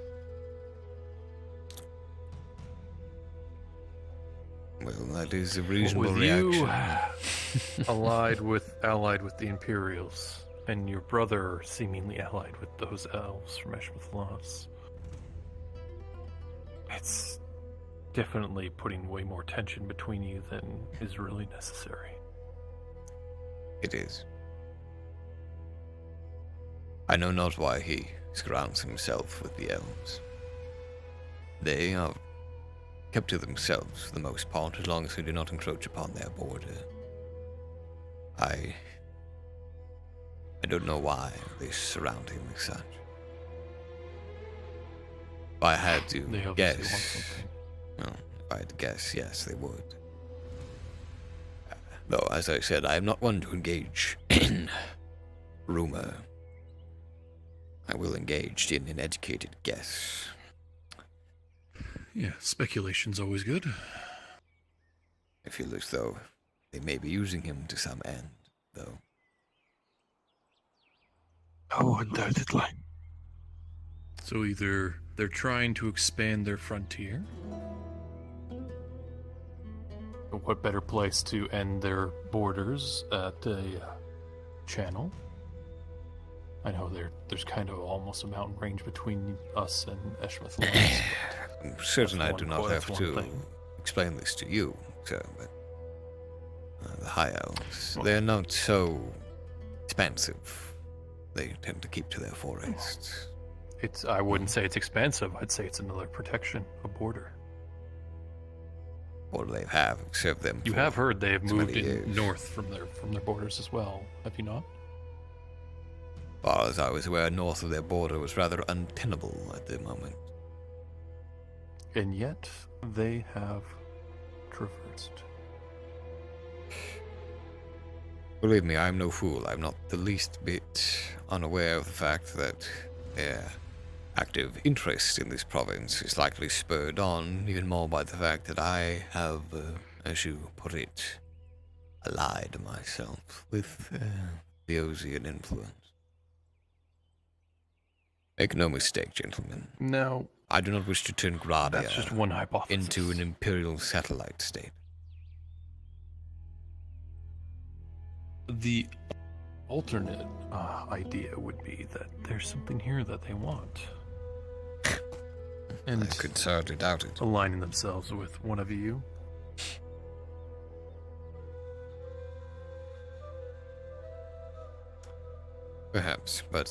Well, that is a reasonable With reaction. you allied with the Imperials, and your brother seemingly allied with those elves from Eshmith Loss. It's definitely putting way more tension between you than is really necessary. It is. I know not why he surrounds himself with the elves. They are kept to themselves for the most part, as long as they do not encroach upon their border. I don't know why they surround him as such. If I had to They obviously guess, want something. well, if I had to guess, yes, they would. Though, as I said, I am not one to engage in rumor. I will engage in an educated guess. Yeah, speculation's always good. I feel as though they may be using him to some end, though. Oh, undoubtedly. So either they're trying to expand their frontier. But what better place to end their borders at a channel? I know there's kind of almost a mountain range between us and Eshmith Loss. I'm certain I That's do one not coin, have that's to one thing. explain this to you, sir, but the High Elves, they're not so expansive. They tend to keep to their forests. I wouldn't say it's expansive. I'd say it's another protection, a border. Or they have served them. You for have heard they have so moved many years. north from their borders as well, have you not? As far as I was aware, north of their border was rather untenable at the moment. And yet, they have traversed. Believe me, I'm no fool. I'm not the least bit unaware of the fact that their active interest in this province is likely spurred on even more by the fact that I have, as you put it, allied myself with the Ozian influence. Make no mistake, gentlemen. No. I do not wish to turn Gradia That's just one hypothesis. into an imperial satellite state. The alternate idea would be that there's something here that they want. And I could certainly doubt it. Aligning themselves with one of you. Perhaps, but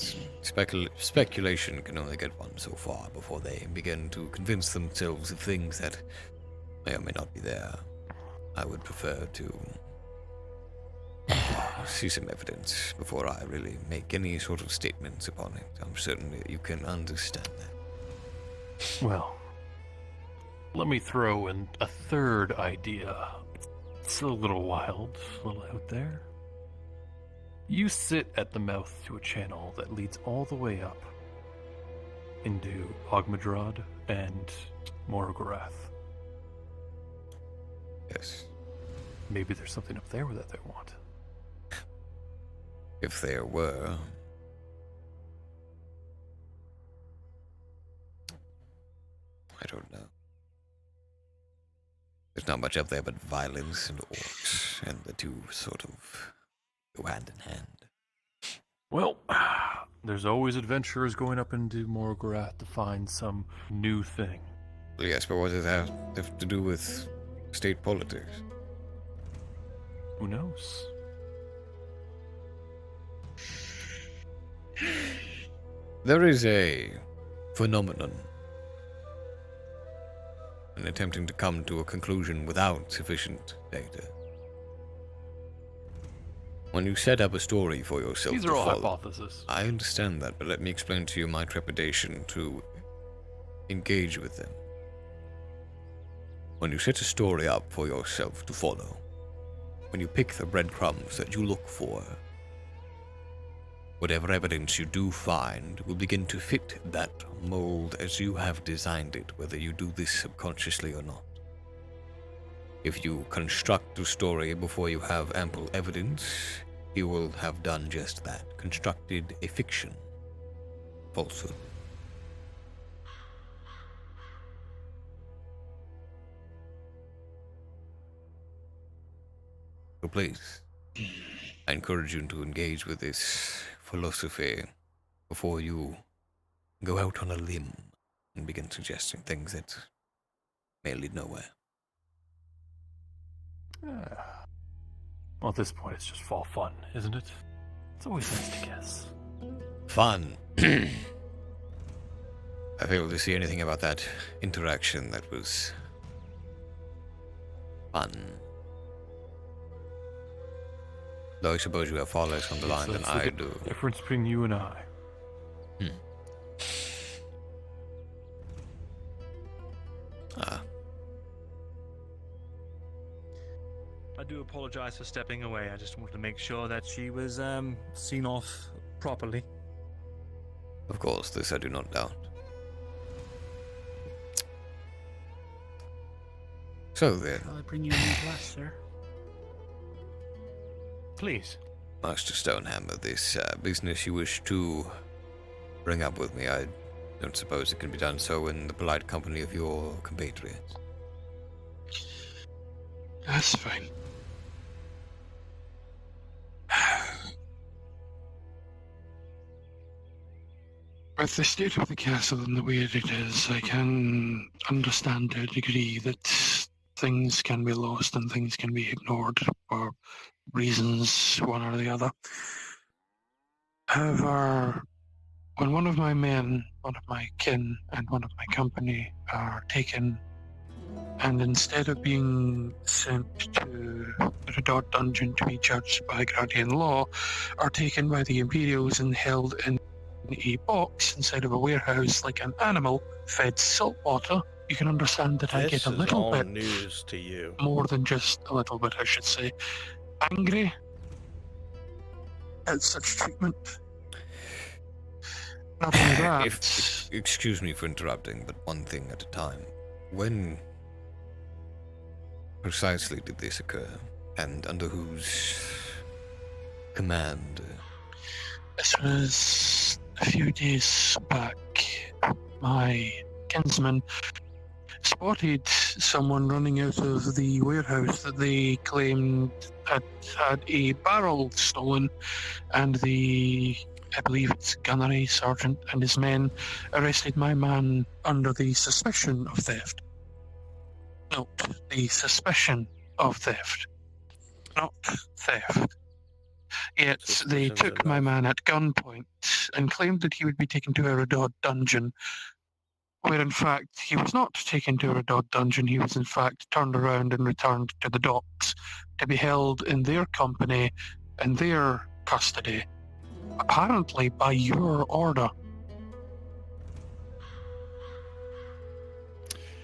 speculation can only get one so far before they begin to convince themselves of things that may or may not be there. I would prefer to see some evidence before I really make any sort of statements upon it. I'm certain that you can understand that. Well, let me throw in a third idea. It's a little wild, a little out there. You sit at the mouth to a channel that leads all the way up into Ogmadrod and Morgorath. Yes. Maybe there's something up there that they want. If there were. I don't know. There's not much up there but violence and orcs, and the two sort of go hand in hand. Well, there's always adventurers going up into Morgorath to find some new thing. Yes, but what does that have to do with state politics? Who knows? There is a phenomenon in attempting to come to a conclusion without sufficient data. When you set up a story for yourself These to are all follow, hypotheses. I understand that, but let me explain to you my trepidation to engage with them. When you set a story up for yourself to follow, when you pick the breadcrumbs that you look for, whatever evidence you do find will begin to fit that mold as you have designed it, whether you do this subconsciously or not. If you construct a story before you have ample evidence, you will have done just that, constructed a fiction, falsehood. So please, I encourage you to engage with this philosophy before you go out on a limb and begin suggesting things that may lead nowhere. Well, at this point, it's just fall fun, isn't it? It's always nice to guess. Fun. I failed to see anything about that interaction that was fun. Though I suppose you have far less on the line than I do. Difference between you and I. I do apologize for stepping away. I just wanted to make sure that she was seen off properly. Of course, this I do not doubt. So then. Shall I bring you a new glass, sir? Please. Master Stonehammer, this business you wish to bring up with me, I don't suppose it can be done so in the polite company of your compatriots. That's fine. With the state of the castle and the way that it is, I can understand to a degree that things can be lost and things can be ignored for reasons, one or the other. However, when one of my men, one of my kin, and one of my company are taken, and instead of being sent to the Redot dungeon to be judged by Gradian law, are taken by the Imperials and held in a box inside of a warehouse like an animal fed salt water, you can understand that I get a little bit news to you. More than just a little bit, I should say, angry at such treatment. Not only that. Excuse me for interrupting, but one thing at a time. When precisely did this occur, and under whose command? This was a few days back. My kinsman spotted someone running out of the warehouse that they claimed had a barrel stolen, and I believe it's gunnery sergeant and his men arrested my man under the suspicion of theft. No, the suspicion of theft, not theft. Yet they took my man at gunpoint and claimed that he would be taken to a Redod dungeon where in fact he was not taken to a dog dungeon, he was in fact turned around and returned to the docks to be held in their company and their custody, apparently by your order.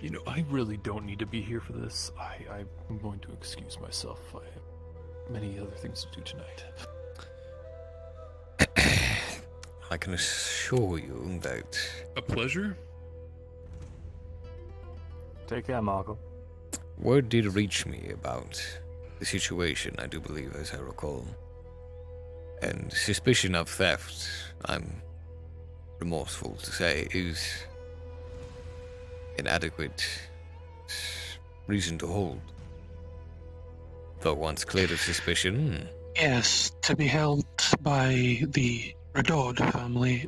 You know, I really don't need to be here for this. I'm going to excuse myself. I have many other things to do tonight. I can assure you that... A pleasure? Take care, Marco. Word did reach me about the situation, I do believe, as I recall. And suspicion of theft, I'm remorseful to say, is an adequate reason to hold. Though once cleared of suspicion... Yes, to be held by the Redoud family,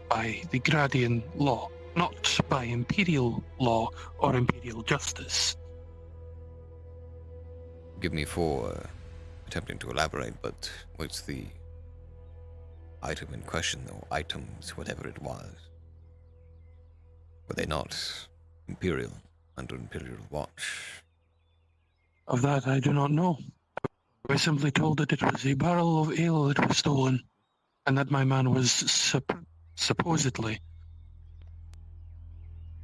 by the Gradian law, not by imperial law or imperial justice. Forgive me for attempting to elaborate, but what's the item in question, or items, whatever it was? Were they not imperial, under imperial watch? Of that I do not know. I was simply told that it was a barrel of ale that was stolen, and that my man was supposedly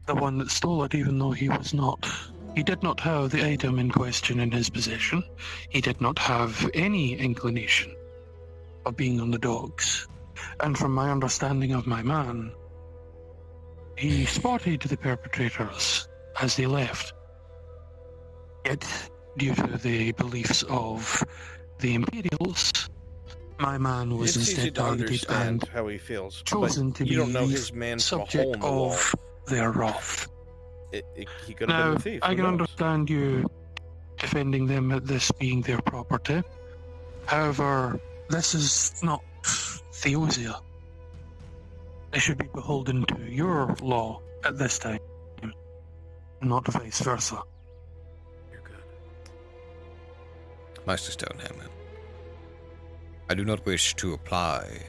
the one that stole it, even though he was not. He did not have the item in question in his possession. He did not have any inclination of being on the dogs. And from my understanding of my man, he spotted the perpetrators as they left. Yet, due to the beliefs of the Imperials, my man was It's easy instead to targeted understand and how he feels, chosen but to be you don't know the his man from a hole subject in the wall. of their wrath. He could have Now, been the thief. I who can knows? understand you defending them at this being their property. However, this is not Theosia. They should be beholden to your law at this time, not vice versa. Master Stonehammer, I do not wish to apply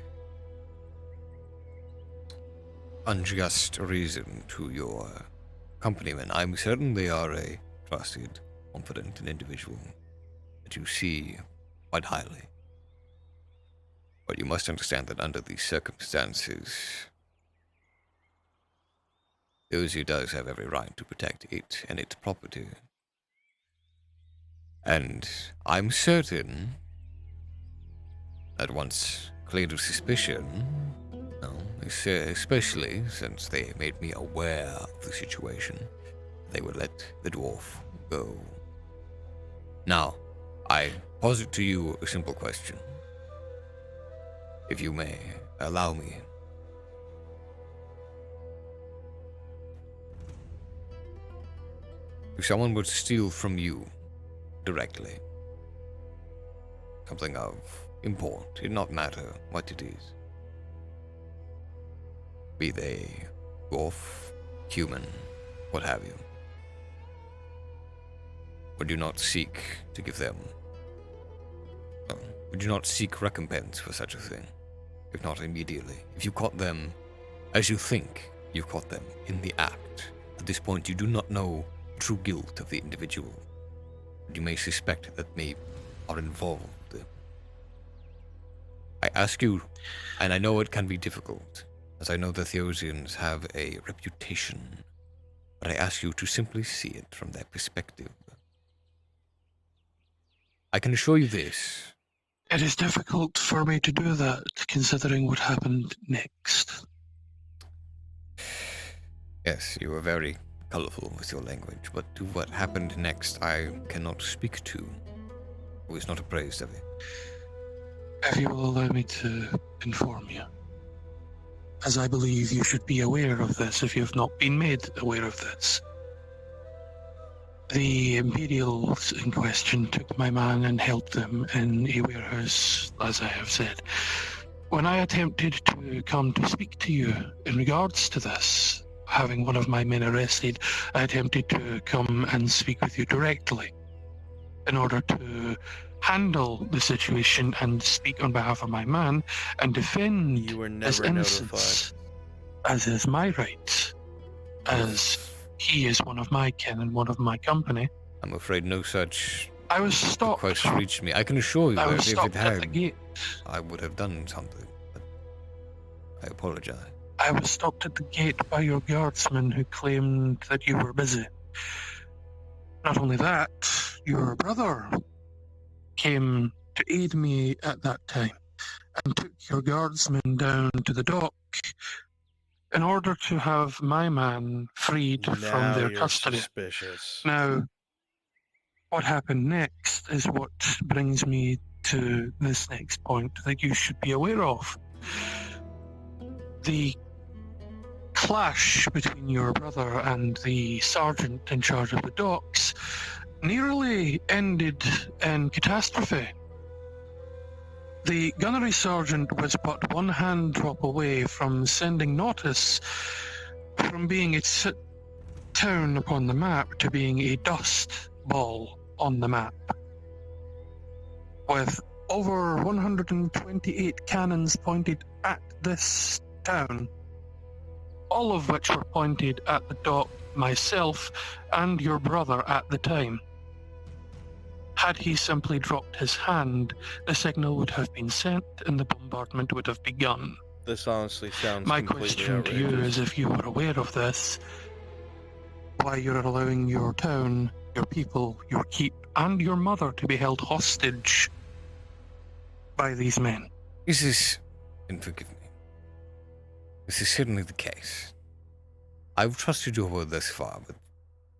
unjust reason to your companymen. I'm certain they are a trusted, confident individual that you see quite highly. But you must understand that under these circumstances, Theosia does have every right to protect it and its property. And I'm certain that once cleared of suspicion, especially since they made me aware of the situation, they would let the dwarf go. Now, I posit to you a simple question, if you may allow me. If someone were to steal from you directly something of import, it not matter what it is, be they dwarf, human, what have you, would you not seek to give them, would you not seek recompense for such a thing? If not immediately, if you caught them as you think you caught them in the act, at this point you do not know true guilt of the individual, but you may suspect that they are involved. I ask you, and I know it can be difficult, as I know the Theosians have a reputation, but I ask you to simply see it from their perspective. I can assure you this. It is difficult for me to do that, considering what happened next. Yes, you were very colorful with your language, but to what happened next I cannot speak to. I was not appraised of it. If you will allow me to inform you, as I believe you should be aware of this if you have not been made aware of this. The Imperials in question took my man and held them in a warehouse, as I have said. When I attempted to come to speak to you in regards to this, having one of my men arrested, I attempted to come and speak with you directly in order to handle the situation and speak on behalf of my man and defend You were his never innocence, notified. as is my right. as he is one of my kin and one of my company. I'm afraid no such I was stopped. request reached me. I can assure you I that was if it stopped at the had, gate. I would have done something. But I apologize. I was stopped at the gate by your guardsman who claimed that you were busy. Not only that, your brother came to aid me at that time and took your guardsman down to the dock in order to have my man freed from Now their you're custody. suspicious. Now, what happened next is what brings me to this next point that you should be aware of. The clash between your brother and the sergeant in charge of the docks nearly ended in catastrophe. The gunnery sergeant was but one hand drop away from sending Nautis from being a town upon the map to being a dust ball on the map. With over 128 cannons pointed at this town, all of which were pointed at the dock, myself, and your brother at the time. Had he simply dropped his hand, the signal would have been sent and the bombardment would have begun. This honestly sounds My completely question to you outrageous. is, if you were aware of this, why you're allowing your town, your people, your keep, and your mother to be held hostage by these men. This is, and forgive me, this is certainly the case. I've trusted your word thus far, but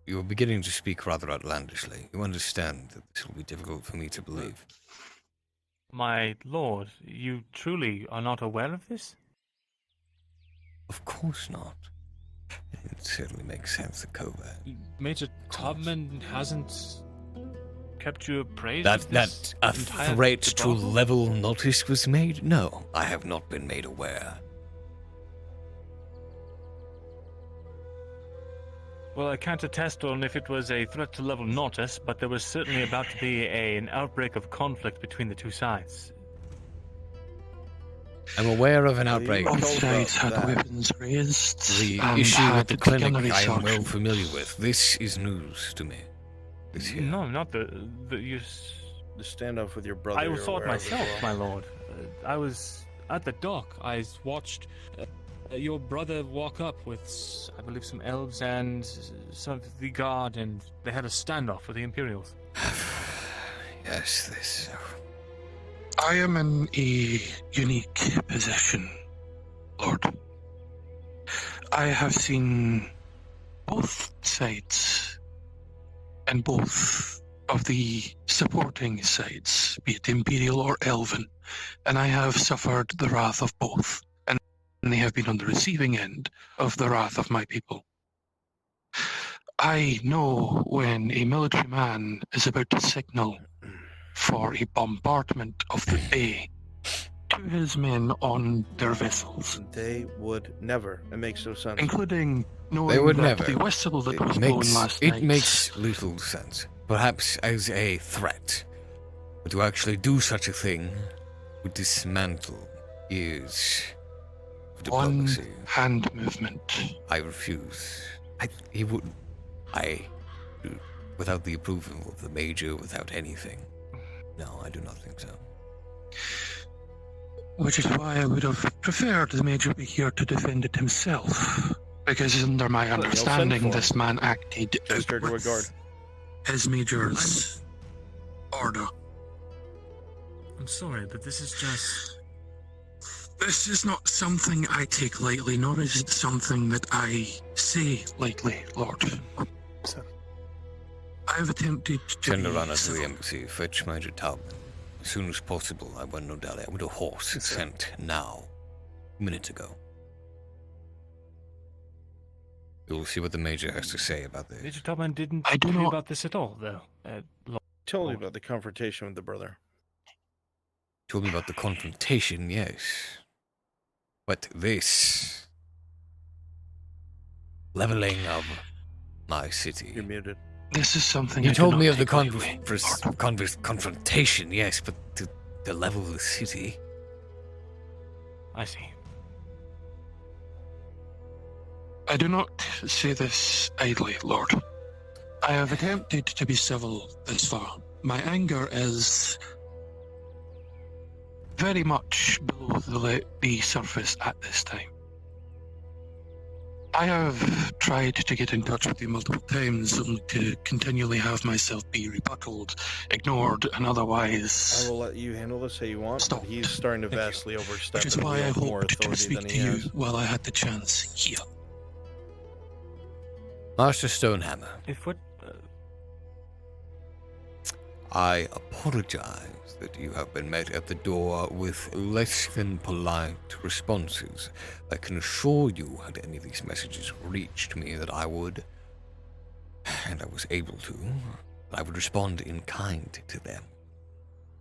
you are beginning to speak rather outlandishly. You understand that this will be difficult for me to believe. My lord, you truly are not aware of this? Of course not. It certainly makes sense that Covert. Major Tubman hasn't kept you appraised That of this a entire threat to debacle? level notice was made? No, I have not been made aware. Well, I can't attest on if it was a threat to level Nautis, but there was certainly about to be an outbreak of conflict between the two sides. I'm aware of an outbreak. Both sides had weapons raised. The and issue had with the clinic gunnery I am well sergeant. familiar with. This is news to me. This here. No, not the you. The standoff with your brother. I you're saw it aware of as myself, well. my lord. I was at the dock. I watched your brother walk up with, I believe, some elves and some of the guard, and they had a standoff with the Imperials. Yes, this. I am in a unique position, Lord. I have seen both sides and both of the supporting sides, be it Imperial or Elven, and I have suffered the wrath of both, and they have been on the receiving end of the wrath of my people. I know when a military man is about to signal for a bombardment of the bay to his men on their vessels, They would never. It makes no sense. including knowing They would that never. the whistle that It was blown makes, last it night. makes little sense. Perhaps as a threat. But to actually do such a thing would dismantle years of One diplomacy. hand movement. I refuse. He would. Without the approval of the Major, without anything. No, I do not think so. Which is why I would have preferred the Major be here to defend it himself. Because under my Well, you'll send understanding, for him. this man acted Sister to a with guard. his Major's order. I'm sorry, but this is just. This is not something I take lightly, nor is it something that I say lightly, Lord. I've attempted to Send a be runner to the civil. embassy, fetch Major Taubman. As soon as possible, I want no dally. I want a horse sent now. Minutes ago. We will see what the Major has to say about this. Major Tubman didn't I do tell you not- about this at all, though. Told you about the confrontation with the brother. Told me about the confrontation, yes. But this leveling of my city. You're muted. This is something You I do told not me of the take lightly. confrontation, yes, but the level of the city. I see. I do not say this idly, Lord. I have attempted to be civil thus far. My anger is very much below the surface at this time. I have tried to get in touch with you multiple times, only to continually have myself be rebutted, ignored, and otherwise. I will let you handle this how you want, but he's starting to vastly overstep. Which is why I hoped to speak to you while I had the chance here. Master Stonehammer. If what? I apologize that you have been met at the door with less than polite responses. I can assure you, had any of these messages reached me, that I would, and I was able to, I would respond in kind to them.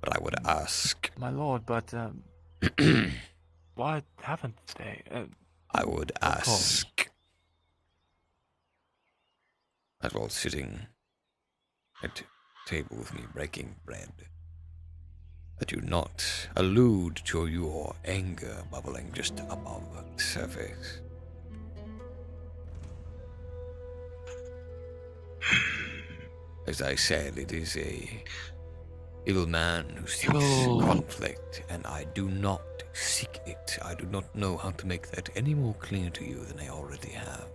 But I would ask... My lord, but, why haven't they? I would ask... As while sitting at table with me breaking bread, that you not allude to your anger bubbling just above the surface. As I said, it is a ill man who seeks conflict, and I do not seek it. I do not know how to make that any more clear to you than I already have.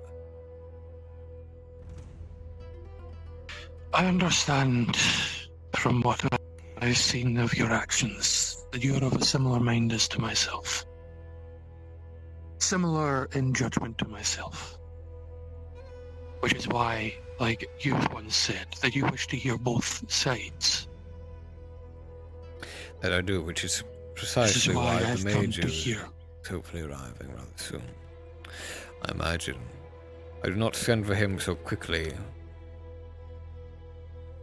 I understand from what I've seen of your actions that you are of a similar mind as to myself. Similar in judgment to myself. Which is why, like you once said, that you wish to hear both sides. That I do, which is precisely why the I've mage come to is hear. hopefully arriving rather soon. I imagine. I do not send for him so quickly.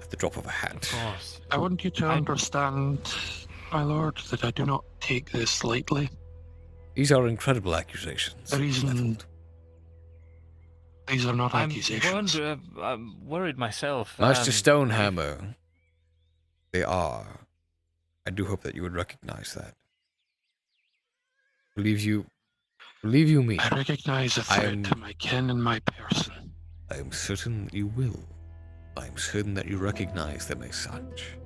At the drop of a hat. Of course. I want you to understand, my lord, that I do not take this lightly. These are incredible accusations. The reason... These are not accusations. I'm worried myself. Master Stonehammer, they are. I do hope that you would recognize that. Believe you me. I recognize a threat to my kin and my person. I am certain you will. I am certain that you recognize them as such.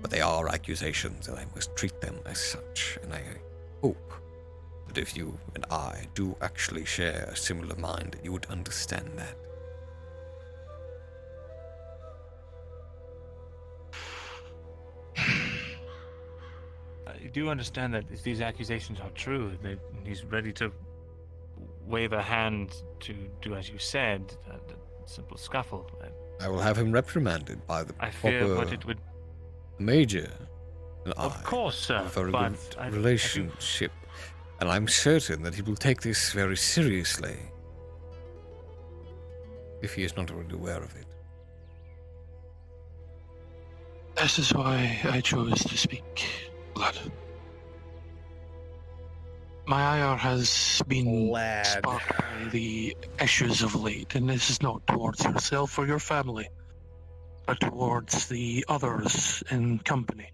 But they are accusations, and I must treat them as such, and I hope that if you and I do actually share a similar mind, you would understand that. I do understand that if these accusations are true, that he's ready to wave a hand to do as you said, a simple scuffle. I will have him reprimanded by the I fear proper what it would... major. And Of course, sir, have a very but good I do- relationship, and I'm certain that he will take this very seriously. If he is not already aware of it. This is why I chose to speak, Blood. My ire has been sparked by the issues of late, and this is not towards yourself or your family, but towards the others in company.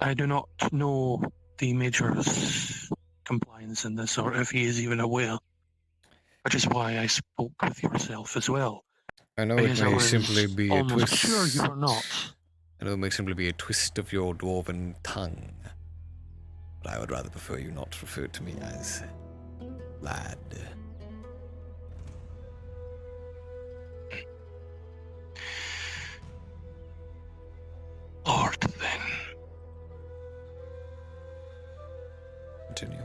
I do not know the Major's compliance in this, or if he is even aware, which is why I spoke with yourself as well. I know Because it I may was simply be a almost twist. sure you were not. I know it may simply be a twist of your dwarven tongue. But I would rather prefer you not refer to me as lad. Lord, then. Continue.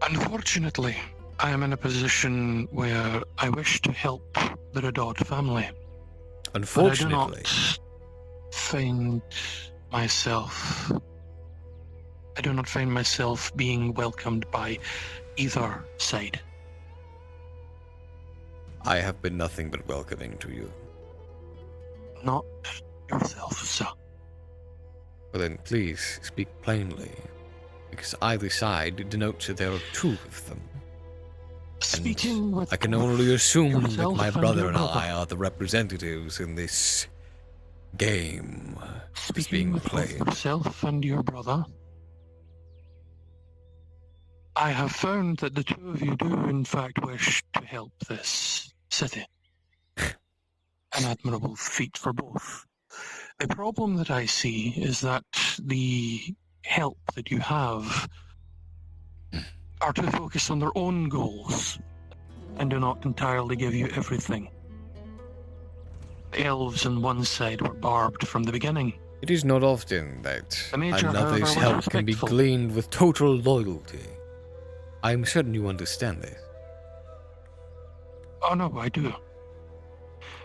Unfortunately, I am in a position where I wish to help the Redod family. Unfortunately. But I do not find myself... I do not find myself being welcomed by either side. I have been nothing but welcoming to you. Not yourself, sir. Well then, please speak plainly, because either side denotes that there are two of them. Speaking with I can only assume that yourself my and brother your and I brother. are the representatives in this game that is Speaking being with both played. yourself and your brother, I have found that the two of you do, in fact, wish to help this city. An admirable feat for both. The problem that I see is that the help that you have are too focused on their own goals and do not entirely give you everything. The elves on one side were barbed from the beginning. It is not often that The Major, another's however, was help can be respectful. gleaned with total loyalty. I am certain you understand this. Oh no, I do.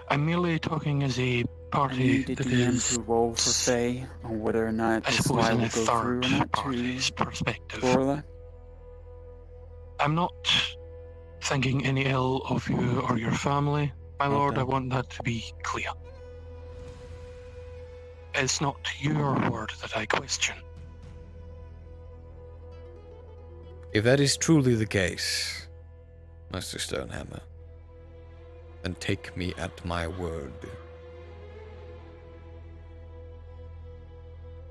I'm merely talking as a I party need the that DM is, to roll for Faye on whether or not I this suppose, lie in will a go through or third not party's to perspective. Borla. I'm not thinking any ill of you or your family, my lord. Okay. I want that to be clear. It's not your word that I question. If that is truly the case, Master Stonehammer, then take me at my word.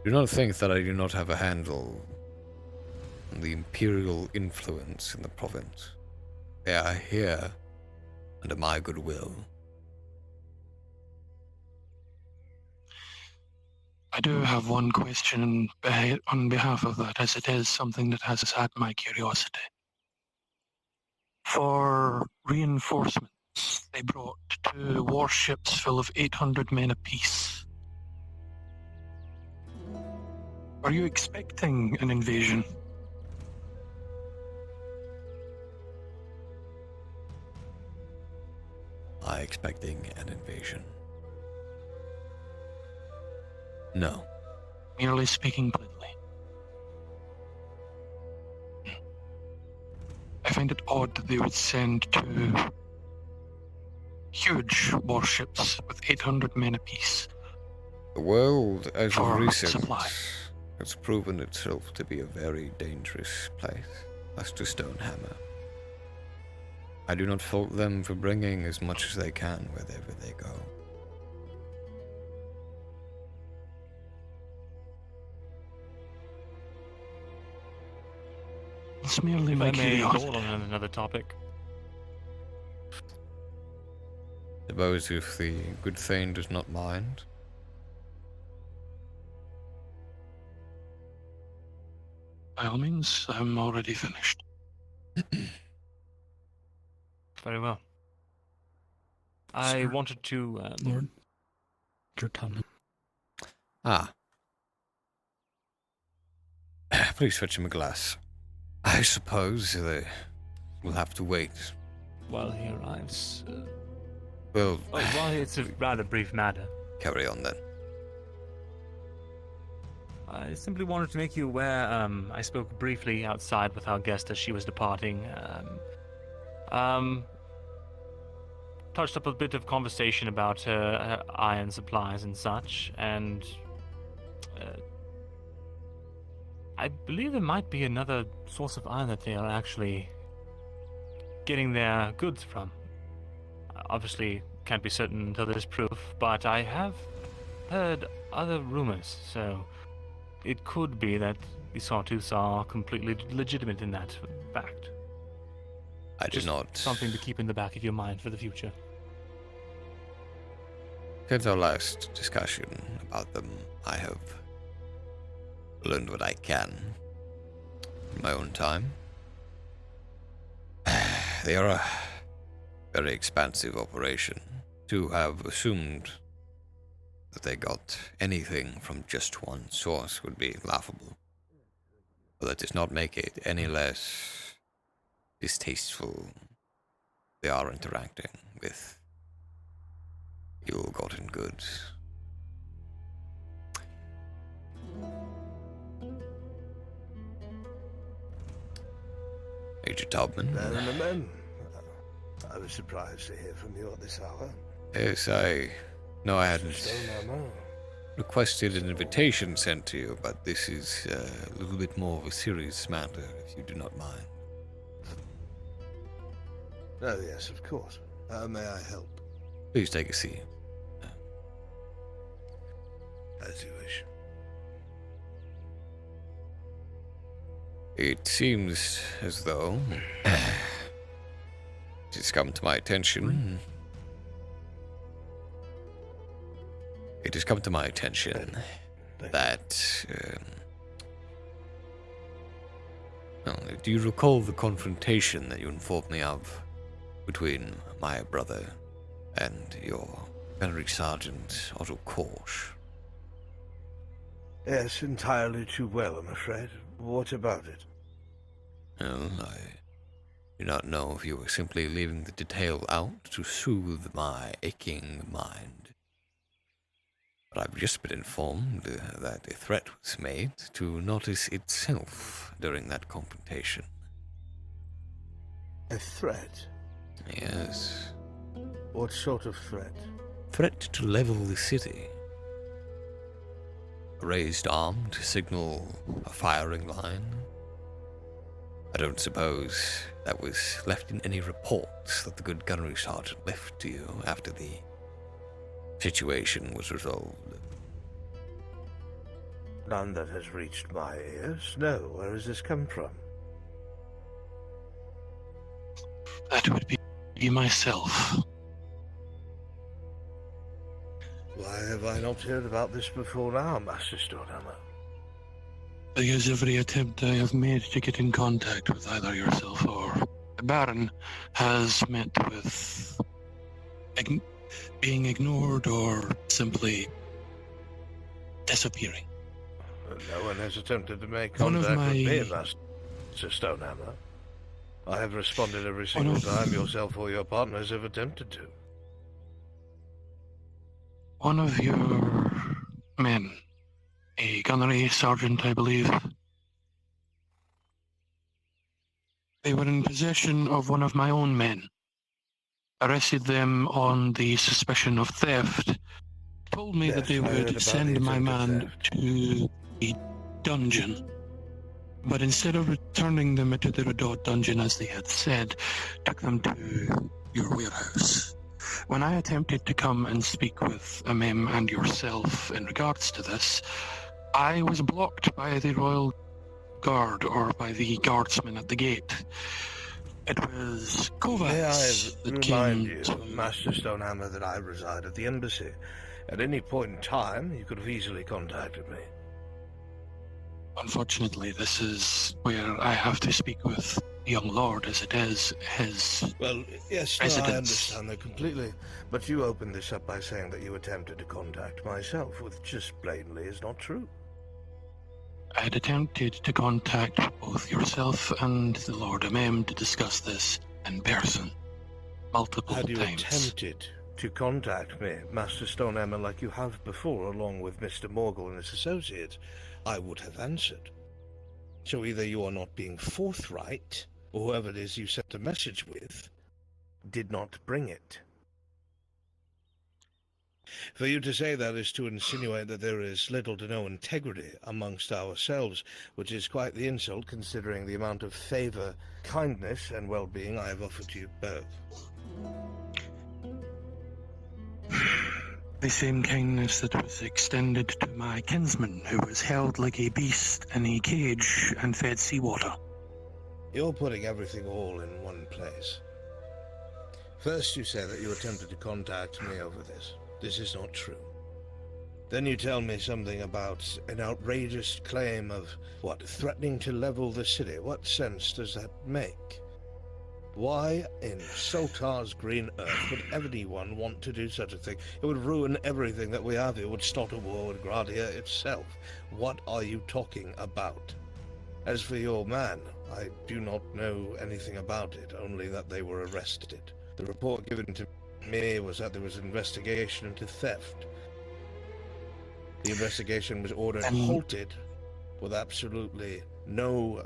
Do not think that I do not have a handle on the imperial influence in the province. They are here under my goodwill. I do have one question on behalf of that, as it is something that has had my curiosity. For reinforcements, they brought 2 warships full of 800 men apiece. Are you expecting an invasion? Am I expecting an invasion? No. Merely speaking plainly. I find it odd that they would send 2 huge warships with 800 men apiece. The world, as of For recent, supply. has proven itself to be a very dangerous place, Master Stonehammer. I do not fault them for bringing as much as they can wherever they go. It's merely If my I may go curiosity. on another topic. Suppose if the good Thane does not mind. By all means, I'm already finished. Very well. I wanted to... Lord, your tongue. Ah. Please fetch him a glass. I suppose they will have to wait. While he arrives... Well, well, it's a rather brief matter. Carry on then. I simply wanted to make you aware, I spoke briefly outside with our guest as she was departing. Touched up a bit of conversation about her iron supplies and such, and I believe there might be another source of iron that they are actually getting their goods from. Obviously, can't be certain until there's proof, but I have heard other rumors, so it could be that the Sawtooths are completely legitimate in that fact. I do Just not. something to keep in the back of your mind for the future. Since our last discussion about them, I have learned what I can in my own time. They are a very expansive operation. To have assumed that they got anything from just one source would be laughable. But that does not make it any less distasteful. They are interacting with ill-gotten goods. Major Tubman. I was surprised to hear from you at this hour. Yes, I know I hadn't Stonehammer. requested an invitation sent to you, but this is a little bit more of a serious matter, if you do not mind. Oh, yes, of course. How may I help? Please take a seat. As you wish. It seems as though it's come to my attention. It has come to my attention that. Well, do you recall the confrontation that you informed me of between my brother and your Gunnery Sergeant Otto Korsch? Yes, entirely too well, I'm afraid. What about it? Well, I do not know if you were simply leaving the detail out to soothe my aching mind. But I've just been informed that a threat was made to Nordis itself during that confrontation. A threat? Yes. What sort of threat? Threat to level the city. A raised arm to signal a firing line. I don't suppose that was left in any reports that the good Gunnery Sergeant left to you after the situation was resolved. None that has reached my ears. No, where has this come from? That would be myself. Why have I not heard about this before now, Master Stonehammer? Because every attempt I have made to get in contact with either yourself or the Baron has met with being ignored or simply disappearing. No one has attempted to make contact with me, Master Stonehammer. I have responded every single time yourself or your partners have attempted to. One of your men, a gunnery sergeant, I believe, they were in possession of one of my own men. Arrested them on the suspicion of theft. Told me that they would send my man to a dungeon. But instead of returning them to the Redoubt dungeon as they had said, took them to your warehouse. When I attempted to come and speak with Amem and yourself in regards to this, I was blocked by the Royal Guard, or by the guardsmen at the gate. It was Kovacs that remind came you, Master Stonehammer, that I reside at the embassy. At any point in time, you could have easily contacted me. Unfortunately, this is where I have to speak with the young lord, as it is his Yes, residence. no, I understand that completely. But you opened this up by saying that you attempted to contact myself, which just plainly is not true. I had attempted to contact both yourself and the Lord Amem to discuss this in person multiple Had you times. attempted to contact me, Master Stonehammer, like you have before, along with Mr. Morgul and his associates, I would have answered. So either you are not being forthright, or whoever it is you sent a message with did not bring it. For you to say that is to insinuate that there is little to no integrity amongst ourselves, which is quite the insult considering the amount of favor, kindness, and well-being I have offered to you both. The same kindness that was extended to my kinsman, who was held like a beast in a cage and fed seawater. You're putting everything all in one place. First you say that you attempted to contact me over this. This is not true. Then you tell me something about an outrageous claim of, threatening to level the city. What sense does that make? Why in Soltar's green earth would anyone want to do such a thing? It would ruin everything that we have. It would start a war with Gradia itself. What are you talking about? As for your man, I do not know anything about it, only that they were arrested. The report given to me was that there was an investigation into theft. The investigation was ordered halted with absolutely no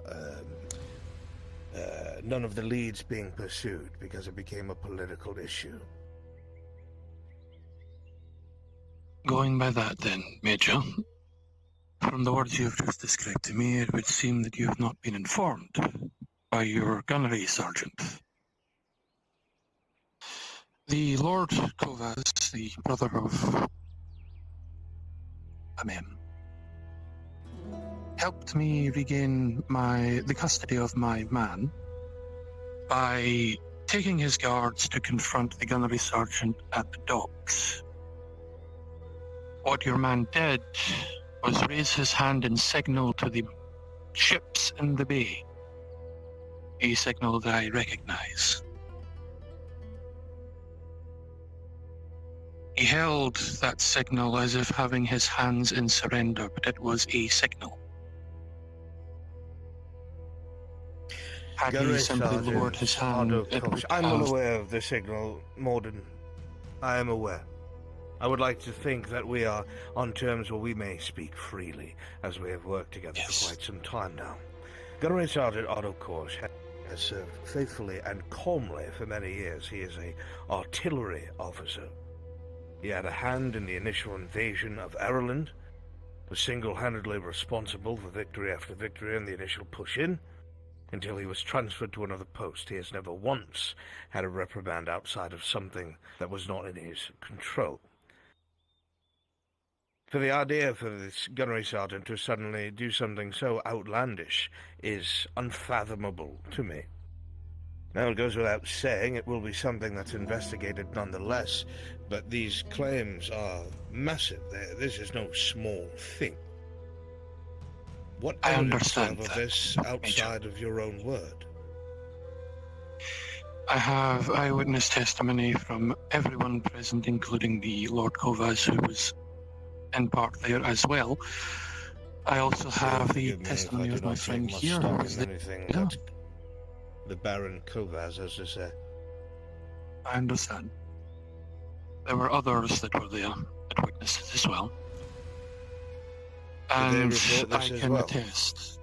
none of the leads being pursued because it became a political issue. Going by that then, Major, from the words you have just described to me, it would seem that you have not been informed by your gunnery sergeant. The Lord Kovacs, the brother of Amem, helped me regain the custody of my man by taking his guards to confront the gunnery sergeant at the docks. What your man did was raise his hand and signal to the ships in the bay, a signal that I recognize. He held that signal as if having his hands in surrender, but it was a signal. Had he simply lowered his hand, it would I'm have... unaware of the signal, Morden. I am aware. I would like to think that we are on terms where we may speak freely, as we have worked together for quite some time now. Gunnery Sergeant Otto Kors has served faithfully and calmly for many years. He is an artillery officer. He had a hand in the initial invasion of Ireland, was single-handedly responsible for victory after victory in the initial push-in, until he was transferred to another post. He has never once had a reprimand outside of something that was not in his control. For the idea for this gunnery sergeant to suddenly do something so outlandish is unfathomable to me. Now, it goes without saying it will be something that's investigated nonetheless, but these claims are massive. This is no small thing. What I evidence do you understand have of that, this outside of your own word? I have eyewitness testimony from everyone present, including the Lord Kovas, who was in part there as well. I also have the testimony of my friend here, who was there. Yeah. The Baron Kovas, as to say. I understand. There were others that were there that witnessed it as well. And I can attest.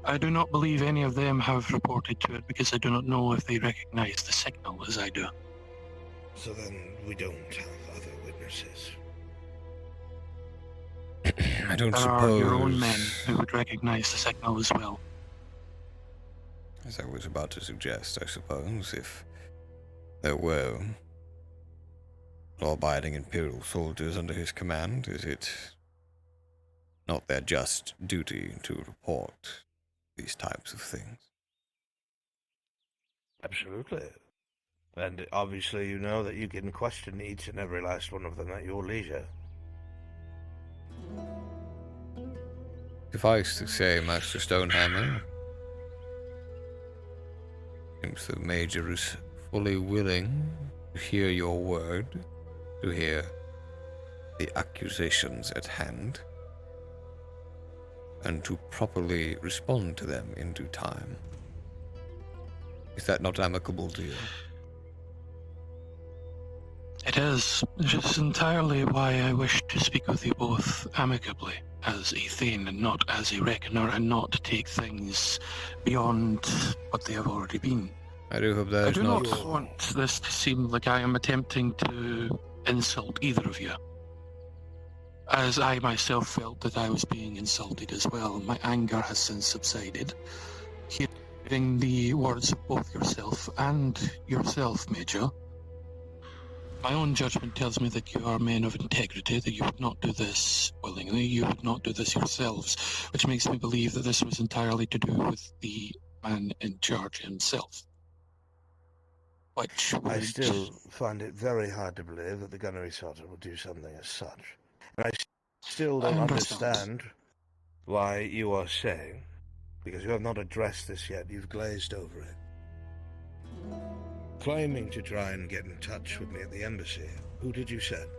I do not believe any of them have reported to it because I do not know if they recognize the signal as I do. So then we don't have other witnesses. I don't there suppose... are your own men who would recognize the signal as well. As I was about to suggest, I suppose, if there were law-abiding Imperial soldiers under his command, is it not their just duty to report these types of things? Absolutely. And obviously you know that you can question each and every last one of them at your leisure. Suffice to say, Master Stonehammer, since the Major is fully willing to hear your word, to hear the accusations at hand, and to properly respond to them in due time. Is that not amicable to you? It is. It is entirely why I wish to speak with you both amicably, as a Thane and not as a Reckoner, and not to take things beyond what they have already been. I do hope that is not... I do not want this to seem like I am attempting to insult either of you, as I myself felt that I was being insulted as well. My anger has since subsided. Hearing the words of both yourself and yourself, Major, my own judgment tells me that you are men of integrity, that you would not do this willingly, you would not do this yourselves, which makes me believe that this was entirely to do with the man in charge himself. I still find it very hard to believe that the gunnery sergeant would do something as such. And I still don't understand why you are saying, because you have not addressed this yet, you've glazed over it. Claiming to try and get in touch with me at the embassy. Who did you send?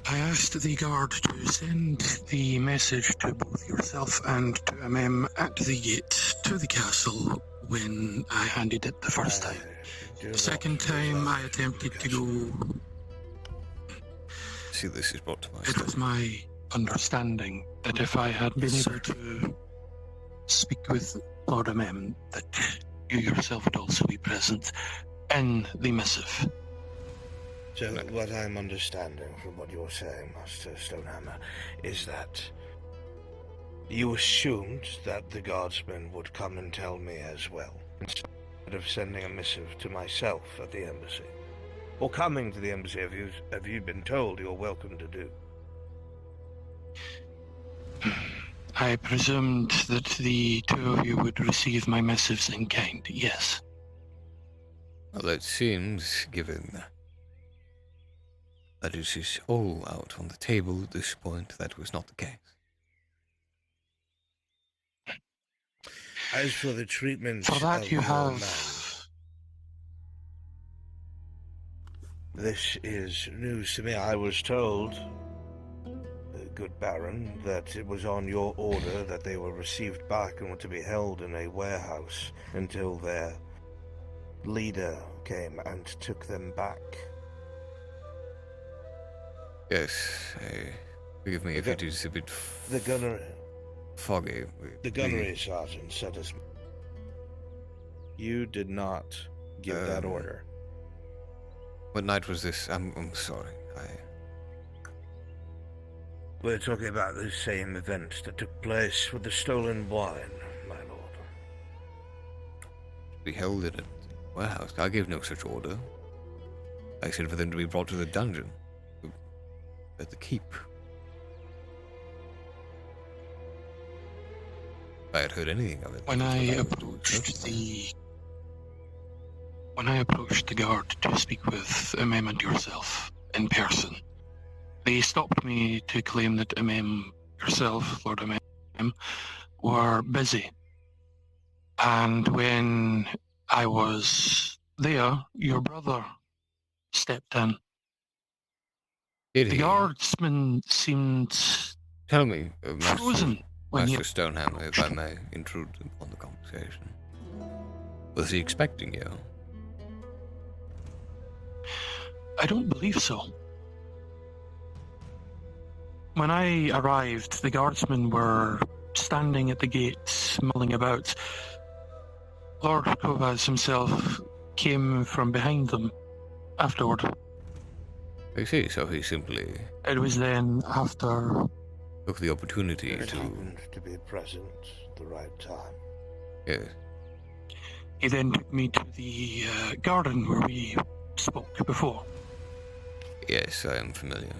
I asked the guard to send the message to both yourself and to MM at the gate to the castle when I handed it the first time. The second time I attempted to go... See, this is brought to my It was my understanding that if I had been able to speak with Lord MM, that you yourself would also be present in the missive. So what I'm understanding from what you're saying, Master Stonehammer, is that you assumed that the guardsmen would come and tell me as well, instead of sending a missive to myself at the embassy. or coming to the embassy have you been told you're welcome to do. I presumed that the two of you would receive my missives in kind, yes. Well, it seems, given that it is all out on the table at this point, that was not the case. As for the treatment For that of you your have... man, this is news to me. I was told, good Baron, that it was on your order that they were received back and were to be held in a warehouse until their leader came and took them back. Yes, forgive me if it is a bit the gunnery foggy. The gunnery sergeant said as you did not give that order. What night was this? I'm sorry. We're talking about the same event that took place with the stolen wine, my lord. We held it at the warehouse. I gave no such order. I said for them to be brought to the dungeon. At the keep. If I had heard anything of it. When I approached the guard to speak with Amem and yourself in person, they stopped me to claim that Amem, yourself, Lord Amem, were busy. And when I was there, your brother stepped in. The guardsman seemed... Tell me, frozen when Master Stonehammer, if I may intrude upon the conversation. Was he expecting you? I don't believe so. When I arrived, the guardsmen were standing at the gates, mulling about. Lord Kovas himself came from behind them afterward. I see, so he simply... It was then after... took the opportunity it to... happened to be present at the right time. Yes. He then took me to the garden where we spoke before. Yes, I am familiar.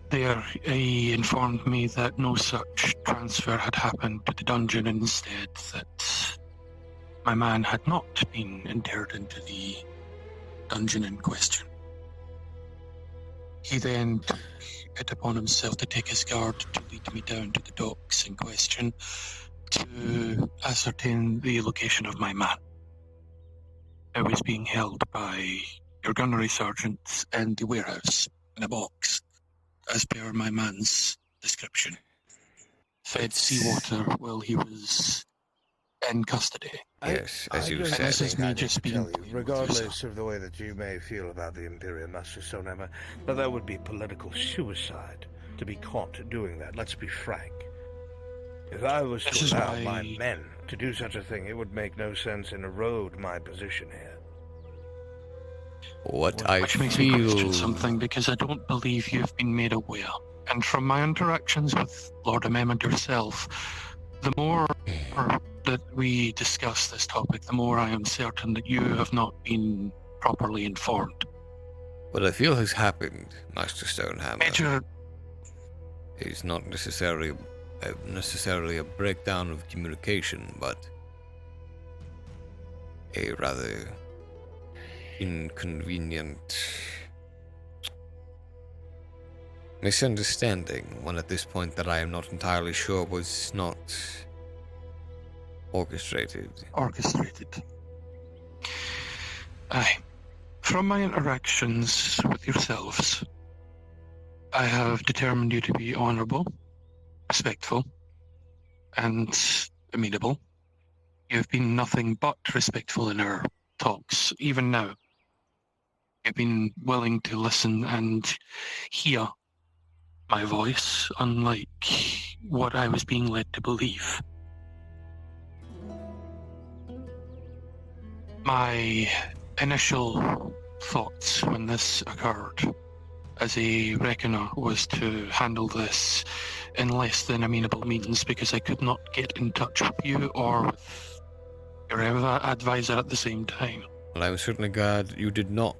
There, he informed me that no such transfer had happened to the dungeon, and instead that my man had not been interred into the dungeon in question. He then took it upon himself to take his guard to lead me down to the docks in question to ascertain the location of my man. I was being held by your gunnery sergeant in the warehouse in a box, as per my man's description. Fed seawater while he was in custody. Yes, as you said. This is me just being... regardless of the way that you may feel about the Imperium, Master Stonehammer, but that would be political suicide to be caught doing that. Let's be frank. If I was to allow my men to do such a thing, it would make no sense and erode my position here. Which makes me question something, because I don't believe you've been made aware. And from my interactions with Lord Amem and yourself, the more that we discuss this topic, the more I am certain that you have not been properly informed. What I feel has happened, Master Stonehammer, Major... is not necessarily a breakdown of communication, but a rather inconvenient misunderstanding, one at this point that I am not entirely sure was not orchestrated. Aye. From my interactions with yourselves, I have determined you to be honourable, respectful, and amenable. You've been nothing but respectful in our talks, even now. You've been willing to listen and hear my voice, unlike what I was being led to believe. My initial thoughts when this occurred as a reckoner was to handle this in less than amenable means, because I could not get in touch with you or with your advisor at the same time. Well, I'm certainly glad you did not,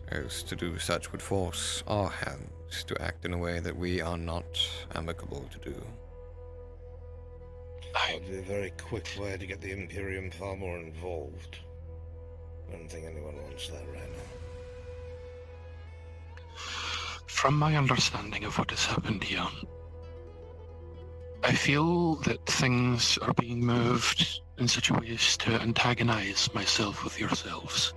as to do such would force our hands to act in a way that we are not amicable to do. That would be a very quick way to get the Imperium far more involved. I don't think anyone wants that right now. From my understanding of what has happened here, I feel that things are being moved in such a way as to antagonize myself with yourselves.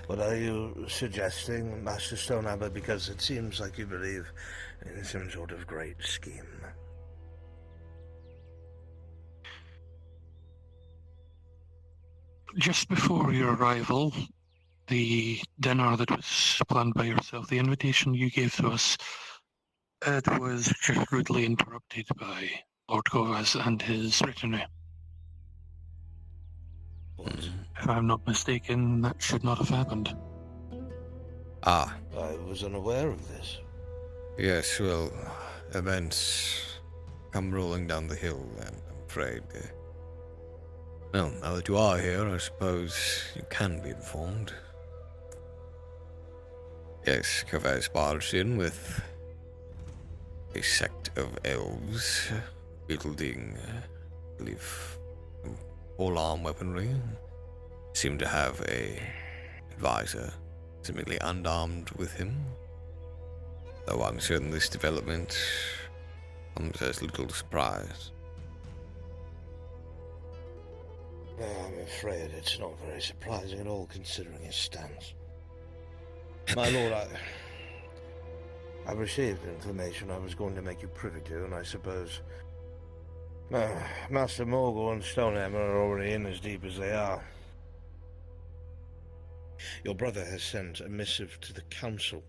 What are you suggesting, Master Stonehammer? Because it seems like you believe in some sort of great scheme. Just before your arrival, the dinner that was planned by yourself, the invitation you gave to us, it was just rudely interrupted by Lord Kovas and his retinue. If I'm not mistaken, that should not have happened. Ah. I was unaware of this. Yes, well, events come rolling down the hill, and I'm afraid. Well, now that you are here, I suppose you can be informed. Yes, Kovas barged in with a sect of elves wielding, I believe, all-arm weaponry. Seemed to have a advisor, seemingly unarmed with him. Though I'm certain this development comes as little surprise. I'm afraid it's not very surprising at all, considering his stance. My lord, I received information I was going to make you privy to, and I suppose Master Morgul and Stonehammer are already in as deep as they are. Your brother has sent a missive to the council.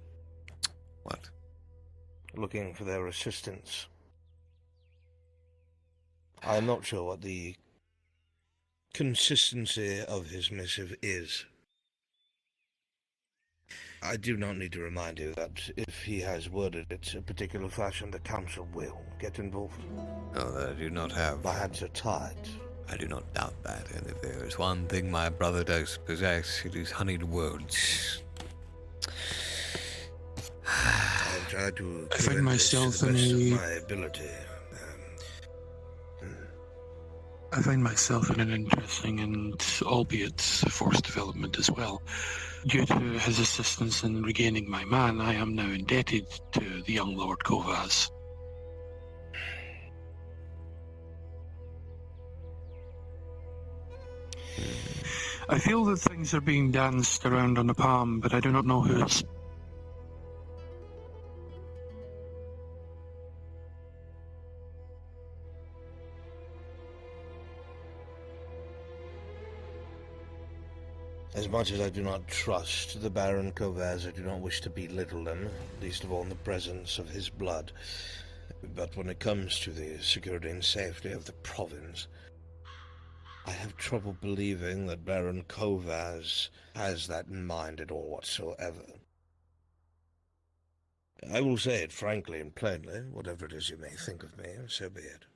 What? Looking for their assistance. I'm not sure what the consistency of his missive is. I do not need to remind you that if he has worded it a particular fashion, the council will get involved. No, that I do not have. My hands are tied. I do not doubt that, and if there is one thing my brother does possess, it is honeyed words. I've tried to I find myself in my ability. I find myself in an interesting and albeit forced development as well. Due to his assistance in regaining my man, I am now indebted to the young Lord Kovas. I feel that things are being danced around on the palm, but I do not know whose. As much as I do not trust the Baron Kovas, I do not wish to belittle him, least of all in the presence of his blood. But when it comes to the security and safety of the province, I have trouble believing that Baron Kovas has that in mind at all whatsoever. I will say it frankly and plainly, whatever it is you may think of me, so be it.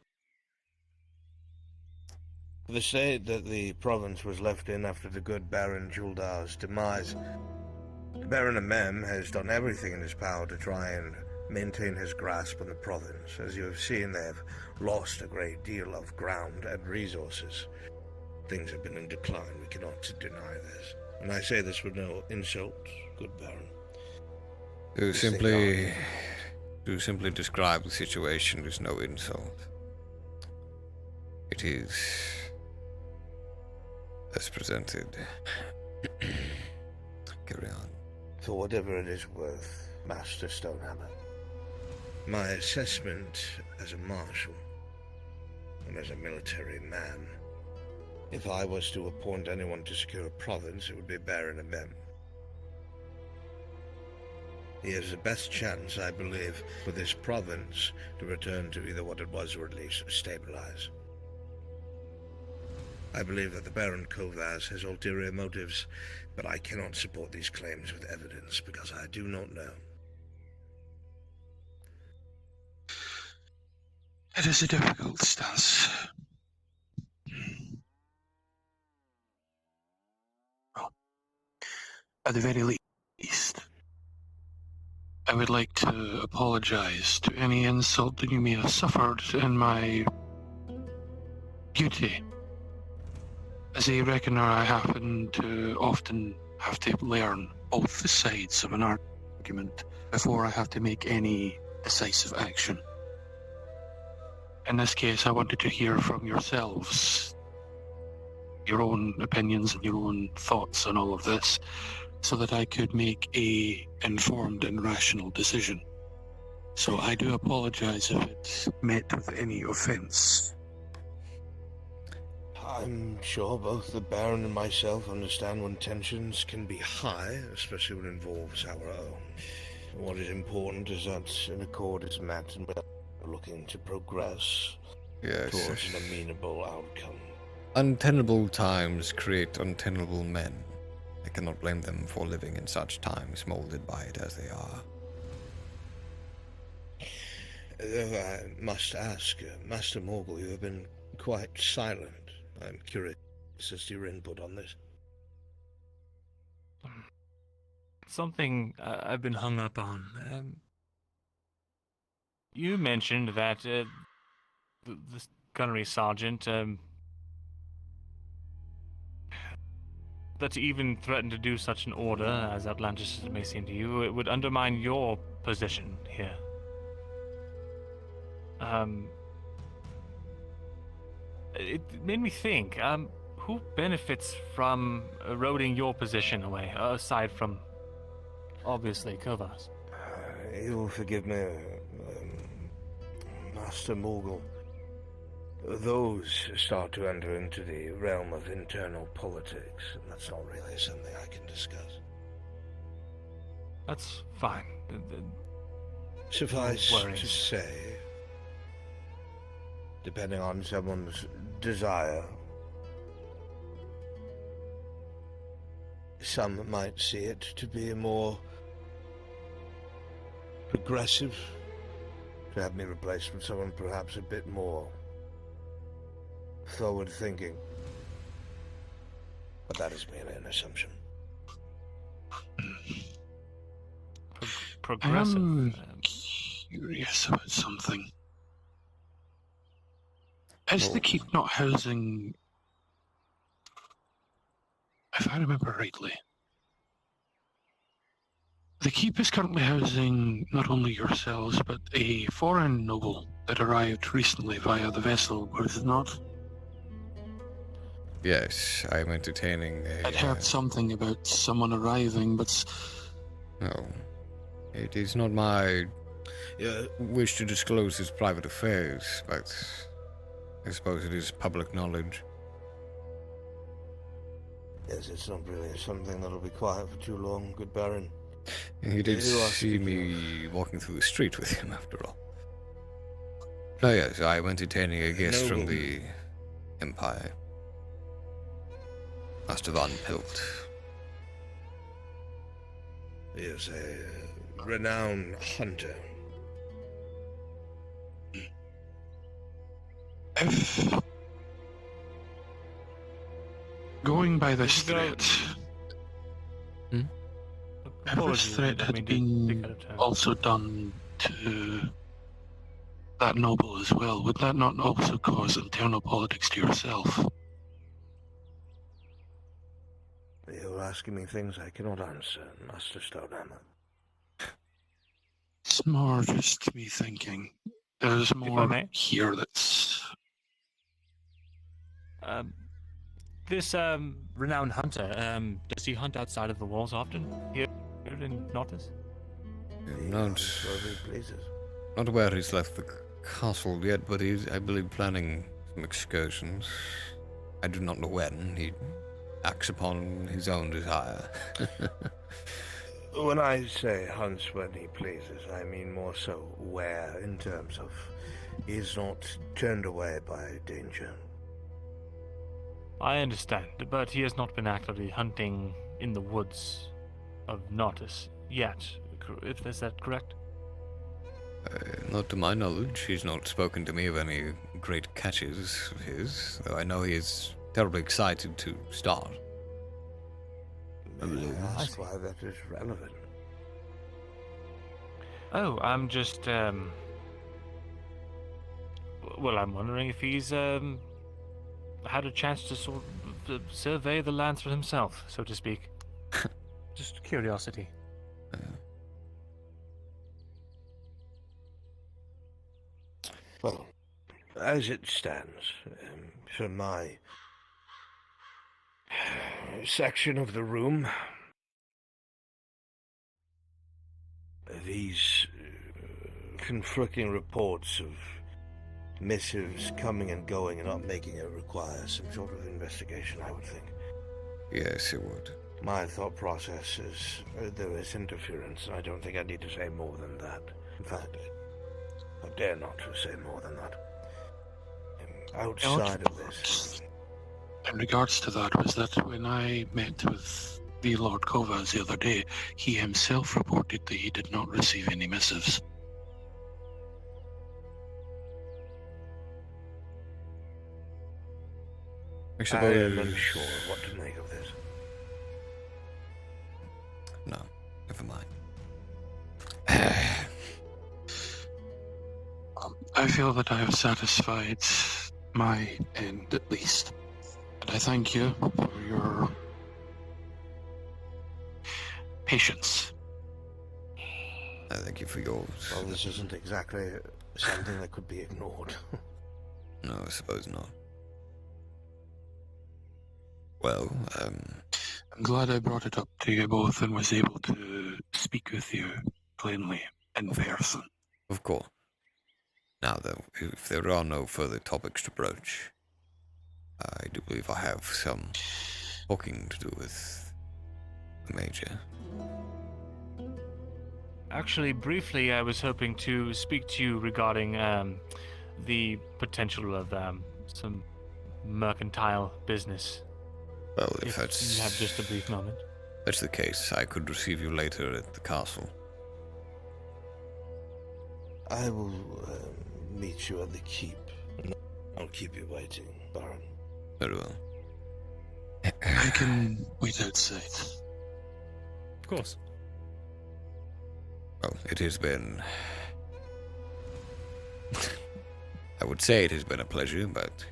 The state that the province was left in after the good Baron Juldar's demise, Baron Amem has done everything in his power to try and maintain his grasp on the province. As you have seen, they have lost a great deal of ground and resources. Things have been in decline, we cannot deny this. And I say this with no insult, good Baron. To simply describe the situation is no insult. It is as presented. Carry on. For whatever it is worth, Master Stonehammer, my assessment as a marshal and as a military man, if I was to appoint anyone to secure a province, it would be Baron Amem. He has the best chance, I believe, for this province to return to either what it was or at least stabilize. I believe that the Baron Kovas has ulterior motives, but I cannot support these claims with evidence because I do not know. It is a difficult stance. at the very least, I would like to apologize to any insult that you may have suffered in my duty. As a reckoner, I happen to often have to learn both the sides of an argument before I have to make any decisive action. In this case, I wanted to hear from yourselves, your own opinions and your own thoughts on all of this, so that I could make a informed and rational decision. So I do apologize if it's met with any offense. I'm sure both the Baron and myself understand when tensions can be high, especially when it involves our own. What is important is that an accord is met and we're looking to progress towards an amenable outcome. Untenable times create untenable men. I cannot blame them for living in such times, molded by it as they are. I must ask, Master Morgul, you have been quite silent. I'm curious as to your input on this. Something I've been hung up on. You mentioned that the gunnery sergeant that to even threaten to do such an order, as outlandish as it may seem to you, it would undermine your position here. It made me think, who benefits from eroding your position away, aside from, obviously, Kovas? You'll forgive me, Master Morgul. Those start to enter into the realm of internal politics, and that's not really something I can discuss. That's fine. Suffice to say, depending on someone's desire, some might see it to be more progressive to have me replaced with someone perhaps a bit more forward-thinking. But that is merely an assumption. Progressive. I'm curious about something. Is the keep not housing, if I remember rightly, the keep is currently housing not only yourselves, but a foreign noble that arrived recently via the vessel, was it not? Yes, I'm entertaining a... I'd heard something about someone arriving, but... No. It is not my wish to disclose his private affairs, but I suppose it is public knowledge. Yes, it's not really something that'll be quiet for too long, good Baron. He did see me walking through the street with him, after all. No, yes, I'm entertaining a guest from the Empire. Master Von Pilt. He is a renowned hunter. If going by this threat, if this threat had been also done to that noble as well, would that not also cause internal politics to yourself? You're asking me things I cannot answer, Master Stonehammer. It's more just me thinking. There's more here that's... This renowned hunter, does he hunt outside of the walls often? Here in Nautis? Not aware he's left the castle yet, but he's, I believe, planning some excursions. I do not know when. He acts upon his own desire. When I say hunts when he pleases, I mean more so where, in terms of he's not turned away by danger. I understand, but he has not been actively hunting in the woods of Nautis yet. Is that correct? Not to my knowledge. He's not spoken to me of any great catches of his, though I know he is terribly excited to start. May I ask why that is relevant? Oh, I'm just well, I'm wondering if he's had a chance to sort of survey the lands for himself, so to speak. Just curiosity. Well, as it stands, for my section of the room, these conflicting reports of missives coming and going and not making it require some sort of investigation, I would think. Yes, it would. My thought process is there is interference, and I don't think I need to say more than that. In fact, I dare not to say more than that. Outside of this. In regards to that, was that when I met with the Lord Kovas the other day, he himself reported that he did not receive any missives. I am unsure of what to make of this. No, never mind. I feel that I have satisfied my end, at least. And I thank you for your patience. I thank you for yours. Well, this isn't exactly something that could be ignored. No, I suppose not. Well, I'm glad I brought it up to you both and was able to speak with you plainly in person. Of course. Now, though, if there are no further topics to broach, I do believe I have some talking to do with the Major. Actually, briefly, I was hoping to speak to you regarding the potential of some mercantile business. Well, if that's... You have just a brief moment. That's the case. I could receive you later at the castle. I will meet you at the keep. I'll keep you waiting, Baron. Very well. I can wait outside. Of course. Well, it has been... I would say it has been a pleasure, but...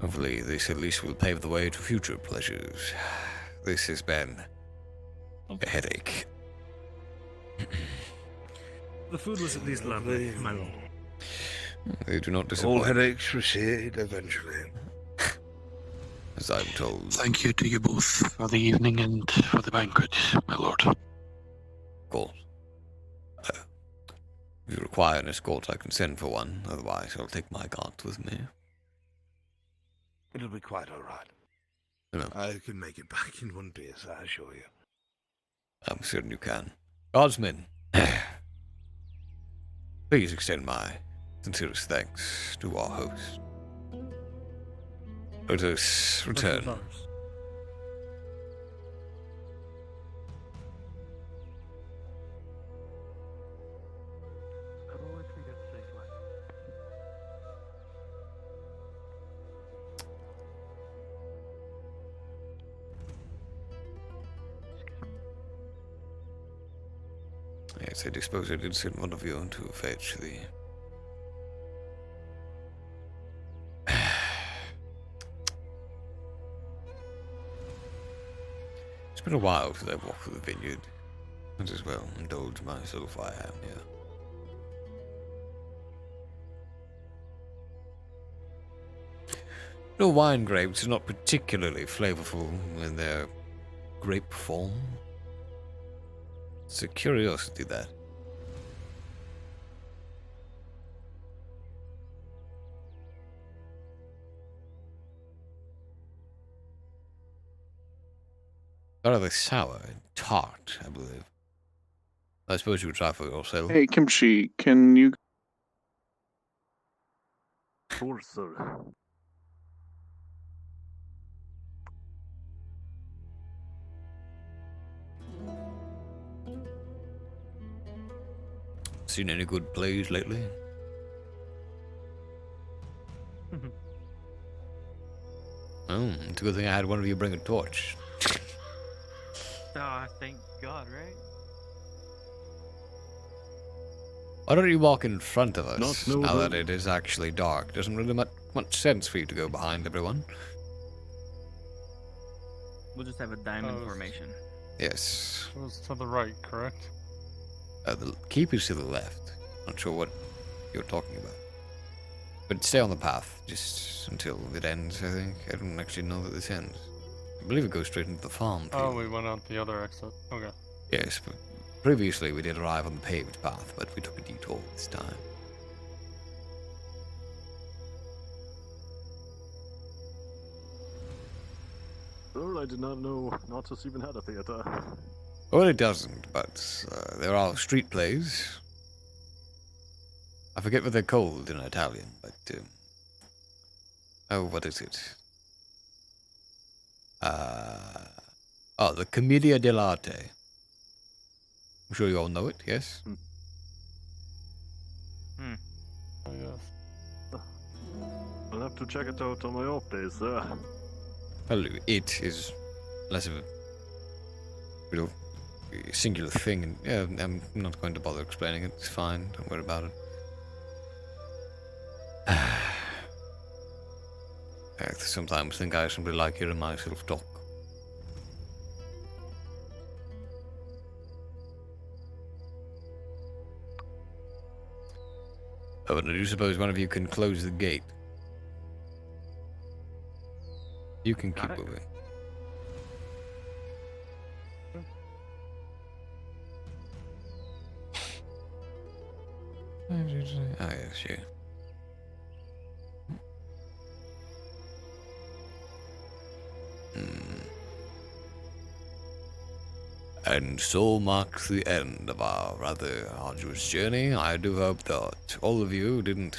hopefully this at least will pave the way to future pleasures. This has been... a headache. The food was at least lovely, my lord. They do not disappoint. All headaches recede eventually. As I'm told. Thank you to you both for the evening and for the banquet, my lord. Of course. If you require an escort, I can send for one. Otherwise, I'll take my guards with me. It'll be quite all right. No. I can make it back in one piece, I assure you. I'm certain you can. Guardsmen, please extend my sincerest thanks to our host. Let us return. Yes, I suppose I did send one of you to fetch the... It's been a while since I've walked through the vineyard. Might as well indulge myself while I am here. No, wine grapes are not particularly flavorful in their grape form. It's a curiosity, that. Rather sour and tart, I believe. I suppose you would try for yourself. Hey, Kimchi, can you... Sure, sir. Seen any good plays lately? Oh, it's a good thing I had one of you bring a torch. Thank God, right? Why don't you walk in front of us Not no now that road. it is actually dark? Doesn't really much sense for you to go behind everyone. We'll just have a diamond formation. Yes. It was to the right, correct? The keep is to the left. Not sure what you're talking about. But stay on the path, just until it ends, I think. I don't actually know that this ends. I believe it goes straight into the farm. Oh, we went out the other exit. Okay. Yes, but previously we did arrive on the paved path, but we took a detour this time. Oh, I did not know Nautilus even had a theater. Well, it doesn't, but there are street plays. I forget what they're called in Italian, but oh, what is it? Oh, the Commedia dell'arte. I'm sure you all know it, yes? Oh, yes. I'll have to check it out on my off days, Well, it is less of a real singular thing, and yeah, I'm not going to bother explaining it. It's fine, don't worry about it. I sometimes think I simply like hearing myself talk. Oh, and I do suppose one of you can close the gate. You can keep moving. Ah, yes, sure. And so marks the end of our rather arduous journey. I do hope that all of you didn't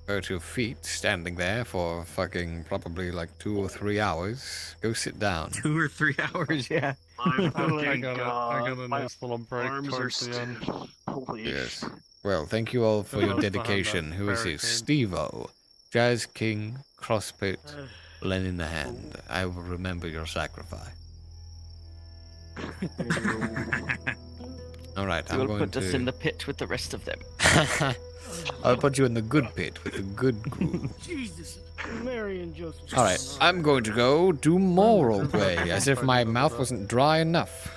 hurt your feet standing there for fucking probably like 2 or 3 hours. Go sit down. 2 or 3 hours, yeah. I got a nice little break towards the end. Yes. Well, thank you all for your dedication. Who is this? Steve-O, Jazz King, Crosspit, Len in the Hand. I will remember your sacrifice. Alright, I'm We'll going put to... us in the pit with the rest of them. I'll put you in the good pit with the good crew. Jesus, Mary and Joseph. Alright, I'm going to go do more roleplay, as if my mouth wasn't dry enough.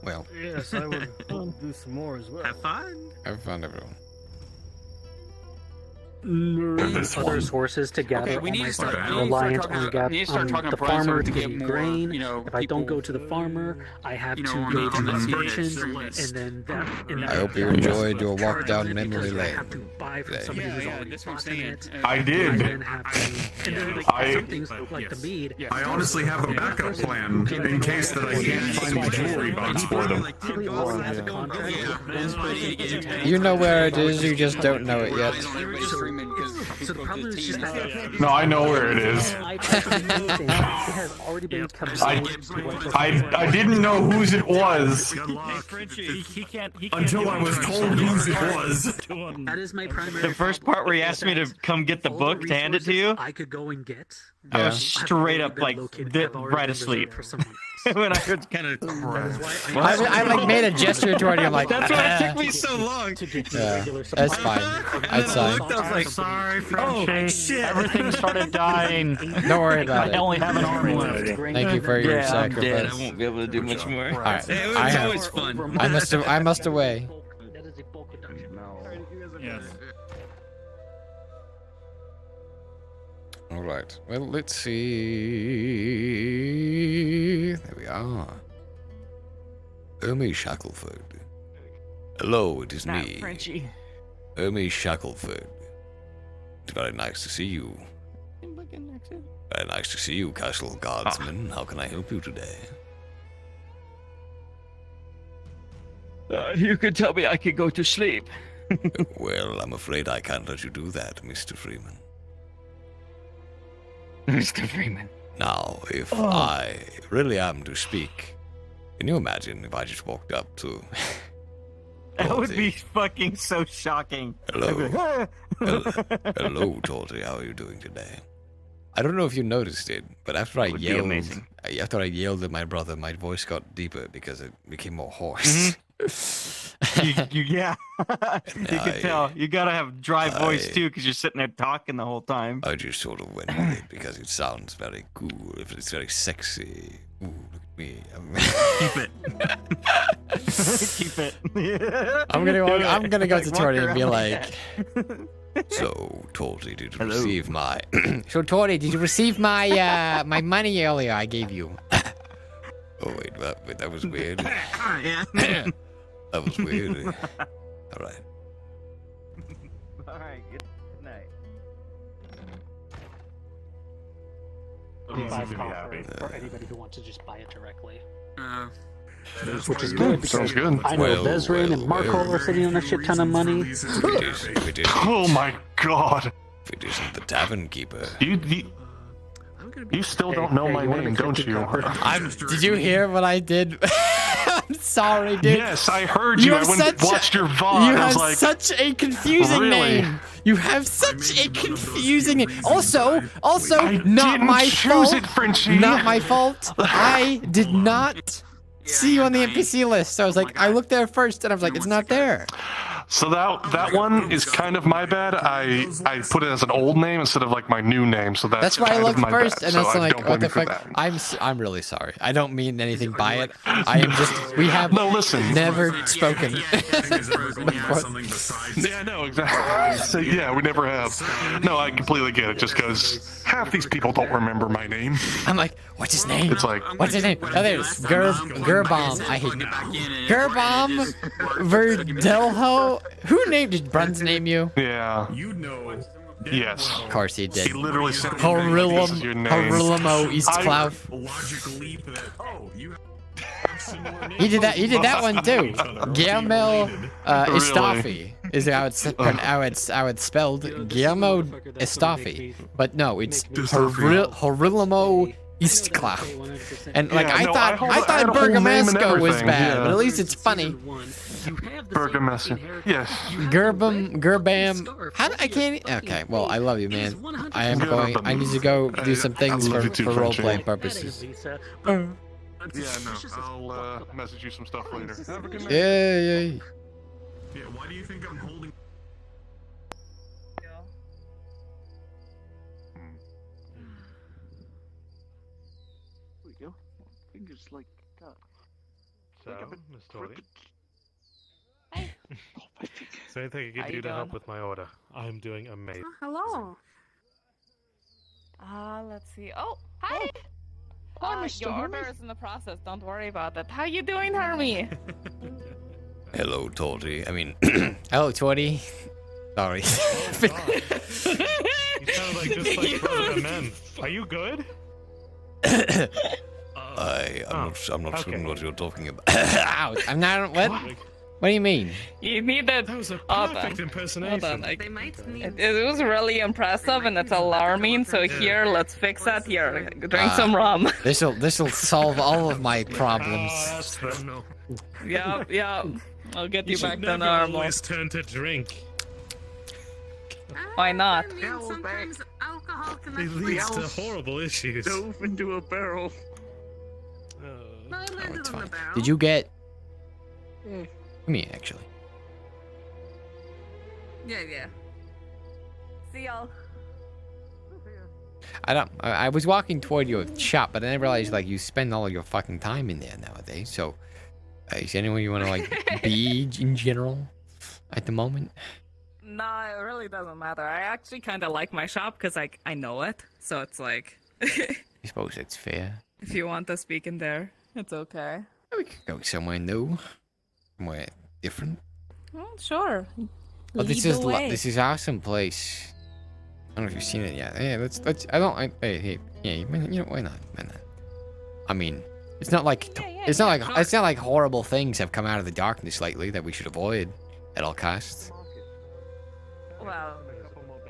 Well, Yes, I would do some more as well. Have fun. have fun, everyone. Others' horses to gather. Okay, we need to start, reliant talking on, about, we need to start talking the to Bryce so farmer we to can get get more, grain. you know, If I don't people, go to the farmer, I have you know, to on go the- to on the the merchant, list. and then that. In I that hope you that enjoyed just your walk charge down it memory because I lane have to buy from today. somebody who's Yeah, already that's what I'm bought saying. it. I did. then have to, and then like some things like the mead. I honestly have a backup plan in case that I can't find the jewelry box for them. You know where it is, you just don't know it yet. So the problem is just that No, I know where it is. it has already been I didn't know whose it was He can't. until I was told whose it was. That is my primary. The first part where you asked me to come get the book to hand it to you, I could go and get. I was straight up like right asleep. When I heard kind of. I like made a gesture toward you. I'm like, That's why it took me so long. Yeah, that's fine. That's fine. I was like, sorry, oh shit! Everything started dying. Don't worry about I only it. have an arm left. Thank you for your Yeah, I'm dead. I sacrifice. won't be able to do much more. All right, It was I always have. fun. I must away. Yes. All right. Well, let's see. There we are. Hermes Shackleford. Hello, it is Not me, Frenchie. Hermes Shackleford. It's very nice to see you. Very nice to see you, Castle Guardsman. How can I help you today? You could tell me I could go to sleep. Well, I'm afraid I can't let you do that, Mr. Freeman. Mr. Freeman. Now, if I really am to speak, can you imagine if I just walked up to... That would be fucking so shocking. Hello. Hello, Torty. How are you doing today? I don't know if you noticed it, but after I would be yelled, amazing. after I yelled at my brother, my voice got deeper because it became more hoarse. Yeah, you can tell. You gotta have dry voice too, because you're sitting there talking the whole time. I just sort of went with it because it sounds very cool. If it's very sexy. Ooh, look at me. Keep it. Keep it. I'm gonna go Like, to walk Tori and be around like, so Tori, did you receive my? So Tori, did you receive my my money earlier I gave you? Oh wait, that was weird. Yeah. That was weird. All right. All right. Good night. For anybody who wants to just buy it directly. Which Which is good. Sounds good. I know Bezrin and Marco are sitting on a shit ton of money. Oh my god. If it isn't the tavern keeper. You still don't know my name, don't you? Did you hear what I did? I'm sorry, dude. Yes, I heard you. I went and watched your VOD. You I was have like, such a confusing really? name. You have such a confusing name. Also, not didn't my choose fault. it, Frenchie. Not my fault. I did not see you on the NPC list. So I was like, I looked there first, and I was like, it's not there. So that one is kind of my bad. I put it as an old name instead of like my new name, so that's Why I kind of looked my first, bad. and So it's I like, don't what blame the you for fuck? that. I'm really sorry. I don't mean anything by it. I am just. We have never spoken. Yeah, no, exactly. So, yeah, we never have. No, I completely get it. Just because half these people don't remember my name. I'm like, what's his name? It's like, What's his name? Oh, there's Gerbomb. I hate Gerbomb Verdelho. Who did Bruns name you? Yeah. You know. Yes. Of course he did. He literally said, "This is your name." Horilamo Eastclough. He did that. He did that one too. Guillermo Estafi is how it's spelled. Guillermo Estafi, but no, it's Horilamo Eastclough. And like I thought Bergamasco was bad, but at least it's funny. Burgomaster. Yes. Gerbam. I can't. Okay, well, I love you, man. I am going. I need to go do some things for roleplay purposes. Yeah, no. I'll message you some stuff later. Have a good night. Yeah. Yeah. Why do you think I'm holding? There we go. Fingers like that. So, Miss Tori. Is there anything I can do to help with my order? I'm doing amazing. Hello. Let's see. Oh, hi. Your order is in the process. Don't worry about it. How you doing, Hermie? Hello, Tori. I mean, hello, Tori. Sorry. You sound like just like President Men. Are you good? I'm not sure what you're talking about. Ouch, I'm not. What do you mean? You needed. That was a perfect impersonation. Hold on. It was really impressive and it's alarming. So here, let's fix that. Here, drink some rum. This'll solve all of my problems. Yeah. I'll get you back to never normal. always turn to drink. Why not? Sometimes alcohol can It leads to horrible issues. Dove into a barrel. No, I landed on the barrel. Did you get? Me actually. Yeah. See y'all. I was walking toward your shop, but then I realized like you spend all of your fucking time in there nowadays. So, is there anyone you want to like be in general at the moment? No, it really doesn't matter. I actually kind of like my shop because I know it. So it's like. I suppose it's fair. If you want to speak in there, it's okay. We could go somewhere new, somewhere different. Oh, sure. Oh, this is awesome place. I don't know if you've seen it yet. Yeah, let's. Hey, yeah, you know, why not? I mean, it's not like it's not like horrible things have come out of the darkness lately that we should avoid at all costs. Well,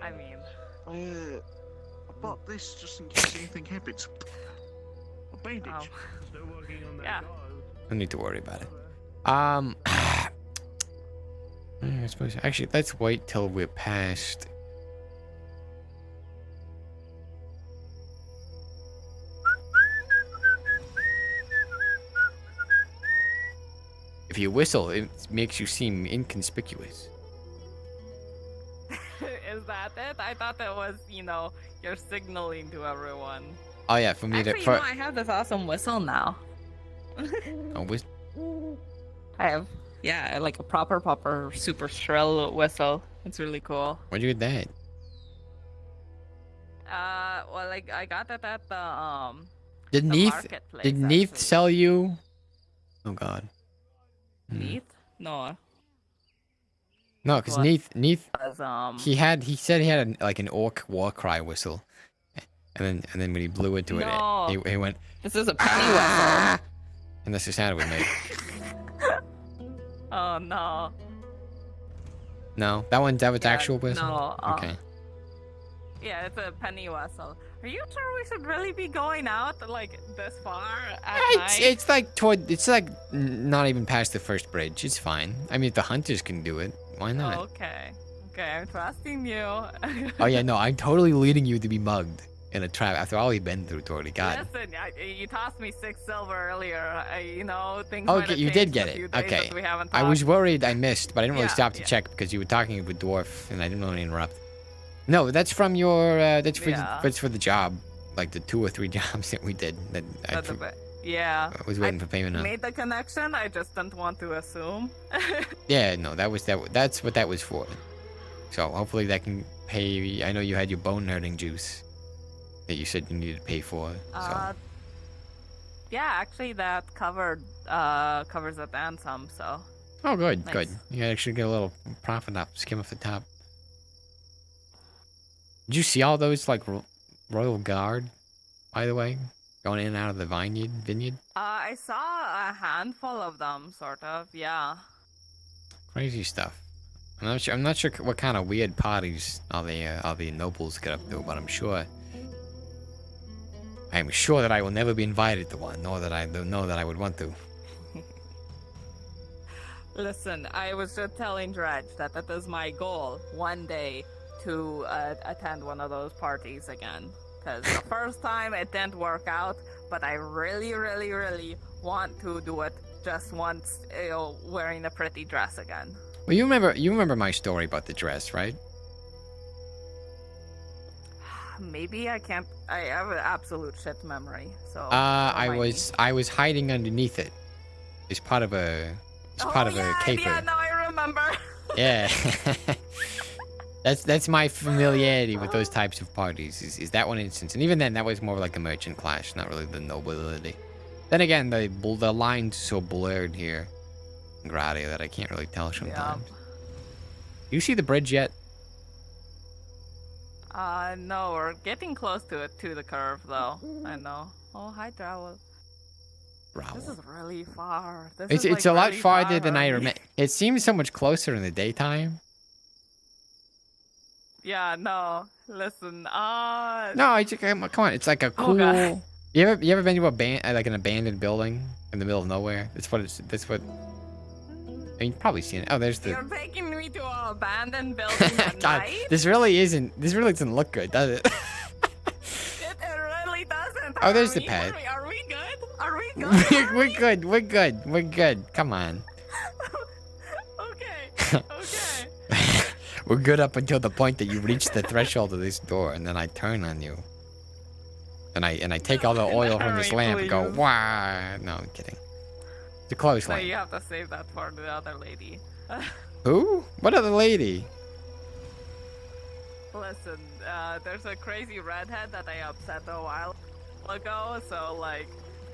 I mean, I bought this just in case anything happens. A bandage. Yeah. No need to worry about it. I suppose actually let's wait till we're past. If you whistle, it makes you seem inconspicuous. Is that it? I thought that was, you're signaling to everyone. Oh yeah, for me Actually, to. I have this awesome whistle now. Oh, I have, like a proper super shrill whistle. It's really cool. Where'd you get that? Well, like I got that at the Did the Neith? marketplace, Did Neith actually. sell you? Oh God. Neith? No. No, because What? Neith, Was, he said he had an orc war cry whistle, and then when he blew into No. it, he went, This is a penny whistle. and that's the sound it would make. Oh no. No, that was actual whistle. No. Okay. Yeah, it's a penny whistle. Are you sure we should really be going out like this far at night? It's like not even past the first bridge. It's fine. I mean, if the hunters can do it, why not? Okay. Okay, I'm trusting you. Oh yeah, no, I'm totally leading you to be mugged in a trap after all you've been through, Tori. God. Listen, you tossed me 6 silver earlier. Things. Oh, might okay, have you did changed get a few it. days Okay. that we haven't I was talked. worried I missed, but I didn't really Yeah, stop to check because you were talking with Dwarf, and I didn't want to interrupt. No, that's from your. That's for the job, like the 2 or 3 jobs that we did. That That's a bit. Yeah. I was waiting for payment on. Made the connection. I just didn't want to assume. Yeah, no, that's what that was for. So hopefully that can pay. I know you had your bone hurting juice that you said you needed to pay for. So Yeah, actually, that covers it and some. So. oh, good, Nice. good. You actually get a little profit up, skim off the top. Did you see all those like Royal Guard, by the way, going in and out of the vineyard? I saw a handful of them, sort of. Yeah. Crazy stuff. I'm not sure what kind of weird parties all the nobles get up to, but I'm sure that I will never be invited to one, nor that I don't know that I would want to. Listen, I was just telling Dredge that is my goal one day to attend one of those parties again. Because the first time it didn't work out, but I really, really, really want to do it just once, wearing a pretty dress again. Well, you remember my story about the dress, right? Maybe I can't. I have an absolute shit memory. So. I remind me. was hiding underneath it. It's part of a caper. Yeah, now I remember. Yeah. That's my familiarity with those types of parties. Is that one instance, and even then, that was more like a merchant clash, not really the nobility. Then again, the lines so blurred here in Gradia that I can't really tell sometimes. You see the bridge yet? No, we're getting close to it, to the curve, though. I know. Oh, hi, Drowl. This is really far. It's a lot farther than I remember. It seems so much closer in the daytime. Yeah, no. Listen, No, come on. It's like a cool. God. You ever been to an abandoned building in the middle of nowhere? That's what. I mean, you've probably seen it. Oh, there's the. You're taking me to an abandoned building at God, night? this really doesn't look good, does it? It really doesn't. Oh, there's the pad. Are we good? Are we good? We're good. Come on. Okay. We're good up until the point that you reach the threshold of this door, and then I turn on you. And I take all the oil from this lamp and go, wah. No, I'm kidding. It's a close No, lamp. you have to save that for the other lady. Who? What other lady? Listen, there's a crazy redhead that I upset a while ago, so, like,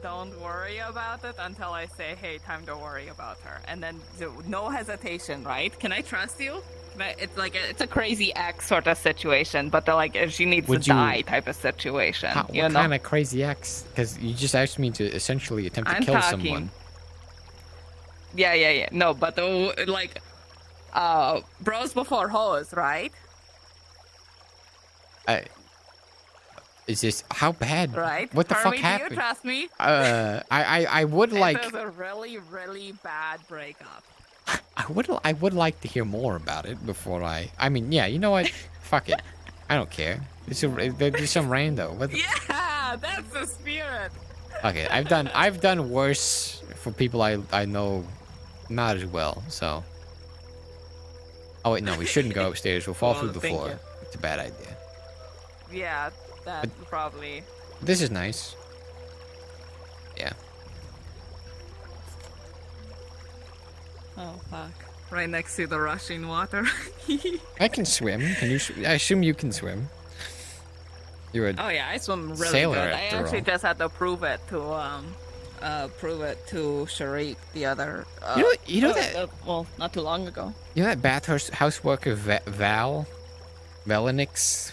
don't worry about it until I say, hey, time to worry about her. And then, no hesitation, right? Can I trust you? It's a crazy ex sort of situation, but they're like, if she needs to die type of situation. What kind of crazy ex? Because you just asked me to essentially attempt to kill someone. Yeah. No, but bros before hoes, right? Is this how bad? Right. What the Hermie, fuck happened? Do you trust me? I would like. It was a really, really bad breakup. I would like to hear more about it before I mean, yeah, you know what? Fuck it. I don't care. There's some rando. Yeah, that's the spirit. Okay, I've done worse for people I know not as well, so. Oh wait, no, we shouldn't go upstairs. We'll fall through the thank floor. you. It's a bad idea. Yeah, that probably. This is nice. Yeah. Oh fuck! Right next to the rushing water. I can swim. Can you? I assume you can swim. You're a Oh yeah, I swim really sailor good. I after actually all. just had to prove it to Sharik the other. You know that- well, not too long ago. You know that bathhouse houseworker Velenix?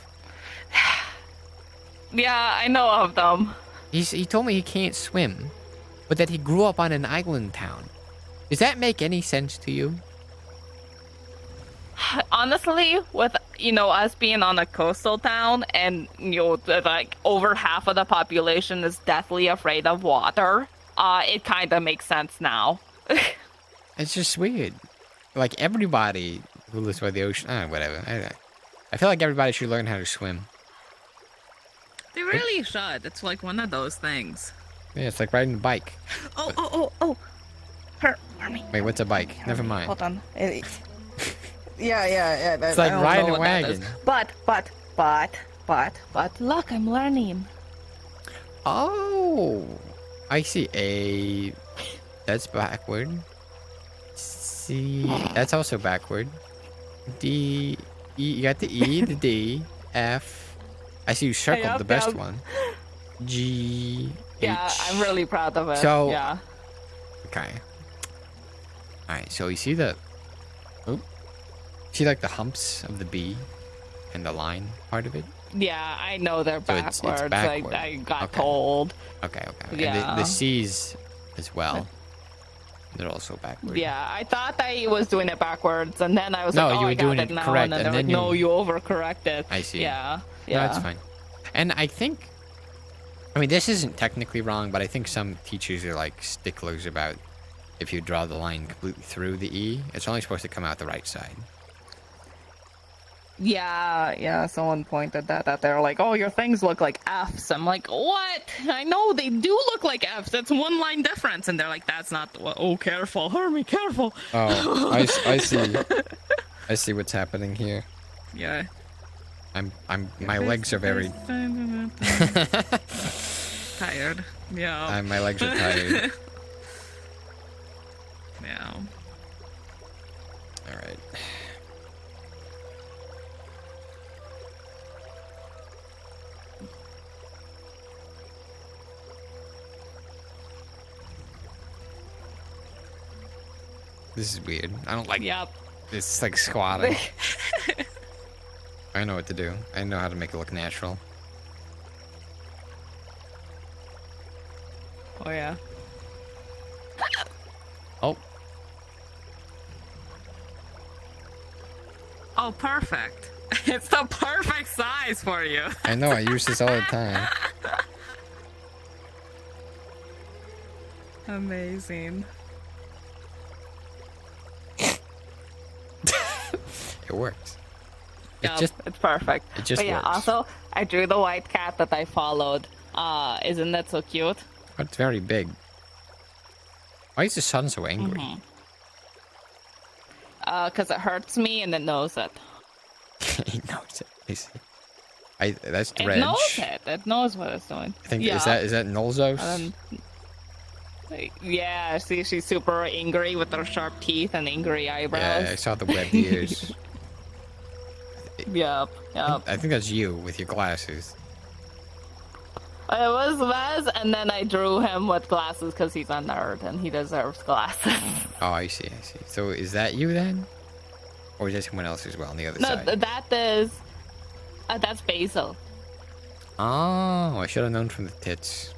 Yeah, I know of them. He told me he can't swim, but that he grew up on an island town. Does that make any sense to you? Honestly, with us being on a coastal town, and like over half of the population is deathly afraid of water, it kind of makes sense now. It's just weird. Like everybody who lives by the ocean, whatever. I feel like everybody should learn how to swim. They really should. It's like one of those things. Yeah, it's like riding a bike. Oh! Hermie. Wait, what's a bike? Never mind. Hold on. Yeah. It's like riding a wagon. But, look, I'm learning. Oh, I see. That's backward. C, that's also backward. D, E, you got the E, the D, F. I see you circled the best one. G, Yeah, H. I'm really proud of it. So, yeah. Okay. Alright, so you see the... Oh. See like the humps of the B and the line part of it? Yeah, I know they're So it's backwards. backward. I got Okay. told. Okay. Yeah. And the C's as well. They're also backward. Yeah, I thought I was doing it backwards, and then I was No, like, oh, you were I got doing it it now. correct, And then and they're like, then no, you- you overcorrected. I see. Yeah. No, that's fine. And I think... I mean, this isn't technically wrong, but I think some teachers are like sticklers about if you draw the line completely through the E, it's only supposed to come out the right side. Yeah, someone pointed that out. They're like, oh, your things look like Fs. I'm like, what? I know they do look like Fs. That's one line difference. And they're like, that's not the oh, careful, Hermie, careful. Oh, I see. I see what's happening here. Yeah. My legs are very... tired. Yeah. My legs are tired. Yeah. Alright. This is weird. I don't like this like squatting. I know what to do. I know how to make it look natural. Oh, yeah. Oh. Oh, perfect. It's the perfect size for you. I know, I use this all the time. Amazing. It works. Yeah, it's perfect. It just but yeah, works. also, I drew the white cat that I followed. Isn't that so cute? It's very big. Why is the sun so angry? Because it hurts me and it knows it. It knows it. I see. That's It Dredge. knows it. It knows what it's doing. I think yeah. is that Nolzos? Yeah, see, she's super angry with her sharp teeth and angry eyebrows. Yeah, I saw the webbed ears. Yep. I think that's you with your glasses. It was Vez, and then I drew him with glasses because he's a nerd and he deserves glasses. Oh, I see. So is that you then? Or is that someone else as well on the other No, side? that's Basil. Oh, I should have known from the tits.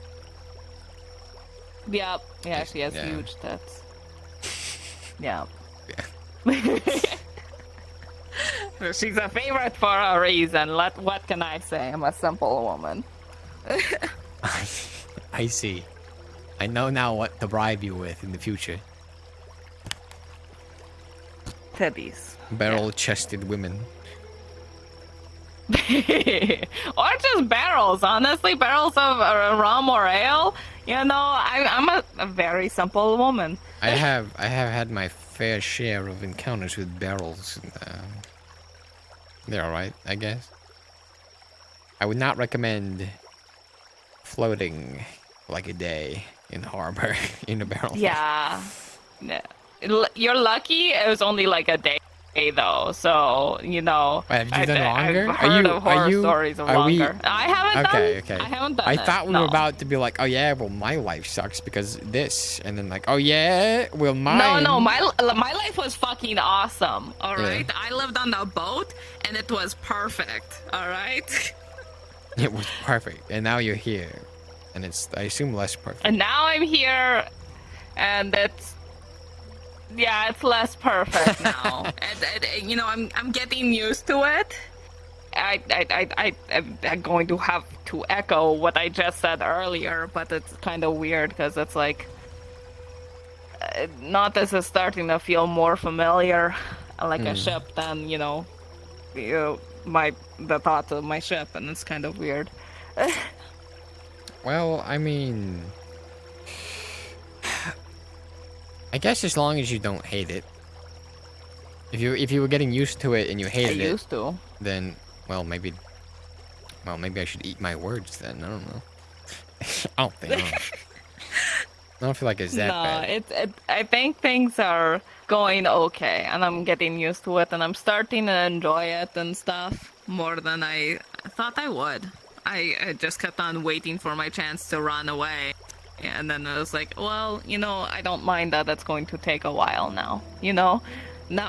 Yep. Yeah, she has Yeah. huge tits. Yep. She's a favorite for a reason. What can I say? I'm a simple woman. I see. I know now what to bribe you with in the future. Titties. Barrel-chested women. Or just barrels, honestly, barrels of rum or ale. You know, I'm a very simple woman. I have had my fair share of encounters with barrels. They're alright, I guess. I would not recommend floating like a day in the harbor in a barrel. Yeah. You're lucky it was only like a day though, so you know. Wait, have you done longer? I've heard of horror stories of longer. I haven't okay. I haven't done I it, thought we no. were about to be like, oh yeah, well my life sucks because this, and then like, oh yeah, well mine. No, my life was fucking awesome. All right, Yeah. I lived on a boat and it was perfect. All right. It was perfect, and now you're here, and it's, I assume, less perfect. And now I'm here, and it's less perfect now. and, you know, I'm getting used to it. I'm going to have to echo what I just said earlier, but it's kind of weird because it's like, not this is starting to feel more familiar, like a ship than the thoughts of my ship, and it's kind of weird. Well, I mean, I guess as long as you don't hate it. If you were getting used to it and you hated it, used to. then maybe I should eat my words then. I don't know. I don't feel like it's that bad. I think things are going okay, and I'm getting used to it, and I'm starting to enjoy it and stuff more than I thought I would. I just kept on waiting for my chance to run away, and then I was like, well, I don't mind that it's going to take a while now, Now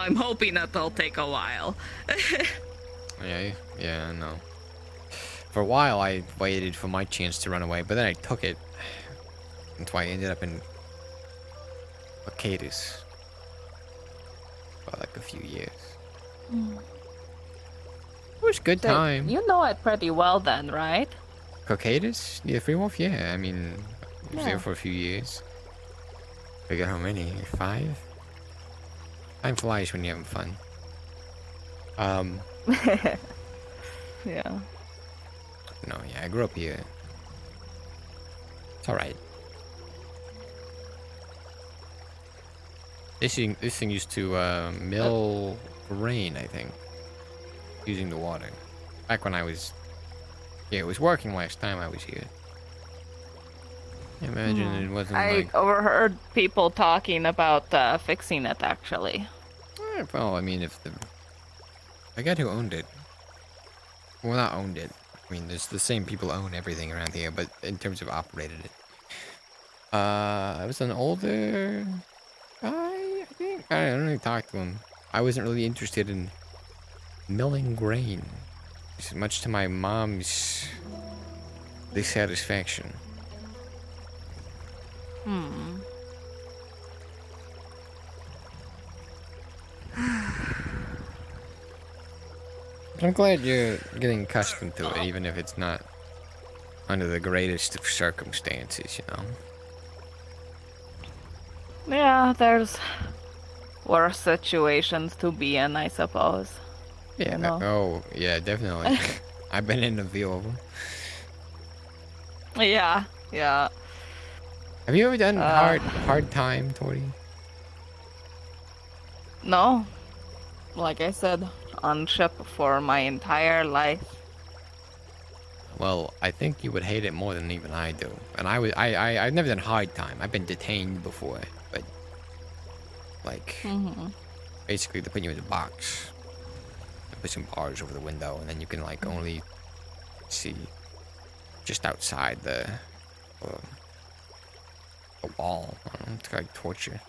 I'm hoping that it'll take a while. Yeah, I know. For a while, I waited for my chance to run away, but then I took it. That's why I ended up in Arcadis for like a few years. It was a good So, time. You know it pretty well then, right? Cocadis? Yeah, Free Wolf? Yeah, I mean, I was Yeah. there for a few years. Forget how many? 5? Time flies when you're having fun. Yeah. No, yeah, I grew up here. It's alright. This thing used to mill grain, I think, using the water. Back when I was, it was working last time I was here. Imagine it wasn't I like. overheard people talking about fixing it, actually. Well, I mean, if the guy who owned it, well, not owned it. I mean, there's the same people own everything around here, but in terms of operated it, I was an older guy. I think I don't really talk to him. I wasn't really interested in milling grain, much to my mom's dissatisfaction. I'm glad you're getting accustomed to it, even if it's not under the greatest of circumstances, Yeah, there's worse situations to be in, I suppose. Yeah. know? Oh, yeah, definitely. I've been in a few of them. Yeah. Have you ever done hard time, Tori? No. Like I said, on ship for my entire life. Well, I think you would hate it more than even I do. And I've never done hard time. I've been detained before, but like basically they put you in a box. They put some bars over the window, and then you can like only see just outside the wall. I don't know, it's like torture.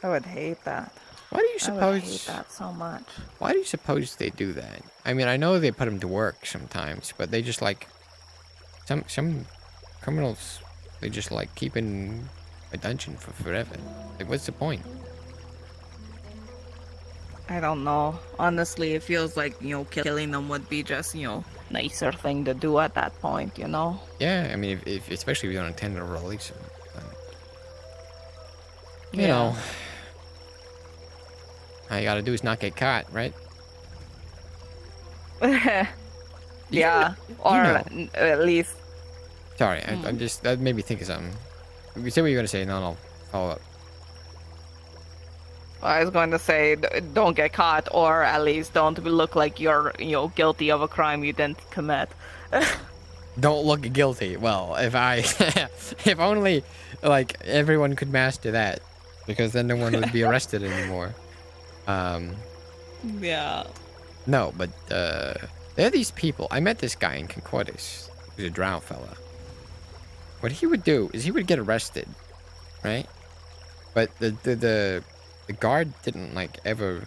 I would hate that. Why do you I would suppose? hate that so much. Why do you suppose they do that? I mean, I know they put them to work sometimes, but they just like some criminals. They just like keep in a dungeon for forever. Like, what's the point? I don't know. Honestly, it feels like, killing them would be just, nicer thing to do at that point, Yeah, I mean, if especially if you don't intend to release them. You Yeah. know, all you gotta do is not get caught, right? Yeah, or at least. Sorry, I'm just that made me think of something. You say what you're gonna say, and then I'll follow up. I was going to say, don't get caught, or at least don't look like you're, guilty of a crime you didn't commit. Don't look guilty. Well, if only, like, everyone could master that, because then no one would be arrested anymore. Yeah. No, but there are these people. I met this guy in Concordis, who's a drow fella. What he would do is he would get arrested, right? But the guard didn't ever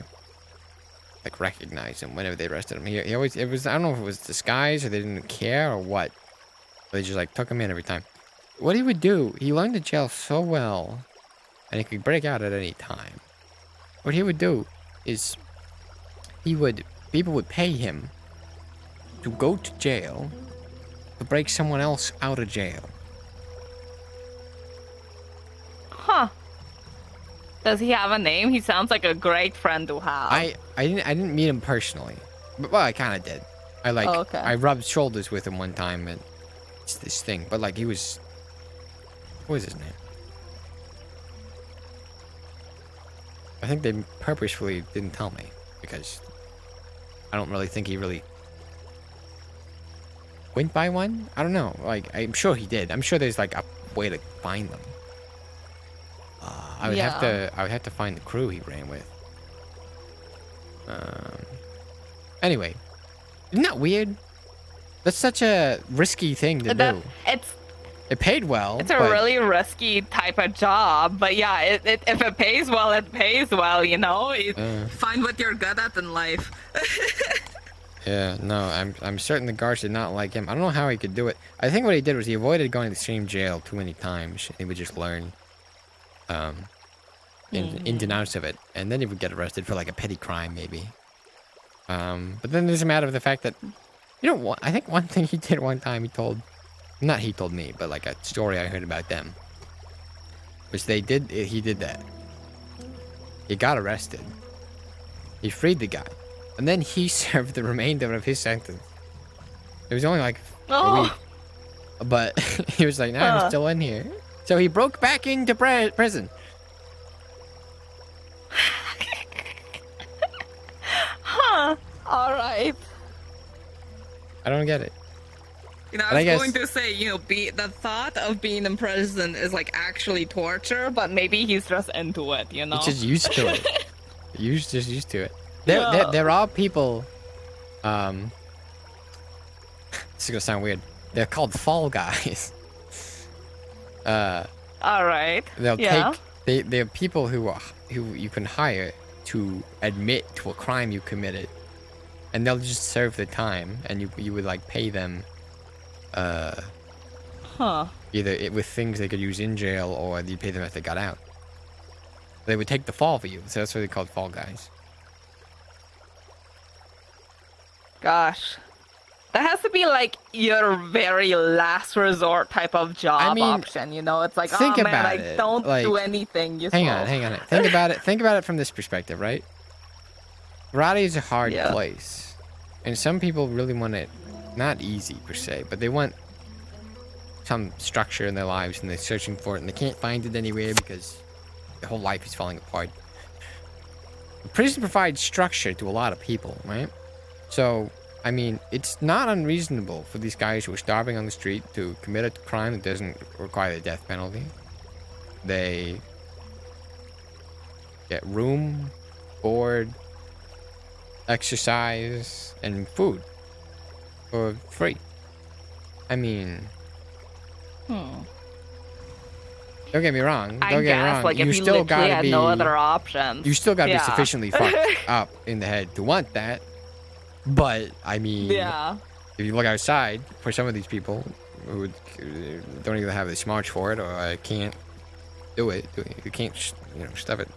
recognize him whenever they arrested him. He always, it was, I don't know if it was disguise or they didn't care or what. They just took him in every time. What he would do, he learned the jail so well, and he could break out at any time. What he would do is people would pay him to go to jail to break someone else out of jail. Huh. Does he have a name? He sounds like a great friend to have. I didn't meet him personally, but well, I kind of did. I rubbed shoulders with him one time, and it's this thing. But he was, what was his name? I think they purposefully didn't tell me because I don't really think he really went by one. I don't know. I'm sure he did. I'm sure there's a way to find them. I would have to find the crew he ran with. Anyway, isn't that weird? That's such a risky thing to do. It paid well. It's a really risky type of job, but yeah, if it pays well, it pays well. Find what you're good at in life. Yeah, no, I'm certain the guards did not like him. I don't know how he could do it. I think what he did was he avoided going to the same jail too many times. He would just learn ins and outs of it, and then he would get arrested for a petty crime maybe. But then there's a matter of the fact that, I think one thing he did one time, he told me, but a story I heard about them, was he did that. He got arrested. He freed the guy, and then he served the remainder of his sentence. It was only a week, but he was like, "Nah, I'm still in here." So he broke back into prison. Huh. All right. I don't get it. I was going to say, the thought of being in prison is actually torture, but maybe he's just into it, He's just used to it. Just used to it. There are people. This is gonna sound weird. They're called fall guys. All right. They're people who you can hire to admit to a crime you committed, and they'll just serve the time, and you would pay them. Either with things they could use in jail, or you pay them if they got out. They would take the fall for you, so that's what they're called, fall guys. Gosh. That has to be your very last resort type of job option, It's think about I it. don't do anything useful. Hang on. Think about it. Think about it from this perspective, right? Karate is a hard place, and some people really want it not easy per se, but they want some structure in their lives, and they're searching for it, and they can't find it anywhere because their whole life is falling apart. Prison provides structure to a lot of people, right? So, I mean, it's not unreasonable for these guys who are starving on the street to commit a crime that doesn't require the death penalty. They get room, board, exercise, and food for free. I mean, don't get me wrong. Don't get me wrong. You still gotta be no other options. You still gotta be sufficiently fucked up in the head to want that. But I mean, if you look outside, for some of these people who don't even have the smarts for it, or can't do it, you can't, stuff it.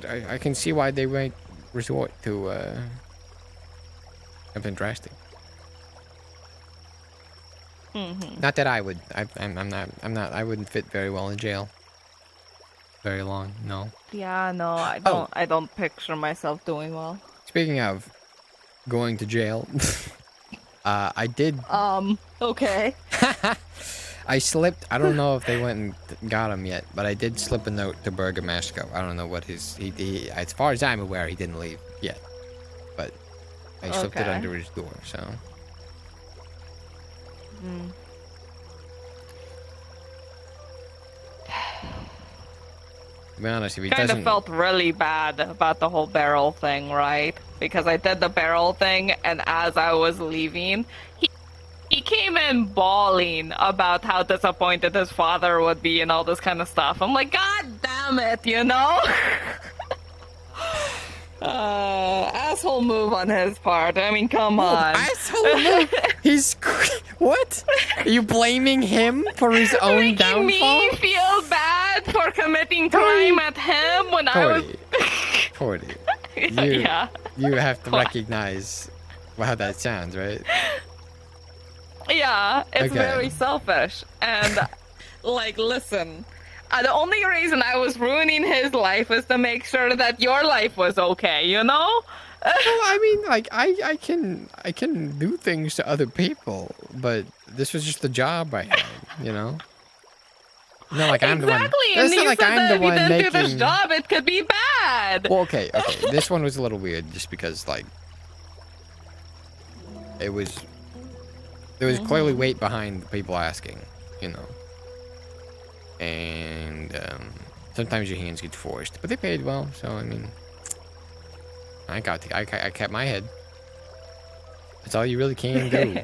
I can see why they might resort to something drastic. Not that I would. I'm not. I wouldn't fit very well in jail. Very long. No. Yeah. No. I don't. I don't picture myself doing well. Speaking of, going to jail. I did. Okay. I slipped. I don't know if they went and got him yet, but I did slip a note to Bergamasco. I don't know what his. He as far as I'm aware, he didn't leave yet, but I slipped it under his door. So. To be honest, if he Kind doesn't. of felt really bad about the whole barrel thing, right? Because I did the barrel thing, and as I was leaving, he came in bawling about how disappointed his father would be and all this kind of stuff. I'm like, God damn it, you know? Asshole move on his part. I mean, come on. Asshole move? He's... What? Are you blaming him for his own downfall? Making me feel bad for committing crime at him when I was... Cordy. Yeah. You have to recognize how that sounds, right? Yeah, it's Okay. very selfish. And, like, listen, the only reason I was ruining his life was to make sure that your life was okay, you know? Well, I mean, like, I can do things to other people, but this was just the job I had, you know? Not like I'm the one. Exactly, It's and not you like said I'm that the if you one didn't do this making. job, it could be bad. Well, okay. This one was a little weird just because, like, there was clearly weight behind the people asking, you know. And sometimes your hands get forced, but they paid well, so I mean, I kept my head. That's all you really can do.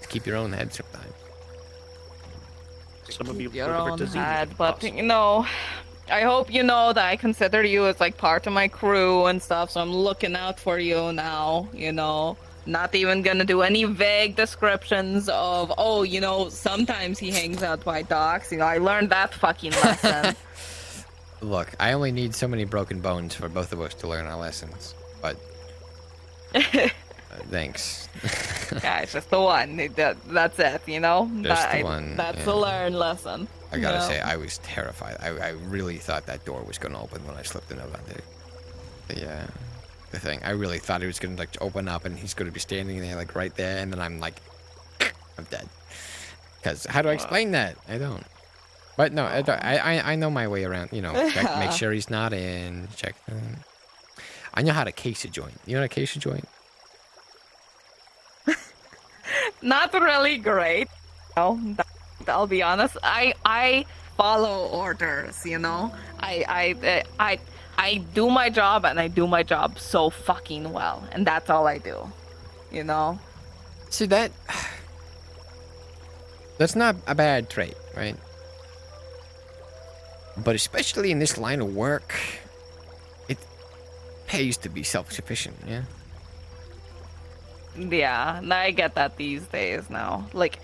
Is keep your own head sometimes. Some of you Your live a own disease. head, but, you know, I hope you know that I consider you as, like, part of my crew and stuff, so I'm looking out for you now, you know. Not even gonna do any vague descriptions of, oh, you know, sometimes he hangs out by docks. You know, I learned that fucking lesson. Look, I only need so many broken bones for both of us to learn our lessons, but thanks. Yeah, it's just the one. That's it, you know? Just the one, That's yeah. a learned lesson. I gotta you know? say, I was terrified. I really thought that door was gonna open when I slipped the note under. Yeah. The thing. I really thought it was gonna like open up and he's gonna be standing there like right there, and then I'm like, I'm dead. Because how do I explain that? I don't. But no, I know my way around. You know, make sure he's not in. Check. I know how to case a joint. You know how to case a joint? Not really great. No, I'll be honest. I follow orders. You know, I do my job, and I do my job so fucking well, and that's all I do. You know. See that's not a bad trait, right? But especially in this line of work, it pays to be self-sufficient, yeah? Yeah, I get that these days now. Like,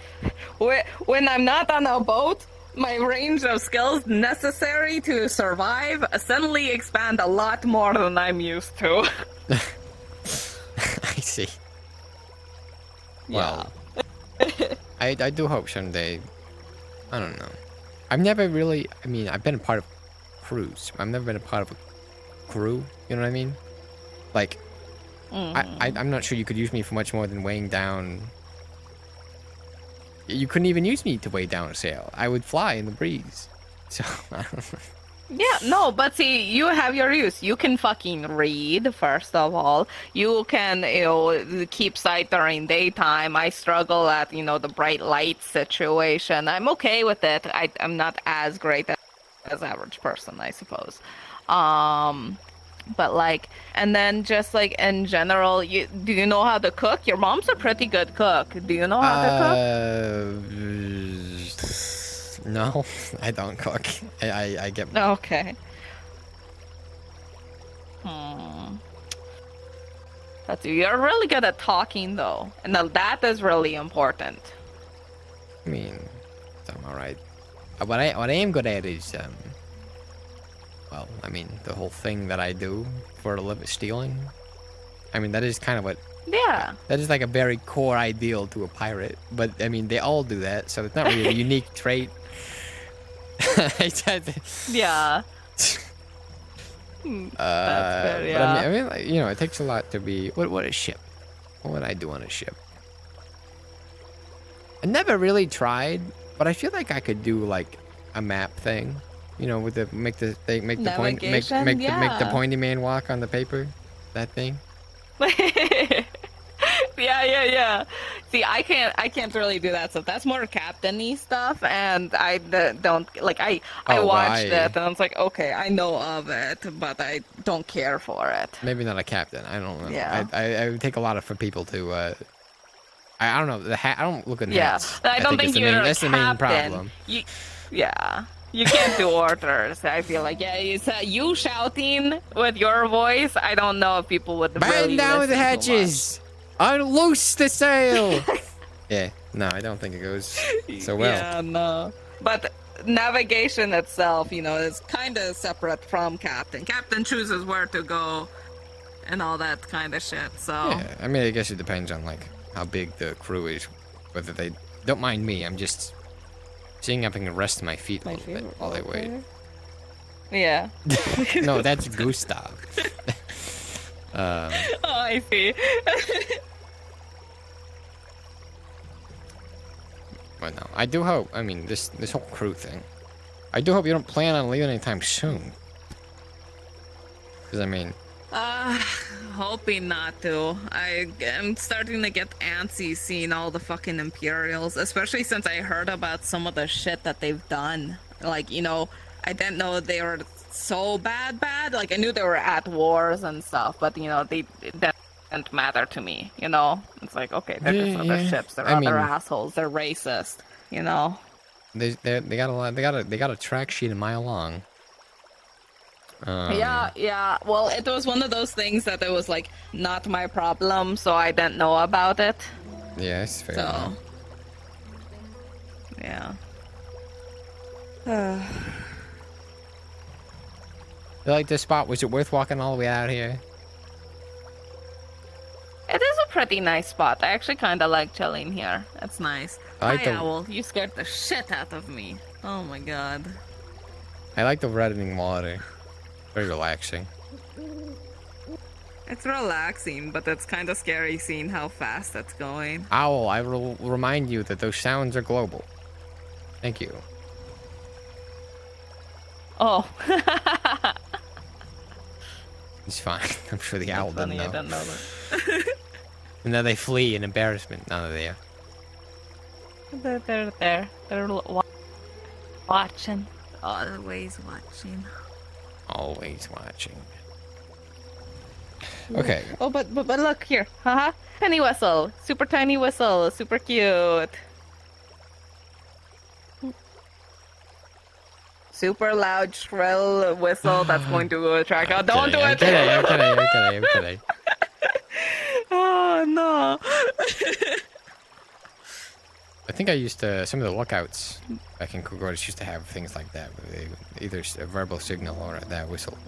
when I'm not on a boat, my range of skills necessary to survive suddenly expand a lot more than I'm used to. I see. Well, I do hope someday. I don't know. I've never really. I mean, I've been a part of crews. I've never been a part of a crew. You know what I mean? Like, I'm not sure you could use me for much more than weighing down. You couldn't even use me to weigh down a sail. I would fly in the breeze. So I don't know. Yeah, no, but see, you have your use. You can fucking read, first of all. You can, you know, keep sight during daytime. I struggle at, you know, the bright light situation. I'm okay with it. I'm not as great as average person, I suppose. But, like, and then just, like, in general, do you know how to cook? Your mom's a pretty good cook. Do you know how to cook? No, I don't cook. I get... Okay. That's, you're really good at talking, though. And that is really important. I mean, I'm alright. What I am good at is, well, I mean, the whole thing that I do for a living, stealing. I mean, that is kind of what... Yeah. That is like a very core ideal to a pirate. But, I mean, they all do that, so it's not really a unique trait. Yeah. But I mean, like, you know, it takes a lot to be... What is ship? What would I do on a ship? I never really tried, but I feel like I could do like a map thing. You know, with the make the pointy man walk on the paper. That thing. Yeah. See, I can't really do that stuff. That's more captain-y stuff, and I don't like. I watched it, and I was like, okay, I know of it, but I don't care for it. Maybe not a captain. I don't know. Yeah. I would take a lot for people to. I don't know the hat. I don't look at hats. I don't think you're that's the main problem. You can't do orders. I feel like you shouting with your voice. I don't know if people would. Batten really down the listen hatches. Unloose the sail. Yeah, no, I don't think it goes so well. Yeah, no. But navigation itself, is kind of separate from captain. Captain chooses where to go and all that kind of shit. So yeah, I mean, I guess it depends on like how big the crew is, whether they don't mind me. I'm just seeing if I can rest my feet a little bit while I wait. Yeah. No, that's Gustav. Oh, I see. But no, I do hope. I mean, this whole crew thing. I do hope you don't plan on leaving anytime soon. Because I mean. Hoping not to. I am starting to get antsy seeing all the fucking Imperials, especially since I heard about some of the shit that they've done. Like, I didn't know they were so bad. Like, I knew they were at wars and stuff, but, they didn't matter to me, It's like, okay, they're just other ships. They're other assholes. They're racist, They got a lot. They got a track sheet a mile long. Yeah. Well, it was one of those things that it was, like, not my problem, so I didn't know about it. Yeah, it's fair. So, yeah. You like this spot? Was it worth walking all the way out here? It is a pretty nice spot. I actually kind of like chilling here. It's nice. Hi, Owl. You scared the shit out of me. Oh my god. I like the reddening water. Very relaxing. It's relaxing, but it's kind of scary seeing how fast it's going. Owl, I will remind you that those sounds are global. Thank you. Oh. It's fine. I'm sure the owl doesn't know. I didn't know that. And then they flee in embarrassment. Now they're there. They're there. They're watching. Always watching. Always watching. Okay. Oh, but look here. Haha. Penny whistle. Super tiny whistle. Super cute. Super loud, shrill whistle that's going to attract. Oh, don't do it! I'm kidding. Oh, no. I think I used to, some of the lookouts back in Kogoris used to have things like that, where they, either a verbal signal or that whistle,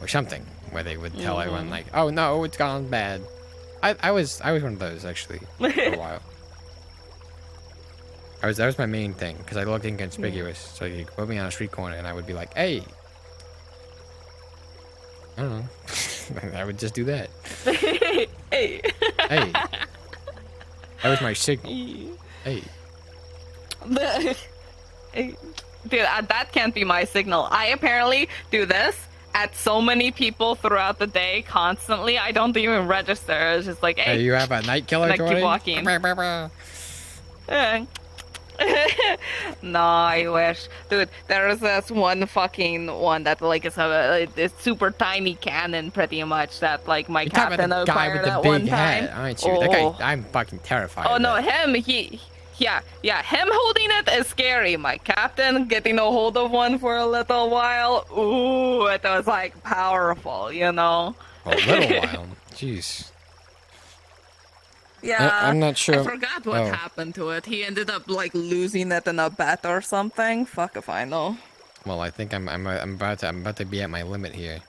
or something, where they would tell everyone like, "Oh no, it's gone bad." I was one of those actually for a while. That was my main thing because I looked inconspicuous, so you could put me on a street corner and I would be like, "Hey," I don't know, I would just do that. Hey. That was my signal. Hey. Dude, that can't be my signal. I apparently do this at so many people throughout the day, constantly. I don't even register. It's just like, hey. You have a night killer and I toy? keep walking. No, I wish. Dude, there's this one fucking one that, like, is a super tiny cannon, pretty much, that, like, my captain acquired at one time. Aren't you? That guy, I'm fucking terrified. Oh, no, him, him holding it is scary. My captain getting a hold of one for a little while, ooh, it was, like, powerful, you know? A little while? Jeez. Yeah, I'm not sure. I forgot what happened to it. He ended up like losing it in a bet or something. Fuck if I know. Well, I think I'm about to be at my limit here.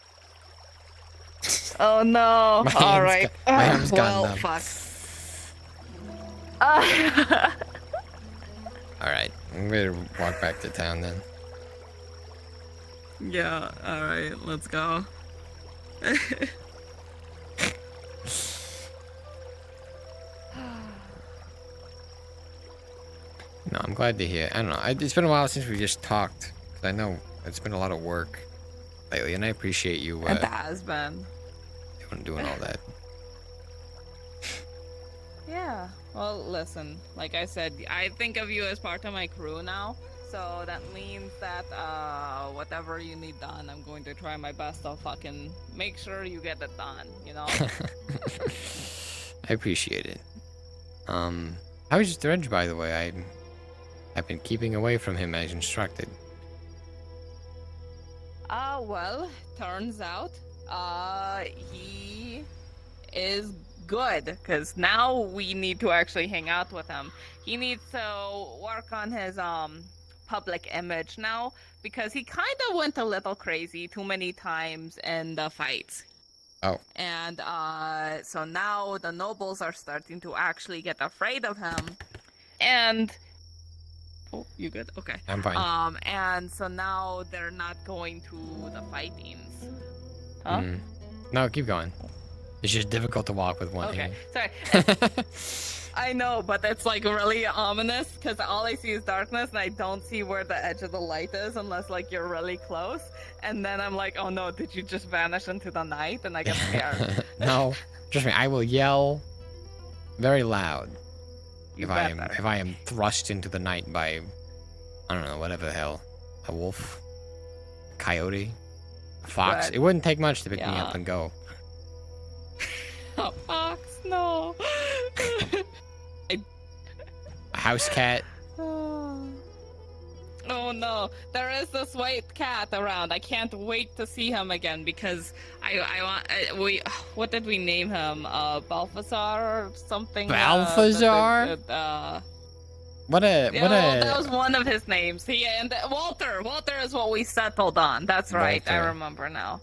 Oh no! All right. My arm's gone well, numb. fuck. All right, I'm gonna walk back to town then. Yeah. All right. Let's go. No, I'm glad to hear. I don't know. It's been a while since we just talked. 'Cause I know it's been a lot of work lately, and I appreciate you. It has been. Doing all that. Yeah. Well, listen. Like I said, I think of you as part of my crew now. So that means that whatever you need done, I'm going to try my best to fucking make sure you get it done. You know. I appreciate it. How is Dredge, by the way? I've been keeping away from him as instructed. Well, turns out, he is good, because now we need to actually hang out with him. He needs to work on his, public image now, because he kind of went a little crazy too many times in the fights. Oh. And, so now the nobles are starting to actually get afraid of him, and... Oh, you good? Okay. I'm fine. And so now they're not going to the fightings. Huh? No, keep going. It's just difficult to walk with one hand. Sorry. I know, but it's like really ominous because all I see is darkness and I don't see where the edge of the light is unless like you're really close. And then I'm like, oh no, did you just vanish into the night? And I get scared. No, trust me, I will yell very loud if I am thrust into the night by, I don't know, whatever the hell, a wolf, a coyote, a fox. But, it wouldn't take much to pick me up and go. A fox, no. A house cat. Oh no, there is this white cat around. I can't wait to see him again because I want what did we name him? Balthazar or something? Balthazar? That was one of his names. Walter is what we settled on. That's right. Walter. I remember now.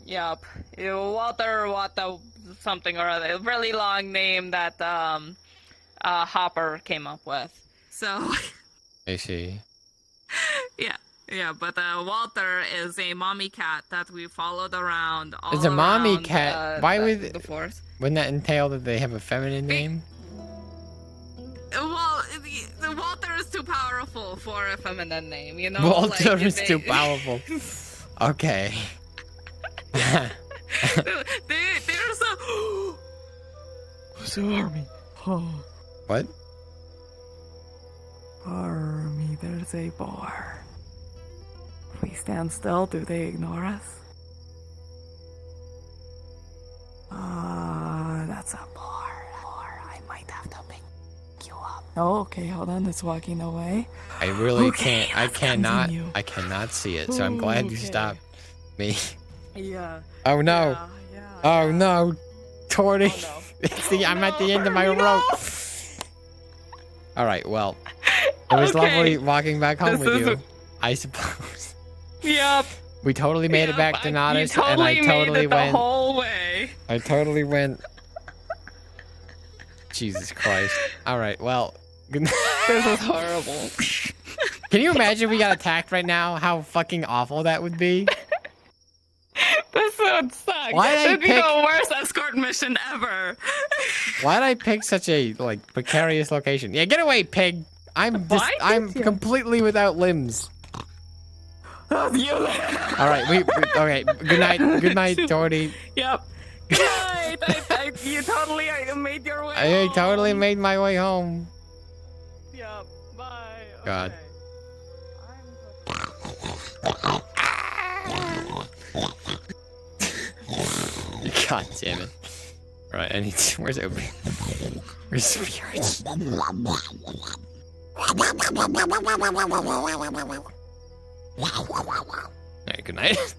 Yep. Walter something or other. A really long name that Hopper came up with. So. I see. Yeah, but Walter is a mommy cat that we followed around all It's a mommy around, cat. Why would the forest? Wouldn't that entail that they have a feminine name? Well, Walter is too powerful for a feminine name, you know? Walter is too powerful. Okay. There's a... What's the army? Oh. What? Army, there's a bar. If we stand still, do they ignore us? That's a bar. I might have to pick you up. Oh, okay, hold on, it's walking away. I really Okay, can't. I cannot see it. So I'm glad you stopped me. Yeah. Oh no. Oh no. Torty. Oh, See, I'm at the end of my rope. All right. Well, it was lovely walking back home with you. I suppose. Yep. We totally made it back to Nodus, and I made totally it the went. whole way. I totally went. Jesus Christ. All right. Well. Good night. This is horrible. Can you imagine we got attacked right now? How fucking awful that would be. This would suck. That'd be the worst escort mission ever. Why did I pick such a precarious location? Yeah, get away, pig. I'm completely without limbs. All right, okay. Good night, Torty. Yep. Good night. You totally made your way. I totally made my way home. Yep. Bye. God. God damn it. Alright, I need to. Where's Obi? Where's Spirits? Alright, good night.